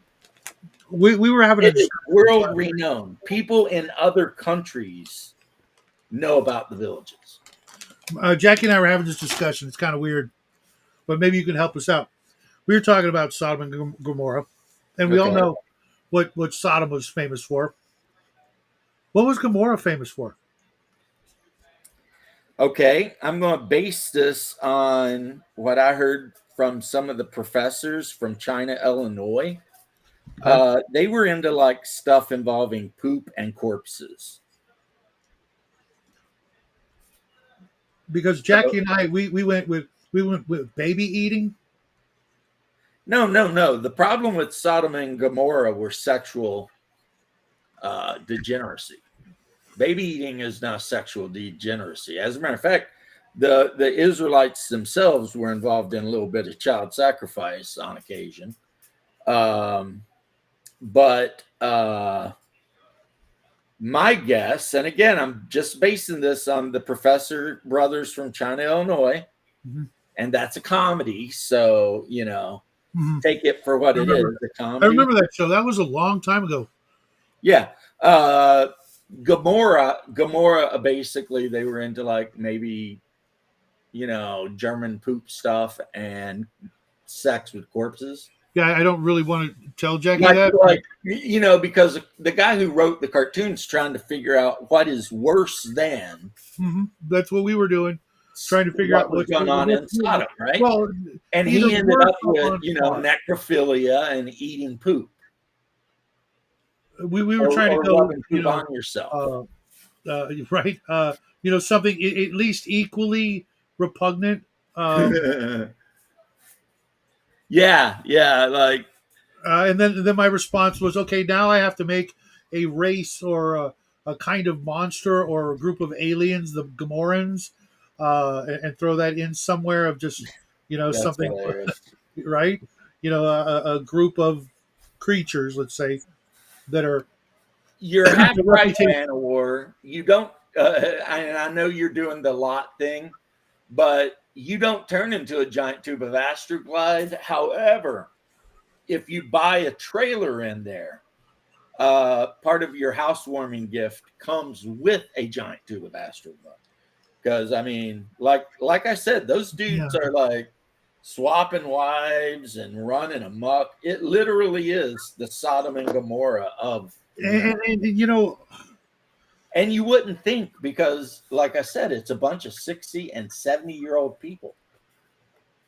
Speaker 7: We were having
Speaker 1: a world renowned. People in other countries know about the villages.
Speaker 7: Jackie and I were having this discussion. It's kind of weird, but maybe you can help us out. We were talking about Sodom and Gomorrah, and we all know what Sodom was famous for. What was Gomorrah famous for?
Speaker 1: Okay, I'm going to base this on what I heard from some of the professors from China, Illinois. They were into like stuff involving poop and corpses.
Speaker 7: Because Jackie and I, we went with baby eating.
Speaker 1: No. The problem with Sodom and Gomorrah were sexual degeneracy. Baby eating is not sexual degeneracy. As a matter of fact, the Israelites themselves were involved in a little bit of child sacrifice on occasion. But my guess, and again, I'm just basing this on the Professor brothers from China, Illinois, and that's a comedy. So, take it for what it is, a comedy.
Speaker 7: I remember that show. That was a long time ago.
Speaker 1: Yeah. Gomorrah, basically, they were into like maybe, German poop stuff and sex with corpses.
Speaker 7: Yeah, I don't really want to tell Jackie that.
Speaker 1: Because the guy who wrote the cartoon's trying to figure out what is worse than.
Speaker 7: That's what we were doing, trying to figure out
Speaker 1: what's going on in Sodom, right?
Speaker 7: Well,
Speaker 1: and he ended up with, necrophilia and eating poop.
Speaker 7: We were trying to go,
Speaker 1: poop on yourself.
Speaker 7: Right? Something at least equally repugnant.
Speaker 1: Yeah, like.
Speaker 7: And then my response was, okay, now I have to make a race or a kind of monster or a group of aliens, the Gomorrans, and throw that in somewhere of just, something, hilarious. Right? A group of creatures, let's say, that are.
Speaker 1: You're half right, Manowar. You don't. I know you're doing the lot thing, but you don't turn into a giant tube of Astroglide. However, if you buy a trailer in there, part of your housewarming gift comes with a giant tube of Astroglide. Because like I said, those dudes are like swapping wives and running amok. It literally is the Sodom and Gomorrah of. And you wouldn't think, because like I said, it's a bunch of 60 and 70-year-old people.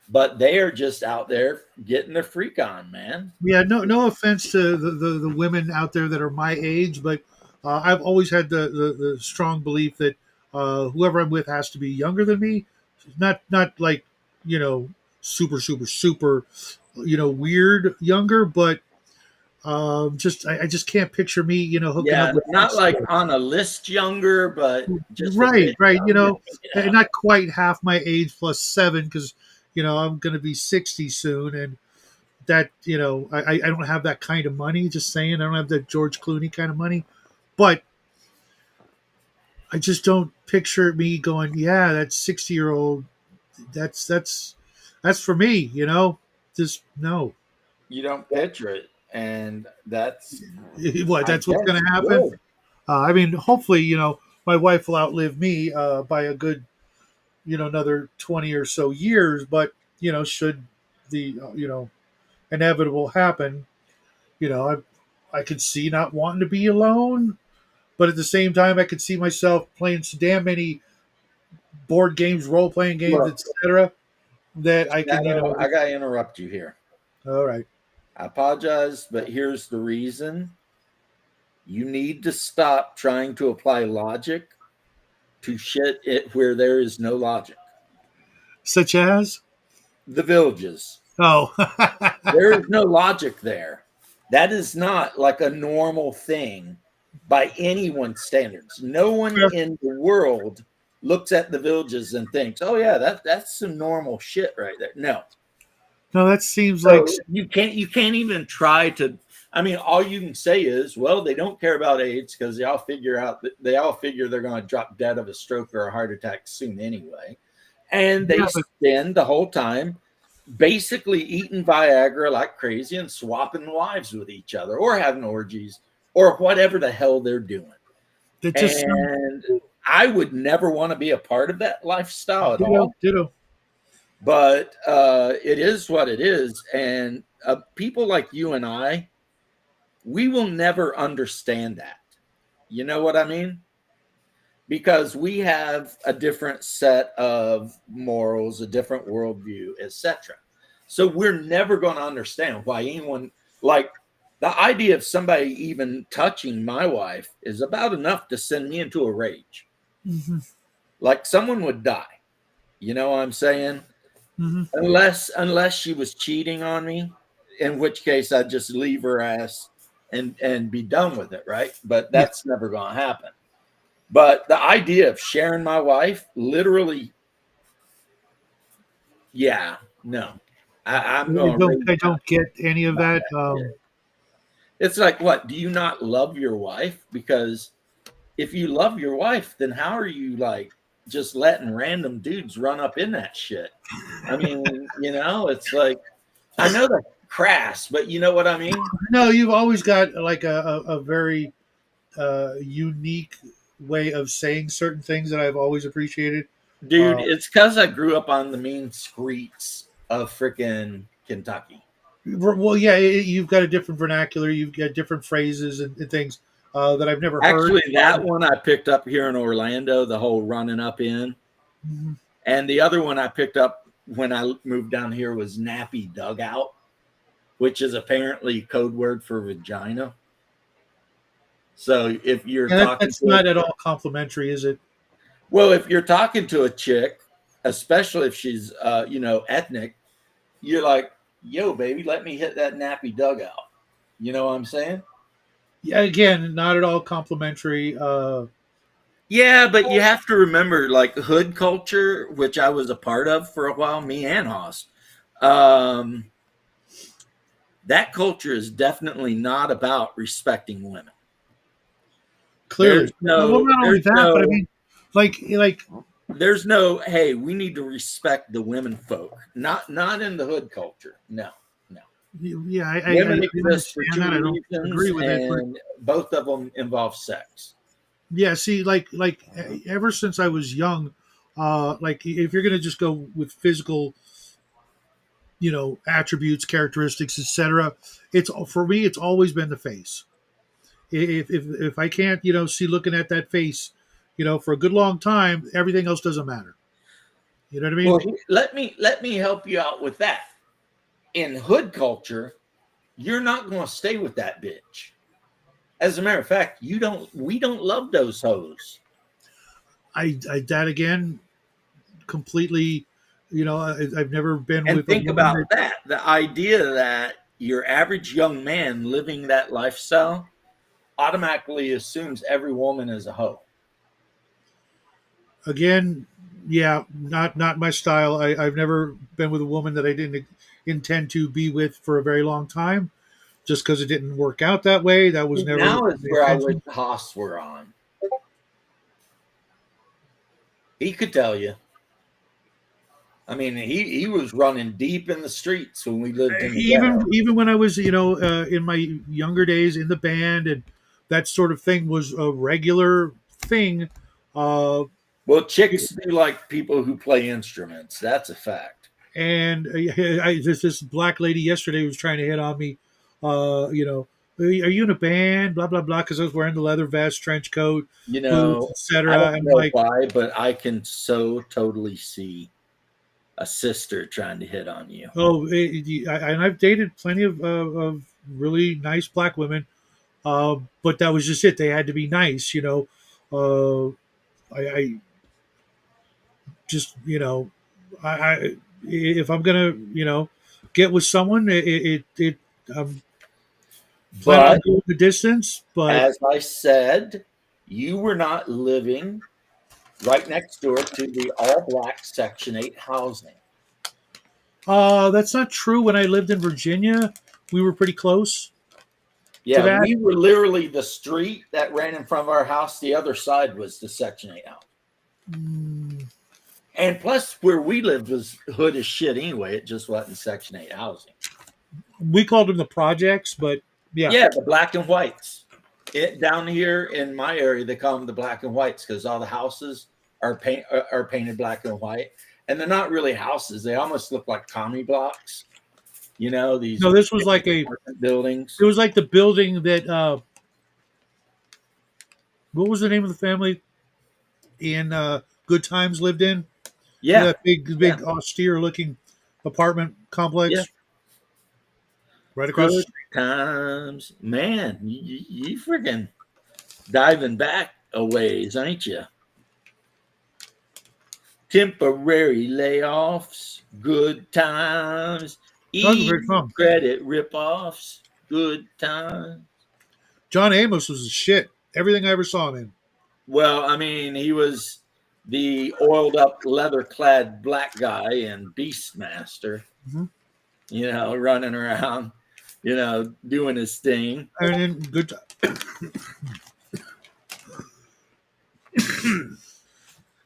Speaker 1: but they are just out there getting their freak on, man.
Speaker 7: Yeah, no offense to the women out there that are my age, but I've always had the strong belief that whoever I'm with has to be younger than me. Not like, you know, super, you know, weird younger, but just I just can't picture me, you know, hooking up
Speaker 1: Yeah,
Speaker 7: with
Speaker 1: not like on a list younger, but just a
Speaker 7: right,
Speaker 1: bit
Speaker 7: right, you
Speaker 1: younger.
Speaker 7: know, and not quite half my age plus 7, because you know I'm going to be 60 soon, and that, you know, I don't have that kind of money. Just saying, I don't have that George Clooney kind of money, but I just don't picture me going, yeah, that 60-year-old, that's for me, you know. Just no.
Speaker 1: You don't picture it, and that's,
Speaker 7: What,
Speaker 1: I
Speaker 7: that's what's
Speaker 1: guess,
Speaker 7: going to happen.
Speaker 1: good.
Speaker 7: I mean, hopefully, you know, my wife will outlive me by a good, you know, another 20 or so years. But you know, should the you know, inevitable happen, you know, I could see not wanting to be alone, but at the same time, I could see myself playing so damn many board games, role playing games,
Speaker 1: Look,
Speaker 7: etc. That I can, you
Speaker 1: Shadow,
Speaker 7: know.
Speaker 1: I gotta interrupt you here.
Speaker 7: All right.
Speaker 1: I apologize, but here's the reason. You need to stop trying to apply logic to shit it where there is no logic.
Speaker 7: Such as,
Speaker 1: The villages.
Speaker 7: oh,
Speaker 1: There is no logic there. That is not like a normal thing by anyone's standards. No one in the world looks at the villages and thinks, "Oh yeah, that's some normal shit right there." No.
Speaker 7: no, that seems like,
Speaker 1: So you can't even try to. I mean, all you can say is, well, they don't care about AIDS because they all figure they're going to drop dead of a stroke or a heart attack soon anyway, and they
Speaker 7: yeah, but
Speaker 1: spend the whole time basically eating Viagra like crazy and swapping wives with each other or having orgies or whatever the hell they're doing.
Speaker 7: it just sounds
Speaker 1: And I would never want to be a part of that lifestyle at
Speaker 7: ditto,
Speaker 1: all.
Speaker 7: ditto.
Speaker 1: But it is what it is. And people like you and I, we will never understand that. You know what I mean? Because we have a different set of morals, a different worldview, etc. So we're never going to understand why anyone, like, the idea of somebody even touching my wife is about enough to send me into a rage.
Speaker 7: Hmm.
Speaker 1: Like someone would die. You know what I'm saying?
Speaker 7: Hmm.
Speaker 1: Unless she was cheating on me, in which case I'd just leave her ass and be done with it, right? But
Speaker 7: Yeah,
Speaker 1: that's never going to happen. But the idea of sharing my wife, literally, yeah, no, I'm going to rage
Speaker 7: I
Speaker 1: out
Speaker 7: don't get any of
Speaker 1: about
Speaker 7: that.
Speaker 1: that shit. It's like, what? Do you not love your wife? Because if you love your wife, then how are you like just letting random dudes run up in that shit? I mean, it's like, I know that's crass, but you know what I mean?
Speaker 7: No, you've always got like a very unique way of saying certain things that I've always appreciated.
Speaker 1: Dude,
Speaker 7: Uh,
Speaker 1: it's because I grew up on the mean streets of freaking Kentucky.
Speaker 7: well, yeah, you've got a different vernacular. You've got different phrases and things that I've never heard.
Speaker 1: Actually, that one I picked up here in Orlando, the whole running up in.
Speaker 7: Mhm.
Speaker 1: And the other one I picked up when I moved down here was nappy dugout, which is apparently code word for vagina. So if you're
Speaker 7: And
Speaker 1: talking
Speaker 7: that's
Speaker 1: to
Speaker 7: not at all complimentary, is it?
Speaker 1: if you're talking to a chick, especially if she's ethnic, you're like, yo, baby, let me hit that nappy dugout. You know what I'm saying?
Speaker 7: Yeah, again, not at all complimentary.
Speaker 1: Yeah, but you have to remember, like hood culture, which I was a part of for a while, me and Hoss. Um, that culture is definitely not about respecting women. There's
Speaker 7: Clearly, well,
Speaker 1: no,
Speaker 7: not only
Speaker 1: there's
Speaker 7: that, but I
Speaker 1: no,
Speaker 7: mean, like
Speaker 1: there's no. Hey, we need to respect the women folk. Not in the hood culture. No, no.
Speaker 7: yeah, I
Speaker 1: Women exist for
Speaker 7: understand
Speaker 1: two
Speaker 7: that. I don't
Speaker 1: reasons,
Speaker 7: agree with it, but
Speaker 1: and both of them involve sex.
Speaker 7: yeah, see, like ever since I was young, like if you're gonna just go with physical, you know, attributes, characteristics, etc., it's for me, it's always been the face. If I can't, you know, see looking at that face, you know, for a good long time, everything else doesn't matter. You know what I mean?
Speaker 1: Well, let me help you out with that. In hood culture, you're not going to stay with that bitch. As a matter of fact, we don't love those hoes.
Speaker 7: I that again completely. I've never been
Speaker 1: And
Speaker 7: with a
Speaker 1: think
Speaker 7: woman
Speaker 1: about
Speaker 7: that.
Speaker 1: that. The idea that your average young man living that lifestyle automatically assumes every woman is a hoe.
Speaker 7: Again, yeah, not my style. I've never been with a woman that I didn't intend to be with for a very long time, just because it didn't work out that way. That was never
Speaker 1: Now is
Speaker 7: the
Speaker 1: where I wish
Speaker 7: intention.
Speaker 1: Haas were on. He could tell you. I mean, he was running deep in the streets when we lived in the ghetto.
Speaker 7: Even when I was, in my younger days in the band, and that sort of thing was a regular thing. Uh,
Speaker 1: Well, chicks do like people who play instruments. That's a fact.
Speaker 7: and this black lady yesterday was trying to hit on me. Are you in a band? Blah blah blah. Because I was wearing the leather vest, trench coat,
Speaker 1: You
Speaker 7: boots,
Speaker 1: know, I
Speaker 7: etc.
Speaker 1: don't
Speaker 7: And
Speaker 1: know
Speaker 7: like,
Speaker 1: why, but I can so totally see a sister trying to hit on you.
Speaker 7: oh, and I've dated plenty of really nice black women, but that was just it. They had to be nice, I just, I if I'm gonna, get with someone, I'm planning on
Speaker 1: But
Speaker 7: going the distance. But
Speaker 1: as I said, you were not living right next door to the all black Section 8 housing.
Speaker 7: that's not true. When I lived in Virginia, we were pretty close to
Speaker 1: Yeah,
Speaker 7: that.
Speaker 1: we were literally the street that ran in front of our house. The other side was the Section 8 house.
Speaker 7: Mm,
Speaker 1: And plus, where we lived was hood as shit anyway. It just wasn't Section 8 housing.
Speaker 7: we called them the projects, but yeah.
Speaker 1: Yeah, the black and whites. Down here in my area, they call them the black and whites because all the houses are painted black and white. And they're not really houses. They almost look like commie blocks. You know, these
Speaker 7: No, this was like
Speaker 1: buildings.
Speaker 7: it was like the building that what was the name of the family in Good Times lived in?
Speaker 1: Yeah.
Speaker 7: That big austere looking apartment complex.
Speaker 1: Yeah.
Speaker 7: Right across the
Speaker 1: Good
Speaker 7: street.
Speaker 1: times. Man, you freaking diving back a ways, ain't you? Temporary layoffs, good times,
Speaker 7: That was a
Speaker 1: easy
Speaker 7: great song.
Speaker 1: credit ripoffs, good times.
Speaker 7: John Amos was the shit. Everything I ever saw him in.
Speaker 1: Well, I mean, he was the oiled up, leather clad black guy in Beastmaster,
Speaker 7: Mhm.
Speaker 1: you know, running around, you know, doing his thing.
Speaker 7: And in Good Time.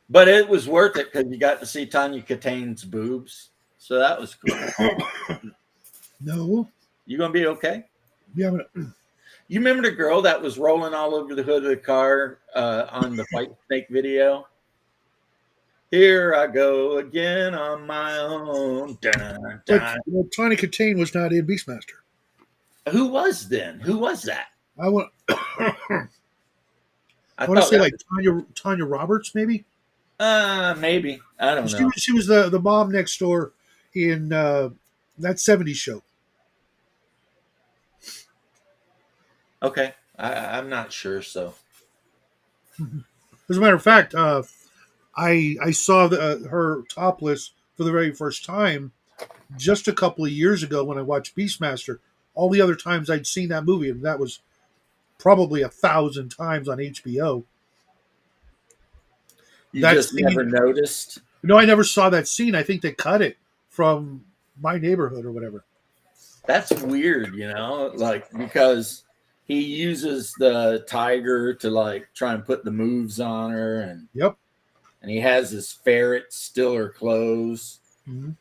Speaker 1: But it was worth it because you got to see Tanya Katane's boobs. So that was cool.
Speaker 7: No.
Speaker 1: You gonna be okay?
Speaker 7: Yeah, but
Speaker 1: You remember the girl that was rolling all over the hood of the car on the White Snake video? Here I go again on my own. Dun, dun.
Speaker 7: Tawny Katane was not in Beastmaster.
Speaker 1: Who was then? Who was that?
Speaker 7: I want
Speaker 1: I
Speaker 7: I want to
Speaker 1: thought
Speaker 7: say
Speaker 1: that
Speaker 7: like Tanya Roberts, maybe.
Speaker 1: maybe. I don't know.
Speaker 7: She was the mom next door in that '70s show.
Speaker 1: Okay. I'm not sure. So
Speaker 7: As a matter of fact, I saw her topless for the very first time just a couple of years ago when I watched Beastmaster. All the other times I'd seen that movie, and that was probably 1,000 times on HBO.
Speaker 1: you
Speaker 7: That
Speaker 1: just
Speaker 7: scene,
Speaker 1: never noticed.
Speaker 7: no, I never saw that scene. I think they cut it from My Neighborhood or whatever.
Speaker 1: That's weird, you know, like because he uses the tiger to like try and put the moves on her, and
Speaker 7: Yep.
Speaker 1: he has his ferret steal her clothes.
Speaker 7: Mm-hmm.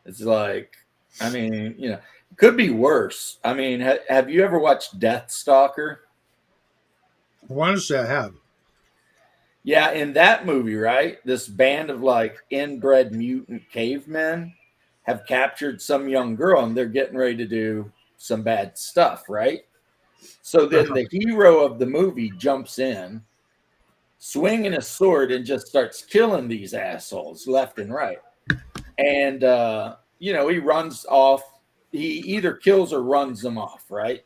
Speaker 1: It's like, I mean, you know, it could be worse. I mean, have you ever watched Deathstalker?
Speaker 7: I want to say I have.
Speaker 1: Yeah, in that movie, right? This band of like inbred mutant cavemen have captured some young girl and they're getting ready to do some bad stuff, right? So then the hero of the movie jumps in, swinging a sword, and just starts killing these assholes left and right. and he runs off. He either kills or runs them off, right?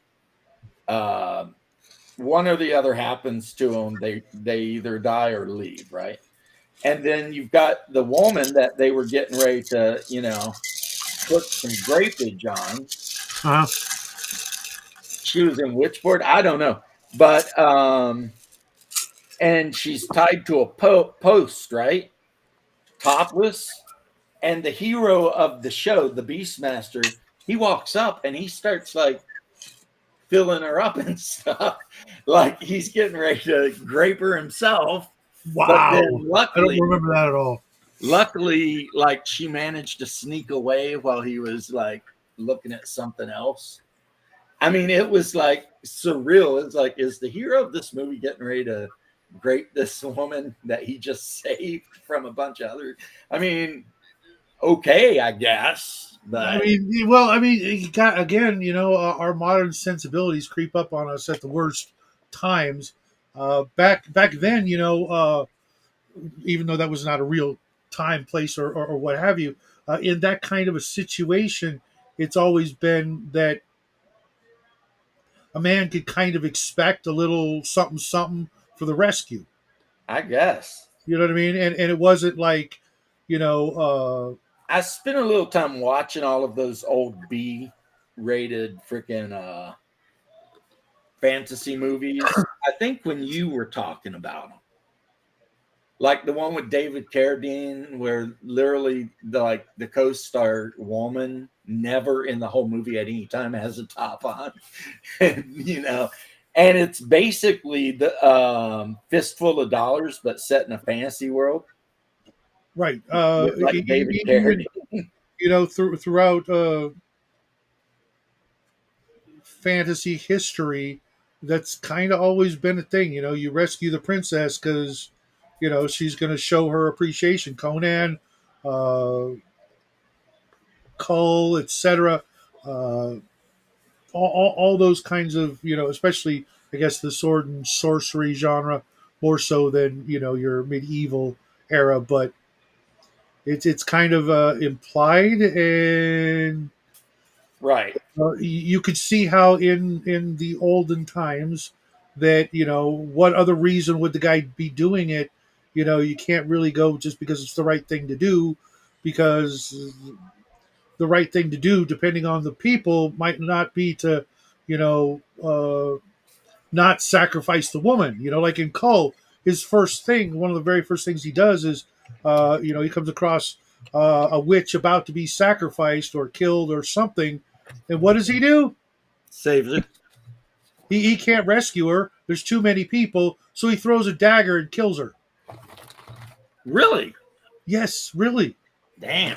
Speaker 1: One or the other happens to them. They either die or leave, right? And then you've got the woman that they were getting ready to, put some grapage on.
Speaker 7: Uh-huh.
Speaker 1: She was in Witchboard, I don't know, but and she's tied to a post, right? Topless. And the hero of the show, the Beastmaster, he walks up and he starts like filling her up and stuff, like he's getting ready to grape her himself. But
Speaker 7: Wow.
Speaker 1: then
Speaker 7: I
Speaker 1: luckily,
Speaker 7: don't remember that at all.
Speaker 1: like she managed to sneak away while he was like looking at something else. I mean, it was like surreal. It's like, is the hero of this movie getting ready to grape this woman that he just saved from a bunch of other? I mean, okay, I guess. But
Speaker 7: you got, again, our modern sensibilities creep up on us at the worst times. Back then, even though that was not a real time, place, or what have you, in that kind of a situation, it's always been that a man could kind of expect a little something something for the rescue.
Speaker 1: I guess
Speaker 7: You know what I mean? And it wasn't like, you know,
Speaker 1: I spent a little time watching all of those old B-rated freaking fantasy movies. I think when you were talking about them, like the one with David Carradine, where literally the co-star woman never in the whole movie at any time has a top on, and it's basically the Fistful of Dollars, but set in a fantasy world.
Speaker 7: right.
Speaker 1: Like David Carradine.
Speaker 7: Throughout fantasy history, that's kind of always been a thing. You rescue the princess because, she's going to show her appreciation. Conan, uh, Cull, etc. All those kinds of, especially, I guess, the sword and sorcery genre, more so than, your medieval era. But it's kind of implied, and
Speaker 1: Right.
Speaker 7: you could see how in the olden times that, what other reason would the guy be doing it? You can't really go just because it's the right thing to do, because the right thing to do, depending on the people, might not be to, not sacrifice the woman. Like in Cull, his first thing, one of the very first things he does is, he comes across a witch about to be sacrificed or killed or something, and what does he do?
Speaker 1: Saves it.
Speaker 7: He can't rescue her. There's too many people, so he throws a dagger and kills her.
Speaker 1: Really?
Speaker 7: Yes, really.
Speaker 1: Damn.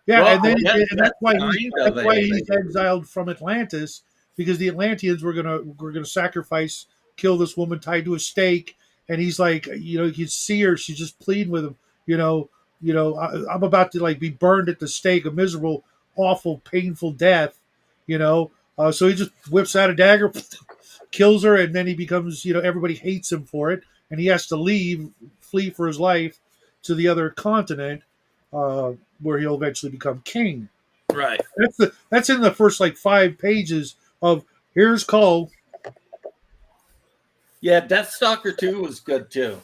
Speaker 7: Yeah,
Speaker 1: Well,
Speaker 7: and then
Speaker 1: that's
Speaker 7: that's why he's
Speaker 1: amazing.
Speaker 7: exiled from Atlantis, because the Atlanteans were gonna sacrifice, kill this woman tied to a stake, and he's like, you can see her, she's just pleading with him, I'm about to like be burned at the stake, a miserable, awful, painful death, so he just whips out a dagger, kills her, and then he becomes, everybody hates him for it, and he has to flee for his life to the other continent, where he'll eventually become king.
Speaker 1: Right.
Speaker 7: That's in the first like 5 pages of here's Cull.
Speaker 1: Yeah, Deathstalker 2 was good too.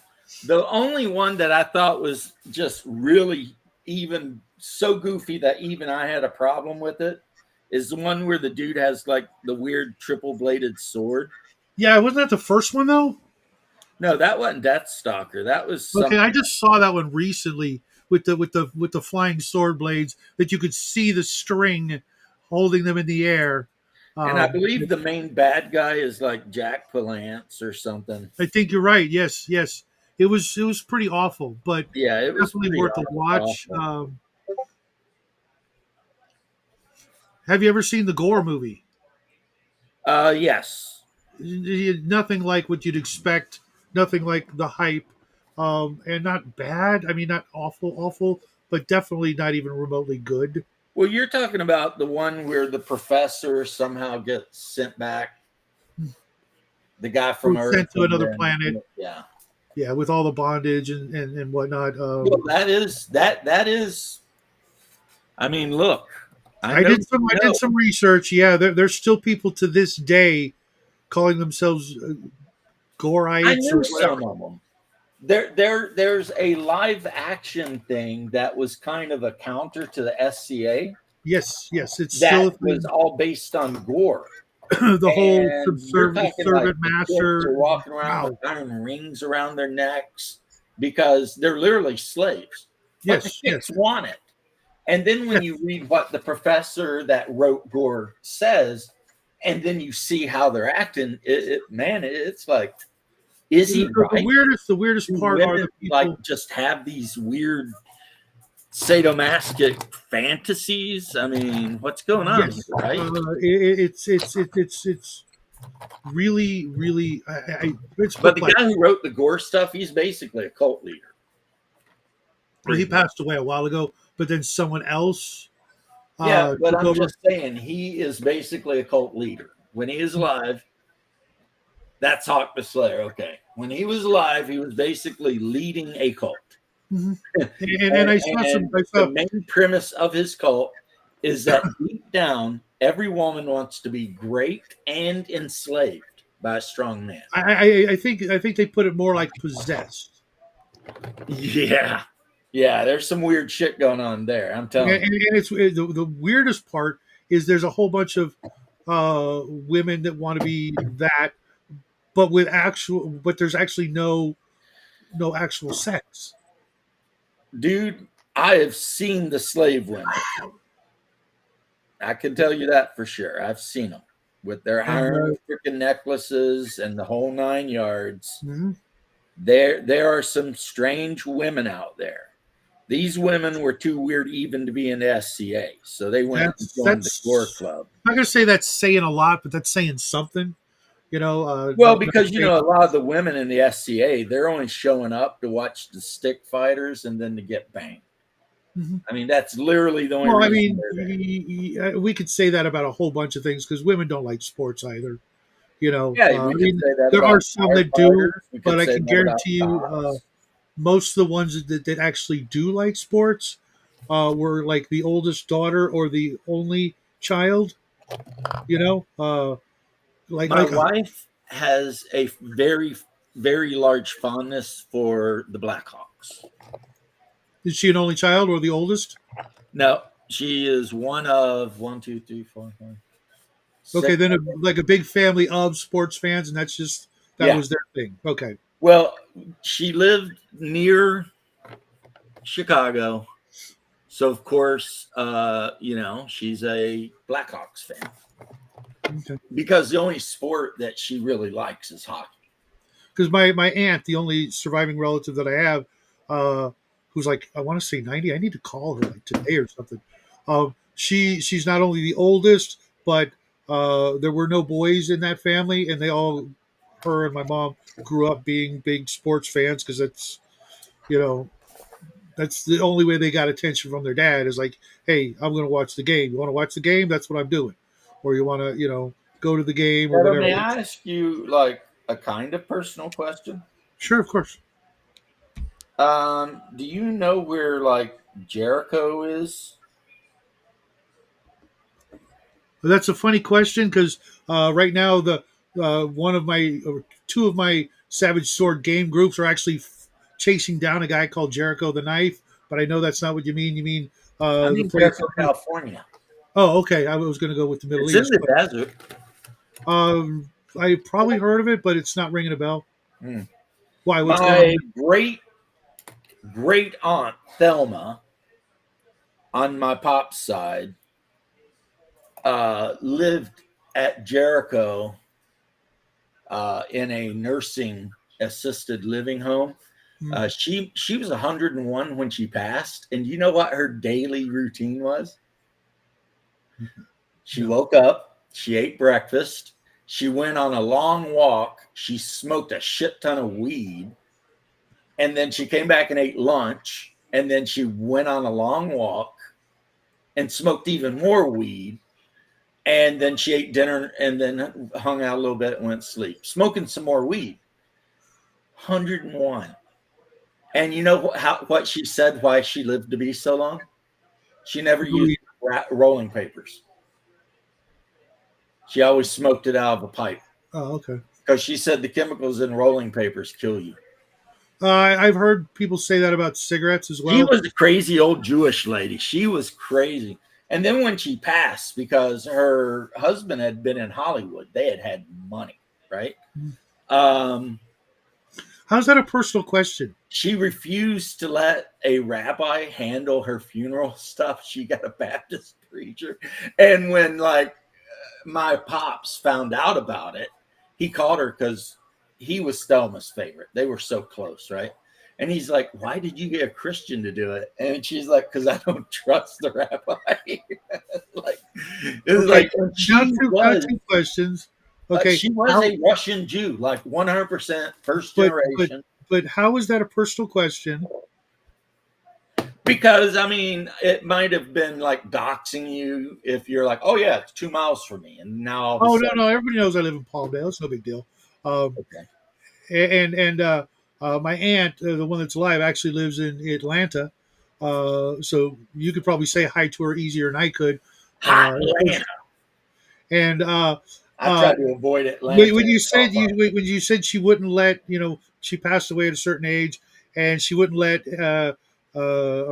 Speaker 1: The only one that I thought was just really even so goofy that even I had a problem with it is the one where the dude has like the weird triple bladed sword.
Speaker 7: Yeah, wasn't that the first one though?
Speaker 1: No, that wasn't Deathstalker. That was
Speaker 7: Okay,
Speaker 1: something.
Speaker 7: I just saw that one recently with the flying sword blades that you could see the string holding them in the air.
Speaker 1: And I believe the main bad guy is like Jack Palance or something.
Speaker 7: I think you're right. Yes, yes. It was pretty awful, but
Speaker 1: Yeah, it was
Speaker 7: definitely
Speaker 1: pretty
Speaker 7: worth a watch.
Speaker 1: awful.
Speaker 7: Have you ever seen the Gore movie?
Speaker 1: Yes.
Speaker 7: Nothing like what you'd expect. Nothing like the hype, and not bad. I mean, not awful, but definitely not even remotely good.
Speaker 1: Well, you're talking about the one where the professor somehow gets sent back. The guy from Earth
Speaker 7: Sent to another
Speaker 1: then,
Speaker 7: planet.
Speaker 1: Yeah.
Speaker 7: Yeah, with all the bondage and whatnot.
Speaker 1: Well, that is I mean, look,
Speaker 7: I
Speaker 1: know
Speaker 7: did some.
Speaker 1: you
Speaker 7: I
Speaker 1: know.
Speaker 7: did some research. Yeah, there's still people to this day calling themselves
Speaker 1: I
Speaker 7: Gorites or
Speaker 1: knew
Speaker 7: whatever.
Speaker 1: some of them. There's a live action thing that was kind of a counter to the SCA
Speaker 7: Yes, yes, it's still a
Speaker 1: that was
Speaker 7: thing.
Speaker 1: all based on gore.
Speaker 7: The whole
Speaker 1: And you're talking like
Speaker 7: servant
Speaker 1: the kids
Speaker 7: master.
Speaker 1: are walking around with
Speaker 7: Wow.
Speaker 1: iron rings around their necks because they're literally slaves. But the
Speaker 7: Yes,
Speaker 1: chicks
Speaker 7: yes,
Speaker 1: want it. And then when
Speaker 7: yes.
Speaker 1: you read what the professor that wrote Gore says, and then you see how they're acting, man, it's like, is he
Speaker 7: The
Speaker 1: right?
Speaker 7: the weirdest
Speaker 1: Do
Speaker 7: part are
Speaker 1: women
Speaker 7: the
Speaker 1: like
Speaker 7: people.
Speaker 1: just have these weird sadomasochistic fantasies? I mean, what's going on here,
Speaker 7: Yes,
Speaker 1: right?
Speaker 7: it's really, really. It's
Speaker 1: But the guy
Speaker 7: perplexing.
Speaker 1: who wrote the Gore stuff, he's basically a cult leader.
Speaker 7: Well, he passed away a while ago, but then someone else
Speaker 1: Yeah, but
Speaker 7: took
Speaker 1: I'm
Speaker 7: over.
Speaker 1: just saying he is basically a cult leader. When he is alive, that's Hawk the Slayer. Okay. When he was alive, he was basically leading a cult.
Speaker 7: Mhm. And
Speaker 1: And,
Speaker 7: I saw some.
Speaker 1: and
Speaker 7: I
Speaker 1: the
Speaker 7: saw.
Speaker 1: main premise of his cult is that deep down, every woman wants to be great and enslaved by a strong man.
Speaker 7: I think they put it more like possessed.
Speaker 1: Yeah. Yeah, there's some weird shit going on there. I'm telling you.
Speaker 7: And it's the weirdest part is there's a whole bunch of women that want to be that, but with actual, but there's actually no actual sex.
Speaker 1: Dude, I have seen the slave women. I can tell you that for sure. I've seen them with their
Speaker 7: And
Speaker 1: iron freaking necklaces and the whole 9 yards.
Speaker 7: mhm.
Speaker 1: There are some strange women out there. These women were too weird even to be in the SCA, so they went and joined the Gore
Speaker 7: That's
Speaker 1: Club.
Speaker 7: I'm not gonna say that's saying a lot, but that's saying something. You know,
Speaker 1: Well,
Speaker 7: no
Speaker 1: because
Speaker 7: saying,
Speaker 1: a lot of the women in the SCA, they're only showing up to watch the stick fighters and then to get banged.
Speaker 7: Mhm.
Speaker 1: I mean, that's literally the only
Speaker 7: Well, I
Speaker 1: reason
Speaker 7: mean,
Speaker 1: they're there.
Speaker 7: we could say that about a whole bunch of things because women don't like sports either. You know,
Speaker 1: Yeah,
Speaker 7: I
Speaker 1: we could
Speaker 7: mean,
Speaker 1: say that
Speaker 7: there are
Speaker 1: about
Speaker 7: some that do,
Speaker 1: firefighters. We
Speaker 7: but
Speaker 1: could
Speaker 7: I
Speaker 1: say
Speaker 7: can
Speaker 1: that about
Speaker 7: guarantee you,
Speaker 1: cops.
Speaker 7: most of the ones that actually do like sports were like the oldest daughter or the only child. You know,
Speaker 1: My wife has a very, very large fondness for the Blackhawks.
Speaker 7: is she an only child or the oldest?
Speaker 1: No, she is one of one, two, three, four, five,
Speaker 7: Okay,
Speaker 1: six.
Speaker 7: then like a big family of sports fans, and that's just that
Speaker 1: Yeah.
Speaker 7: was their thing. Okay,
Speaker 1: Well, she lived near Chicago. So of course, she's a Blackhawks fan
Speaker 7: okay.
Speaker 1: because the only sport that she really likes is hockey.
Speaker 7: Because my aunt, the only surviving relative that I have, who's like I want to say 90. I need to call her like today or something. She's not only the oldest, but there were no boys in that family, and they all, her and my mom, grew up being big sports fans because that's you know that's the only way they got attention from their dad is like, hey, I'm going to watch the game. You want to watch the game? That's what I'm doing. Or you want to go to the game or
Speaker 1: But
Speaker 7: whatever.
Speaker 1: may I ask you like a kind of personal question?
Speaker 7: Sure, of course.
Speaker 1: Do you know where like Jericho is?
Speaker 7: That's a funny question because right now the one of my or two of my Savage Sword game groups are actually chasing down a guy called Jericho the Knife. But I know that's not what you mean. You mean
Speaker 1: I
Speaker 7: the
Speaker 1: mean
Speaker 7: place?
Speaker 1: Jericho, California.
Speaker 7: Oh, okay. I was going to go with the Middle
Speaker 1: It's in
Speaker 7: East,
Speaker 1: the
Speaker 7: but
Speaker 1: desert.
Speaker 7: I probably heard of it, but it's not ringing a bell.
Speaker 1: Hmm.
Speaker 7: Why? What's going on?
Speaker 1: My great great aunt Thelma on my pop's side lived at Jericho in a nursing assisted living home.
Speaker 7: Hmm.
Speaker 1: She was 101 when she passed, and you know what her daily routine was? She
Speaker 7: No.
Speaker 1: woke up, she ate breakfast, she went on a long walk, she smoked a shit ton of weed, and then she came back and ate lunch, and then she went on a long walk and smoked even more weed, and then she ate dinner and then hung out a little bit and went to sleep, smoking some more weed. 101. And you know what she said why she lived to be so long? She never used rolling papers. She always smoked it out of a pipe
Speaker 7: Oh, okay.
Speaker 1: because she said the chemicals in rolling papers kill you.
Speaker 7: I've heard people say that about cigarettes as
Speaker 1: She
Speaker 7: well.
Speaker 1: was a crazy old Jewish lady. She was crazy. And then when she passed, because her husband had been in Hollywood, they had money, right?
Speaker 7: How's that a personal question?
Speaker 1: She refused to let a rabbi handle her funeral stuff. She got a Baptist preacher. And when like my pops found out about it, he called her because he was Thelma's favorite. They were so close, right? And he's like, "Why did you get a Christian to do it?" And she's like, "Because I don't trust the rabbi." Like, it was like
Speaker 7: Now two questions. Okay,
Speaker 1: she was a Russian Jew, like 100% first generation.
Speaker 7: But how is that a personal question?
Speaker 1: Because I mean, it might have been like doxing you if you're like, "Oh yeah, it's 2 miles from me," and now all of a sudden,
Speaker 7: No, everybody knows I live in Palmdale. It's no big deal.
Speaker 1: okay.
Speaker 7: And my aunt, the one that's alive, actually lives in Atlanta. So you could probably say hi to her easier than I could.
Speaker 1: Hot Atlanta.
Speaker 7: And
Speaker 1: I tried to avoid Atlanta.
Speaker 7: when you said she wouldn't let, she passed away at a certain age, and she wouldn't let a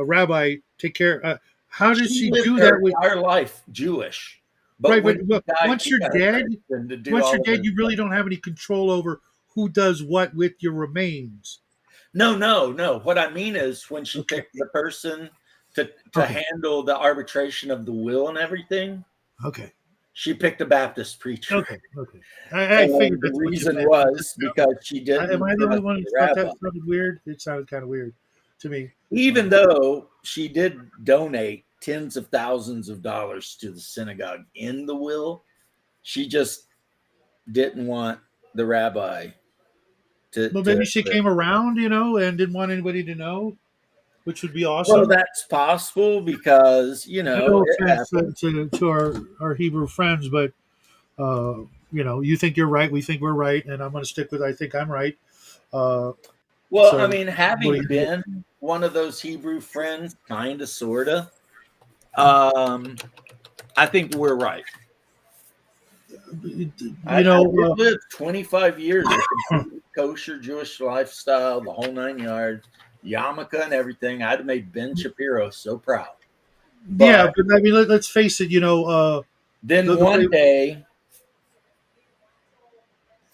Speaker 7: rabbi take care. How did she
Speaker 1: lived
Speaker 7: do
Speaker 1: her
Speaker 7: that with
Speaker 1: entire life Jewish? But
Speaker 7: right?
Speaker 1: when
Speaker 7: But
Speaker 1: she died,
Speaker 7: once
Speaker 1: she
Speaker 7: you're
Speaker 1: got a
Speaker 7: dead,
Speaker 1: Christian to do all of
Speaker 7: you
Speaker 1: it.
Speaker 7: really don't have any control over who does what with your remains.
Speaker 1: No. What I mean is when she picked the person to handle the arbitration of the will and everything,
Speaker 7: Okay.
Speaker 1: she picked a Baptist preacher.
Speaker 7: Okay. I figured
Speaker 1: the
Speaker 7: that's what you
Speaker 1: reason
Speaker 7: meant.
Speaker 1: was because she didn't.
Speaker 7: Am I the only one who thought
Speaker 1: rabbi.
Speaker 7: that sounded weird? It sounded kind of weird to me.
Speaker 1: Even though she did donate tens of thousands of dollars to the synagogue in the will, she just didn't want the rabbi to.
Speaker 7: But maybe she came around, and didn't want anybody to know, which would be awesome.
Speaker 1: Well, that's possible because
Speaker 7: No
Speaker 1: it
Speaker 7: offense
Speaker 1: happens.
Speaker 7: to our Hebrew friends, but you think you're right, we think we're right, and I'm going to stick with I think I'm right.
Speaker 1: Well,
Speaker 7: So,
Speaker 1: I mean,
Speaker 7: what
Speaker 1: having
Speaker 7: do you
Speaker 1: been one of those Hebrew friends, kind of, sort of, I think we're right. I lived 25 years of completely kosher Jewish lifestyle, the whole 9 yards, yarmulke and everything. I'd have made Ben Shapiro so proud.
Speaker 7: But I mean, let's face it.
Speaker 1: Then one day,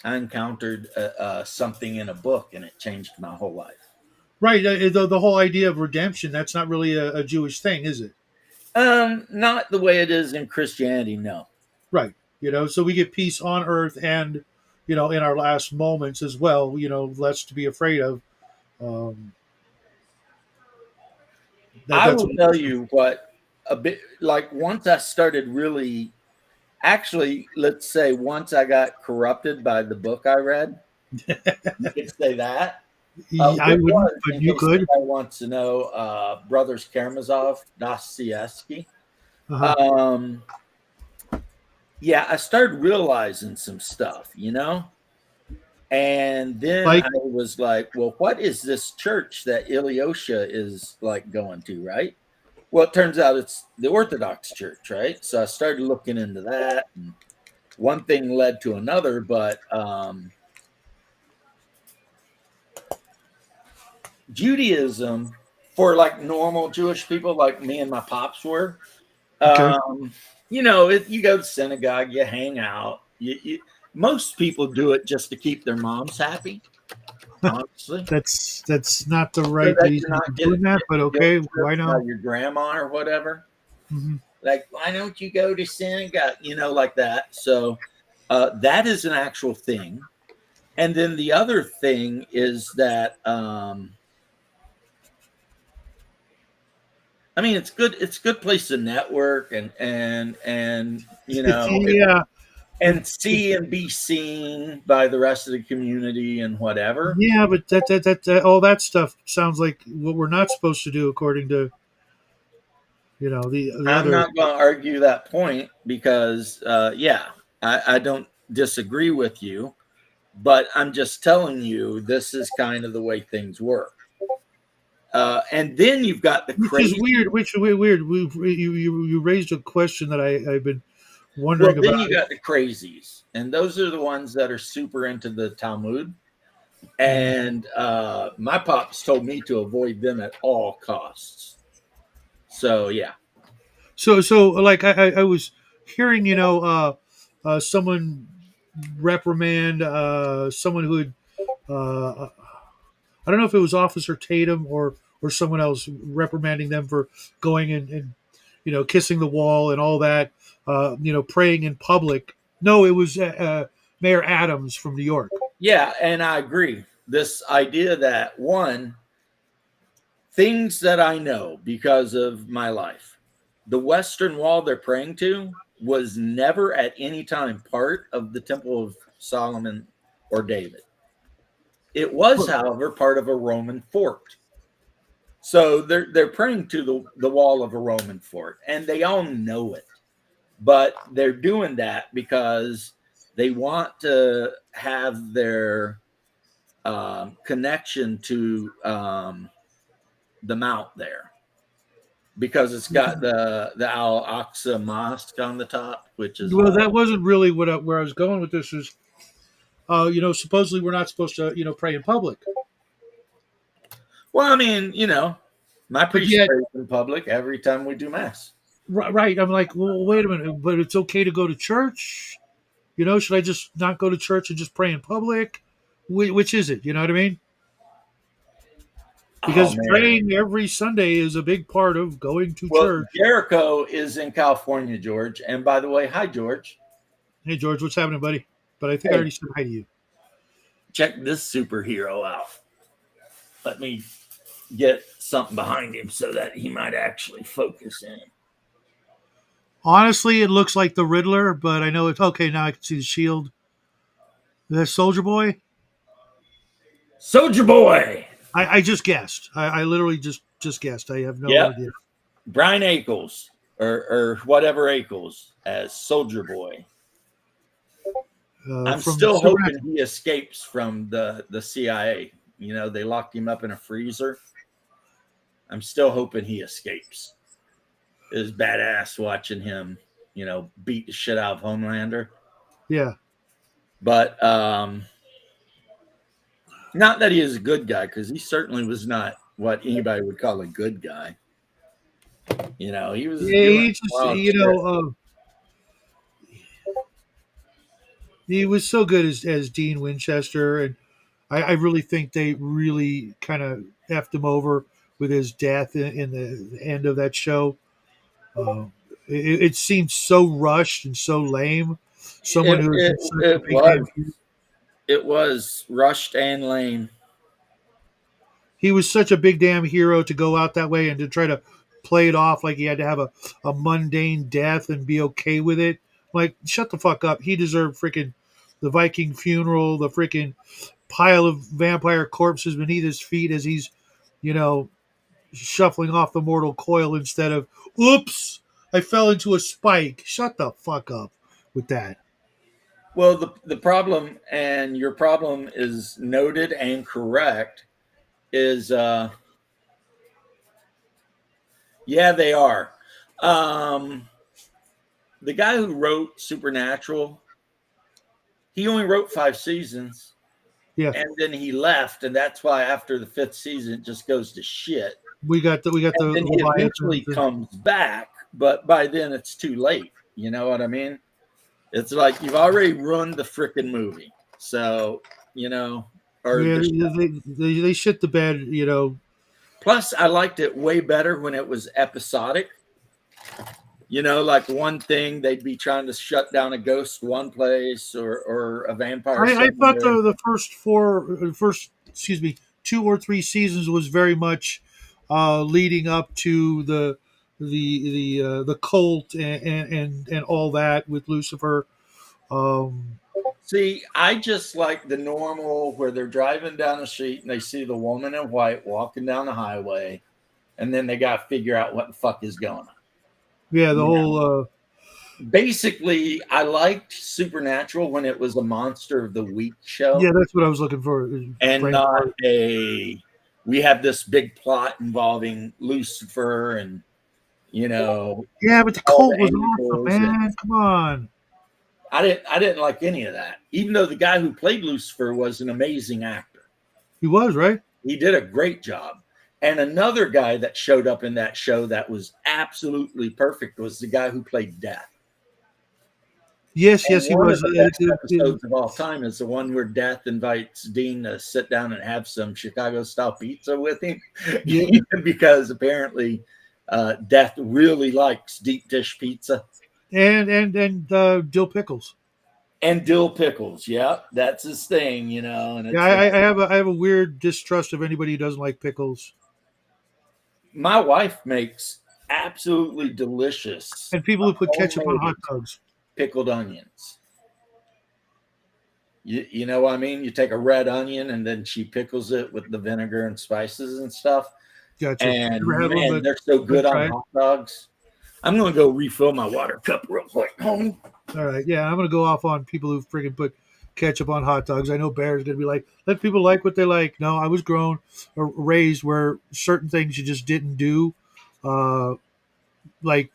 Speaker 1: I encountered something in a book, and it changed my whole life.
Speaker 7: Right, the whole idea of redemption—that's not really a Jewish thing, is it?
Speaker 1: Not the way it is in Christianity. No.
Speaker 7: Right. So we get peace on earth and, in our last moments as well, less to be afraid of.
Speaker 1: I will tell you what, a bit like once I started really, actually, let's say once I got corrupted by the book I read, you could say that.
Speaker 7: I wouldn't, but you could.
Speaker 1: I want to know Brothers Karamazov, Dostoevsky.
Speaker 7: Uh-huh.
Speaker 1: Yeah, I started realizing some stuff, and then I was like, well, what is this church that Ilyusha is like going to, right? Well, it turns out it's the Orthodox Church, right? So I started looking into that, and one thing led to another, but Judaism, for like normal Jewish people like me and my pops were, you go to synagogue, you hang out. Most people do it just to keep their moms happy. Honestly,
Speaker 7: that's not the right reason for doing that, but okay, why not?
Speaker 1: Your grandma or whatever.
Speaker 7: Mm-hmm.
Speaker 1: Like, why don't you go to synagogue? Like that. So that is an actual thing. And then the other thing is that I mean, it's good. It's a good place to network and
Speaker 7: Yeah.
Speaker 1: And see and be seen by the rest of the community and whatever.
Speaker 7: Yeah, but that all that stuff sounds like what we're not supposed to do according to the
Speaker 1: I'm
Speaker 7: other.
Speaker 1: not going to argue that point because I don't disagree with you, but I'm just telling you this is kind of the way things work. And then you've got the
Speaker 7: Which
Speaker 1: crazy.
Speaker 7: is weird. Which is weird. You raised a question that I've been
Speaker 1: Well,
Speaker 7: wondering
Speaker 1: then
Speaker 7: about.
Speaker 1: you got the crazies, and those are the ones that are super into the Talmud. And my pops told me to avoid them at all costs. So yeah.
Speaker 7: So like I was hearing, someone reprimand someone who had I don't know if it was Officer Tatum or someone else reprimanding them for going and kissing the wall and all that, praying in public. No, it was Mayor Adams from New York.
Speaker 1: Yeah, and I agree. This idea that one, things that I know because of my life, the Western Wall they're praying to was never at any time part of the Temple of Solomon or David. It was, however, part of a Roman fort. So they're praying to the wall of a Roman fort, and they all know it. But they're doing that because they want to have their connection to the mount there, because it's got the Al Aqsa Mosque on the top, which is
Speaker 7: Well, that wasn't really where I was going with this. Is supposedly we're not supposed to pray in public.
Speaker 1: well, I mean, my priest
Speaker 7: yet-
Speaker 1: prays in public every time we do mass.
Speaker 7: Right. I'm like, well, wait a minute, but it's okay to go to church. Should I just not go to church and just pray in public? Which is it? You know what I mean? Because praying every Sunday is a big part of going to church.
Speaker 1: Jericho is in California, George. And by the way, hi, George.
Speaker 7: Hey, George, what's happening, buddy? But I think I already said hi to you.
Speaker 1: Check this superhero out. Let me get something behind him so that he might actually focus in.
Speaker 7: Honestly, it looks like the Riddler, but I know it's okay. Now I can see the shield. The Soldier Boy?
Speaker 1: Soldier Boy!
Speaker 7: I just guessed. I literally just guessed. I have no idea.
Speaker 1: Brian Ackles, or whatever Ackles, as Soldier Boy. I'm still hoping he escapes from the CIA. They locked him up in a freezer. I'm still hoping he escapes. It was badass watching him, beat the shit out of Homelander.
Speaker 7: Yeah.
Speaker 1: But not that he is a good guy, because he certainly was not what anybody would call a good guy. He was.
Speaker 7: Yeah, he was so good as Dean Winchester, and I really think they really kind of effed him over with his death in the end of that show. It seemed so rushed and so lame. Someone who
Speaker 1: it was rushed and lame.
Speaker 7: He was such a big damn hero to go out that way and to try to play it off like he had to have a mundane death and be okay with it. Like, shut the fuck up. He deserved freaking the Viking funeral, the freaking pile of vampire corpses beneath his feet as he's, shuffling off the mortal coil instead of, oops, I fell into a spike. Shut the fuck up with that.
Speaker 1: Well, the problem, and your problem is noted and correct, is they are. The guy who wrote Supernatural, he only wrote 5 seasons.
Speaker 7: Yeah.
Speaker 1: And then he left, and that's why after the 5th season it just goes to shit.
Speaker 7: We got the
Speaker 1: and he eventually comes back, but by then it's too late. You know what I mean? It's like you've already ruined the freaking movie. So,
Speaker 7: they shit the bed,
Speaker 1: Plus, I liked it way better when it was episodic. Like one thing, they'd be trying to shut down a ghost one place or a vampire.
Speaker 7: I thought the first 2 or 3 seasons was very much leading up to the cult and all that with Lucifer.
Speaker 1: See, I just like the normal where they're driving down the street and they see the woman in white walking down the highway, and then they got to figure out what the fuck is going on.
Speaker 7: Yeah, the whole.
Speaker 1: Basically, I liked Supernatural when it was a Monster of the Week show.
Speaker 7: Yeah, that's what I was looking for.
Speaker 1: And not a we have this big plot involving Lucifer and, you know,
Speaker 7: Yeah, but the
Speaker 1: all
Speaker 7: cult
Speaker 1: the
Speaker 7: was awesome,
Speaker 1: angels.
Speaker 7: man. Come on.
Speaker 1: I didn't like any of that, even though the guy who played Lucifer was an amazing actor.
Speaker 7: He was, right?
Speaker 1: He did a great job. And another guy that showed up in that show that was absolutely perfect was the guy who played Death.
Speaker 7: Yes,
Speaker 1: And
Speaker 7: yes, he
Speaker 1: one
Speaker 7: was.
Speaker 1: of the best episodes of all time is the one where Death invites Dean to sit down and have some Chicago style pizza with him.
Speaker 7: Yeah.
Speaker 1: Because apparently Death really likes deep dish pizza.
Speaker 7: And dill pickles.
Speaker 1: And dill pickles. Yeah, that's his thing, you know. And
Speaker 7: Yeah,
Speaker 1: it's like,
Speaker 7: I have a weird distrust of anybody who doesn't like pickles.
Speaker 1: my wife makes absolutely delicious
Speaker 7: And people who put ketchup on
Speaker 1: homemade
Speaker 7: hot dogs.
Speaker 1: pickled onions. You know what I mean? You take a red onion and then she pickles it with the vinegar and spices and stuff.
Speaker 7: Gotcha.
Speaker 1: And
Speaker 7: Never had one,
Speaker 1: man,
Speaker 7: but
Speaker 1: they're so good
Speaker 7: try
Speaker 1: on
Speaker 7: it.
Speaker 1: hot dogs. I'm going to go refill my water cup real quick, homie.
Speaker 7: All right, yeah, I'm gonna go off on people who freaking put ketchup on hot dogs. I know Bear's gonna be like, let people like what they like. No, I was grown or raised where certain things you just didn't do. Uh, like,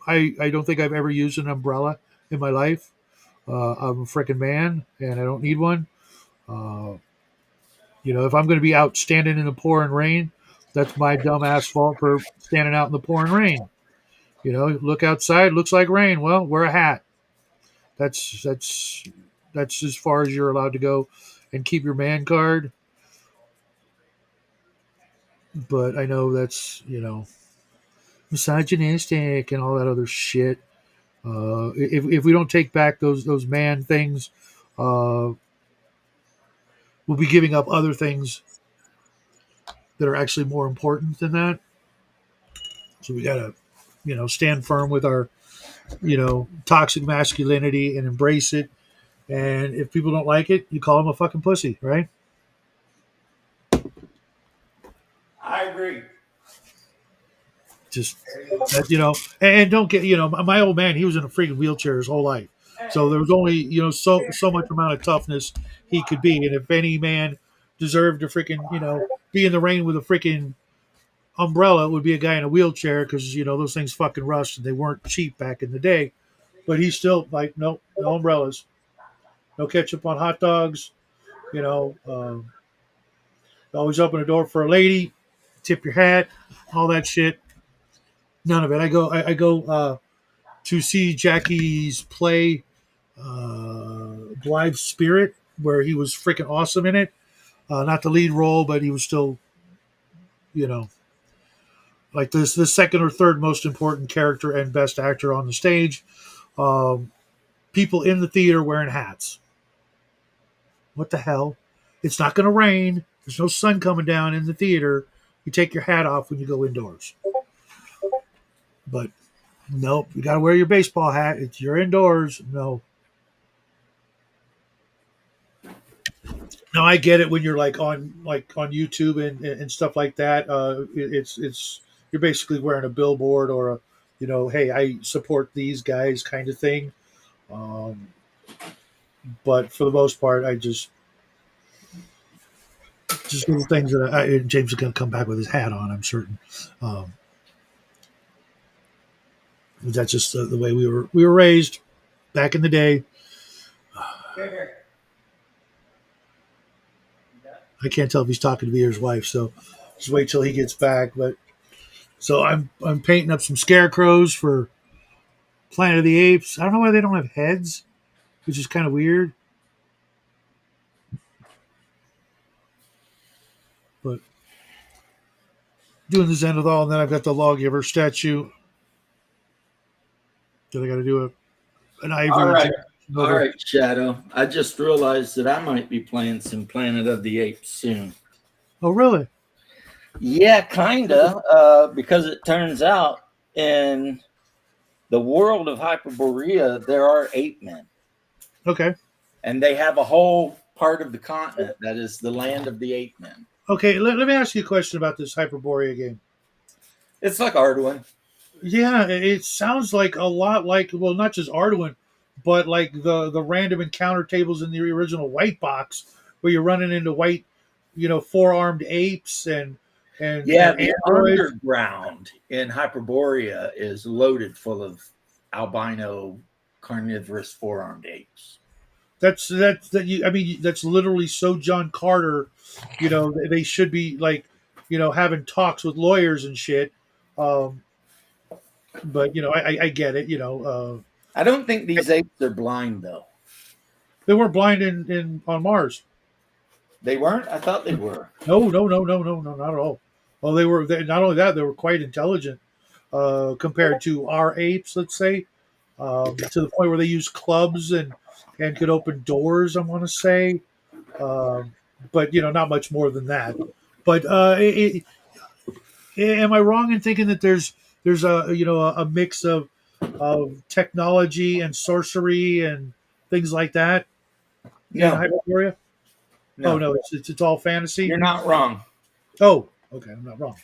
Speaker 7: I don't think I've ever used an umbrella in my life. I'm a freaking man, and I don't need one. Uh, if I'm gonna be out standing in the pouring rain, that's my dumb ass fault for standing out in the pouring rain. Look outside, looks like rain. Well, wear a hat. That's as far as you're allowed to go, and keep your man card. But I know that's misogynistic and all that other shit. If we don't take back those man things, we'll be giving up other things that are actually more important than that. So we gotta stand firm with our toxic masculinity and embrace it. And if people don't like it, you call them a fucking pussy, right?
Speaker 1: I agree.
Speaker 7: Just and don't get my old man, he was in a freaking wheelchair his whole life, so there was only so much amount of toughness he could be. And if any man deserved to freaking be in the rain with a freaking umbrella, it would be a guy in a wheelchair, because those things fucking rust and they weren't cheap back in the day. But he's still like, no umbrellas, no ketchup on hot dogs, always open a door for a lady, tip your hat, all that shit. None of it. I go to see Jackie's play, Blithe Spirit, where he was freaking awesome in it. Not the lead role, but he was still, like the second or third most important character and best actor on the stage. People in the theater wearing hats. What the hell? It's not going to rain. There's no sun coming down in the theater. You take your hat off when you go indoors. But nope, you got to wear your baseball hat. You're indoors. No. No, I get it when you're on YouTube and stuff like that. It's you're basically wearing a billboard or a hey, I support these guys kind of thing. But for the most part, I just little things that James is going to come back with his hat on. I'm certain. That's just the way we were raised back in the day. I can't tell if he's talking to me or his wife, so just wait till he gets back. But so I'm painting up some scarecrows for Planet of the Apes. I don't know why they don't have heads, which is kind of weird. But doing the Zenithal, and then I've got the Lawgiver statue that I got to do an ivory.
Speaker 1: All right, Shadow. I just realized that I might be playing some Planet of the Apes soon.
Speaker 7: Oh, really?
Speaker 1: Yeah, kinda. Because it turns out in the world of Hyperborea, there are ape men.
Speaker 7: Okay.
Speaker 1: And they have a whole part of the continent that is the land of the ape men.
Speaker 7: Okay, let me ask you a question about this Hyperborea game.
Speaker 1: It's like Arduin.
Speaker 7: Yeah, it sounds like a lot like, well, not just Arduin, but like the random encounter tables in the original White Box, where you're running into white, four-armed apes and
Speaker 1: Yeah,
Speaker 7: and
Speaker 1: the
Speaker 7: androids.
Speaker 1: underground in Hyperborea is loaded full of albino carnivorous four-armed apes.
Speaker 7: I mean, that's literally so John Carter. They should be like, having talks with lawyers and shit. Um, but I get it.
Speaker 1: I don't think these apes are blind though.
Speaker 7: They weren't blind in on Mars.
Speaker 1: They weren't? I thought they were.
Speaker 7: No, no, no, no, no, no, not at all. Well, not only that, they were quite intelligent compared to our apes, let's say, to the point where they use clubs and could open doors. I want to say, um, but not much more than that. But am I wrong in thinking that there's a mix of technology and sorcery and things like that in
Speaker 1: No,
Speaker 7: Hyperborea?
Speaker 1: no,
Speaker 7: Oh no, it's all fantasy.
Speaker 1: you're not wrong.
Speaker 7: Oh, okay, I'm not wrong.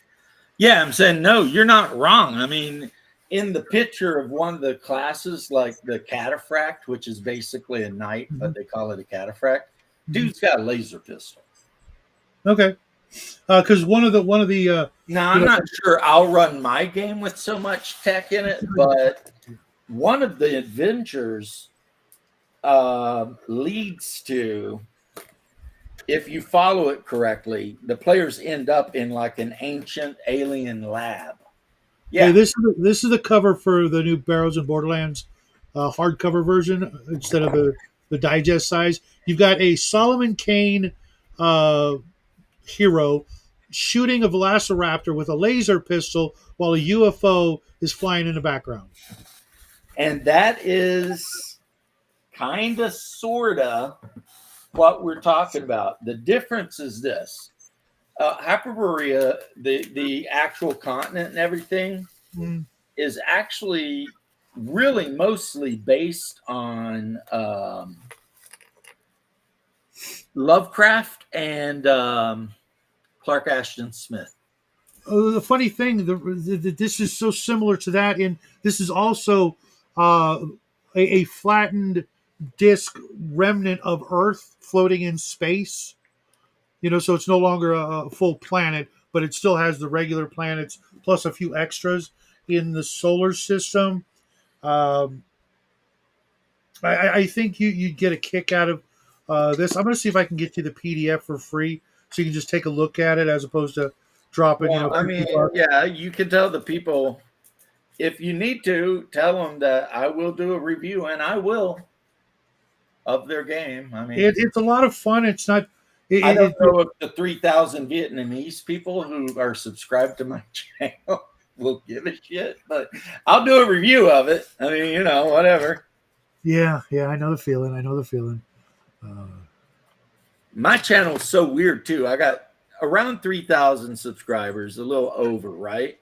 Speaker 1: Yeah, I'm saying no, you're not wrong. I mean, in the picture of one of the classes, like the cataphract, which is basically a knight, but they call it a cataphract, dude's got a laser pistol.
Speaker 7: Okay, because one of the
Speaker 1: Now, I'm not sure I'll run my game with so much tech in it, but one of the adventures leads to, if you follow it correctly, the players end up in like an ancient alien lab. Yeah,
Speaker 7: Hey, this is the cover for the new Barrows and Borderlands hardcover version instead of the digest size. You've got a Solomon Kane hero shooting a velociraptor with a laser pistol while a UFO is flying in the background.
Speaker 1: and that is kind of, sort of what we're talking about. The difference is this. Hyperborea, the actual continent and everything, is actually really mostly based on Lovecraft and Clark Ashton Smith.
Speaker 7: The funny thing, this is so similar to that, and this is also a flattened disk remnant of Earth floating in space. So it's no longer a full planet, but it still has the regular planets plus a few extras in the solar system. Um, I think you'd get a kick out of this. I'm going to see if I can get you the PDF for free, so you can just take a look at it as opposed to dropping.
Speaker 1: Well, I mean, yeah, you can tell the people, if you need to, tell them that I will do a review, and I will, of their game. I mean,
Speaker 7: it's a lot of fun. It's not.
Speaker 1: I don't know if the 3,000 Vietnamese people who are subscribed to my channel will give a shit, but I'll do a review of it. I mean, whatever.
Speaker 7: Yeah, I know the feeling.
Speaker 1: My channel is so weird too. I got around 3,000 subscribers, a little over, right?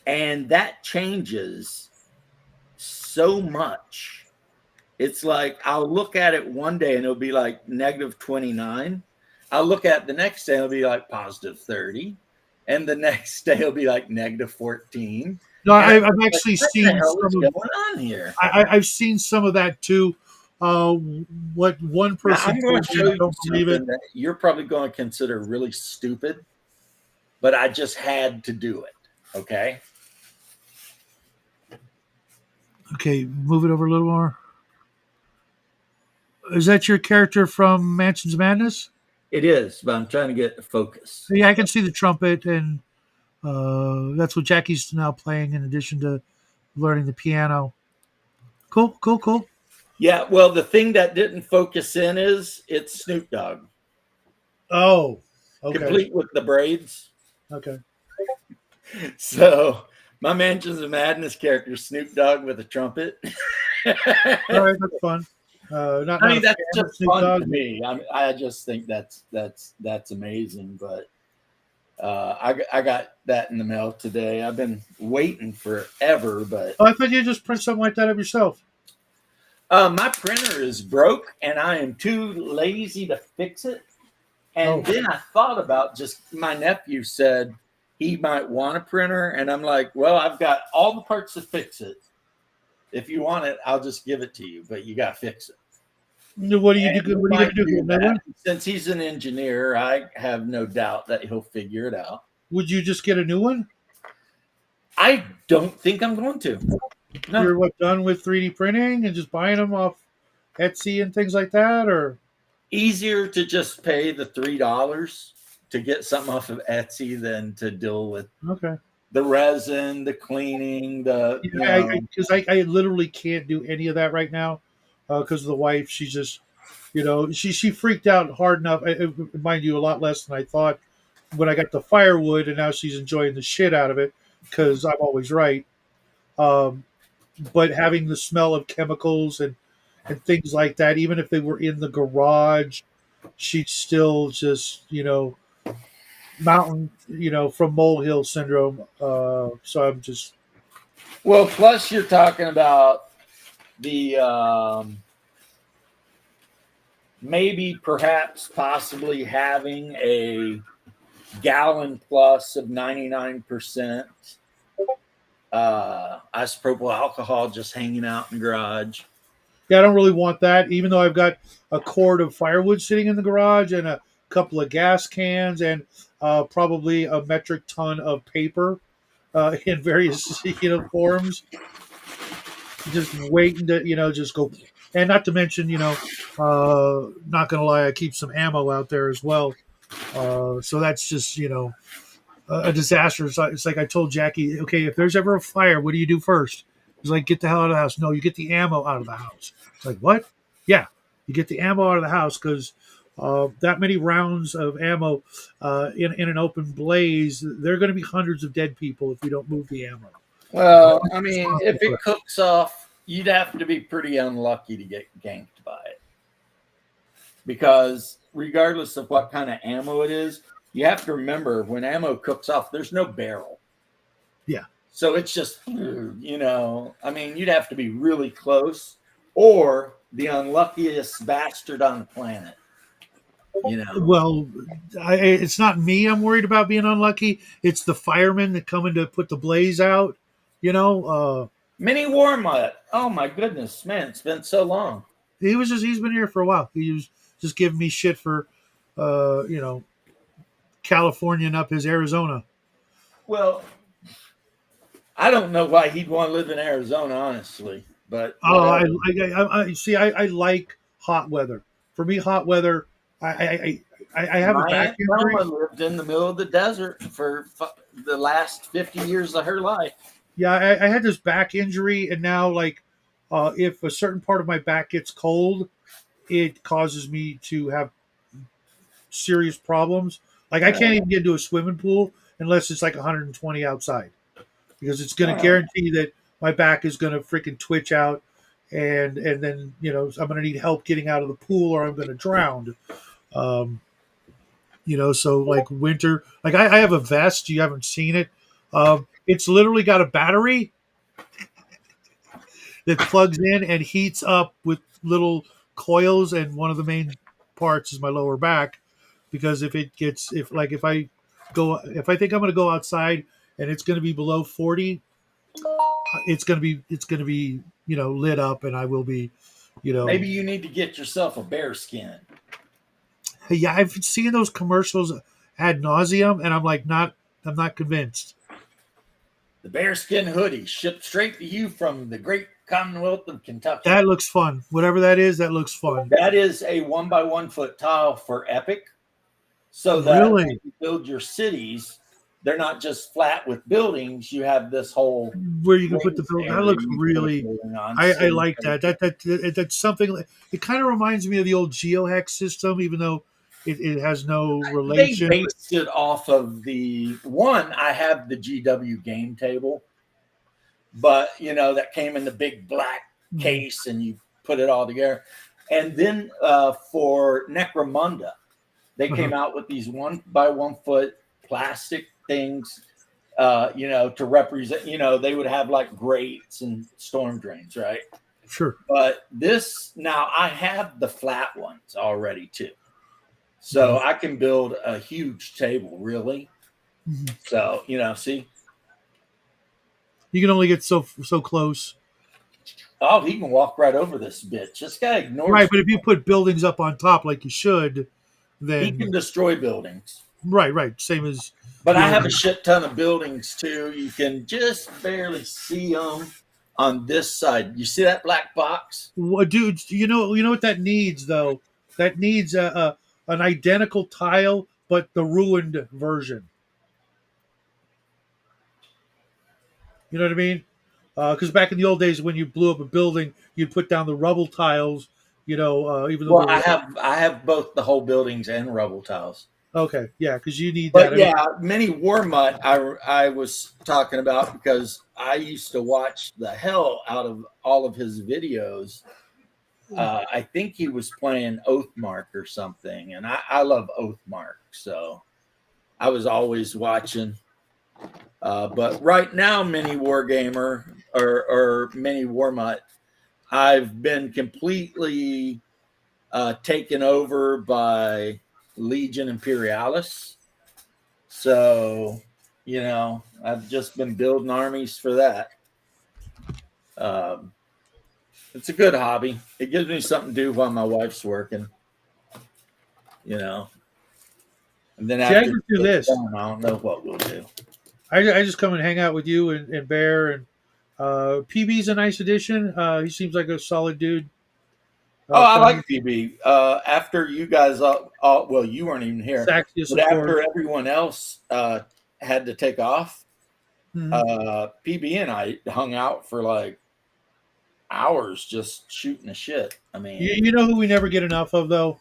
Speaker 1: And that changes so much. It's like I'll look at it one day and it'll be like -29. I'll look at it the next day, it'll be like +30. And the next day it'll be like -14.
Speaker 7: No, I've actually
Speaker 1: what
Speaker 7: seen
Speaker 1: the hell is
Speaker 7: some
Speaker 1: going on here.
Speaker 7: I've seen some of that too. What one
Speaker 1: Now,
Speaker 7: person
Speaker 1: I'm going to show you
Speaker 7: don't believe it.
Speaker 1: something that you're probably going to consider really stupid, but I just had to do it. Okay.
Speaker 7: Okay, move it over a little more. Is that your character from Mansions of Madness?
Speaker 1: It is, but I'm trying to get the focus.
Speaker 7: Yeah, I can see the trumpet, and that's what Jackie's now playing in addition to learning the piano. Cool.
Speaker 1: Yeah, well, the thing that didn't focus in is it's Snoop Dogg,
Speaker 7: Oh, okay.
Speaker 1: complete with the braids.
Speaker 7: Okay.
Speaker 1: So my Mansions of Madness character, Snoop Dogg with a trumpet.
Speaker 7: All right, that's fun. Not,
Speaker 1: I mean,
Speaker 7: not a
Speaker 1: that's
Speaker 7: fan of
Speaker 1: just
Speaker 7: Snoop
Speaker 1: fun
Speaker 7: Dogg.
Speaker 1: to me. I just think that's amazing. But I got that in the mail today. I've been waiting forever, but
Speaker 7: Oh, I thought you just print something like that up yourself.
Speaker 1: my printer is broke, and I am too lazy to fix it. And then I thought about my nephew said he might want a printer, and I'm like, well, I've got all the parts to fix it. If you want it, I'll just give it to you, but you got to fix it.
Speaker 7: What do you
Speaker 1: And
Speaker 7: do?
Speaker 1: he
Speaker 7: What are you
Speaker 1: might
Speaker 7: going to do?
Speaker 1: do
Speaker 7: Get another
Speaker 1: that.
Speaker 7: one?
Speaker 1: Since he's an engineer, I have no doubt that he'll figure it out.
Speaker 7: Would you just get a new one?
Speaker 1: I don't think I'm going to. No.
Speaker 7: You're what, done with 3D printing and just buying them off Etsy and things like that, or
Speaker 1: Easier to just pay the $3 to get something off of Etsy than to deal with
Speaker 7: okay?
Speaker 1: the resin, the cleaning, the
Speaker 7: Yeah, because I literally can't do any of that right now because of the wife. She's just, she freaked out hard enough. Mind you, a lot less than I thought when I got the firewood, and now she's enjoying the shit out of it because I'm always right. Um, but having the smell of chemicals and things like that, even if they were in the garage, she'd still just, mountain, from molehill syndrome. So I'm just,
Speaker 1: well, plus you're talking about the maybe perhaps possibly having a gallon plus of 99% isopropyl alcohol just hanging out in the garage.
Speaker 7: yeah, I don't really want that, even though I've got a cord of firewood sitting in the garage and a couple of gas cans and probably a metric ton of paper in various forms, just waiting to just go. And not to mention, not gonna lie, I keep some ammo out there as well. So that's just a disaster. It's like I told Jackie, okay, if there's ever a fire, what do you do first? He's like, get the hell out of the house. No, you get the ammo out of the house. It's like, what? Yeah, you get the ammo out of the house because that many rounds of ammo in an open blaze, there are going to be hundreds of dead people if you don't move the ammo.
Speaker 1: Well, I mean, if it cooks off, you'd have to be pretty unlucky to get ganked by it. Because regardless of what kind of ammo it is, you have to remember when ammo cooks off, there's no barrel.
Speaker 7: Yeah.
Speaker 1: So it's just, I mean, you'd have to be really close or the unluckiest bastard on the planet.
Speaker 7: Well, it's not me I'm worried about being unlucky. It's the firemen that come in to put the blaze out.
Speaker 1: Mini Warmutt. Oh my goodness, man, it's been so long.
Speaker 7: He's been here for a while. He was just giving me shit for, California and up his Arizona.
Speaker 1: Well, I don't know why he'd want to live in Arizona, honestly. But
Speaker 7: I see. I like hot weather. For me, hot weather. I have a
Speaker 1: my
Speaker 7: back
Speaker 1: Aunt
Speaker 7: injury.
Speaker 1: Thelma lived in the middle of the desert for the last 50 years of her life.
Speaker 7: Yeah, I had this back injury, and now if a certain part of my back gets cold, it causes me to have serious problems. Like I can't even get into a swimming pool unless it's like 120 outside, because it's going to guarantee that my back is going to freaking twitch out, and then I'm going to need help getting out of the pool or I'm going to drown. So like winter, like I have a vest. You haven't seen it. It's literally got a battery that plugs in and heats up with little coils, and one of the main parts is my lower back, because if I think I'm going to go outside and it's going to be below 40, it's going to be lit up, and I will be
Speaker 1: Maybe you need to get yourself a bear skin.
Speaker 7: yeah, I've seen those commercials ad nauseum, and I'm not convinced.
Speaker 1: The bearskin hoodie shipped straight to you from the great Commonwealth of Kentucky.
Speaker 7: That looks fun. Whatever that is, that looks fun.
Speaker 1: That is a 1 by 1 foot tile for Epic. So that
Speaker 7: Really?
Speaker 1: when you build your cities, they're not just flat with buildings. You have this whole
Speaker 7: Where you can put the building. That looks
Speaker 1: area you
Speaker 7: really.
Speaker 1: put a building on.
Speaker 7: I
Speaker 1: So
Speaker 7: like that. That's something. It kind of reminds me of the old GeoHex system, even though it has no
Speaker 1: They
Speaker 7: relation.
Speaker 1: based it off of the one. I have the GW game table, but that came in the big black case, and you put it all together. And then for Necromunda, they came out with these 1 by 1 foot plastic things, to represent. They would have like grates and storm drains, right?
Speaker 7: Sure.
Speaker 1: But this now I have the flat ones already too. So I can build a huge table, really. So, see.
Speaker 7: You can only get so close.
Speaker 1: Oh, he can walk right over this bitch. This guy ignores.
Speaker 7: Right, but if you put buildings up on top like you should,
Speaker 1: He
Speaker 7: then
Speaker 1: can destroy buildings.
Speaker 7: right, same as.
Speaker 1: But
Speaker 7: the
Speaker 1: I have a
Speaker 7: old-
Speaker 1: shit ton of buildings too. You can just barely see them on this side. You see that black box?
Speaker 7: Well, dude, you know what that needs though. That needs a an identical tile, but the ruined version. You know what I mean? Because back in the old days, when you blew up a building, you'd put down the rubble tiles. Even though
Speaker 1: Well,
Speaker 7: they were
Speaker 1: I have both the whole buildings and rubble tiles.
Speaker 7: okay, yeah, because you need that.
Speaker 1: But yeah, mini war mutt I was talking about because I used to watch the hell out of all of his videos. I think he was playing Oathmark or something, and I love Oathmark, so I was always watching. But right now, mini war gamer or mini war mutt, I've been completely taken over by Legion Imperialis. So, I've just been building armies for that. It's a good hobby. It gives me something to do while my wife's working, And then
Speaker 7: See, I
Speaker 1: after
Speaker 7: just do
Speaker 1: it's
Speaker 7: this.
Speaker 1: done, I don't know what we'll do.
Speaker 7: I just come and hang out with you and Bear and PB's a nice addition. He seems like a solid dude.
Speaker 1: I
Speaker 7: Funny.
Speaker 1: like PB. After you guys, well, you weren't even here,
Speaker 7: Saxius,
Speaker 1: but
Speaker 7: of
Speaker 1: after
Speaker 7: course.
Speaker 1: everyone else had to take off,
Speaker 7: Mhm.
Speaker 1: PB and I hung out for like hours just shooting the shit. I mean,
Speaker 7: You know who we never get enough of though,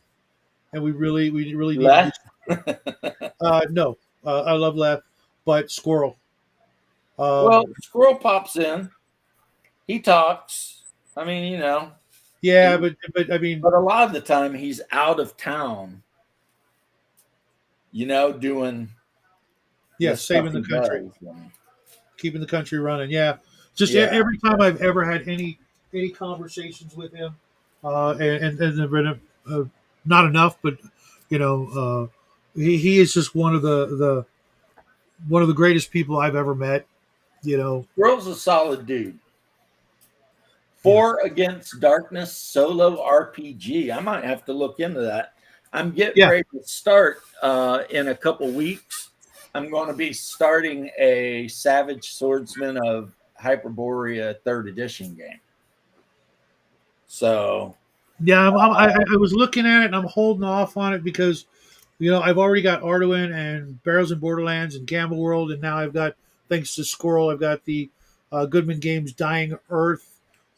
Speaker 7: and we really need to
Speaker 1: left.
Speaker 7: do. No, I love Left, but Squirrel.
Speaker 1: Well, Squirrel pops in. He talks. I mean,
Speaker 7: Yeah, but I mean,
Speaker 1: but a lot of the time he's out of town, doing
Speaker 7: yeah,
Speaker 1: the stuff
Speaker 7: saving the
Speaker 1: he
Speaker 7: country,
Speaker 1: does.
Speaker 7: keeping the country running. Yeah, just
Speaker 1: Yeah.
Speaker 7: every time I've ever had any conversations with him, and they've been not enough, but he is just one of the greatest people I've ever met.
Speaker 1: Squirrel's a solid dude. 4 Against Darkness solo RPG. I might have to look into that. I'm getting
Speaker 7: Yeah.
Speaker 1: ready to start in a couple weeks. I'm going to be starting a Savage Swordsman of Hyperborea 3rd edition game. So,
Speaker 7: Yeah, I was looking at it and I'm holding off on it because, I've already got Arduin and Barrels in Borderlands and Gamble World, and now I've got, thanks to Squirrel, I've got the Goodman Games Dying Earth,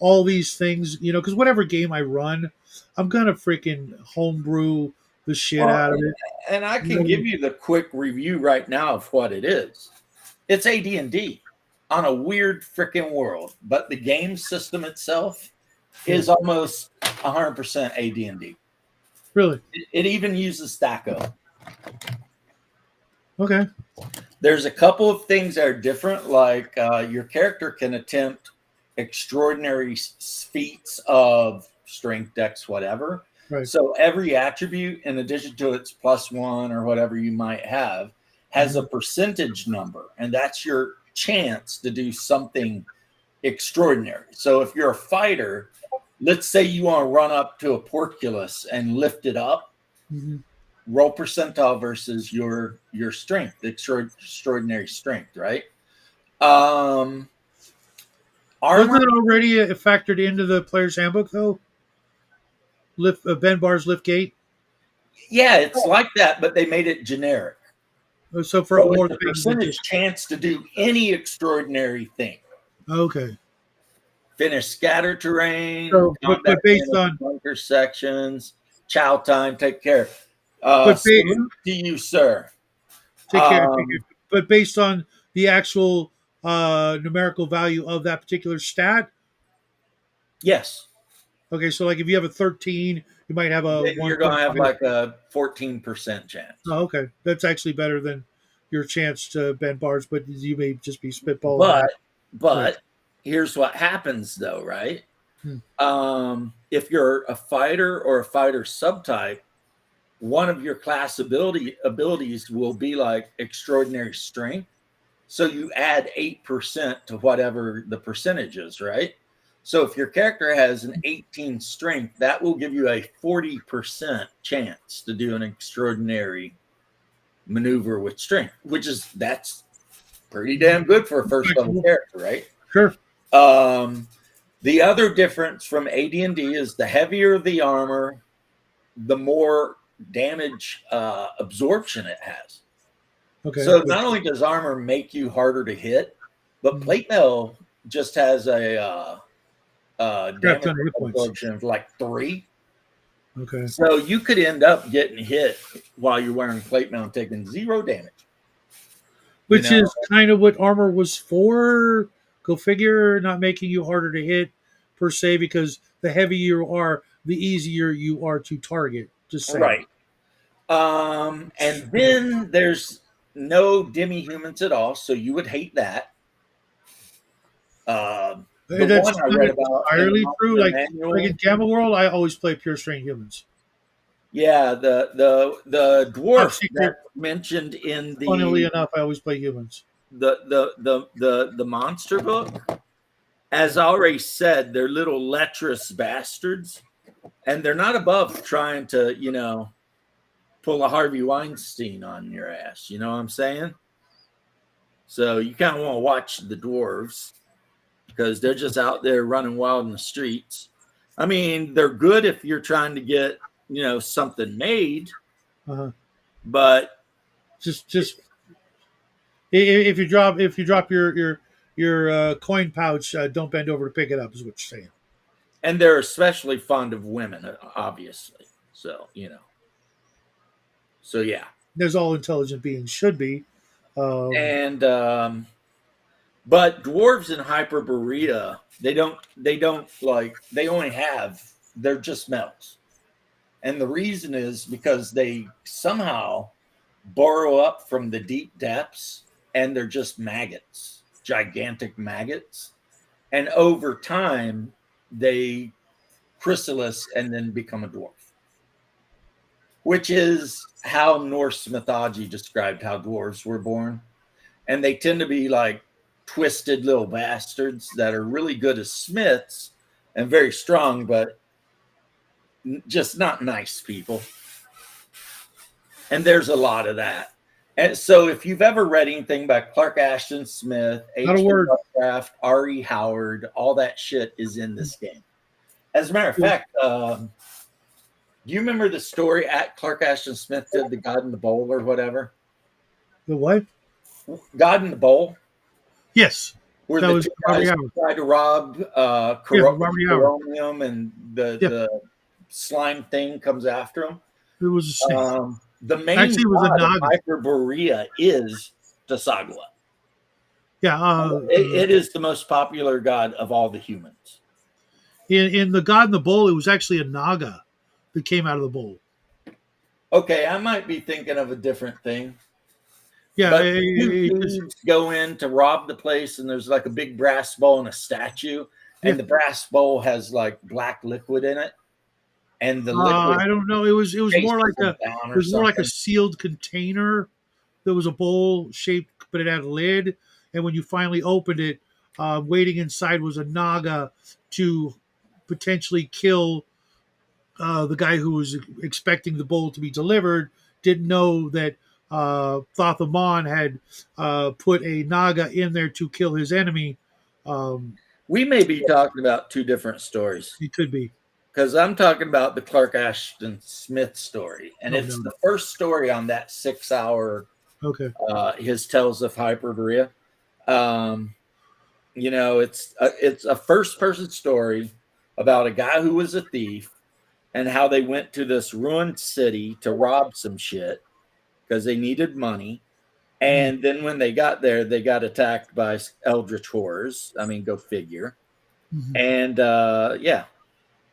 Speaker 7: all these things, because whatever game I run, I'm gonna freaking homebrew the shit out of it.
Speaker 1: and I can give you the quick review right now of what it is. It's AD&D on a weird freaking world, but the game system itself is almost 100% AD&D.
Speaker 7: Really?
Speaker 1: It even uses Stacko.
Speaker 7: Okay.
Speaker 1: There's a couple of things that are different, like your character can attempt extraordinary feats of strength, dex, whatever.
Speaker 7: Right.
Speaker 1: So every attribute, in addition to its +1 or whatever you might have, has a percentage number, and that's your chance to do something extraordinary. So if you're a fighter, let's say you want to run up to a porculus and lift it up, roll percentile versus your strength, extraordinary strength, right? Armor.
Speaker 7: Wasn't it already factored into the player's handbook though? Lift Ben Bar's lift gate.
Speaker 1: Yeah, it's like that, but they made it generic.
Speaker 7: So for
Speaker 1: So
Speaker 7: more
Speaker 1: it's a
Speaker 7: things than
Speaker 1: percentage
Speaker 7: just
Speaker 1: chance to do any extraordinary thing.
Speaker 7: okay.
Speaker 1: Finish scatter terrain,
Speaker 7: So, but
Speaker 1: combat
Speaker 7: based
Speaker 1: damage,
Speaker 7: on
Speaker 1: bunker sections, chow time, take care.
Speaker 7: But ba-
Speaker 1: Salute to you, sir.
Speaker 7: take care. But based on the actual numerical value of that particular stat.
Speaker 1: Yes.
Speaker 7: Okay, so like if you have a 13, you might have a
Speaker 1: You're going to have like a 14% chance.
Speaker 7: Oh, okay, that's actually better than your chance to bend bars, but you may just be spitballing.
Speaker 1: But here's what happens though, right? If you're a fighter or a fighter subtype, one of your class abilities will be like extraordinary strength. So you add 8% to whatever the percentage is, right? So if your character has an 18 strength, that will give you a 40% chance to do an extraordinary maneuver with strength, that's pretty damn good for a first level character, right?
Speaker 7: Sure.
Speaker 1: The other difference from AD&D is the heavier the armor, the more damage absorption it has.
Speaker 7: Okay.
Speaker 1: So not only does armor make you harder to hit, but plate mail just has a damage
Speaker 7: ton of hit points.
Speaker 1: absorption of like 3.
Speaker 7: Okay.
Speaker 1: So you could end up getting hit while you're wearing plate mail and taking 0 damage.
Speaker 7: Which is kind of what armor was for. Go figure, not making you harder to hit per se, because the heavier you are, the easier you are to target. Just saying.
Speaker 1: Right. And then there's no demi-humans at all, so you would hate that. The
Speaker 7: That's
Speaker 1: one I read about
Speaker 7: entirely true. Like
Speaker 1: manual,
Speaker 7: in Gamma World, I always play pure strain humans.
Speaker 1: yeah, the dwarf that's mentioned in the
Speaker 7: Funnily enough, I always play humans.
Speaker 1: the monster book, as I already said, they're little lecherous bastards, and they're not above trying to, pull a Harvey Weinstein on your ass. You know what I'm saying? So you kind of want to watch the dwarves because they're just out there running wild in the streets. I mean, they're good if you're trying to get, something made, but
Speaker 7: just if you drop your coin pouch, don't bend over to pick it up, is what you're saying.
Speaker 1: And they're especially fond of women, obviously. So, So yeah.
Speaker 7: There's all intelligent beings should be.
Speaker 1: But dwarves in Hyperborea, they're just males. And the reason is because they somehow burrow up from the deep depths and they're just maggots, gigantic maggots. And over time, they chrysalis and then become a dwarf, which is how Norse mythology described how dwarves were born. And they tend to be like twisted little bastards that are really good as smiths and very strong, but just not nice people. And there's a lot of that. And so if you've ever read anything by Clark Ashton Smith, H.P. Lovecraft, R.E. Howard, all that shit is in this game. As a matter of fact, do you remember the story at Clark Ashton Smith did the God in the Bowl or whatever?
Speaker 7: The what?
Speaker 1: God in the Bowl?
Speaker 7: Yes.
Speaker 1: Where the two guys tried to rob Chromium and the slime thing comes after him.
Speaker 7: It was a snake.
Speaker 1: The main god of Hyperborea is Tasagwa.
Speaker 7: Yeah.
Speaker 1: It is the most popular god of all the humans.
Speaker 7: In the God in the Bowl, it was actually a Naga that came out of the bowl.
Speaker 1: Okay, I might be thinking of a different thing.
Speaker 7: Yeah,
Speaker 1: but dudes go in to rob the place, and there's like a big brass bowl and a statue, and the brass bowl has like black liquid in it, and the liquid.
Speaker 7: I don't know. It was more like a sealed container. There was a bowl shaped, but it had a lid, and when you finally opened it, waiting inside was a Naga to potentially kill the guy who was expecting the bowl to be delivered. Didn't know that Thothamon had put a Naga in there to kill his enemy.
Speaker 1: We may be talking about two different stories.
Speaker 7: It could be.
Speaker 1: Because I'm talking about the Clark Ashton Smith story. And it's the first story on that 6-hour his Tales of Hyperborea. It's a first-person story about a guy who was a thief and how they went to this ruined city to rob some shit because they needed money. And then when they got there, they got attacked by eldritch horrors. I mean, go figure. And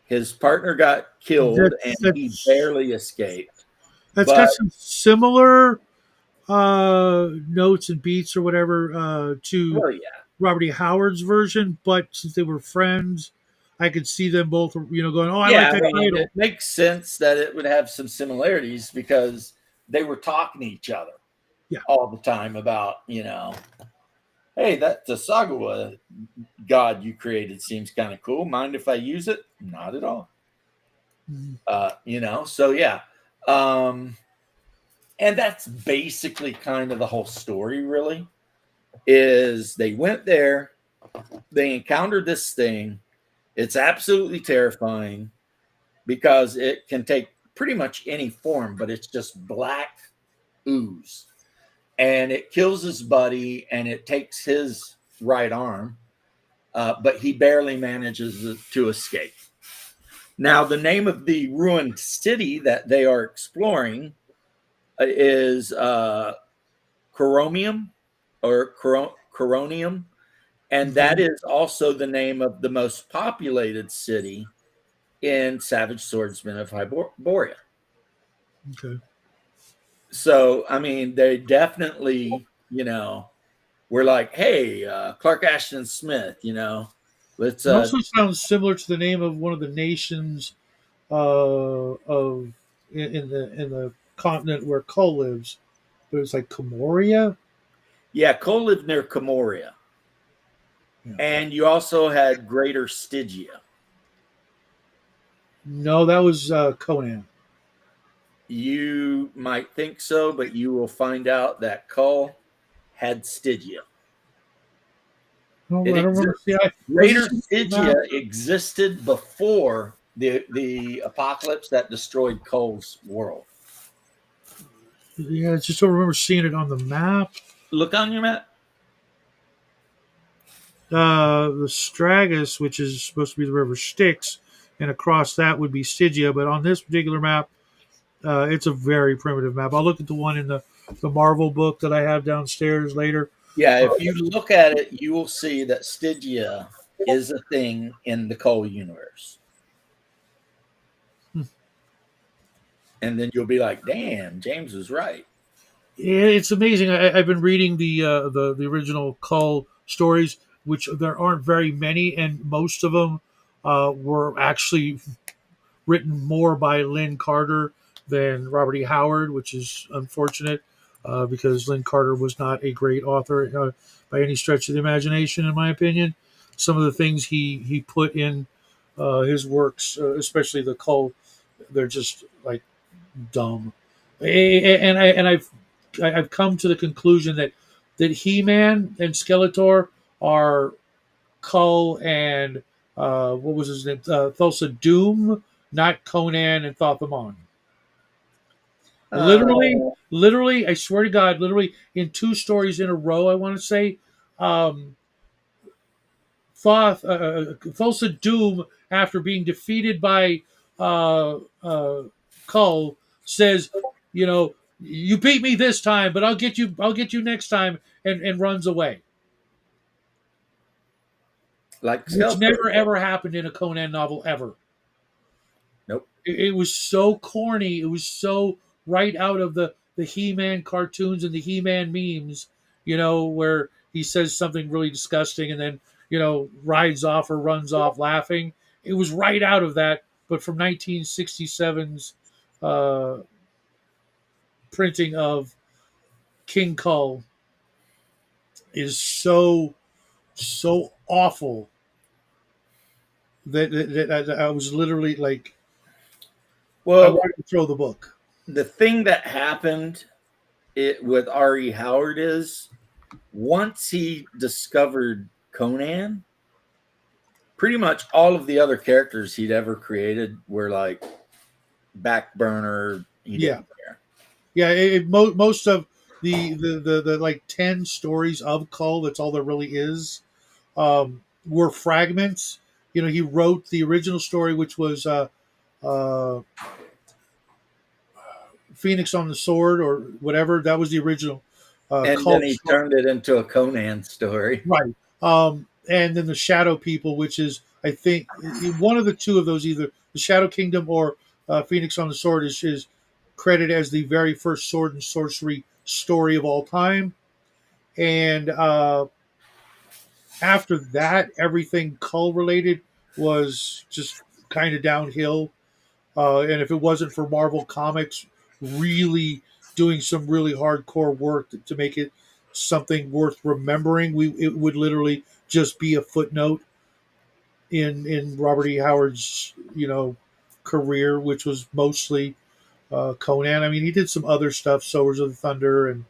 Speaker 1: his partner got killed and he barely escaped.
Speaker 7: That's got some similar notes and beats or whatever to Robert E. Howard's version, but since they were friends, I could see them both, going, "Oh, I like that title."
Speaker 1: It makes sense that it would have some similarities because they were talking to each other all the time about, hey, that Tasagawa god you created seems kind of cool. Mind if I use it? Not at all.
Speaker 7: Mhm.
Speaker 1: So yeah. Um, and that's basically kind of the whole story, really, is they went there, they encountered this thing. It's absolutely terrifying because it can take pretty much any form, but it's just black ooze. And it kills his buddy and it takes his right arm, but he barely manages to escape. Now, the name of the ruined city that they are exploring is Chromium or Coronium, and that is also the name of the most populated city in Savage Swordsman of Hyboria.
Speaker 7: Okay.
Speaker 1: So, I mean, they definitely, we're like, hey, Clark Ashton Smith, let's,
Speaker 7: It also sounds similar to the name of one of the nations of in the continent where Kull lives, but it's like Comoria.
Speaker 1: yeah, Cole lived near Comoria.
Speaker 7: Yeah.
Speaker 1: And you also had Greater Stygia.
Speaker 7: No, that was Conan.
Speaker 1: You might think so, but you will find out that Cole had Stygia.
Speaker 7: No,
Speaker 1: It
Speaker 7: I don't remember.
Speaker 1: exists.
Speaker 7: See, was
Speaker 1: Greater
Speaker 7: this
Speaker 1: Stygia existed before the apocalypse that destroyed Cole's world.
Speaker 7: Yeah, I just don't remember seeing it on the map.
Speaker 1: Look on your map.
Speaker 7: The Stragus, which is supposed to be the river Styx, and across that would be Stygia. But on this particular map, it's a very primitive map. I'll look at the one in the Marvel book that I have downstairs later.
Speaker 1: Yeah, if you look at it, you will see that Stygia is a thing in the Cole universe. And then you'll be like, damn, James was right.
Speaker 7: Yeah, it's amazing. I've been reading the original Cull stories, which there aren't very many, and most of them were actually written more by Lynn Carter than Robert E. Howard, which is unfortunate because Lynn Carter was not a great author by any stretch of the imagination, in my opinion. Some of the things he put in his works, especially the Cull, they're just like dumb. I've come to the conclusion that He-Man and Skeletor are Kull and what was his name? Thulsa Doom, not Conan and Thoth-Amon. Literally, I swear to God, literally in two stories in a row, I want to say, um, Thulsa Doom, after being defeated by Kull, says, you beat me this time, but I'll get you next time, and runs away.
Speaker 1: Like
Speaker 7: Which
Speaker 1: Skeletor.
Speaker 7: never ever happened in a Conan novel ever.
Speaker 1: Nope.
Speaker 7: It was so corny. It was so right out of the He-Man cartoons and the He-Man memes, where he says something really disgusting and then, rides off or runs off laughing. It was right out of that, but from 1967's uh, printing of King Kull is so awful that I was literally like, I
Speaker 1: Well,
Speaker 7: wanted to throw the book.
Speaker 1: the thing that happened with R.E. Howard is once he discovered Conan, pretty much all of the other characters he'd ever created were like back burner. He
Speaker 7: Yeah.
Speaker 1: didn't care.
Speaker 7: Yeah, most of the like 10 stories of Kull, that's all there really is, were fragments. He wrote the original story, which was uh, Phoenix on the Sword or whatever. That was the original
Speaker 1: And
Speaker 7: Kull
Speaker 1: then he
Speaker 7: story.
Speaker 1: turned it into a Conan story.
Speaker 7: Right. And then the Shadow People, which is, I think, one of the two of those, either the Shadow Kingdom or Phoenix on the Sword, is credited as the very first sword and sorcery story of all time. And after that, everything Cull related was just kind of downhill. And if it wasn't for Marvel Comics really doing some really hardcore work to make it something worth remembering, it would literally just be a footnote in Robert E. Howard's career, which was mostly Conan. I mean, he did some other stuff, Sowers of the Thunder, and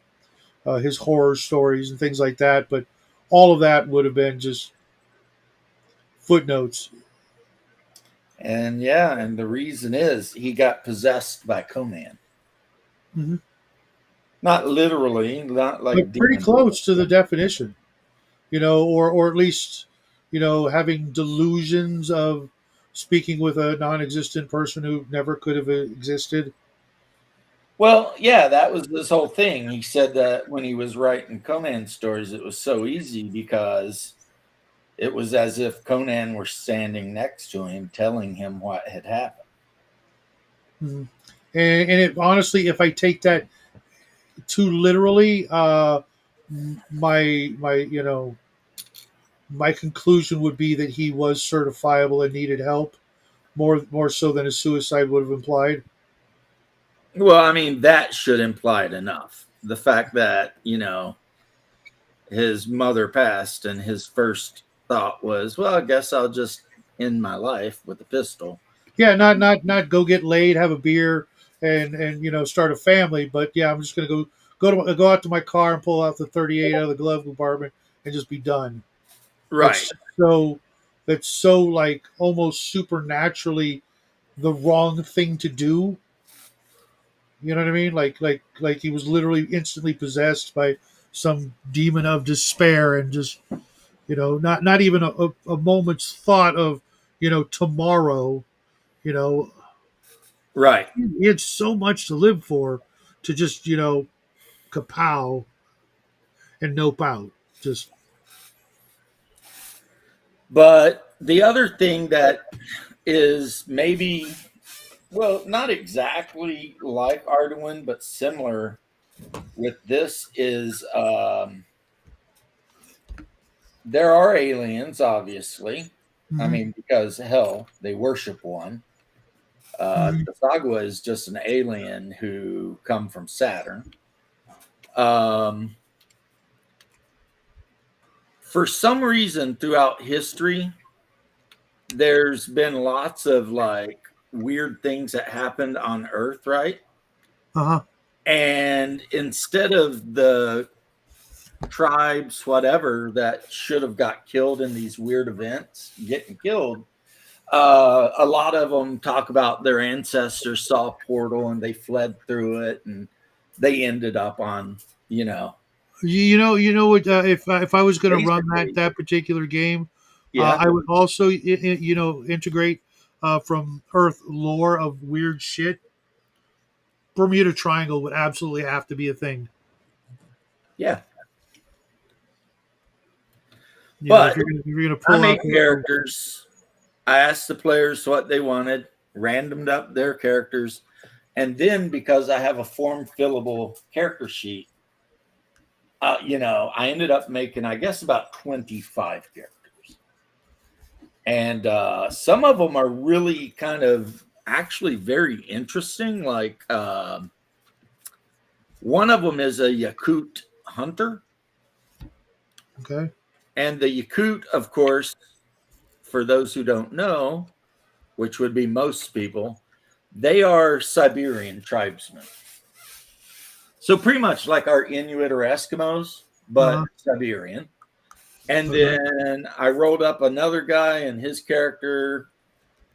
Speaker 7: his horror stories and things like that. But all of that would have been just footnotes.
Speaker 1: And yeah, and the reason is he got possessed by Conan.
Speaker 7: Hmm.
Speaker 1: Not literally, not like
Speaker 7: But pretty
Speaker 1: demon.
Speaker 7: close to the definition, or at least, having delusions of speaking with a non-existent person who never could have existed.
Speaker 1: Well, yeah, that was this whole thing. He said that when he was writing Conan stories, it was so easy because it was as if Conan were standing next to him, telling him what had happened.
Speaker 7: Mhm. And honestly, if I take that too literally, my conclusion would be that he was certifiable and needed help more so than a suicide would have implied.
Speaker 1: Well, I mean, that should imply it enough. The fact that, his mother passed and his first thought was, well, I guess I'll just end my life with a pistol.
Speaker 7: Yeah, not go get laid, have a beer, and start a family. But yeah, I'm just gonna go out to my car and pull out the 38 out of the glove compartment and just be done.
Speaker 1: Right.
Speaker 7: That's so that's so like almost supernaturally the wrong thing to do. You know what I mean? Like he was literally instantly possessed by some demon of despair, and just not even a moment's thought of tomorrow. You know,
Speaker 1: Right.
Speaker 7: he had so much to live for, to just kapow and nope out. Just
Speaker 1: But the other thing that is maybe, well, not exactly like Arduin, but similar with this is there are aliens, obviously. I
Speaker 7: mhm,
Speaker 1: mean, because hell, they worship one.
Speaker 7: mhm.
Speaker 1: Tasagwa is just an alien who come from Saturn. Um, for some reason, throughout history, there's been lots of like weird things that happened on Earth, right?
Speaker 7: Uh-huh.
Speaker 1: And instead of the tribes, whatever, that should have got killed in these weird events getting killed, a lot of them talk about their ancestors saw a portal and they fled through it and they ended up on,
Speaker 7: You know what? If I was going to run that
Speaker 1: basically,
Speaker 7: that particular game,
Speaker 1: yeah,
Speaker 7: I would also integrate from Earth lore of weird shit. Bermuda Triangle would absolutely have to be a thing.
Speaker 1: yeah.
Speaker 7: If
Speaker 1: But
Speaker 7: you're gonna
Speaker 1: I
Speaker 7: pull out
Speaker 1: made characters. I asked the players what they wanted, randomed up their characters, and then because I have a form fillable character sheet, I ended up making, I guess, about 25 characters. And some of them are really kind of actually very interesting. Like one of them is a Yakut hunter.
Speaker 7: okay,
Speaker 1: And the Yakut, of course, for those who don't know, which would be most people, they are Siberian tribesmen. So pretty much like our Inuit or Eskimos, but
Speaker 7: uh-huh.
Speaker 1: Siberian. And
Speaker 7: Okay,
Speaker 1: then I rolled up another guy, and his character,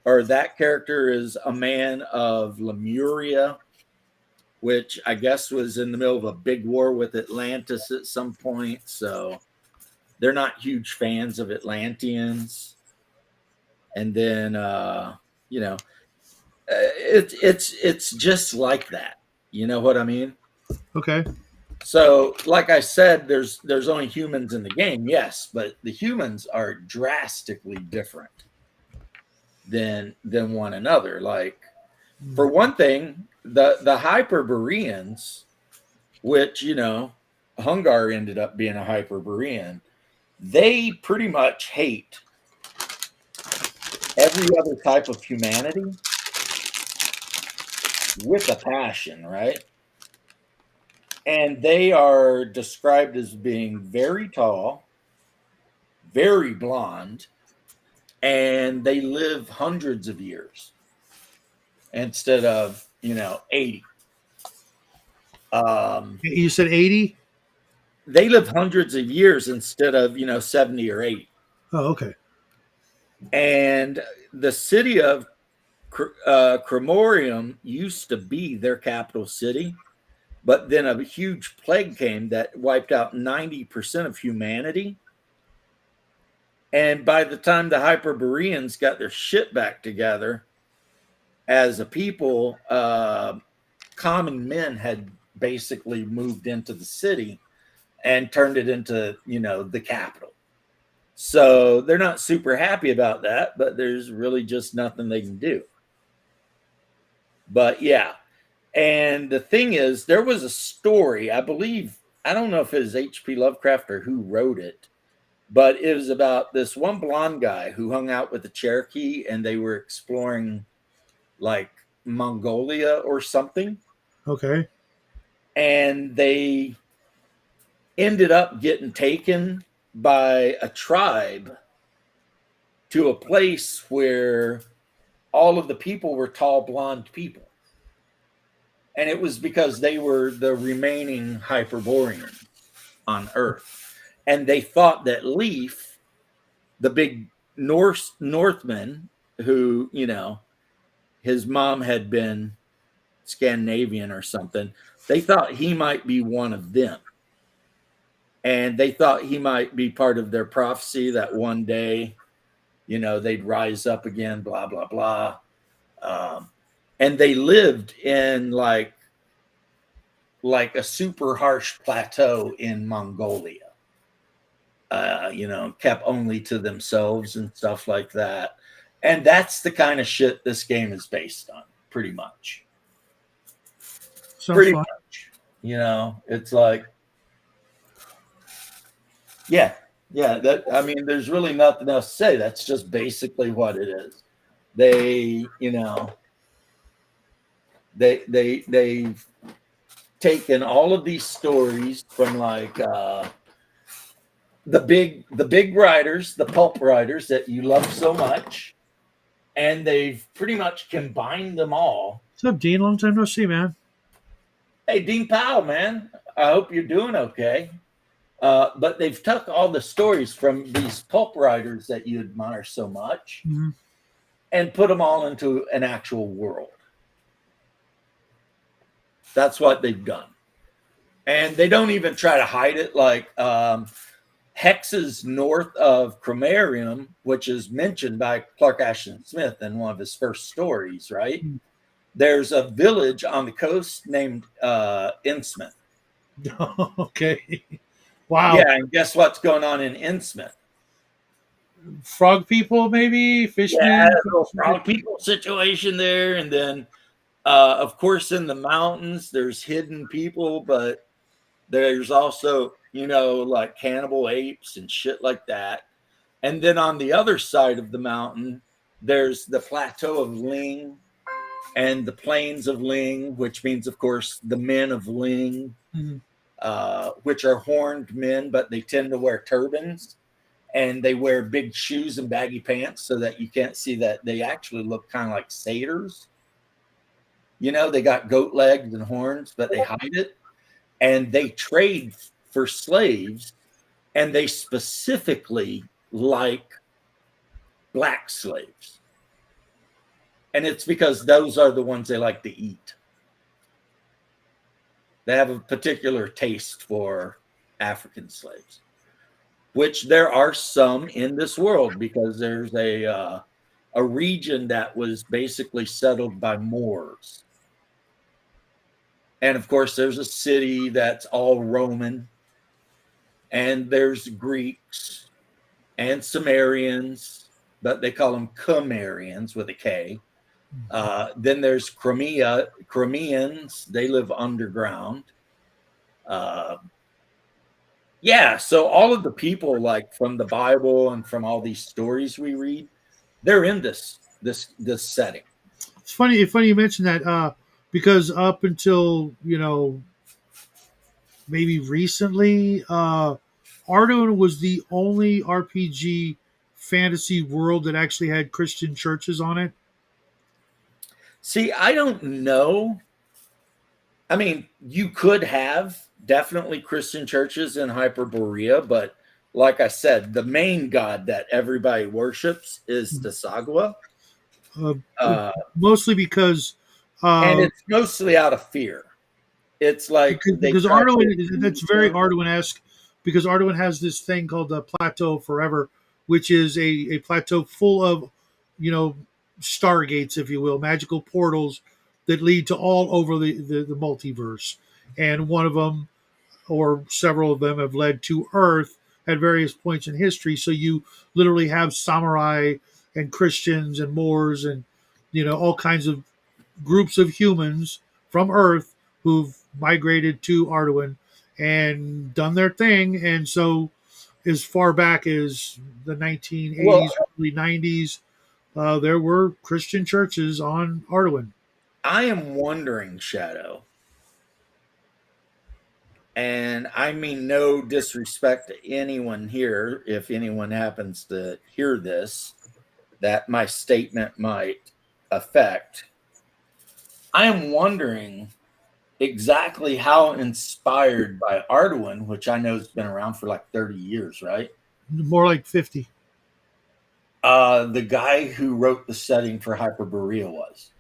Speaker 1: or that character, is a man of Lemuria, which I guess was in the middle of a big war with Atlantis at some point. So they're not huge fans of Atlanteans. And then, it's just like that. You know what I mean?
Speaker 7: okay.
Speaker 1: So, like I said, there's only humans in the game, yes, but the humans are drastically different than one another. Like, for one thing, the Hyperboreans, which Hungar ended up being a Hyperborean, they pretty much hate every other type of humanity with a passion, right? And they are described as being very tall, very blonde, and they live hundreds of years instead of 80.
Speaker 7: You said 80?
Speaker 1: They live hundreds of years instead of 70 or 80.
Speaker 7: Oh, okay.
Speaker 1: And the city of Cremorium used to be their capital city, but then a huge plague came that wiped out 90% of humanity. And by the time the Hyperboreans got their shit back together as a people, common men had basically moved into the city and turned it into, the capital. So they're not super happy about that, but there's really just nothing they can do. But yeah. And the thing is, there was a story, I believe, I don't know if it was H.P. Lovecraft or who wrote it, but it was about this one blonde guy who hung out with the Cherokee and they were exploring like Mongolia or something.
Speaker 7: Okay.
Speaker 1: And they ended up getting taken by a tribe to a place where all of the people were tall, blonde people. And it was because they were the remaining Hyperboreans on Earth. And they thought that Leaf, the big Northman, who, his mom had been Scandinavian or something, they thought he might be one of them. And they thought he might be part of their prophecy that one day, they'd rise up again, blah, blah, blah. And they lived in like a super harsh plateau in Mongolia, kept only to themselves and stuff like that. And that's the kind of shit this game is based on, pretty much.
Speaker 7: Sounds
Speaker 1: Pretty
Speaker 7: fun.
Speaker 1: much. It's like, yeah. There's really nothing else to say. That's just basically what it is. They've taken all of these stories from like the big writers, the pulp writers that you love so much, and they've pretty much combined them all.
Speaker 7: What's up, Dean? Long time no see, man.
Speaker 1: Hey, Dean Powell, man. I hope you're doing okay. But they've took all the stories from these pulp writers that you admire so much and put them all into an actual world. That's what they've done. And they don't even try to hide it. Like Hexes north of Cremarium, which is mentioned by Clark Ashton Smith in one of his first stories, right? There's a village on the coast named Innsmouth.
Speaker 7: Okay. Wow.
Speaker 1: Yeah, and guess what's going on in Innsmouth?
Speaker 7: Frog people, maybe? Fishmen?
Speaker 1: Yeah, a little frog people situation there. And then, of course, in the mountains, there's hidden people, but there's also, like cannibal apes and shit like that. And then on the other side of the mountain, there's the plateau of Ling and the plains of Ling, which means, of course, the men of Ling, which are horned men, but they tend to wear turbans and they wear big shoes and baggy pants so that you can't see that they actually look kind of like satyrs. They got goat legs and horns, but they hide it. And they trade for slaves, and they specifically like black slaves. And it's because those are the ones they like to eat. They have a particular taste for African slaves, which there are some in this world because there's a region that was basically settled by Moors. And of course, there's a city that's all Roman, and there's Greeks and Sumerians, but they call them Cumerians with a K. Then there's Crimeans. They live underground. So all of the people, like from the Bible and from all these stories we read, they're in this setting.
Speaker 7: It's funny you mentioned that because up until maybe recently. Arduin was the only RPG fantasy world that actually had Christian churches on it.
Speaker 1: See, I don't know. I mean, you could have definitely Christian churches in Hyperborea, but like I said, the main god that everybody worships is Desagua.
Speaker 7: Uh,
Speaker 1: Uh,
Speaker 7: Mostly because
Speaker 1: and
Speaker 7: uh,
Speaker 1: it's mostly out of fear. It's like they
Speaker 7: because
Speaker 1: try
Speaker 7: Arduin,
Speaker 1: to
Speaker 7: that's very Arduin-esque, because Arduin has this thing called the Plateau Forever, which is a plateau full of, stargates, if you will, magical portals that lead to all over the multiverse. And one of them, or several of them, have led to Earth at various points in history. So you literally have samurai and Christians and Moors and, all kinds of groups of humans from Earth who've migrated to Arduin and done their thing. And so, as far back as the
Speaker 1: well,
Speaker 7: 1980s, early 90s, there were Christian churches on Arduin.
Speaker 1: I am wondering, Shadow, and I mean no disrespect to anyone here, if anyone happens to hear this, that my statement might affect. I am wondering exactly how inspired by Arduin, which I know has been around for like 30 years, right?
Speaker 7: More like 50.
Speaker 1: The guy who wrote the setting for Hyperborea was.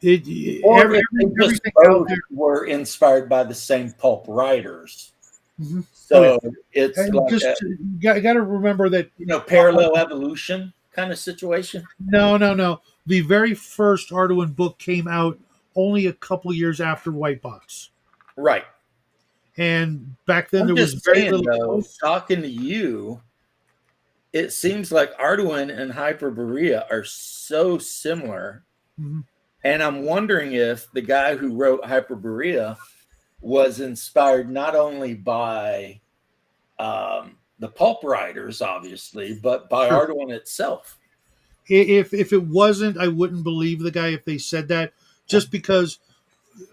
Speaker 1: Or if they just
Speaker 7: Everything out
Speaker 1: both
Speaker 7: there.
Speaker 1: were inspired by the same pulp writers.
Speaker 7: Mm-hmm.
Speaker 1: So it's
Speaker 7: And
Speaker 1: like
Speaker 7: just
Speaker 1: a
Speaker 7: got to remember that
Speaker 1: parallel evolution kind of situation.
Speaker 7: no. The very first Arduin book came out only a couple years after White Box,
Speaker 1: Right.
Speaker 7: and back then
Speaker 1: I'm
Speaker 7: there was
Speaker 1: just
Speaker 7: very
Speaker 1: saying
Speaker 7: little
Speaker 1: though,
Speaker 7: hope.
Speaker 1: talking to you, it seems like Arduin and Hyperborea are so similar.
Speaker 7: Mhm.
Speaker 1: And I'm wondering if the guy who wrote Hyperborea was inspired not only by the pulp writers, obviously, but by
Speaker 7: Sure.
Speaker 1: Arduin itself.
Speaker 7: If it wasn't, I wouldn't believe the guy if they said that, just because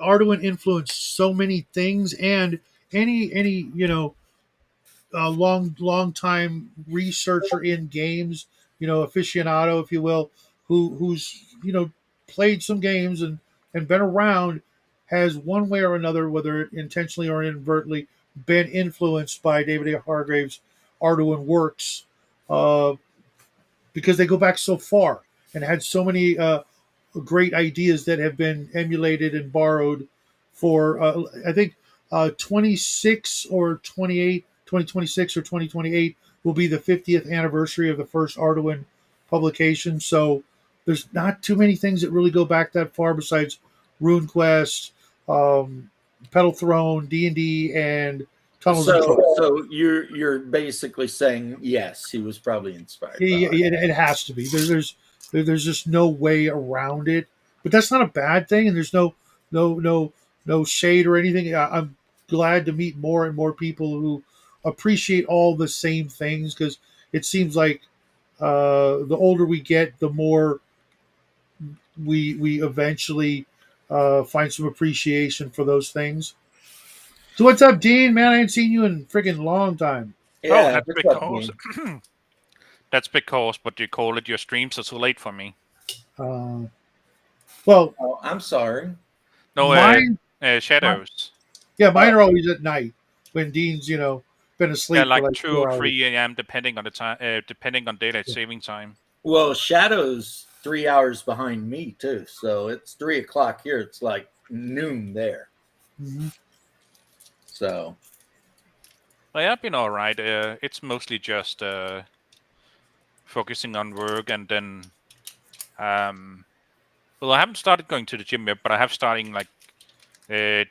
Speaker 7: Arduin influenced so many things, and any long time researcher in games, aficionado, if you will, who's played some games and been around, has one way or another, whether intentionally or inadvertently, been influenced by David A. Hargrave's Arduin works, uh, because they go back so far and had so many great ideas that have been emulated and borrowed for I think 26 or 28, 2026 or 2028 will be the 50th anniversary of the first Arduin publication. So there's not too many things that really go back that far besides RuneQuest, Pedal Throne, D&D, and Tunnels of
Speaker 1: So,
Speaker 7: Troll.
Speaker 1: so you're basically saying yes, he was probably inspired by Arduin.
Speaker 7: It has to be. There's just no way around it. But that's not a bad thing, and there's no shade or anything. I'm glad to meet more and more people who appreciate all the same things, because it seems like the older we get, the more we eventually find some appreciation for those things. So what's up, Dean? Man, I ain't seen you in freaking long time.
Speaker 8: Oh,
Speaker 1: Yeah,
Speaker 8: that's
Speaker 1: what's up,
Speaker 8: because
Speaker 1: Dean?
Speaker 8: that's because what you call it, your streams are too late for me.
Speaker 7: Uh, well,
Speaker 1: Oh, I'm sorry.
Speaker 8: No,
Speaker 7: mine.
Speaker 8: shadows.
Speaker 7: Yeah, mine are always at night when Dean's, been
Speaker 8: Yeah,
Speaker 7: asleep for
Speaker 8: like
Speaker 7: like
Speaker 8: 2 or
Speaker 7: 4 hours.
Speaker 8: 3 a.m. depending on the time, depending on daylight saving time.
Speaker 1: Well, Shadow's 3 hours behind me too, so it's 3 o'clock here. It's like noon there.
Speaker 7: Mm-hmm.
Speaker 1: So
Speaker 8: Well, I've been all right. It's mostly just focusing on work, and then, well, I haven't started going to the gym yet, but I have starting like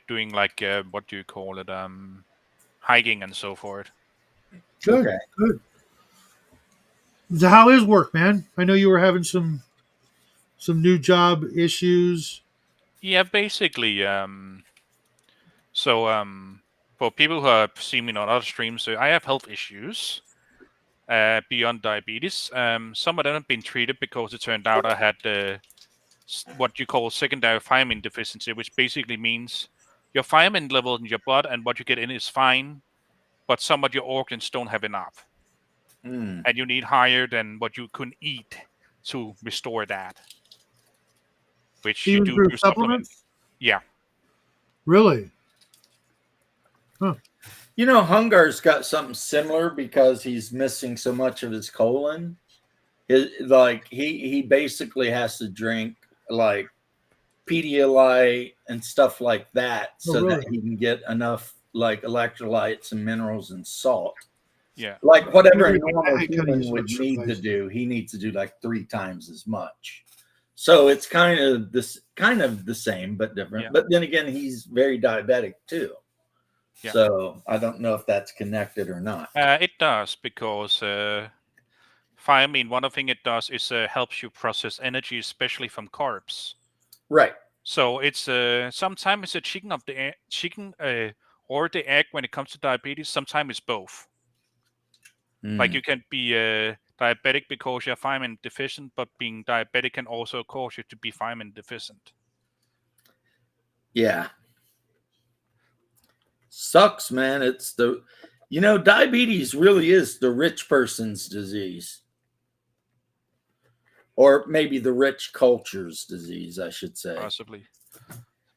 Speaker 8: doing like what do you call it, hiking and so forth.
Speaker 7: Good,
Speaker 1: okay.
Speaker 7: good. So how is work, man? I know you were having some new job issues.
Speaker 8: Yeah, basically. So for people who have seen me on other streams, I have health issues beyond diabetes. Some of them have been treated because it turned out I had what you call secondary thiamine deficiency, which basically means your thiamine level in your blood and what you get in is fine, but some of your organs don't have enough,
Speaker 1: Hmm.
Speaker 8: and you need higher than what you can eat to restore that. Which you
Speaker 7: Even
Speaker 8: do
Speaker 7: through
Speaker 8: through supplement.
Speaker 7: supplements?
Speaker 8: Yeah.
Speaker 7: Really? Huh.
Speaker 1: You know, Hungar's got something similar because he's missing so much of his colon. He basically has to drink like Pedialyte and stuff like that
Speaker 7: Oh,
Speaker 1: so that
Speaker 7: really?
Speaker 1: he can get enough like electrolytes and minerals and salt.
Speaker 8: Yeah.
Speaker 1: Like whatever a
Speaker 7: Maybe
Speaker 1: normal
Speaker 7: I gotta
Speaker 1: human
Speaker 7: use
Speaker 1: would
Speaker 7: extra
Speaker 1: need to
Speaker 7: place.
Speaker 1: do, he needs to do like 3 times as much. So it's kind of the same but different.
Speaker 8: Yeah.
Speaker 1: But then again, he's very diabetic too.
Speaker 8: Yeah.
Speaker 1: So I don't know if that's connected or not.
Speaker 8: It does because thiamine. One of the thing it does is helps you process energy, especially from carbs.
Speaker 1: Right.
Speaker 8: So it's sometimes it's a chicken or the egg when it comes to diabetes. Sometimes it's both. Like
Speaker 1: Mm.
Speaker 8: you can be diabetic because you're thiamine deficient, but being diabetic can also cause you to be thiamine deficient.
Speaker 1: Yeah. Sucks, man. It's diabetes really is the rich person's disease. Or maybe the rich culture's disease, I should say.
Speaker 8: Possibly.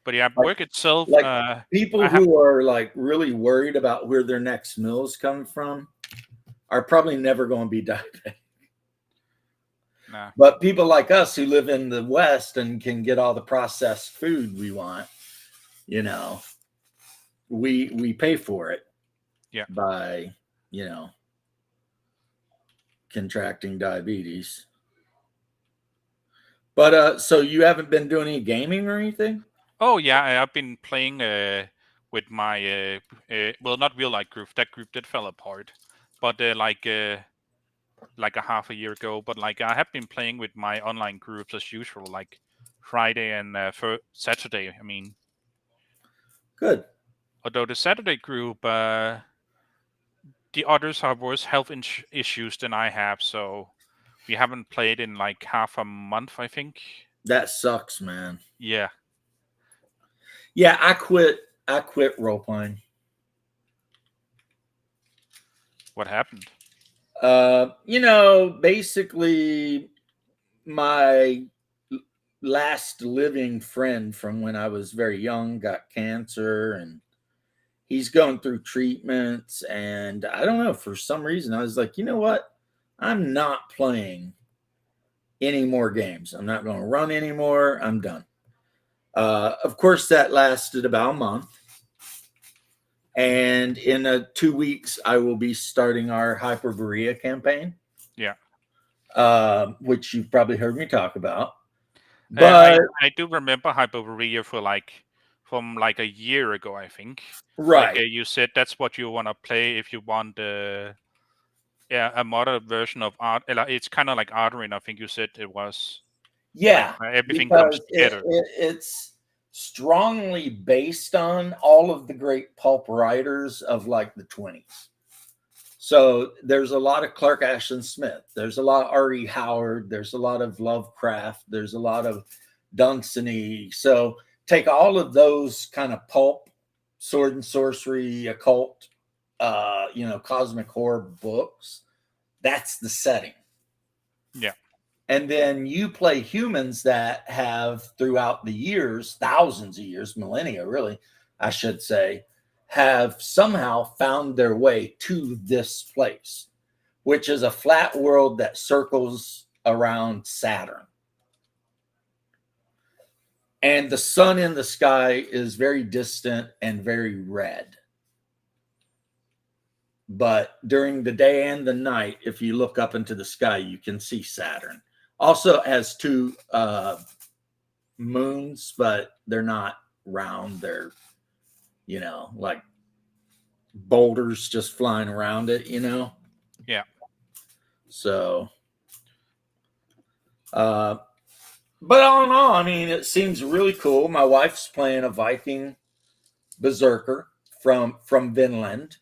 Speaker 8: But yeah,
Speaker 1: Like-
Speaker 8: work itself.
Speaker 1: Like people
Speaker 8: I have-
Speaker 1: who are like really worried about where their next meal is coming from are probably never going to be diabetic.
Speaker 8: Nah.
Speaker 1: But people like us who live in the West and can get all the processed food we want, we pay for it.
Speaker 8: Yeah.
Speaker 1: By, contracting diabetes. But so you haven't been doing any gaming or anything?
Speaker 8: Oh yeah, I've been playing with my well, not real life group. That group that fell apart, but like a half a year ago. But like I have been playing with my online groups as usual, like Friday and for Saturday. I mean,
Speaker 1: Good.
Speaker 8: although the Saturday group, the others have worse health issues than I have, so we haven't played in like half a month, I think.
Speaker 1: That sucks, man.
Speaker 8: Yeah.
Speaker 1: Yeah, I quit role playing.
Speaker 8: What happened?
Speaker 1: Basically my last living friend from when I was very young got cancer, and he's going through treatments, and I don't know, for some reason I was like, you know what? I'm not playing any more games. I'm not going to run anymore. I'm done. Of course, that lasted about a month. And in 2 weeks, I will be starting our Hyperborea campaign.
Speaker 8: Yeah.
Speaker 1: Which you've probably heard me talk about. But
Speaker 8: I do remember Hyperborea from like a year ago, I think.
Speaker 1: right.
Speaker 8: Like you said, that's what you want to play if you want a modern version of art. It's kind of like Arterin, I think you said it was.
Speaker 1: Yeah.
Speaker 8: Like, everything comes together.
Speaker 1: It's strongly based on all of the great pulp writers of like the 20s. So there's a lot of Clark Ashton Smith. There's a lot of R.E. Howard. There's a lot of Lovecraft. There's a lot of Dunsany. So take all of those kind of pulp, sword and sorcery, occult, cosmic horror books. That's the setting.
Speaker 8: Yeah.
Speaker 1: And then you play humans that have throughout the years, thousands of years, millennia, really, I should say, have somehow found their way to this place, which is a flat world that circles around Saturn. And the sun in the sky is very distant and very red. But during the day and the night, if you look up into the sky, you can see Saturn. Also, it has 2 moons, but they're not round. They're, like boulders just flying around it,
Speaker 8: Yeah.
Speaker 1: So, but all in all, I mean, it seems really cool. My wife's playing a Viking berserker from Vinland.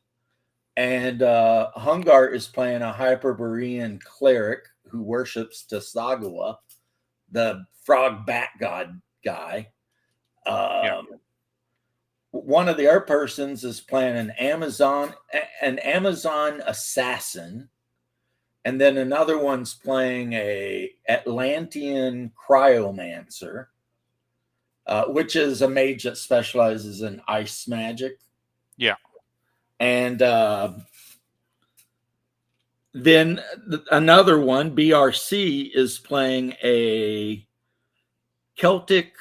Speaker 1: And Hungar is playing a Hyperborean cleric who worships Tasagawa, the frog bat god guy. one of the art persons is playing an Amazon assassin, and then another one's playing a Atlantean cryomancer, which is a mage that specializes in ice magic.
Speaker 8: Yeah.
Speaker 1: And then another one, BRC, is playing a Celtic,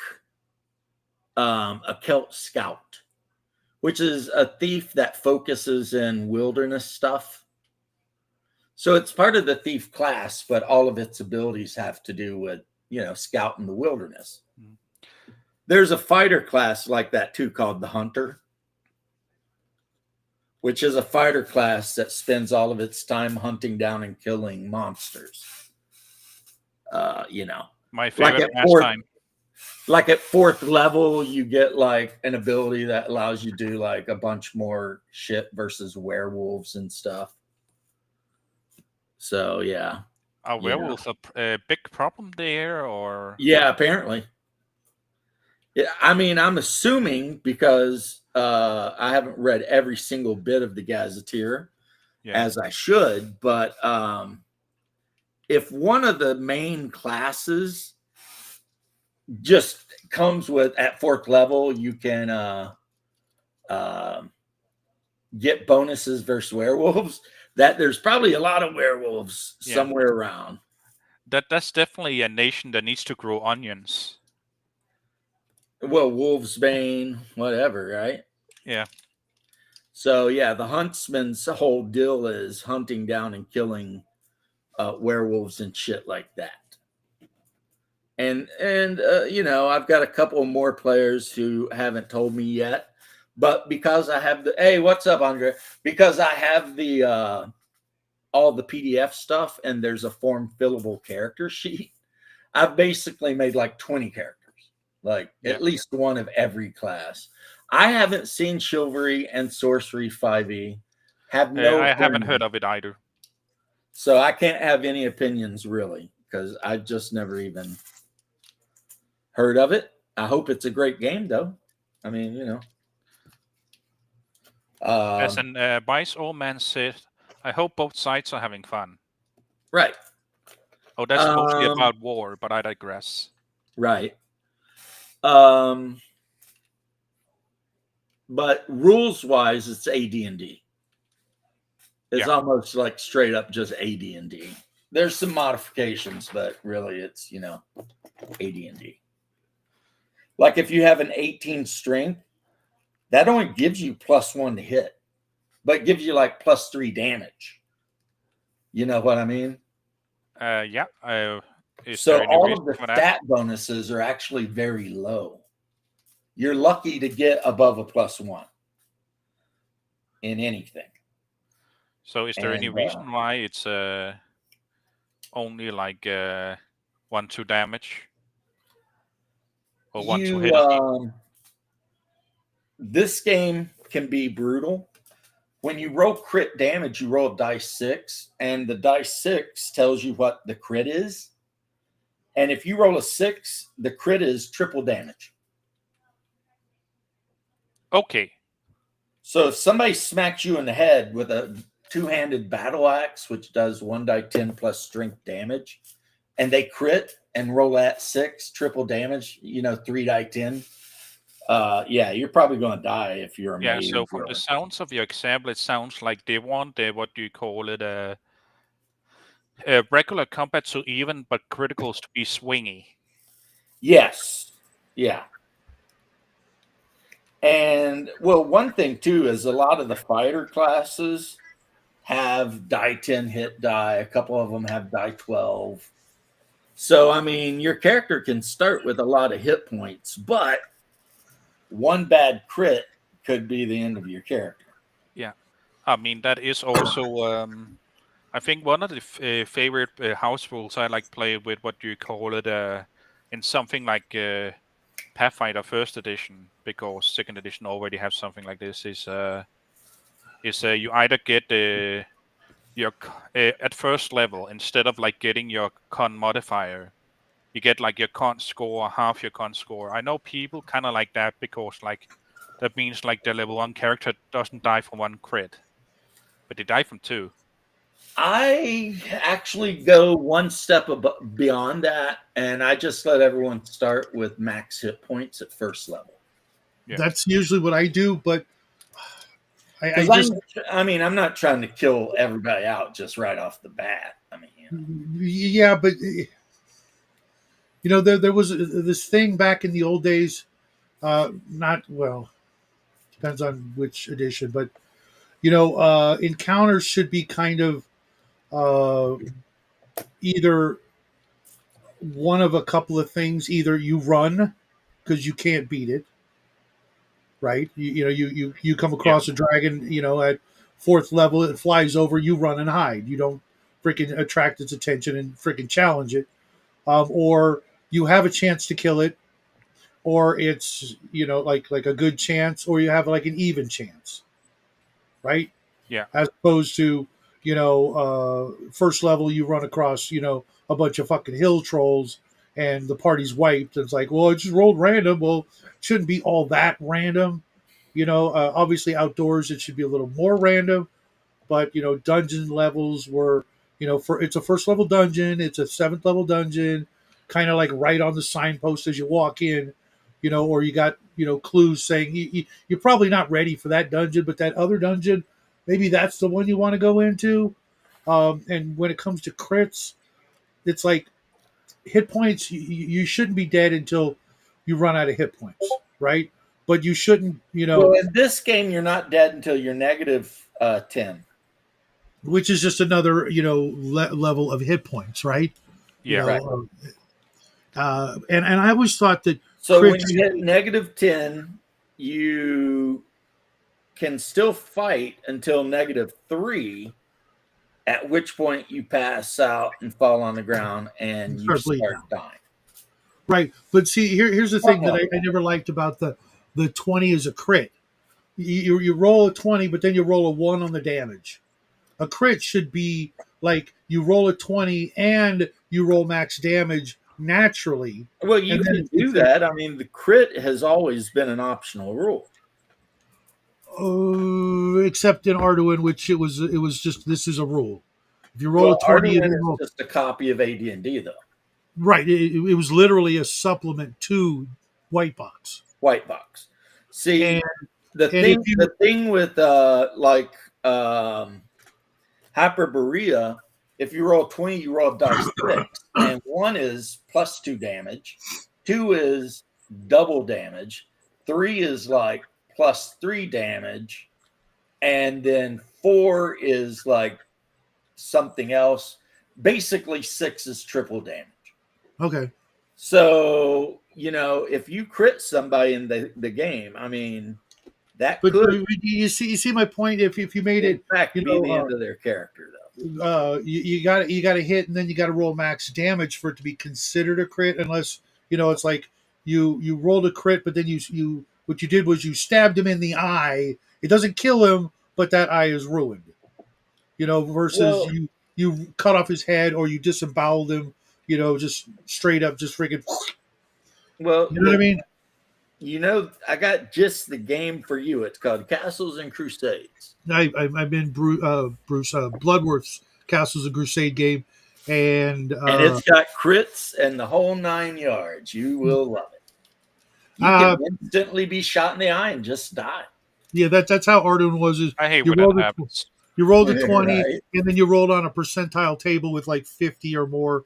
Speaker 1: a Celt scout, which is a thief that focuses in wilderness stuff. So it's part of the thief class, but all of its abilities have to do with, scout in the wilderness.
Speaker 8: Mm.
Speaker 1: There's a fighter class like that too, called the Hunter, which is a fighter class that spends all of its time hunting down and killing monsters.
Speaker 8: My favorite pastime.
Speaker 1: Like at 4th level, you get like an ability that allows you to do like a bunch more shit versus werewolves and stuff. So yeah.
Speaker 8: Are werewolves a big problem there, or?
Speaker 1: Yeah, apparently. Yeah, I mean, I'm assuming because I haven't read every single bit of the Gazetteer as I should, but if one of the main classes just comes with at 4th level, you can get bonuses versus werewolves. That there's probably a lot of werewolves somewhere around.
Speaker 8: That's definitely a nation that needs to grow onions.
Speaker 1: Well, Wolfsbane, whatever, right?
Speaker 8: Yeah.
Speaker 1: So yeah, the huntsman's whole deal is hunting down and killing werewolves and shit like that. And I've got a couple more players who haven't told me yet, but because I have hey, what's up, Andre? Because I have the all the PDF stuff, and there's a form fillable character sheet. I've basically made like 20 characters, like at least one of every class. I haven't seen Chivalry and Sorcery 5e.
Speaker 8: I haven't heard of it either.
Speaker 1: So I can't have any opinions really, because I just never even heard of it. I hope it's a great game, though. I mean,
Speaker 8: As an wise old man said, I hope both sides are having fun.
Speaker 1: Right.
Speaker 8: Oh, that's mostly about war, but I digress.
Speaker 1: Right. But rules-wise, it's AD&D. It's almost like straight up just AD&D. There's some modifications, but really it's, AD&D. Like if you have an 18 strength, that only gives you +1 to hit, but gives you like +3 damage. You know what I mean?
Speaker 8: Yeah.
Speaker 1: So all of the stat bonuses are actually very low. You're lucky to get above a +1 in anything.
Speaker 8: So is there any reason why it's only like 1-2 damage? Or 1-2 hit?
Speaker 1: This game can be brutal. When you roll crit damage, you roll dice 6, and the dice 6 tells you what the crit is. And if you roll a 6, the crit is triple damage.
Speaker 8: Okay.
Speaker 1: So if somebody smacks you in the head with a 2-handed battle axe, which does 1d10 plus strength damage, and they crit and roll at 6, triple damage, 3d10, you're probably going to die if you're a mage.
Speaker 8: So from the sounds of your example, it sounds like they want what do you call it, a regular combat to even, but criticals to be swingy.
Speaker 1: Yes. Yeah. And well, one thing too is a lot of the fighter classes have die 10 hit die. A couple of them have die 12. So, I mean, your character can start with a lot of hit points, but one bad crit could be the end of your character.
Speaker 8: Yeah. I mean, that is also, I think one of the favorite house rules I like play with, what do you call it, in something like Pathfinder 1st edition, because 2nd edition already have something like this, is you either get your at first level, instead of like getting your con modifier, you get like your con score, half your con score. I know people kind of like that because like That means like the level 1 character doesn't die from 1 crit, but they die from 2.
Speaker 1: I actually go one step beyond that, and I just let everyone start with max hit points at first level.
Speaker 8: Yeah.
Speaker 7: That's usually what I do, but I
Speaker 1: Because
Speaker 7: just
Speaker 1: I'm not trying to kill everybody out just right off the bat. I mean,
Speaker 7: yeah, but there was this thing back in the old days. Not well, depends on which edition, but encounters should be kind of uh, either one of a couple of things. Either you run because you can't beat it, right? You come across a dragon, at 4th level, it flies over, you run and hide. You don't freaking attract its attention and freaking challenge it, or you have a chance to kill it, or it's like a good chance, or you have like an even chance, right?
Speaker 8: Yeah.
Speaker 7: As opposed to first level, you run across a bunch of fucking hill trolls and the party's wiped. It's like, well, it just rolled random. Well, it shouldn't be all that random. Obviously outdoors it should be a little more random, but dungeon levels were, it's a first level dungeon, it's a 7th level dungeon, kind of like right on the signpost as you walk in, or you got clues saying you're probably not ready for that dungeon, but that other dungeon, maybe that's the one you want to go into. And when it comes to crits, it's like hit points. You shouldn't be dead until you run out of hit points, right? But you shouldn't,
Speaker 1: well, in this game, you're not dead until you're negative 10.
Speaker 7: which is just another, level of hit points, right?
Speaker 8: Yeah.
Speaker 1: Right.
Speaker 7: And I always thought that
Speaker 1: So when
Speaker 7: crits,
Speaker 1: you hit negative 10, you can still fight until negative 3, at which point you pass out and fall on the ground and you
Speaker 7: Start bleeding
Speaker 1: start dying.
Speaker 7: right? But see, here's the thing that I never liked about the 20 is a crit. You roll a 20, but then you roll a 1 on the damage. A crit should be like you roll a 20 and you roll max damage naturally.
Speaker 1: Well, you
Speaker 7: And then
Speaker 1: can do that. I mean, the crit has always been an optional rule.
Speaker 7: Except in Arduin, which it was just, this is a rule. If you roll a 20,
Speaker 1: Arduin is just a copy of AD&D, though.
Speaker 7: right. It was literally a supplement to White Box.
Speaker 1: White Box. See,
Speaker 7: And
Speaker 1: the thing with Hyperborea, if you roll 20, you roll dice 6, and 1 is plus 2 damage, 2 is double damage, 3 is like plus 3 damage, and then 4 is like something else. Basically, 6 is triple damage.
Speaker 7: Okay.
Speaker 1: So, if you crit somebody in the game, I mean, that
Speaker 7: But
Speaker 1: could,
Speaker 7: you see my point. If you made
Speaker 1: in
Speaker 7: it,
Speaker 1: fact, be the end of their character, though.
Speaker 7: you got to hit, and then you got to roll max damage for it to be considered a crit. Unless it's like you rolled a crit, but then you what you did was you stabbed him in the eye. It doesn't kill him, but that eye is ruined. Versus you cut off his head or you disemboweled him. Just straight up, just freaking.
Speaker 1: Well,
Speaker 7: You know what I mean?
Speaker 1: I got just the game for you. It's called Castles and Crusades.
Speaker 7: I've been Bruce Bloodworth's Castles of Crusade game, and
Speaker 1: it's got crits and the whole 9 yards. You will love it. You can instantly be shot in the eye and just die.
Speaker 7: Yeah, that's how Arduin was.
Speaker 8: I hate when that happens.
Speaker 7: You rolled a 20,
Speaker 1: Right.
Speaker 7: and then you rolled on a percentile table with like 50 or more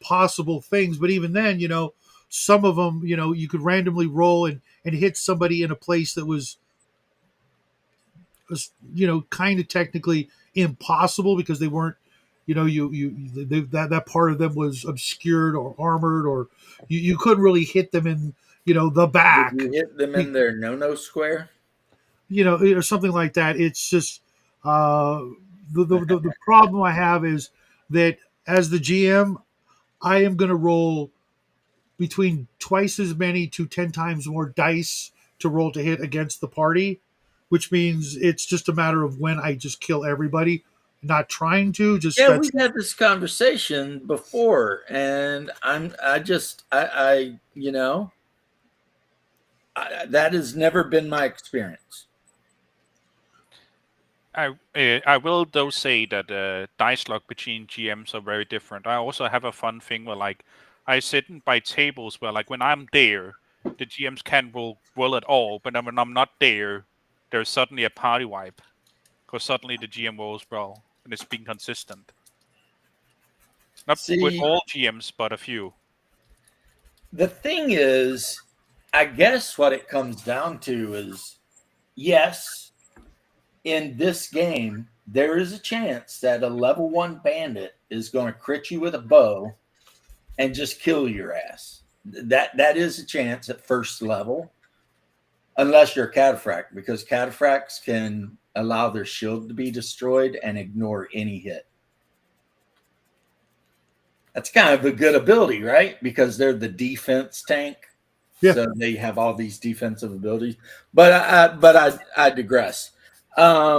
Speaker 7: possible things. But even then, some of them, you could randomly roll and hit somebody in a place that was kind of technically impossible because they weren't, that part of them was obscured or armored, or you couldn't really hit them in, the back.
Speaker 1: Did you hit them in their no square?
Speaker 7: Or something like that. It's just the problem I have is that as the GM, I am going to roll between twice as many to 10 times more dice to roll to hit against the party, which means it's just a matter of when I just kill everybody, not trying to. Just
Speaker 1: we've had this conversation before, and I That has never been my experience.
Speaker 8: I will though say that dice luck between GMs are very different. I also have a fun thing where like I sit by tables where like when I'm there, the GMs can't roll at all, but then when I'm not there, there's suddenly a party wipe because suddenly the GM rolls well and it's being consistent. Not with
Speaker 1: See,
Speaker 8: all GMs, but a few.
Speaker 1: the thing is, I guess what it comes down to is yes, in this game, there is a chance that a level 1 bandit is going to crit you with a bow and just kill your ass. That is a chance at first level, unless you're a cataphract, because cataphracts can allow their shield to be destroyed and ignore any hit. That's kind of a good ability, right? Because they're the defense tank.
Speaker 7: Yeah.
Speaker 1: So they have all these defensive abilities. But I digress. I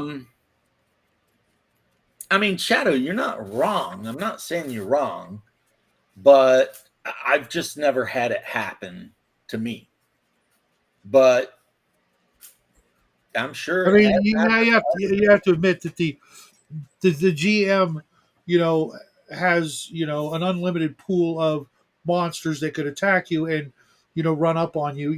Speaker 1: mean, Shadow, you're not wrong. I'm not saying you're wrong, but I've just never had it happen to me. But I'm sure.
Speaker 7: I mean, you have to admit that the GM, has an unlimited pool of monsters that could attack you and run up on you.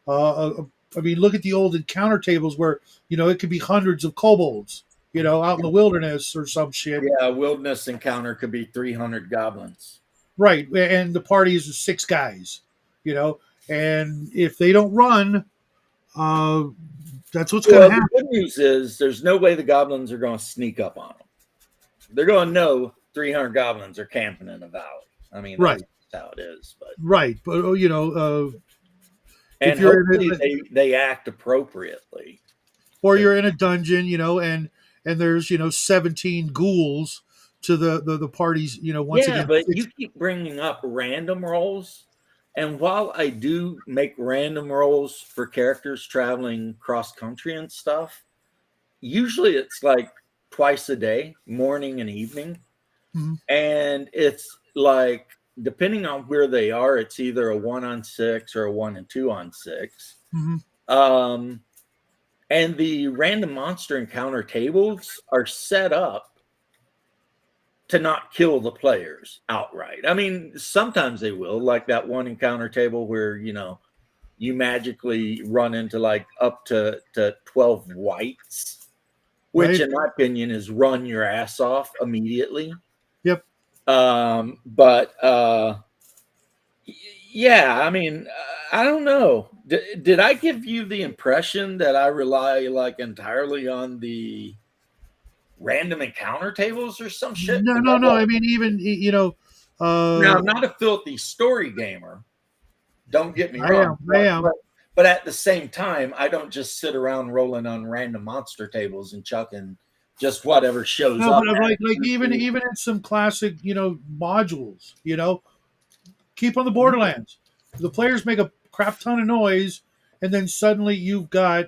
Speaker 7: I mean, look at the old encounter tables where it could be hundreds of kobolds, out in the wilderness or some shit.
Speaker 1: Yeah, a wilderness encounter could be 300 goblins.
Speaker 7: Right, and the party is 6 guys, and if they don't run, that's what's going to happen.
Speaker 1: The good news is there's no way the goblins are going to sneak up on them. They're going to know 300 goblins are camping in a valley. I mean,
Speaker 7: Right.
Speaker 1: That's how it is. But
Speaker 7: Right, but
Speaker 1: and
Speaker 7: if you're
Speaker 1: hopefully they act appropriately.
Speaker 7: or you're in a dungeon, and there's 17 ghouls to the parties, once again.
Speaker 1: But you keep bringing up random rolls, and while I do make random rolls for characters traveling cross country and stuff, usually it's like twice a day, morning and evening.
Speaker 7: Mhm.
Speaker 1: And it's like, depending on where they are, it's either a 1-on-6 or a 1 and 2-on-6.
Speaker 7: Mhm.
Speaker 1: And the random monster encounter tables are set up to not kill the players outright. I mean, sometimes they will, like that one encounter table where, you magically run into like up to 12 whites, which
Speaker 7: Right.
Speaker 1: in my opinion is run your ass off immediately.
Speaker 7: Yep.
Speaker 1: Yeah, I mean, I don't know. Did I give you the impression that I rely like entirely on the random encounter tables or some shit?
Speaker 7: No. I mean, even
Speaker 1: Now, I'm not a filthy story gamer. Don't get me wrong.
Speaker 7: I am.
Speaker 1: But at the same time, I don't just sit around rolling on random monster tables and chucking just whatever shows
Speaker 7: No,
Speaker 1: up.
Speaker 7: but like even in some classic, modules, keep on the Borderlands. The players make a crap ton of noise, and then suddenly you've got,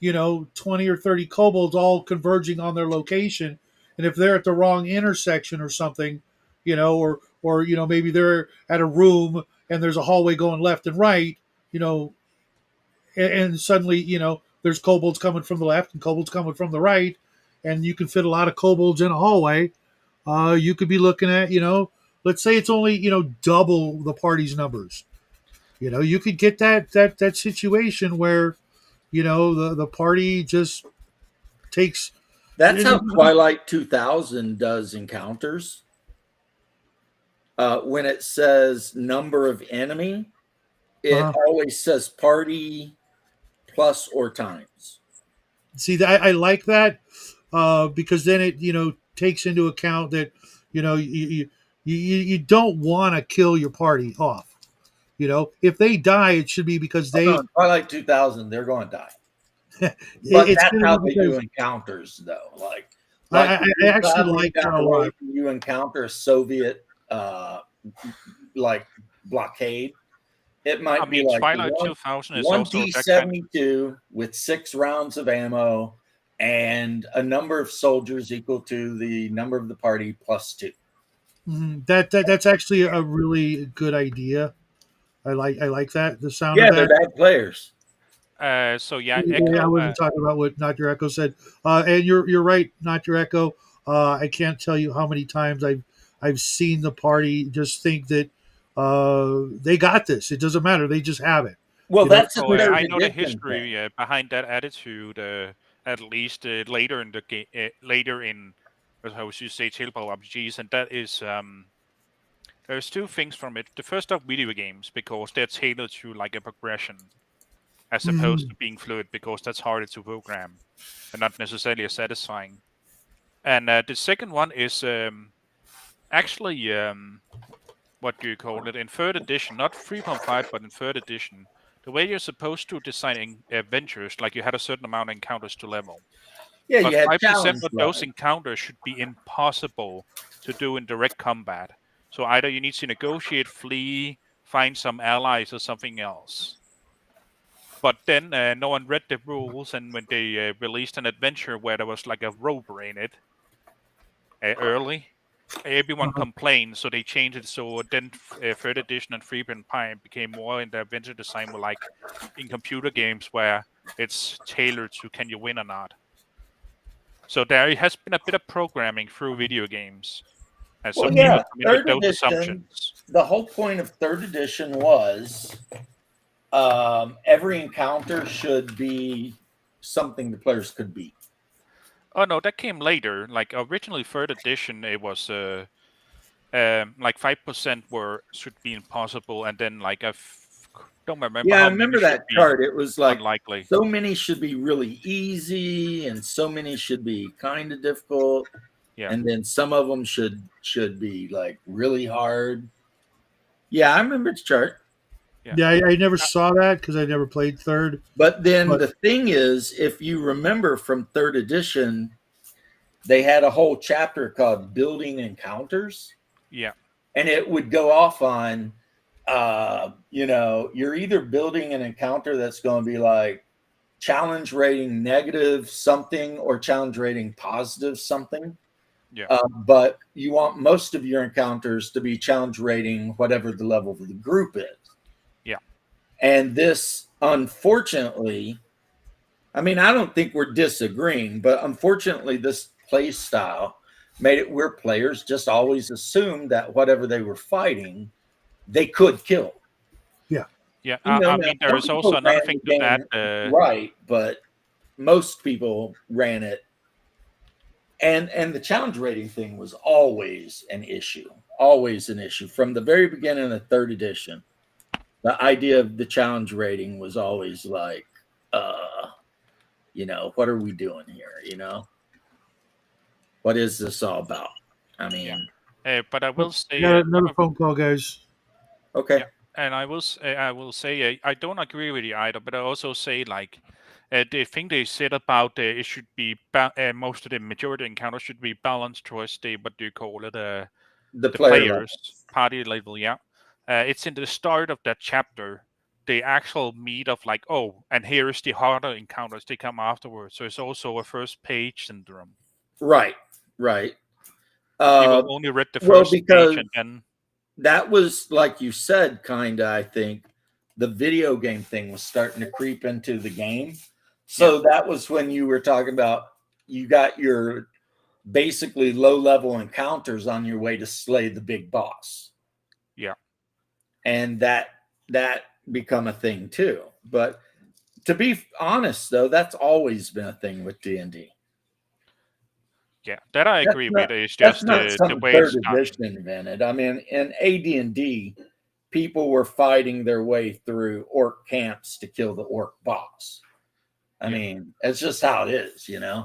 Speaker 7: 20 or 30 kobolds all converging on their location. And if they're at the wrong intersection or something, or maybe they're at a room and there's a hallway going left and right, and suddenly, there's kobolds coming from the left and kobolds coming from the right, and you can fit a lot of kobolds in a hallway. You could be looking at, let's say it's only, double the party's numbers. You could get that situation where, the party just takes.
Speaker 1: That's how Twilight 2000 does encounters. When it says number of enemy, it always says party plus or times.
Speaker 7: See, that I like that because then it takes into account that you don't want to kill your party off. If they die, it should be because they.
Speaker 1: Twilight 2000, they're going to die. But
Speaker 7: It's
Speaker 1: that's how they
Speaker 7: because
Speaker 1: do encounters, though. Like
Speaker 7: I actually like that a lot.
Speaker 1: You encounter a Soviet like blockade. It might be like
Speaker 8: Twilight 2000 is
Speaker 1: 1d72 with 6 rounds of ammo and a number of soldiers equal to the number of the party plus 2.
Speaker 7: That's actually a really good idea. I like that. The sound.
Speaker 1: Yeah,
Speaker 7: of that.
Speaker 1: they're bad players.
Speaker 8: So yeah,
Speaker 7: Yeah, I
Speaker 8: Echo.
Speaker 7: wasn't talking about what Not Your Echo said. And you're right, Not Your Echo. I can't tell you how many times I've seen the party just think that they got this. It doesn't matter. They just have it.
Speaker 1: Well,
Speaker 7: You know,
Speaker 1: that's a
Speaker 8: So
Speaker 1: third
Speaker 8: I know the
Speaker 1: edition thing.
Speaker 8: history behind that attitude. At least later in the game, later in how would you say Tailbow RPGs, and that is there's two things from it. The first are video games because they're tailored to like a progression as opposed to being fluid because that's harder to program and not necessarily as satisfying. And the second one is actually what do you call it in third edition, not 3.5, but in third edition. The way you're supposed to design adventures, like you had a certain amount of encounters to level.
Speaker 1: Yeah,
Speaker 8: But
Speaker 1: you had
Speaker 8: 5%
Speaker 1: challenge
Speaker 8: of those
Speaker 1: levels.
Speaker 8: encounters should be impossible to do in direct combat. So either you need to negotiate, flee, find some allies, or something else. But then no one read the rules, and when they released an adventure where there was like a rover in it early, everyone complained, so they changed it. So then third edition and 3.5 became more in the adventure design, were like in computer games where it's tailored to can you win or not. So there has been a bit of programming through video games, and so
Speaker 1: Well,
Speaker 8: people
Speaker 1: yeah,
Speaker 8: come in with
Speaker 1: third
Speaker 8: those
Speaker 1: edition.
Speaker 8: assumptions.
Speaker 1: The whole point of third edition was every encounter should be something the players could beat.
Speaker 8: Oh no, that came later. Like originally, third edition, it was like 5% were should be impossible, and then like don't remember
Speaker 1: Yeah, I
Speaker 8: how many
Speaker 1: remember
Speaker 8: should
Speaker 1: that
Speaker 8: be
Speaker 1: chart. It was like
Speaker 8: unlikely.
Speaker 1: so many should be really easy, and so many should be kind of difficult,
Speaker 8: Yeah.
Speaker 1: and then some of them should be like really hard. Yeah, I remember the chart.
Speaker 7: yeah, I never saw that because I never played third.
Speaker 1: But then
Speaker 7: But
Speaker 1: the thing is, if you remember from third edition, they had a whole chapter called Building Encounters.
Speaker 8: Yeah.
Speaker 1: And it would go off on, you're either building an encounter that's going to be like challenge rating negative something or challenge rating positive something.
Speaker 8: Yeah.
Speaker 1: But you want most of your encounters to be challenge rating whatever the level of the group is.
Speaker 8: Yeah.
Speaker 1: And this, unfortunately, I mean, I don't think we're disagreeing, but unfortunately, this play style made it where players just always assumed that whatever they were fighting, they could kill.
Speaker 8: Yeah.
Speaker 1: Now,
Speaker 8: I mean, there
Speaker 1: some
Speaker 8: is
Speaker 1: people
Speaker 8: also another
Speaker 1: ran
Speaker 8: thing
Speaker 1: the
Speaker 8: to
Speaker 1: game
Speaker 8: that.
Speaker 1: right, but most people ran it, and the challenge rating thing was always an issue from the very beginning of third edition. The idea of the challenge rating was always like, what are we doing here? What is this all about? I mean,
Speaker 8: But I will say
Speaker 7: got another phone call, guys.
Speaker 1: okay.
Speaker 8: Yeah, and I will say I don't agree with you either, but I also say like the thing they said about it should be most of the majority encounters should be balanced towards the what do you call it
Speaker 1: The
Speaker 8: the
Speaker 1: player
Speaker 8: players
Speaker 1: level.
Speaker 8: party level. Yeah, it's in the start of that chapter. The actual meat of like and here is the harder encounters they come afterwards. So it's also a first page syndrome.
Speaker 1: Right.
Speaker 8: People only read the
Speaker 1: Well,
Speaker 8: first
Speaker 1: because
Speaker 8: page and then
Speaker 1: that was, like you said, kind of, I think, the video game thing was starting to creep into the game. So that was when you were talking about you got your basically low-level encounters on your way to slay the big boss.
Speaker 8: Yeah.
Speaker 1: And that become a thing too. But to be honest, though, that's always been a thing with D&D.
Speaker 8: Yeah, that I agree with. It's
Speaker 1: That's
Speaker 8: just
Speaker 1: not
Speaker 8: the
Speaker 1: something
Speaker 8: way
Speaker 1: third
Speaker 8: it's done.
Speaker 1: edition invented. I mean, in AD&D, people were fighting their way through orc camps to kill the orc boss. I mean, it's just how it is,
Speaker 8: Yeah,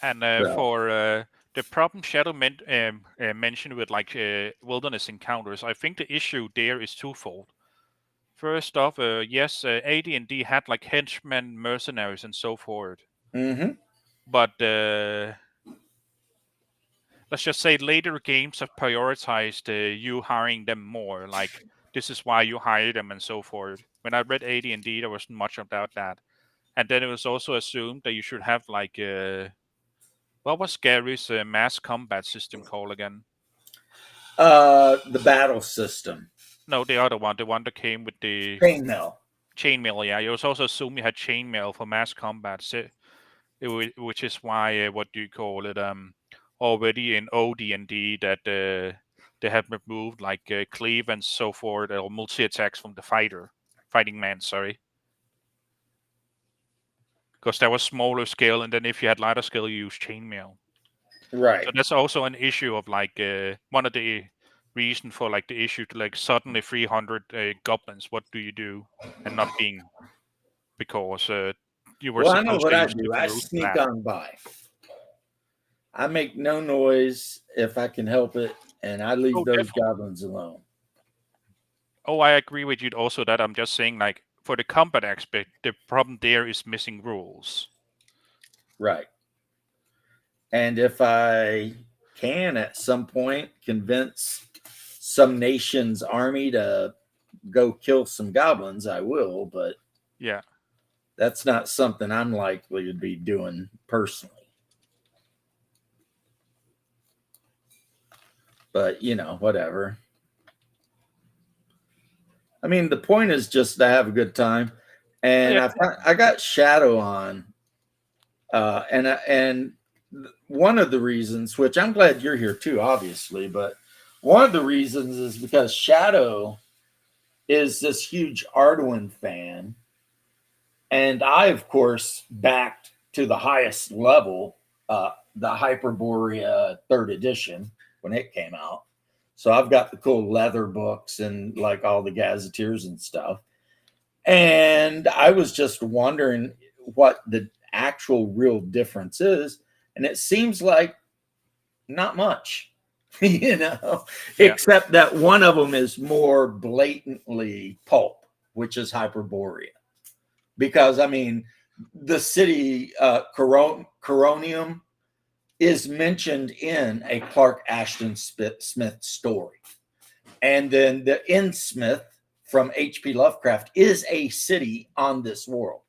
Speaker 8: and
Speaker 1: So.
Speaker 8: for the problem Shadow mentioned with like wilderness encounters, I think the issue there is twofold. First off, yes, AD&D had like henchmen, mercenaries, and so forth.
Speaker 1: Mm-hmm.
Speaker 8: But let's just say later games have prioritized you hiring them more. Like this is why you hire them and so forth. When I read AD&D, there wasn't much about that. And then it was also assumed that you should have like what was Gary's mass combat system called again?
Speaker 1: The battle system.
Speaker 8: No, the other one, the one that came with the
Speaker 1: Chainmail.
Speaker 8: Chainmail, yeah. You also assume you had chainmail for mass combat, which is why what do you call it? Already in OD&D that they have removed like cleave and so forth, or multi attacks from the fighting man. Sorry, because that was smaller scale, and then if you had lighter scale, you use chainmail.
Speaker 1: Right.
Speaker 8: So that's also an issue of like one of the reason for like the issue to like suddenly 300 goblins. What do you do? And not being because you were
Speaker 1: Well, I know
Speaker 8: supposed
Speaker 1: what
Speaker 8: to
Speaker 1: I
Speaker 8: use
Speaker 1: do. I
Speaker 8: different rules for
Speaker 1: sneak
Speaker 8: that.
Speaker 1: on by. I make no noise if I can help it, and I leave
Speaker 8: Oh,
Speaker 1: those
Speaker 8: definitely.
Speaker 1: goblins alone.
Speaker 8: Oh, I agree with you also that I'm just saying like for the combat aspect, the problem there is missing rules.
Speaker 1: Right. And if I can at some point convince some nation's army to go kill some goblins, I will, but
Speaker 8: Yeah.
Speaker 1: that's not something I'm likely to be doing personally. But, whatever. I mean, the point is just to have a good time. And
Speaker 8: Yeah.
Speaker 1: I got Shadow on. And one of the reasons, which I'm glad you're here too, obviously, but one of the reasons is because Shadow is this huge Arduin fan. And I, of course, backed to the highest level the Hyperborea 3rd edition when it came out. So I've got the cool leather books and like all the gazetteers and stuff. And I was just wondering what the actual real difference is. And it seems like not much,
Speaker 8: Yeah.
Speaker 1: except that one of them is more blatantly pulp, which is Hyperborea. Because, I mean, the city Coronium is mentioned in a Clark Ashton Smith story. And then the Innsmouth from H.P. Lovecraft is a city on this world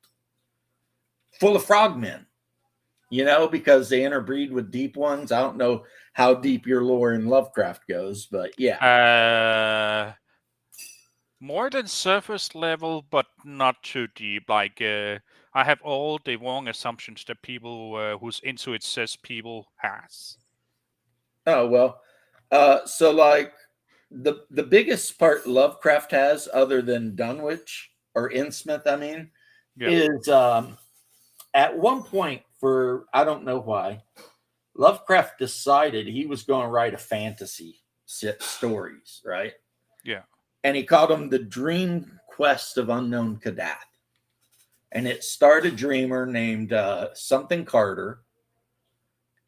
Speaker 1: full of frogmen, because they interbreed with deep ones. I don't know how deep your lore in Lovecraft goes, but yeah.
Speaker 8: More than surface level, but not too deep. Like I have all the wrong assumptions that people who's into it says people has.
Speaker 1: Oh, well. So like the biggest part Lovecraft has, other than Dunwich or Innsmouth, I mean,
Speaker 8: Yeah.
Speaker 1: is at one point, for I don't know why, Lovecraft decided he was going to write a fantasy stories, right?
Speaker 8: Yeah.
Speaker 1: And he called them the Dream Quest of Unknown Kadath. And it starred a dreamer named something Carter.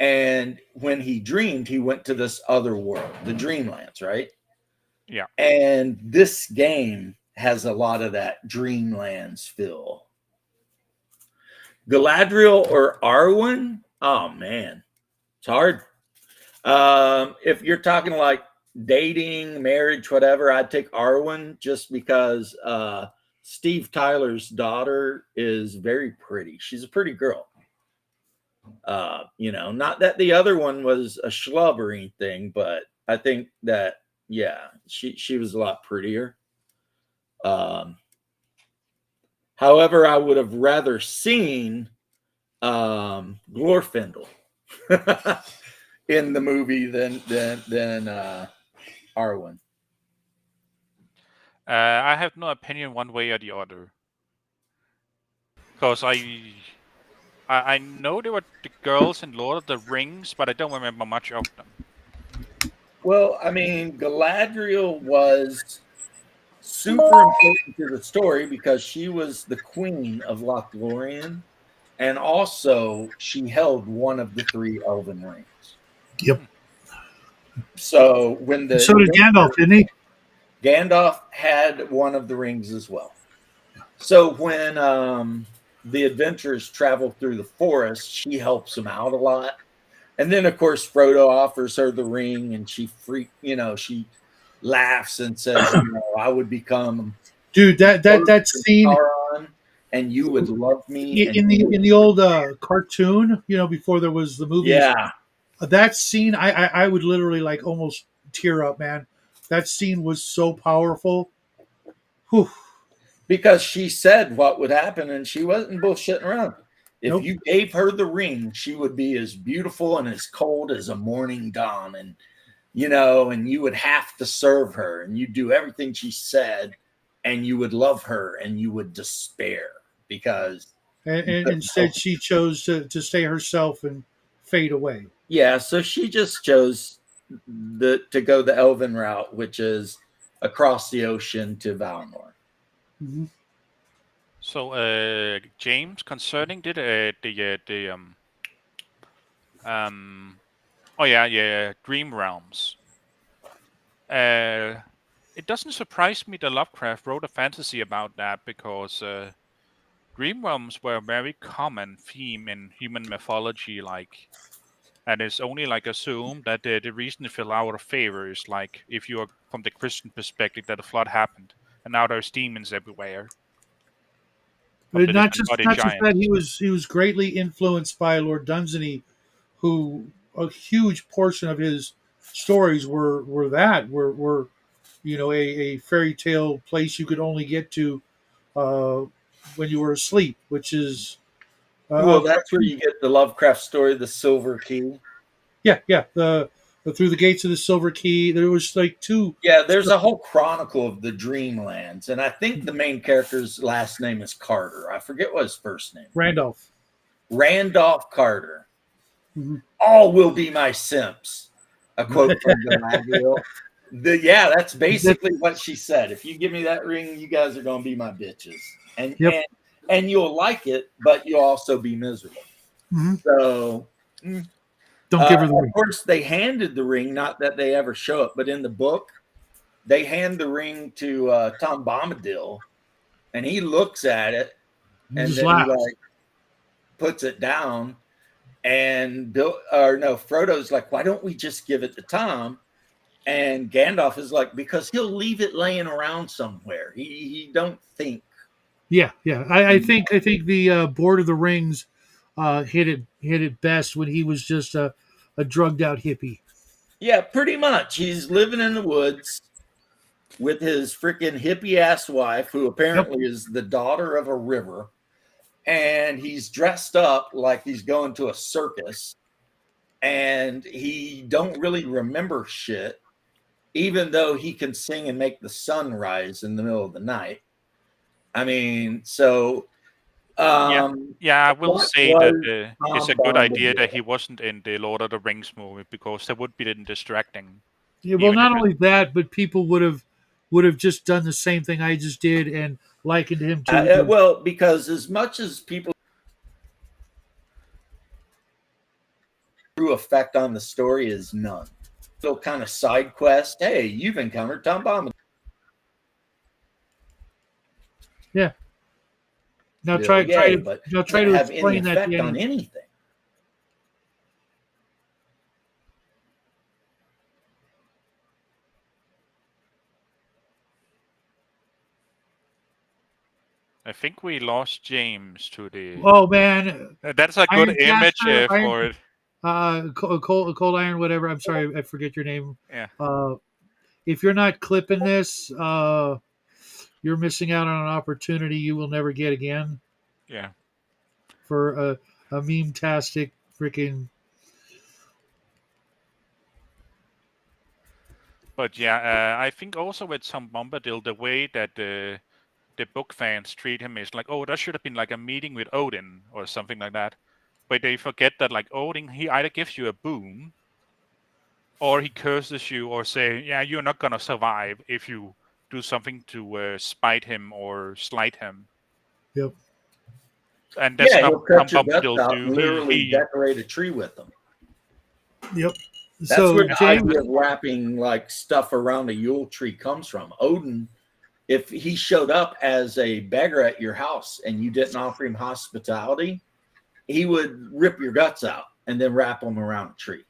Speaker 1: And when he dreamed, he went to this other world, the Dreamlands, right?
Speaker 8: Yeah.
Speaker 1: And this game has a lot of that Dreamlands feel. Galadriel or Arwen? Oh, man. It's hard. If you're talking like dating, marriage, whatever, I'd take Arwen just because Steve Tyler's daughter is very pretty. She's a pretty girl. Not that the other one was a schlub or anything, but I think that, yeah, she was a lot prettier. However, I would have rather seen Glorfindel in the movie than Arwen.
Speaker 8: I have no opinion one way or the other. Because I know there were the girls in Lord of the Rings, but I don't remember much of them.
Speaker 1: Well, I mean, Galadriel was super important to the story because she was the queen of Lothlorien, and also she held one of the 3 elven rings.
Speaker 7: Yep.
Speaker 1: So
Speaker 7: So did Gandalf, didn't he?
Speaker 1: Gandalf had one of the rings as well. So when the adventurers travel through the forest, she helps them out a lot. And then, of course, Frodo offers her the ring, and she she laughs and says, I would become
Speaker 7: Dude, that scene
Speaker 1: Sauron, and you would love me.
Speaker 7: in the old cartoon, before there was the movies.
Speaker 1: Yeah.
Speaker 7: That scene, I would literally like almost tear up, man. That scene was so powerful. Whew.
Speaker 1: because she said what would happen, and she wasn't bullshitting around. If
Speaker 7: Nope.
Speaker 1: you gave her the ring, she would be as beautiful and as cold as a morning dawn, and and you would have to serve her, and you'd do everything she said, and you would love her, and you would despair because
Speaker 7: And instead, she chose to stay herself and fade away.
Speaker 1: yeah. So she just chose to go the Elven route, which is across the ocean to Valinor.
Speaker 7: Mm-hmm.
Speaker 8: So, James, concerning Dream Realms. It doesn't surprise me that Lovecraft wrote a fantasy about that because Dream Realms were a very common theme in human mythology, and it's only assumed that the reason it fell out of favor is if you are from the Christian perspective that a flood happened and now there's demons everywhere.
Speaker 7: But not just that, he was greatly influenced by Lord Dunsany, who a huge portion of his stories were a fairy tale place you could only get to when you were asleep, which is
Speaker 1: Well, that's where you get the Lovecraft story, the Silver Key.
Speaker 7: Yeah. The Through the Gates of the Silver Key. There was two.
Speaker 1: Yeah, there's a whole chronicle of the Dreamlands, and I think the main character's last name is Carter. I forget what his first name.
Speaker 7: Randolph
Speaker 1: Carter.
Speaker 7: Mm-hmm.
Speaker 1: All will be my simps. A quote from Galadriel. That's basically what she said. If you give me that ring, you guys are going to be my bitches, and you'll like it, but you'll also be miserable.
Speaker 7: Mm-hmm.
Speaker 1: So.
Speaker 7: Don't give her the ring.
Speaker 1: Of course, they handed the ring, not that they ever show it, but in the book, they hand the ring to Tom Bombadil, and he looks at it, and then he puts it down, and Frodo's like, why don't we just give it to Tom? And Gandalf is like, because he'll leave it laying around somewhere. He don't think.
Speaker 7: Yeah. I think the Board of the Rings hit it best when he was just a drugged out hippie.
Speaker 1: Yeah, pretty much. He's living in the woods with his freaking hippie ass wife, who apparently is the daughter of a river, and he's dressed up like he's going to a circus, and he don't really remember shit, even though he can sing and make the sun rise in the middle of the night. I mean, so
Speaker 8: I will say that it's a good idea that he wasn't in the Lord of the Rings movie because that would be distracting.
Speaker 7: Yeah, well, not only that, but people would have just done the same thing I just did and likened him to.
Speaker 1: Because as much as people true effect on the story is none. Still kind of side quest. Hey, you've encountered Tom Bombadil.
Speaker 7: Yeah. Now try to
Speaker 1: have
Speaker 7: explain
Speaker 1: any
Speaker 7: that
Speaker 1: effect on anything.
Speaker 8: I think we lost James to the.
Speaker 7: Oh man,
Speaker 8: that's a good image for it.
Speaker 7: Cold Iron, whatever. I'm sorry, I forget your name.
Speaker 8: Yeah.
Speaker 7: If you're not clipping this, you're missing out on an opportunity you will never get again.
Speaker 8: Yeah.
Speaker 7: For a meme-tastic freaking.
Speaker 8: But yeah, I think also with Tom Bombadil, the way that the book fans treat him is like, oh, that should have been like a meeting with Odin or something like that. But they forget that like Odin, he either gives you a boon, or he curses you, or say, yeah, you're not gonna survive if you do something to spite him or slight him.
Speaker 7: Yep.
Speaker 8: And that's not what Tom Bombadil do.
Speaker 1: Literally decorate a tree with them.
Speaker 7: Yep.
Speaker 1: That's where the idea of wrapping like stuff around a Yule tree comes from. Odin, if he showed up as a beggar at your house and you didn't offer him hospitality, he would rip your guts out and then wrap them around a tree.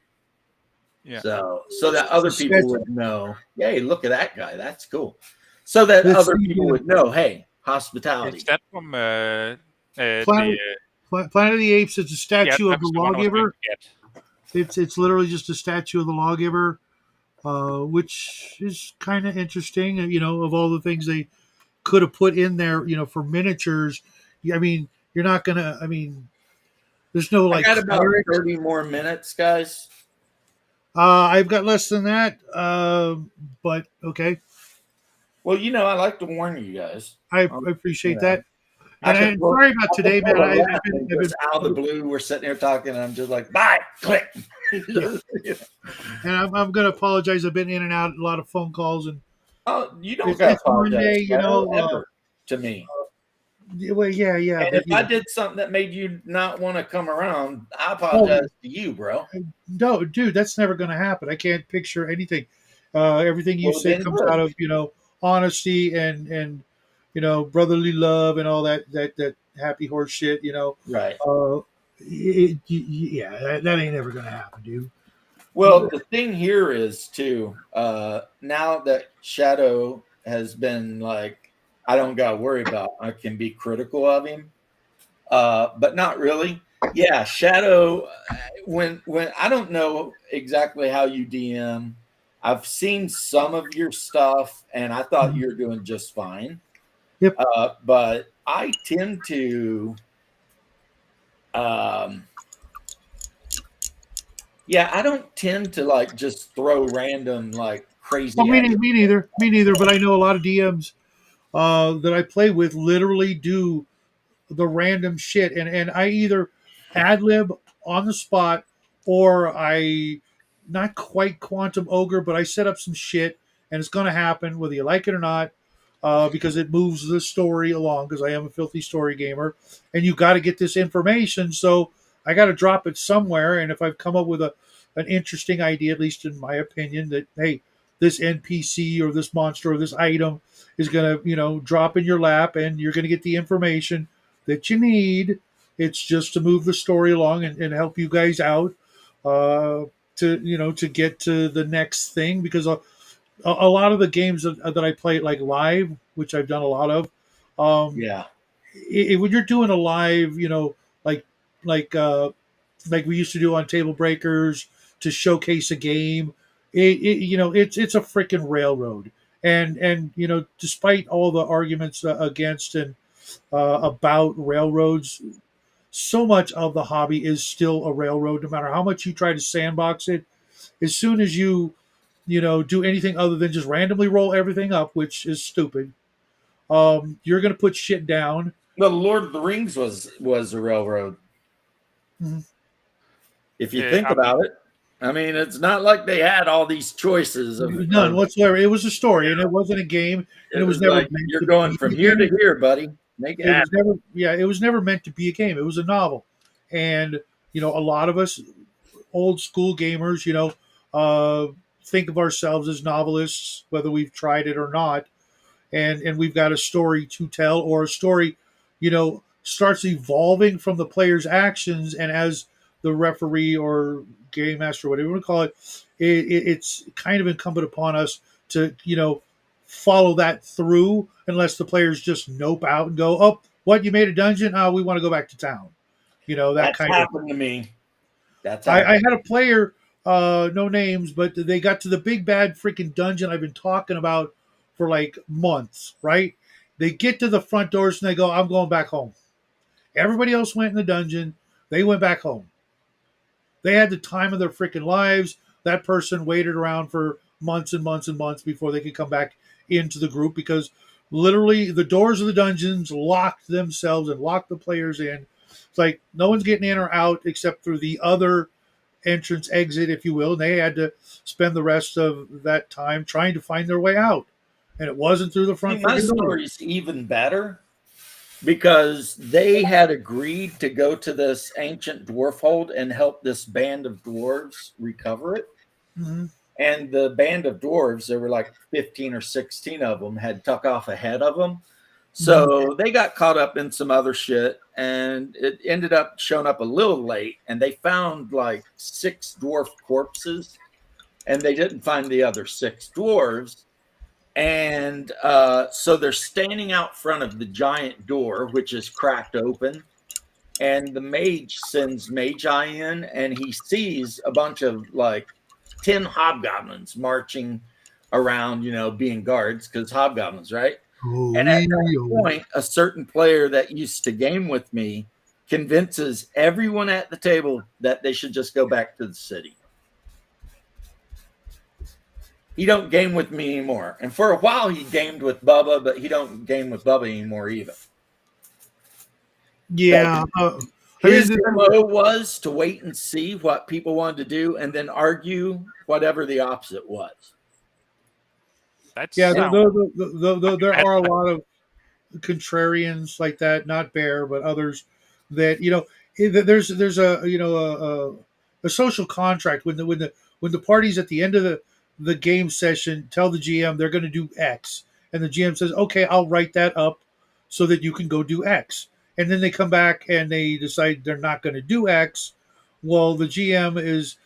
Speaker 8: Yeah.
Speaker 1: So that other people would know, hey, look at that guy. That's cool. So that other people would know, hey, hospitality.
Speaker 8: Is that from
Speaker 7: Planet of the Apes? It's a statue of the lawgiver. It's literally just a statue of the lawgiver, which is kind of interesting. Of all the things could have put in there, for miniatures. I mean, you're not gonna. I mean, there's no
Speaker 1: I
Speaker 7: like
Speaker 1: got about
Speaker 7: clerics.
Speaker 1: 30 more minutes, guys.
Speaker 7: I've got less than that, but okay.
Speaker 1: Well, I like to warn you guys.
Speaker 7: I
Speaker 1: Um,
Speaker 7: appreciate
Speaker 1: you know,
Speaker 7: that. And I'm sorry about today, man. I've been,
Speaker 1: just out of the blue. We're sitting here talking, and I'm just like, bye, click.
Speaker 7: Yeah. and I'm going to apologize. I've been in and out, a lot of phone calls, and
Speaker 1: Oh, you don't got to
Speaker 7: it's
Speaker 1: apologize,
Speaker 7: Monday,
Speaker 1: ever to me.
Speaker 7: Well, yeah,
Speaker 1: And
Speaker 7: but
Speaker 1: if I did something that made you not want to come around, I
Speaker 7: oh,
Speaker 1: apologize to you, bro.
Speaker 7: no, dude, that's never going to happen. I can't picture anything. Everything you
Speaker 1: Well,
Speaker 7: say
Speaker 1: then
Speaker 7: comes
Speaker 1: good.
Speaker 7: out of honesty and brotherly love and all that happy horse shit.
Speaker 1: Right.
Speaker 7: Yeah, that ain't ever going to happen, dude.
Speaker 1: Well, the thing here is too. Now that Shadow has been like, I don't got to worry about. I can be critical of him, but not really. Yeah, Shadow. When I don't know exactly how you DM. I've seen some of your stuff, and I thought you were doing just fine.
Speaker 7: Yep.
Speaker 1: But I tend to. Yeah, I don't tend to like just throw random like crazy.
Speaker 7: Well, me neither. Me neither. But I know a lot of DMs that I play with literally do the random shit, and I either ad lib on the spot or I not quite quantum ogre, but I set up some shit, and it's going to happen whether you like it or not. Because it moves the story along. Because I am a filthy story gamer, and you got to get this information, so I got to drop it somewhere. And if I've come up with an interesting idea, at least in my opinion, that hey, this NPC or this monster or this item is going to drop in your lap, and you're going to get the information that you need. It's just to move the story along and help you guys out to get to the next thing because a lot of the games that I play like live, which I've done a lot of,
Speaker 1: Yeah.
Speaker 7: when you're doing a live, like like uh, like we used to do on Table Breakers to showcase a game, it's a freaking railroad, and despite all the arguments against and about railroads, so much of the hobby is still a railroad. No matter how much you try to sandbox it, as soon as you do anything other than just randomly roll everything up, which is stupid. You're going to put shit down.
Speaker 1: Well, Lord of the Rings was a railroad.
Speaker 7: Mm-hmm.
Speaker 1: If you think about it, I mean, it's not like they had all these choices of
Speaker 7: None whatsoever. It was a story, and it wasn't a game, and it was never
Speaker 1: like
Speaker 7: meant
Speaker 1: you're
Speaker 7: to
Speaker 1: going
Speaker 7: be
Speaker 1: from
Speaker 7: a
Speaker 1: here to
Speaker 7: game.
Speaker 1: here, buddy. Make it happen.
Speaker 7: It was never meant to be a game. It was a novel, and a lot of us old school gamers, think of ourselves as novelists, whether we've tried it or not, and we've got a story to tell, or a story starts evolving from the player's actions, and as the referee or game master, whatever you want to call it, it's kind of incumbent upon us to follow that through, unless the players just nope out and go, oh, what, you made a dungeon, we want to go back to town, that
Speaker 1: That's
Speaker 7: kind
Speaker 1: happened to me. That's
Speaker 7: I had a player, no names, but they got to the big bad freaking dungeon I've been talking about for like months, right? They get to the front doors and they go, I'm going back home. Everybody else went in the dungeon. They went back home. They had the time of their freaking lives. That person waited around for months and months and months before they could come back into the group because literally the doors of the dungeons locked themselves and locked the players in. It's like no one's getting in or out except through the other entrance exit, if you will. And they had to spend the rest of that time trying to find their way out. And it wasn't through the front.
Speaker 1: My story's even better because they had agreed to go to this ancient dwarf hold and help this band of dwarves recover it.
Speaker 7: Mm-hmm.
Speaker 1: And the band of dwarves, there were like 15 or 16 of them, had tuck off ahead of them. So they got caught up in some other shit, and it ended up showing up a little late, and they found like 6 dwarf corpses, and they didn't find the other 6 dwarves. And so they're standing out front of the giant door, which is cracked open. And the mage sends Magi in, and he sees a bunch of like 10 hobgoblins marching around, being guards, because hobgoblins, right? And at that point, a certain player that used to game with me convinces everyone at the table that they should just go back to the city. He don't game with me anymore. And for a while he gamed with Bubba, but he don't game with Bubba anymore either.
Speaker 7: Yeah.
Speaker 1: His MO was to wait and see what people wanted to do and then argue whatever the opposite was.
Speaker 8: That's
Speaker 7: there are a lot of contrarians like that, not Bear, but others that there's a social contract when the parties at the end of the game session tell the GM they're going to do X, and the GM says, "Okay, I'll write that up so that you can go do X," and then they come back and they decide they're not going to do X. Well, the GM is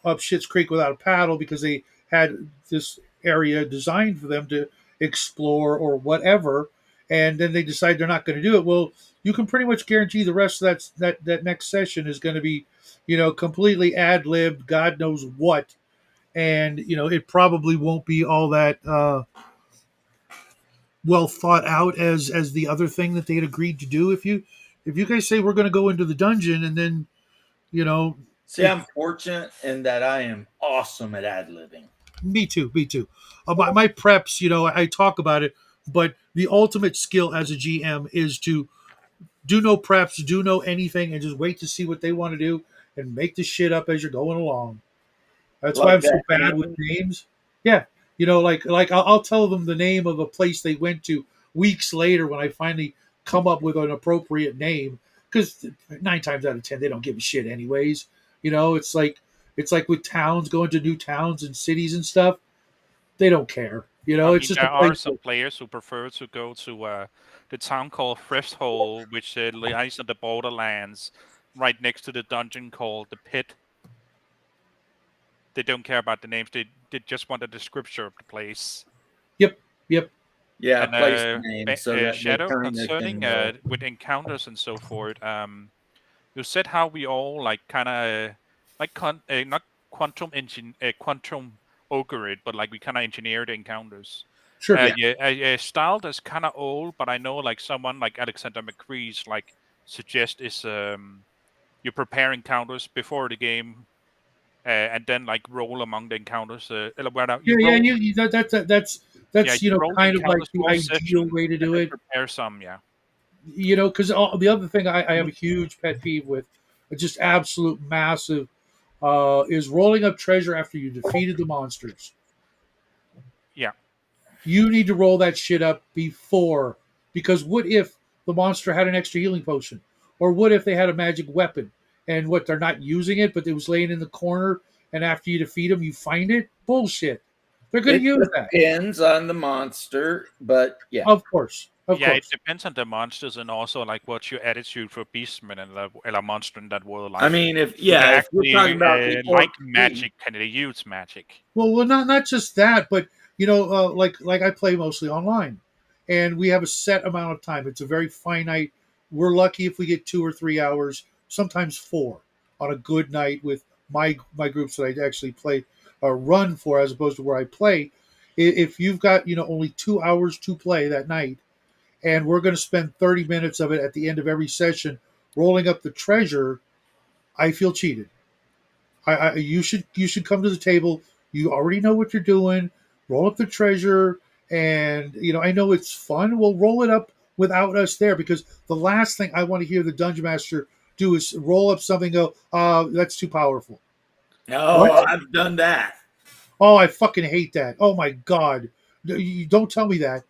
Speaker 7: up shit's creek without a paddle because they had this area designed for them to explore or whatever, and then they decide they're not going to do it. Well, you can pretty much guarantee the rest of that next session is going to be, completely ad libbed, God knows what, and it probably won't be all that well thought out as the other thing that they had agreed to do. If you guys say we're going to go into the dungeon and then
Speaker 1: See, I'm fortunate in that I am awesome at ad libbing.
Speaker 7: Me too. My preps, I talk about it, but the ultimate skill as a GM is to do no preps, do no anything, and just wait to see what they want to do and make the shit up as you're going along. That's why I'm so bad with names. Yeah, like I'll tell them the name of a place they went to weeks later when I finally come up with an appropriate name, because 9 times out of 10 they don't give a shit anyways. It's like with towns, going to new towns and cities and stuff. They don't care. It's just
Speaker 8: there are some players who prefer to go to the town called Threshold, which lies on the borderlands, right next to the dungeon called the Pit. They don't care about the names. They just want a description of the place.
Speaker 7: Yep.
Speaker 1: Yeah,
Speaker 8: and,
Speaker 1: place name. So that
Speaker 8: Shadow, concerning with encounters and so forth. You said how we all kind of not quantum ogre it, but we kind of engineer the encounters.
Speaker 7: Sure.
Speaker 8: Style that's kind of old, but I know someone like Alexander McCree's suggest is you prepare encounters before the game, and then roll among the encounters. That's kind of like the ideal way to do it.
Speaker 7: Prepare some, because the other thing I have a huge pet peeve with, just absolute massive, is rolling up treasure after you defeated the monsters.
Speaker 8: Yeah.
Speaker 7: You need to roll that shit up before, because what if the monster had an extra healing potion? Or what if they had a magic weapon and they're not using it, but it was laying in the corner, and after you defeat them, you find it? Bullshit. They're going to use that.
Speaker 1: It depends on the monster, but yeah.
Speaker 7: Of course.
Speaker 8: It depends on the monsters and also what's your attitude for beastmen and a monster in that world.
Speaker 1: I mean, if we're talking about
Speaker 8: magic, can they use magic?
Speaker 7: Well, not just that, but like I play mostly online, and we have a set amount of time. It's a very finite. We're lucky if we get 2 or 3 hours, sometimes 4, on a good night with my groups that I actually play run for, as opposed to where I play. If you've got only 2 hours to play that night, and we're going to spend 30 minutes of it at the end of every session rolling up the treasure, I feel cheated. You should come to the table. You already know what you're doing. Roll up the treasure, and I know it's fun. Well, roll it up without us there, because the last thing I want to hear the dungeon master do is roll up something and go, that's too powerful.
Speaker 1: No, I've done that.
Speaker 7: Oh, I fucking hate that. Oh my God. You don't tell me that.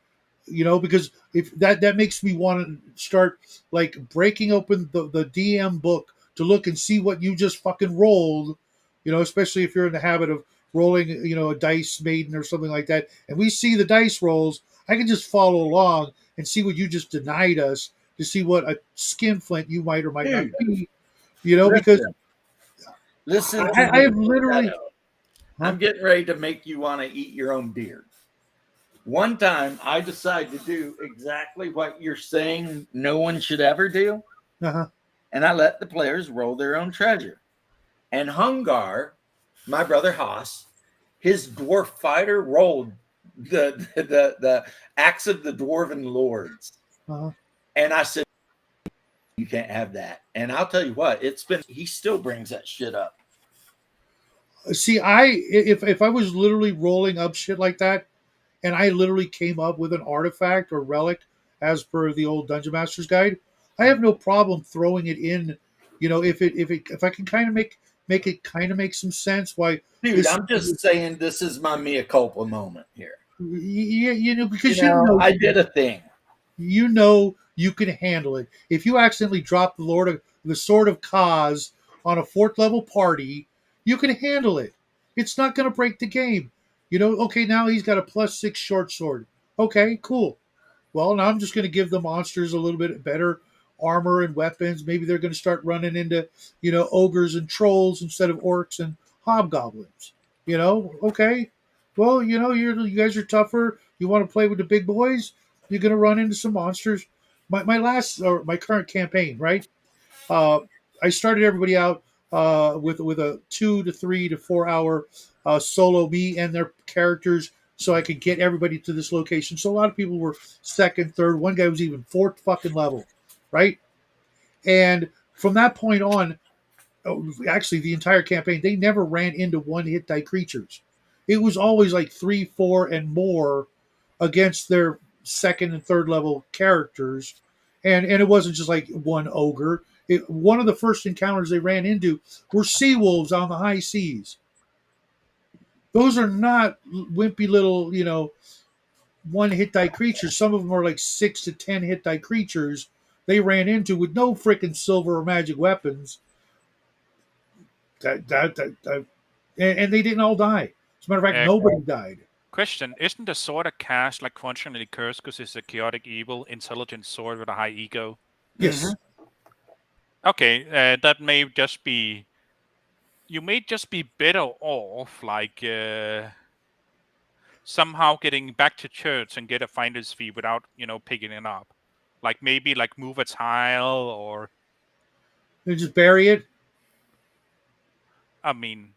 Speaker 7: Because if that makes me want to start breaking open the DM book to look and see what you just fucking rolled, especially if you're in the habit of rolling, a dice maiden or something like that. And we see the dice rolls, I can just follow along and see what you just denied us, to see what a skinflint you might or might not be, because
Speaker 1: listen,
Speaker 7: I have literally,
Speaker 1: I'm getting ready to make you want to eat your own beard. One time, I decided to do exactly what you're saying no one should ever do.
Speaker 7: Uh-huh.
Speaker 1: And I let the players roll their own treasure. And Hungar, my brother Haas, his dwarf fighter rolled the Acts of the Dwarven Lords.
Speaker 7: Uh-huh.
Speaker 1: And I said, you can't have that. And I'll tell you what, he still brings that shit up.
Speaker 7: See, if I was literally rolling up shit like that, and I literally came up with an artifact or relic as per the old Dungeon Master's Guide, I have no problem throwing it in. If I can kind of make it kind of make some sense. Why,
Speaker 1: Dude, I'm just saying this is my mea culpa moment here.
Speaker 7: Yeah, because
Speaker 1: I did a thing.
Speaker 7: You can handle it. If you accidentally drop the Sword of Kaz on a 4th level party, you can handle it. It's not going to break the game. Okay, now he's got a +6 short sword. Okay, cool. Well, now I'm just going to give the monsters a little bit better armor and weapons. Maybe they're going to start running into, ogres and trolls instead of orcs and hobgoblins. Okay. Well, you guys are tougher. You want to play with the big boys? You're going to run into some monsters. My current campaign, right? I started everybody out with a 2 to 3 to 4 hour solo, me and their characters, so I could get everybody to this location. So a lot of people were 2nd, 3rd. One guy was even 4th fucking level, right? And from that point on, actually the entire campaign, they never ran into 1-hit die creatures. It was always like 3, 4, and more against their 2nd and 3rd level characters, and it wasn't just like one ogre. One of the first encounters they ran into were sea wolves on the high seas. Those are not wimpy little, 1-hit die creatures. Some of them are like 6 to 10 hit die creatures they ran into with no freaking silver or magic weapons. And they didn't all die. As a matter of fact, nobody died.
Speaker 8: Question: Isn't the sword of Kaz like functionally cursed because it's a chaotic, evil, intelligent sword with a high ego?
Speaker 7: Yes.
Speaker 8: Okay, that may just be. You may just be better off, like somehow getting back to church and get a finder's fee without, picking it up. Like maybe like move a tile or.
Speaker 7: They just bury it.
Speaker 8: I mean,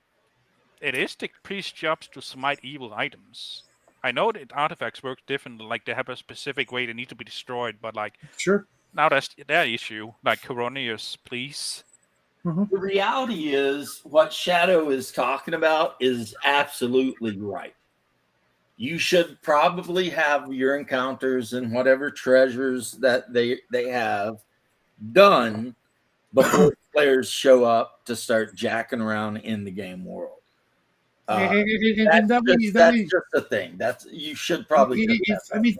Speaker 8: it is the priest's job to smite evil items. I know that artifacts work differently, like they have a specific way they need to be destroyed, but like
Speaker 7: Sure.
Speaker 8: now that's their issue. Like Coronius, please.
Speaker 1: The reality is what Shadow is talking about is absolutely right. You should probably have your encounters and whatever treasures that they have done before players show up to start jacking around in the game world. That's just a thing. You should probably.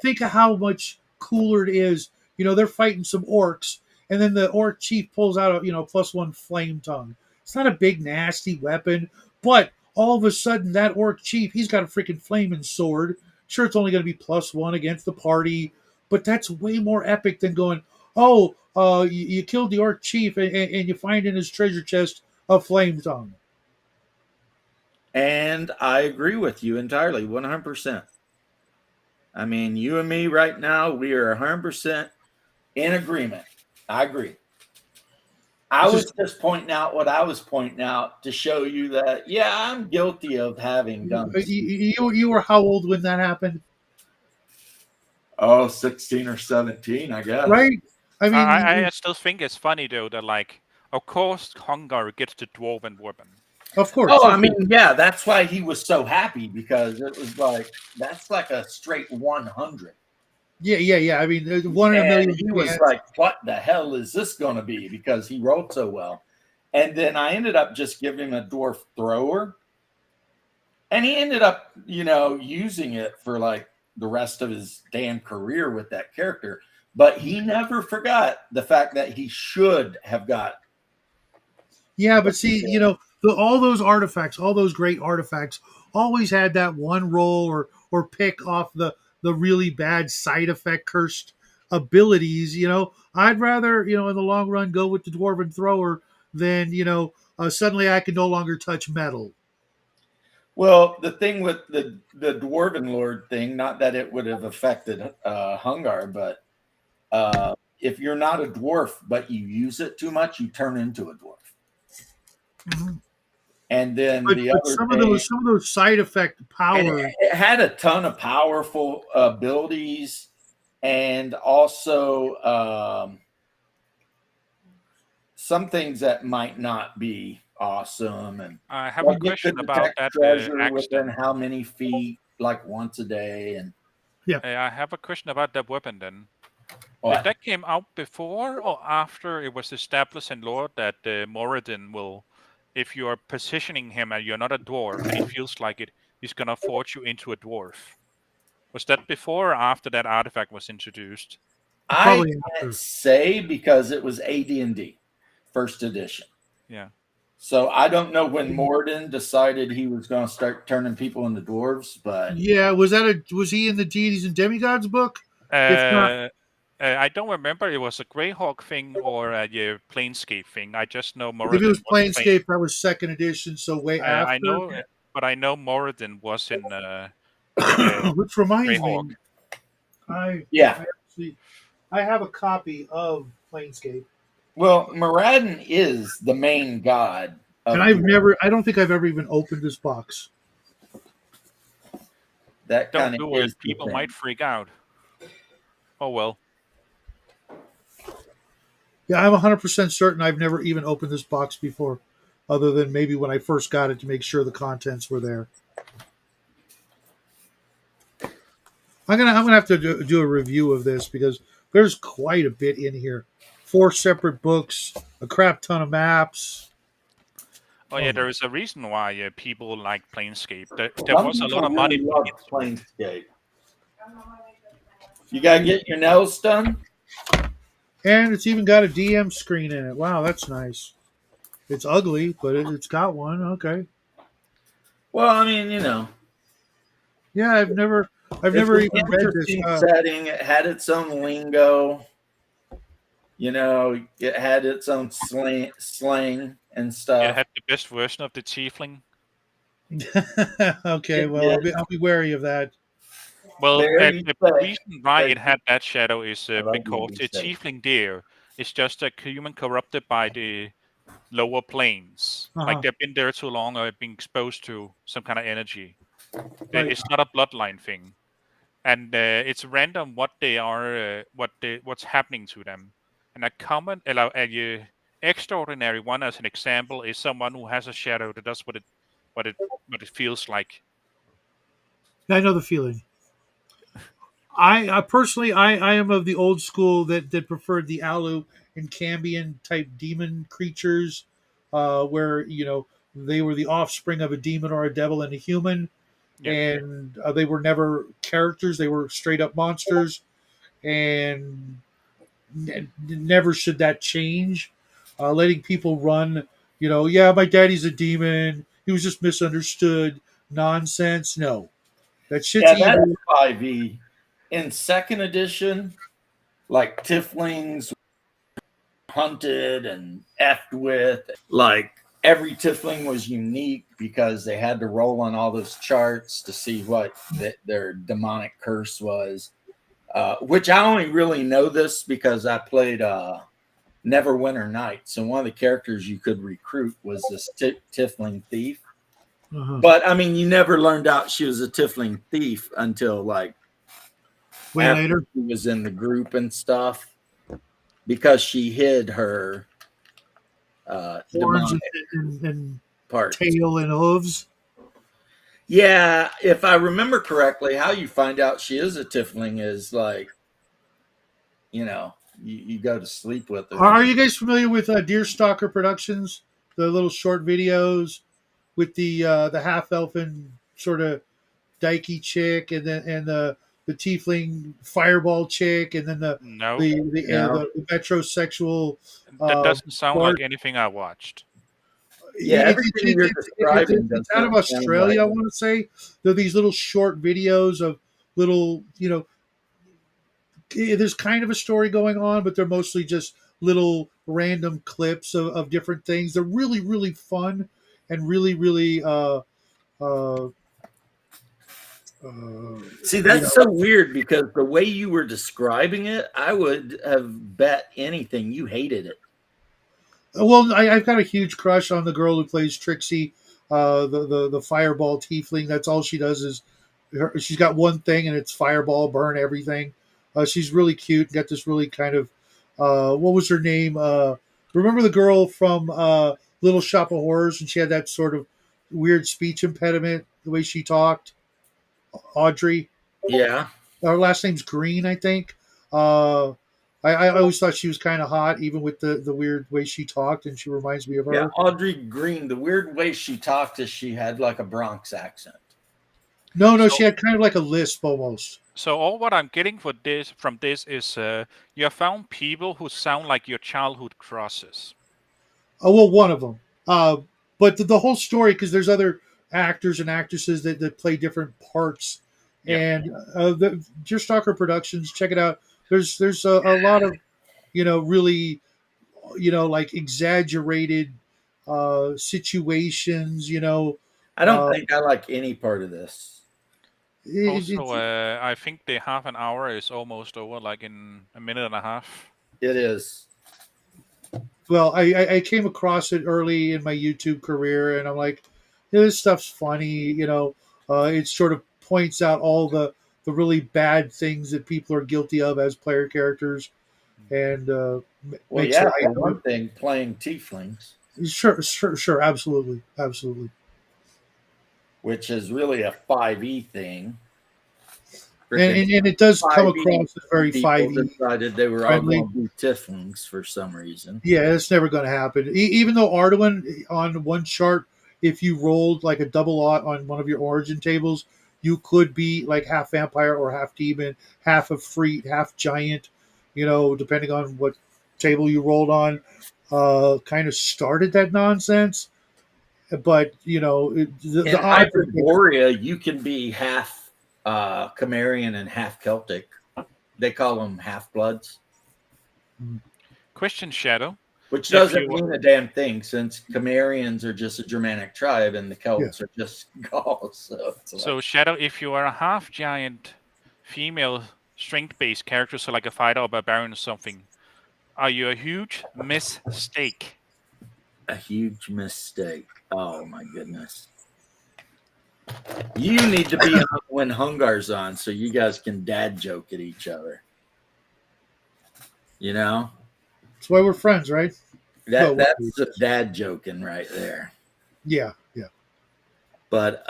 Speaker 7: Think of how much cooler it is. They're fighting some orcs, and then the orc chief pulls out a +1 flame tongue. It's not a big nasty weapon, but all of a sudden that orc chief, he's got a freaking flaming sword. Sure, it's only going to be +1 against the party, but that's way more epic than going, you killed the orc chief and you find in his treasure chest a flame tongue.
Speaker 1: And I agree with you entirely, 100%. I mean, you and me right now, we are 100% in agreement. I agree. I was just pointing out what I was pointing out to show you that, yeah, I'm guilty of having done this.
Speaker 7: You were how old when that happened?
Speaker 1: 16 or 17, I guess.
Speaker 7: Right? I mean,
Speaker 8: I still think it's funny, though, that, like, of course, Hungar gets the dwarven weapon.
Speaker 7: Of course.
Speaker 1: Oh, I mean, yeah, that's why he was so happy, because it was like, that's like a straight 100.
Speaker 7: Yeah. I mean, 1 in a million.
Speaker 1: He was like, what the hell is this going to be? Because he rolled so well. And then I ended up just giving him a dwarf thrower. And he ended up, using it for like the rest of his damn career with that character. But he never forgot the fact that he should have got.
Speaker 7: Yeah, but see, all those artifacts, all those great artifacts, always had that one roll or pick off the really bad side effect cursed abilities. I'd rather, in the long run, go with the dwarven thrower than, suddenly I can no longer touch metal.
Speaker 1: Well, the thing with the Dwarven Lord thing, not that it would have affected Hungar, but if you're not a dwarf but you use it too much, you turn into a dwarf.
Speaker 7: Mm-hmm.
Speaker 1: And then
Speaker 7: But,
Speaker 1: the
Speaker 7: but
Speaker 1: other
Speaker 7: some
Speaker 1: day,
Speaker 7: of those side effect
Speaker 1: and
Speaker 7: powers.
Speaker 1: it had a ton of powerful abilities, and also some things that might not be awesome. And
Speaker 8: I have a
Speaker 1: like it
Speaker 8: question
Speaker 1: could
Speaker 8: about
Speaker 1: detect
Speaker 8: that
Speaker 1: treasure
Speaker 8: axe
Speaker 1: within
Speaker 8: then.
Speaker 1: how many feet, like once a day. And
Speaker 8: I have a question about that weapon then. Did
Speaker 1: what?
Speaker 8: that came out before or after it was established in lore that Moradin will, if you are positioning him and you're not a dwarf and he feels like it, he's gonna forge you into a dwarf? Was that before or after that artifact was introduced?
Speaker 1: I
Speaker 7: Probably
Speaker 1: can't
Speaker 7: after.
Speaker 1: say because it was AD&D first edition.
Speaker 8: Yeah.
Speaker 1: So I don't know when Morden decided he was going to start turning people into dwarves, but
Speaker 7: Yeah, was he in the Deities and Demigods book? If not,
Speaker 8: I don't remember it was a Greyhawk thing or a Planescape thing. I just know
Speaker 7: if it was
Speaker 8: Moradin was
Speaker 7: Planescape, that was second edition, so way
Speaker 8: I
Speaker 7: after.
Speaker 8: know, but I know Moradin was in
Speaker 7: Which reminds
Speaker 8: Greyhawk.
Speaker 7: me, I
Speaker 1: yeah.
Speaker 7: I have a copy of Planescape,
Speaker 1: Well, Moradin is the main god
Speaker 7: and
Speaker 1: of
Speaker 7: I don't think I've ever even opened this box.
Speaker 1: that
Speaker 8: Don't
Speaker 1: kind of
Speaker 8: do
Speaker 1: is
Speaker 8: it.
Speaker 1: the
Speaker 8: People
Speaker 1: thing.
Speaker 8: might freak out. Oh well.
Speaker 7: Yeah, I'm 100% certain I've never even opened this box before, other than maybe when I first got it to make sure the contents were there. I'm gonna have to do a review of this because there's quite a bit in here. 4 separate books, a crap ton of maps.
Speaker 8: Oh yeah, there is a reason why people like Planescape. There
Speaker 1: Some
Speaker 8: was a lot
Speaker 1: people
Speaker 8: of money
Speaker 1: really
Speaker 8: put
Speaker 1: love
Speaker 8: into it.
Speaker 1: Planescape. You got to get your nails done?
Speaker 7: And it's even got a DM screen in it. Wow, that's nice. It's ugly, but it's got one. Okay.
Speaker 1: Well, I mean, you know,
Speaker 7: Yeah, I've never
Speaker 1: it's an
Speaker 7: even read this.
Speaker 1: interesting setting. It had its own lingo. You know, it had its own slang and
Speaker 8: It
Speaker 1: stuff.
Speaker 8: had the best version of the Tiefling.
Speaker 7: Okay,
Speaker 1: It
Speaker 7: well,
Speaker 1: did.
Speaker 7: I'll be wary of that.
Speaker 8: Well,
Speaker 1: There you
Speaker 8: the
Speaker 1: say.
Speaker 8: reason why it had that shadow is
Speaker 1: I love
Speaker 8: because
Speaker 1: you,
Speaker 8: the
Speaker 1: say.
Speaker 8: Tiefling there is just a human corrupted by the lower planes. Like
Speaker 7: Uh-huh.
Speaker 8: they've been there too long or been exposed to some kind of energy.
Speaker 7: Right.
Speaker 8: It's not a bloodline thing, and it's random what they are, what's happening to them. And a common, extraordinary one, as an example, is someone who has a shadow that does what it what it feels like.
Speaker 7: I know the feeling. I personally, I am of the old school that preferred the Alu and Cambion type demon creatures, where they were the offspring of a demon or a devil and a human,
Speaker 8: Yeah.
Speaker 7: and they were never characters; they were straight up monsters, and never should that change. Letting people run, yeah, my daddy's a demon. He was just misunderstood. Nonsense. No, that shit's
Speaker 1: Yeah, that's
Speaker 7: evil.
Speaker 1: 5e. In second edition, like Tiflings hunted and effed with. Like every Tifling was unique because they had to roll on all those charts to see what their demonic curse was. Which I only really know this because I played Neverwinter Nights, and one of the characters you could recruit was this Tifling thief.
Speaker 7: Uh-huh.
Speaker 1: But I mean, you never learned out she was a Tifling thief until like
Speaker 7: Way
Speaker 1: after
Speaker 7: later.
Speaker 1: she was in the group and stuff, because she hid her
Speaker 7: Horns
Speaker 1: demonic
Speaker 7: and
Speaker 1: parts.
Speaker 7: tail and hooves.
Speaker 1: Yeah, if I remember correctly, how you find out she is a Tifling is like, you go to sleep with her.
Speaker 7: Are you guys familiar with Deerstalker Productions? The little short videos with the half elfin sort of dykey chick, and the tiefling fireball chick, and then the
Speaker 8: No,
Speaker 7: the the, uh,
Speaker 1: No.
Speaker 7: the metrosexual.
Speaker 8: that doesn't sound
Speaker 7: bard.
Speaker 8: like anything I watched.
Speaker 1: Yeah, everything you're describing does
Speaker 7: It's out of
Speaker 1: not sound
Speaker 7: Australia, I
Speaker 1: like.
Speaker 7: want to say. They're these little short videos of little, there's kind of a story going on, but they're mostly just little random clips of different things. They're really, really fun and really, really uh,
Speaker 1: See, that's so weird because the way you were describing it, I would have bet anything you hated it.
Speaker 7: well, I've got a huge crush on the girl who plays Trixie the fireball tiefling. That's all she does is she's got one thing and it's fireball, burn everything. She's really cute. Got this really kind of what was her name? Remember the girl from Little Shop of Horrors, and she had that sort of weird speech impediment, the way she talked. Audrey.
Speaker 1: Yeah.
Speaker 7: Her last name's Green, I think. I always thought she was kind of hot, even with the weird way she talked, and she reminds me of her.
Speaker 1: Yeah, Audrey Green. The weird way she talked is she had like a Bronx accent.
Speaker 7: No, she had kind of like a lisp almost.
Speaker 8: So all what I'm getting from this is you have found people who sound like your childhood crushes.
Speaker 7: Oh, well, one of them. But the whole story, because there's other actors and actresses that play different parts.
Speaker 8: Yeah.
Speaker 7: And the Deer Stalker Productions, check it out. There's a lot of, really, like exaggerated situations,
Speaker 1: I don't think I like any part of this.
Speaker 8: Also, I think the half an hour is almost over, like in a minute and a half.
Speaker 1: It is.
Speaker 7: Well, I came across it early in my YouTube career, and I'm like, this stuff's funny. It sort of points out all the really bad things that people are guilty of as player characters, and
Speaker 1: Well,
Speaker 7: makes
Speaker 1: yeah,
Speaker 7: it
Speaker 1: for one thing, playing tieflings,
Speaker 7: Sure, absolutely.
Speaker 1: which is really a 5e thing.
Speaker 7: And it does come
Speaker 1: 5e
Speaker 7: across as very
Speaker 1: people
Speaker 7: 5e.
Speaker 1: decided they were
Speaker 7: friendly.
Speaker 1: all going to be tieflings for some reason.
Speaker 7: Yeah, it's never going to happen. Even though Arduin on one chart, if you rolled like a double aught on one of your origin tables, you could be like half vampire or half demon, half Efreet, half giant, depending on what table you rolled on. Kind of started that nonsense. But,
Speaker 1: In
Speaker 7: the odds are-
Speaker 1: Hyperborea, you can be half Cimmerian and half Celtic. They call them half-bloods.
Speaker 8: Question, Shadow.
Speaker 1: Which
Speaker 8: If
Speaker 1: doesn't
Speaker 8: you-
Speaker 1: mean a damn thing, since Cimmerians are just a Germanic tribe and the Celts are just Gauls. So, it's like,
Speaker 8: So Shadow, if you are a half giant female strength-based character, so like a fighter or barbarian or something, are you a huge mistake?
Speaker 1: a huge mistake. Oh my goodness. You need to be on when Hungar's on so you guys can dad joke at each other.
Speaker 7: That's why we're friends, right?
Speaker 1: That's a dad joking right there.
Speaker 7: Yeah.
Speaker 1: But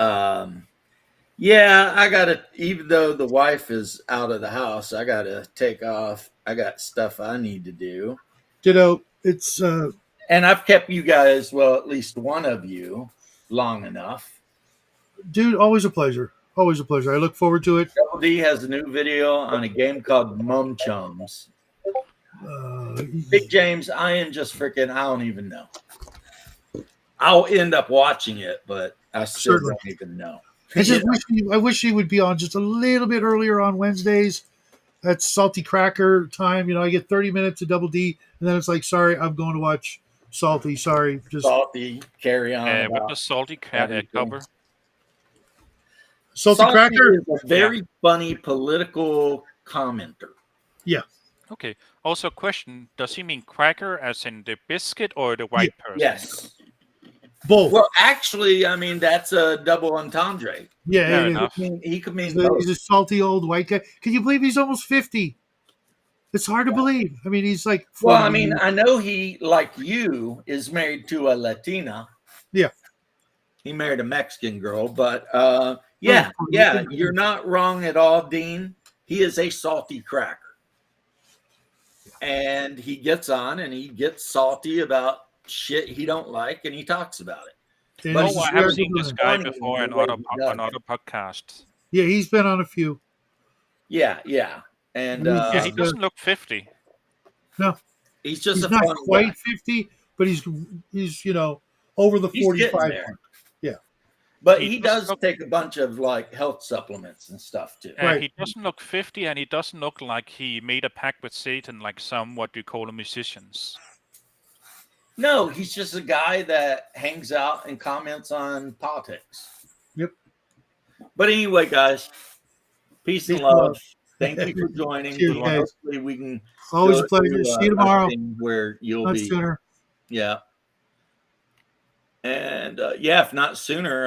Speaker 1: yeah, I gotta, even though the wife is out of the house, I gotta take off. I got stuff I need to do.
Speaker 7: Ditto. It's
Speaker 1: And I've kept you guys, well, at least one of you, long enough.
Speaker 7: dude, always a pleasure. Always a pleasure. I look forward to it.
Speaker 1: Double D has a new video on a game called Mum Chums. Big James, I am just freaking, I don't even know. I'll end up watching it, but I still
Speaker 7: Certainly.
Speaker 1: don't even know.
Speaker 7: I wish he would be on just a little bit earlier on Wednesdays. That's Salty Cracker time. I get 30 minutes of Double D, and then it's like, sorry, I'm going to watch Salty. Sorry, just
Speaker 1: Salty, carry on.
Speaker 8: What
Speaker 1: about
Speaker 8: does Salty
Speaker 1: everything.
Speaker 8: cover?
Speaker 7: Salty Cracker.
Speaker 1: is a very funny political commenter.
Speaker 8: Okay. Also, question: does he mean cracker, as in the biscuit, or the white person?
Speaker 1: Yes.
Speaker 7: Both.
Speaker 1: Well, actually, I mean, that's a double entendre.
Speaker 7: Yeah,
Speaker 8: Fair
Speaker 7: it is.
Speaker 8: enough.
Speaker 1: He could mean
Speaker 7: He's a,
Speaker 1: both.
Speaker 7: he's a salty old white guy. Can you believe he's almost 50? It's hard to believe. I mean, he's like 40.
Speaker 1: Well, I mean, I know he, like you, is married to a Latina.
Speaker 7: Yeah.
Speaker 1: He married a Mexican girl, but yeah, you're not wrong at all, Dean. He is a salty cracker. And he gets on and he gets salty about shit he don't like, and he talks about it.
Speaker 7: And
Speaker 1: But
Speaker 7: he's
Speaker 8: Oh, I
Speaker 7: very
Speaker 8: have seen
Speaker 7: good
Speaker 8: this
Speaker 7: at it.
Speaker 8: guy
Speaker 1: funny
Speaker 8: before
Speaker 1: in the way
Speaker 8: on
Speaker 1: he does
Speaker 8: other podcasts.
Speaker 7: Yeah, he's been on a few.
Speaker 1: Yeah. And
Speaker 8: Yeah, he doesn't look 50.
Speaker 1: he's just
Speaker 7: He's
Speaker 1: a
Speaker 7: not
Speaker 1: funny
Speaker 7: quite
Speaker 1: guy.
Speaker 7: 50, but he's over the
Speaker 1: He's
Speaker 7: 45
Speaker 1: getting there.
Speaker 7: mark.
Speaker 1: But
Speaker 8: He
Speaker 1: he
Speaker 8: doesn't
Speaker 1: does
Speaker 8: look-
Speaker 1: take a bunch of like health supplements and stuff too.
Speaker 7: Right.
Speaker 8: He doesn't look 50, and he doesn't look like he made a pact with Satan, like some what you call musicians.
Speaker 1: No, he's just a guy that hangs out and comments on politics.
Speaker 7: Yep.
Speaker 1: But anyway, guys, peace and
Speaker 7: Peace and
Speaker 1: love.
Speaker 7: love.
Speaker 1: Thank you for joining.
Speaker 7: Cheers, guys.
Speaker 1: Hopefully we can
Speaker 7: Always
Speaker 1: go
Speaker 7: a pleasure.
Speaker 1: to,
Speaker 7: See you tomorrow.
Speaker 1: a thing where you'll
Speaker 7: Not
Speaker 1: be.
Speaker 7: sooner.
Speaker 1: Yeah. And yeah, if not sooner,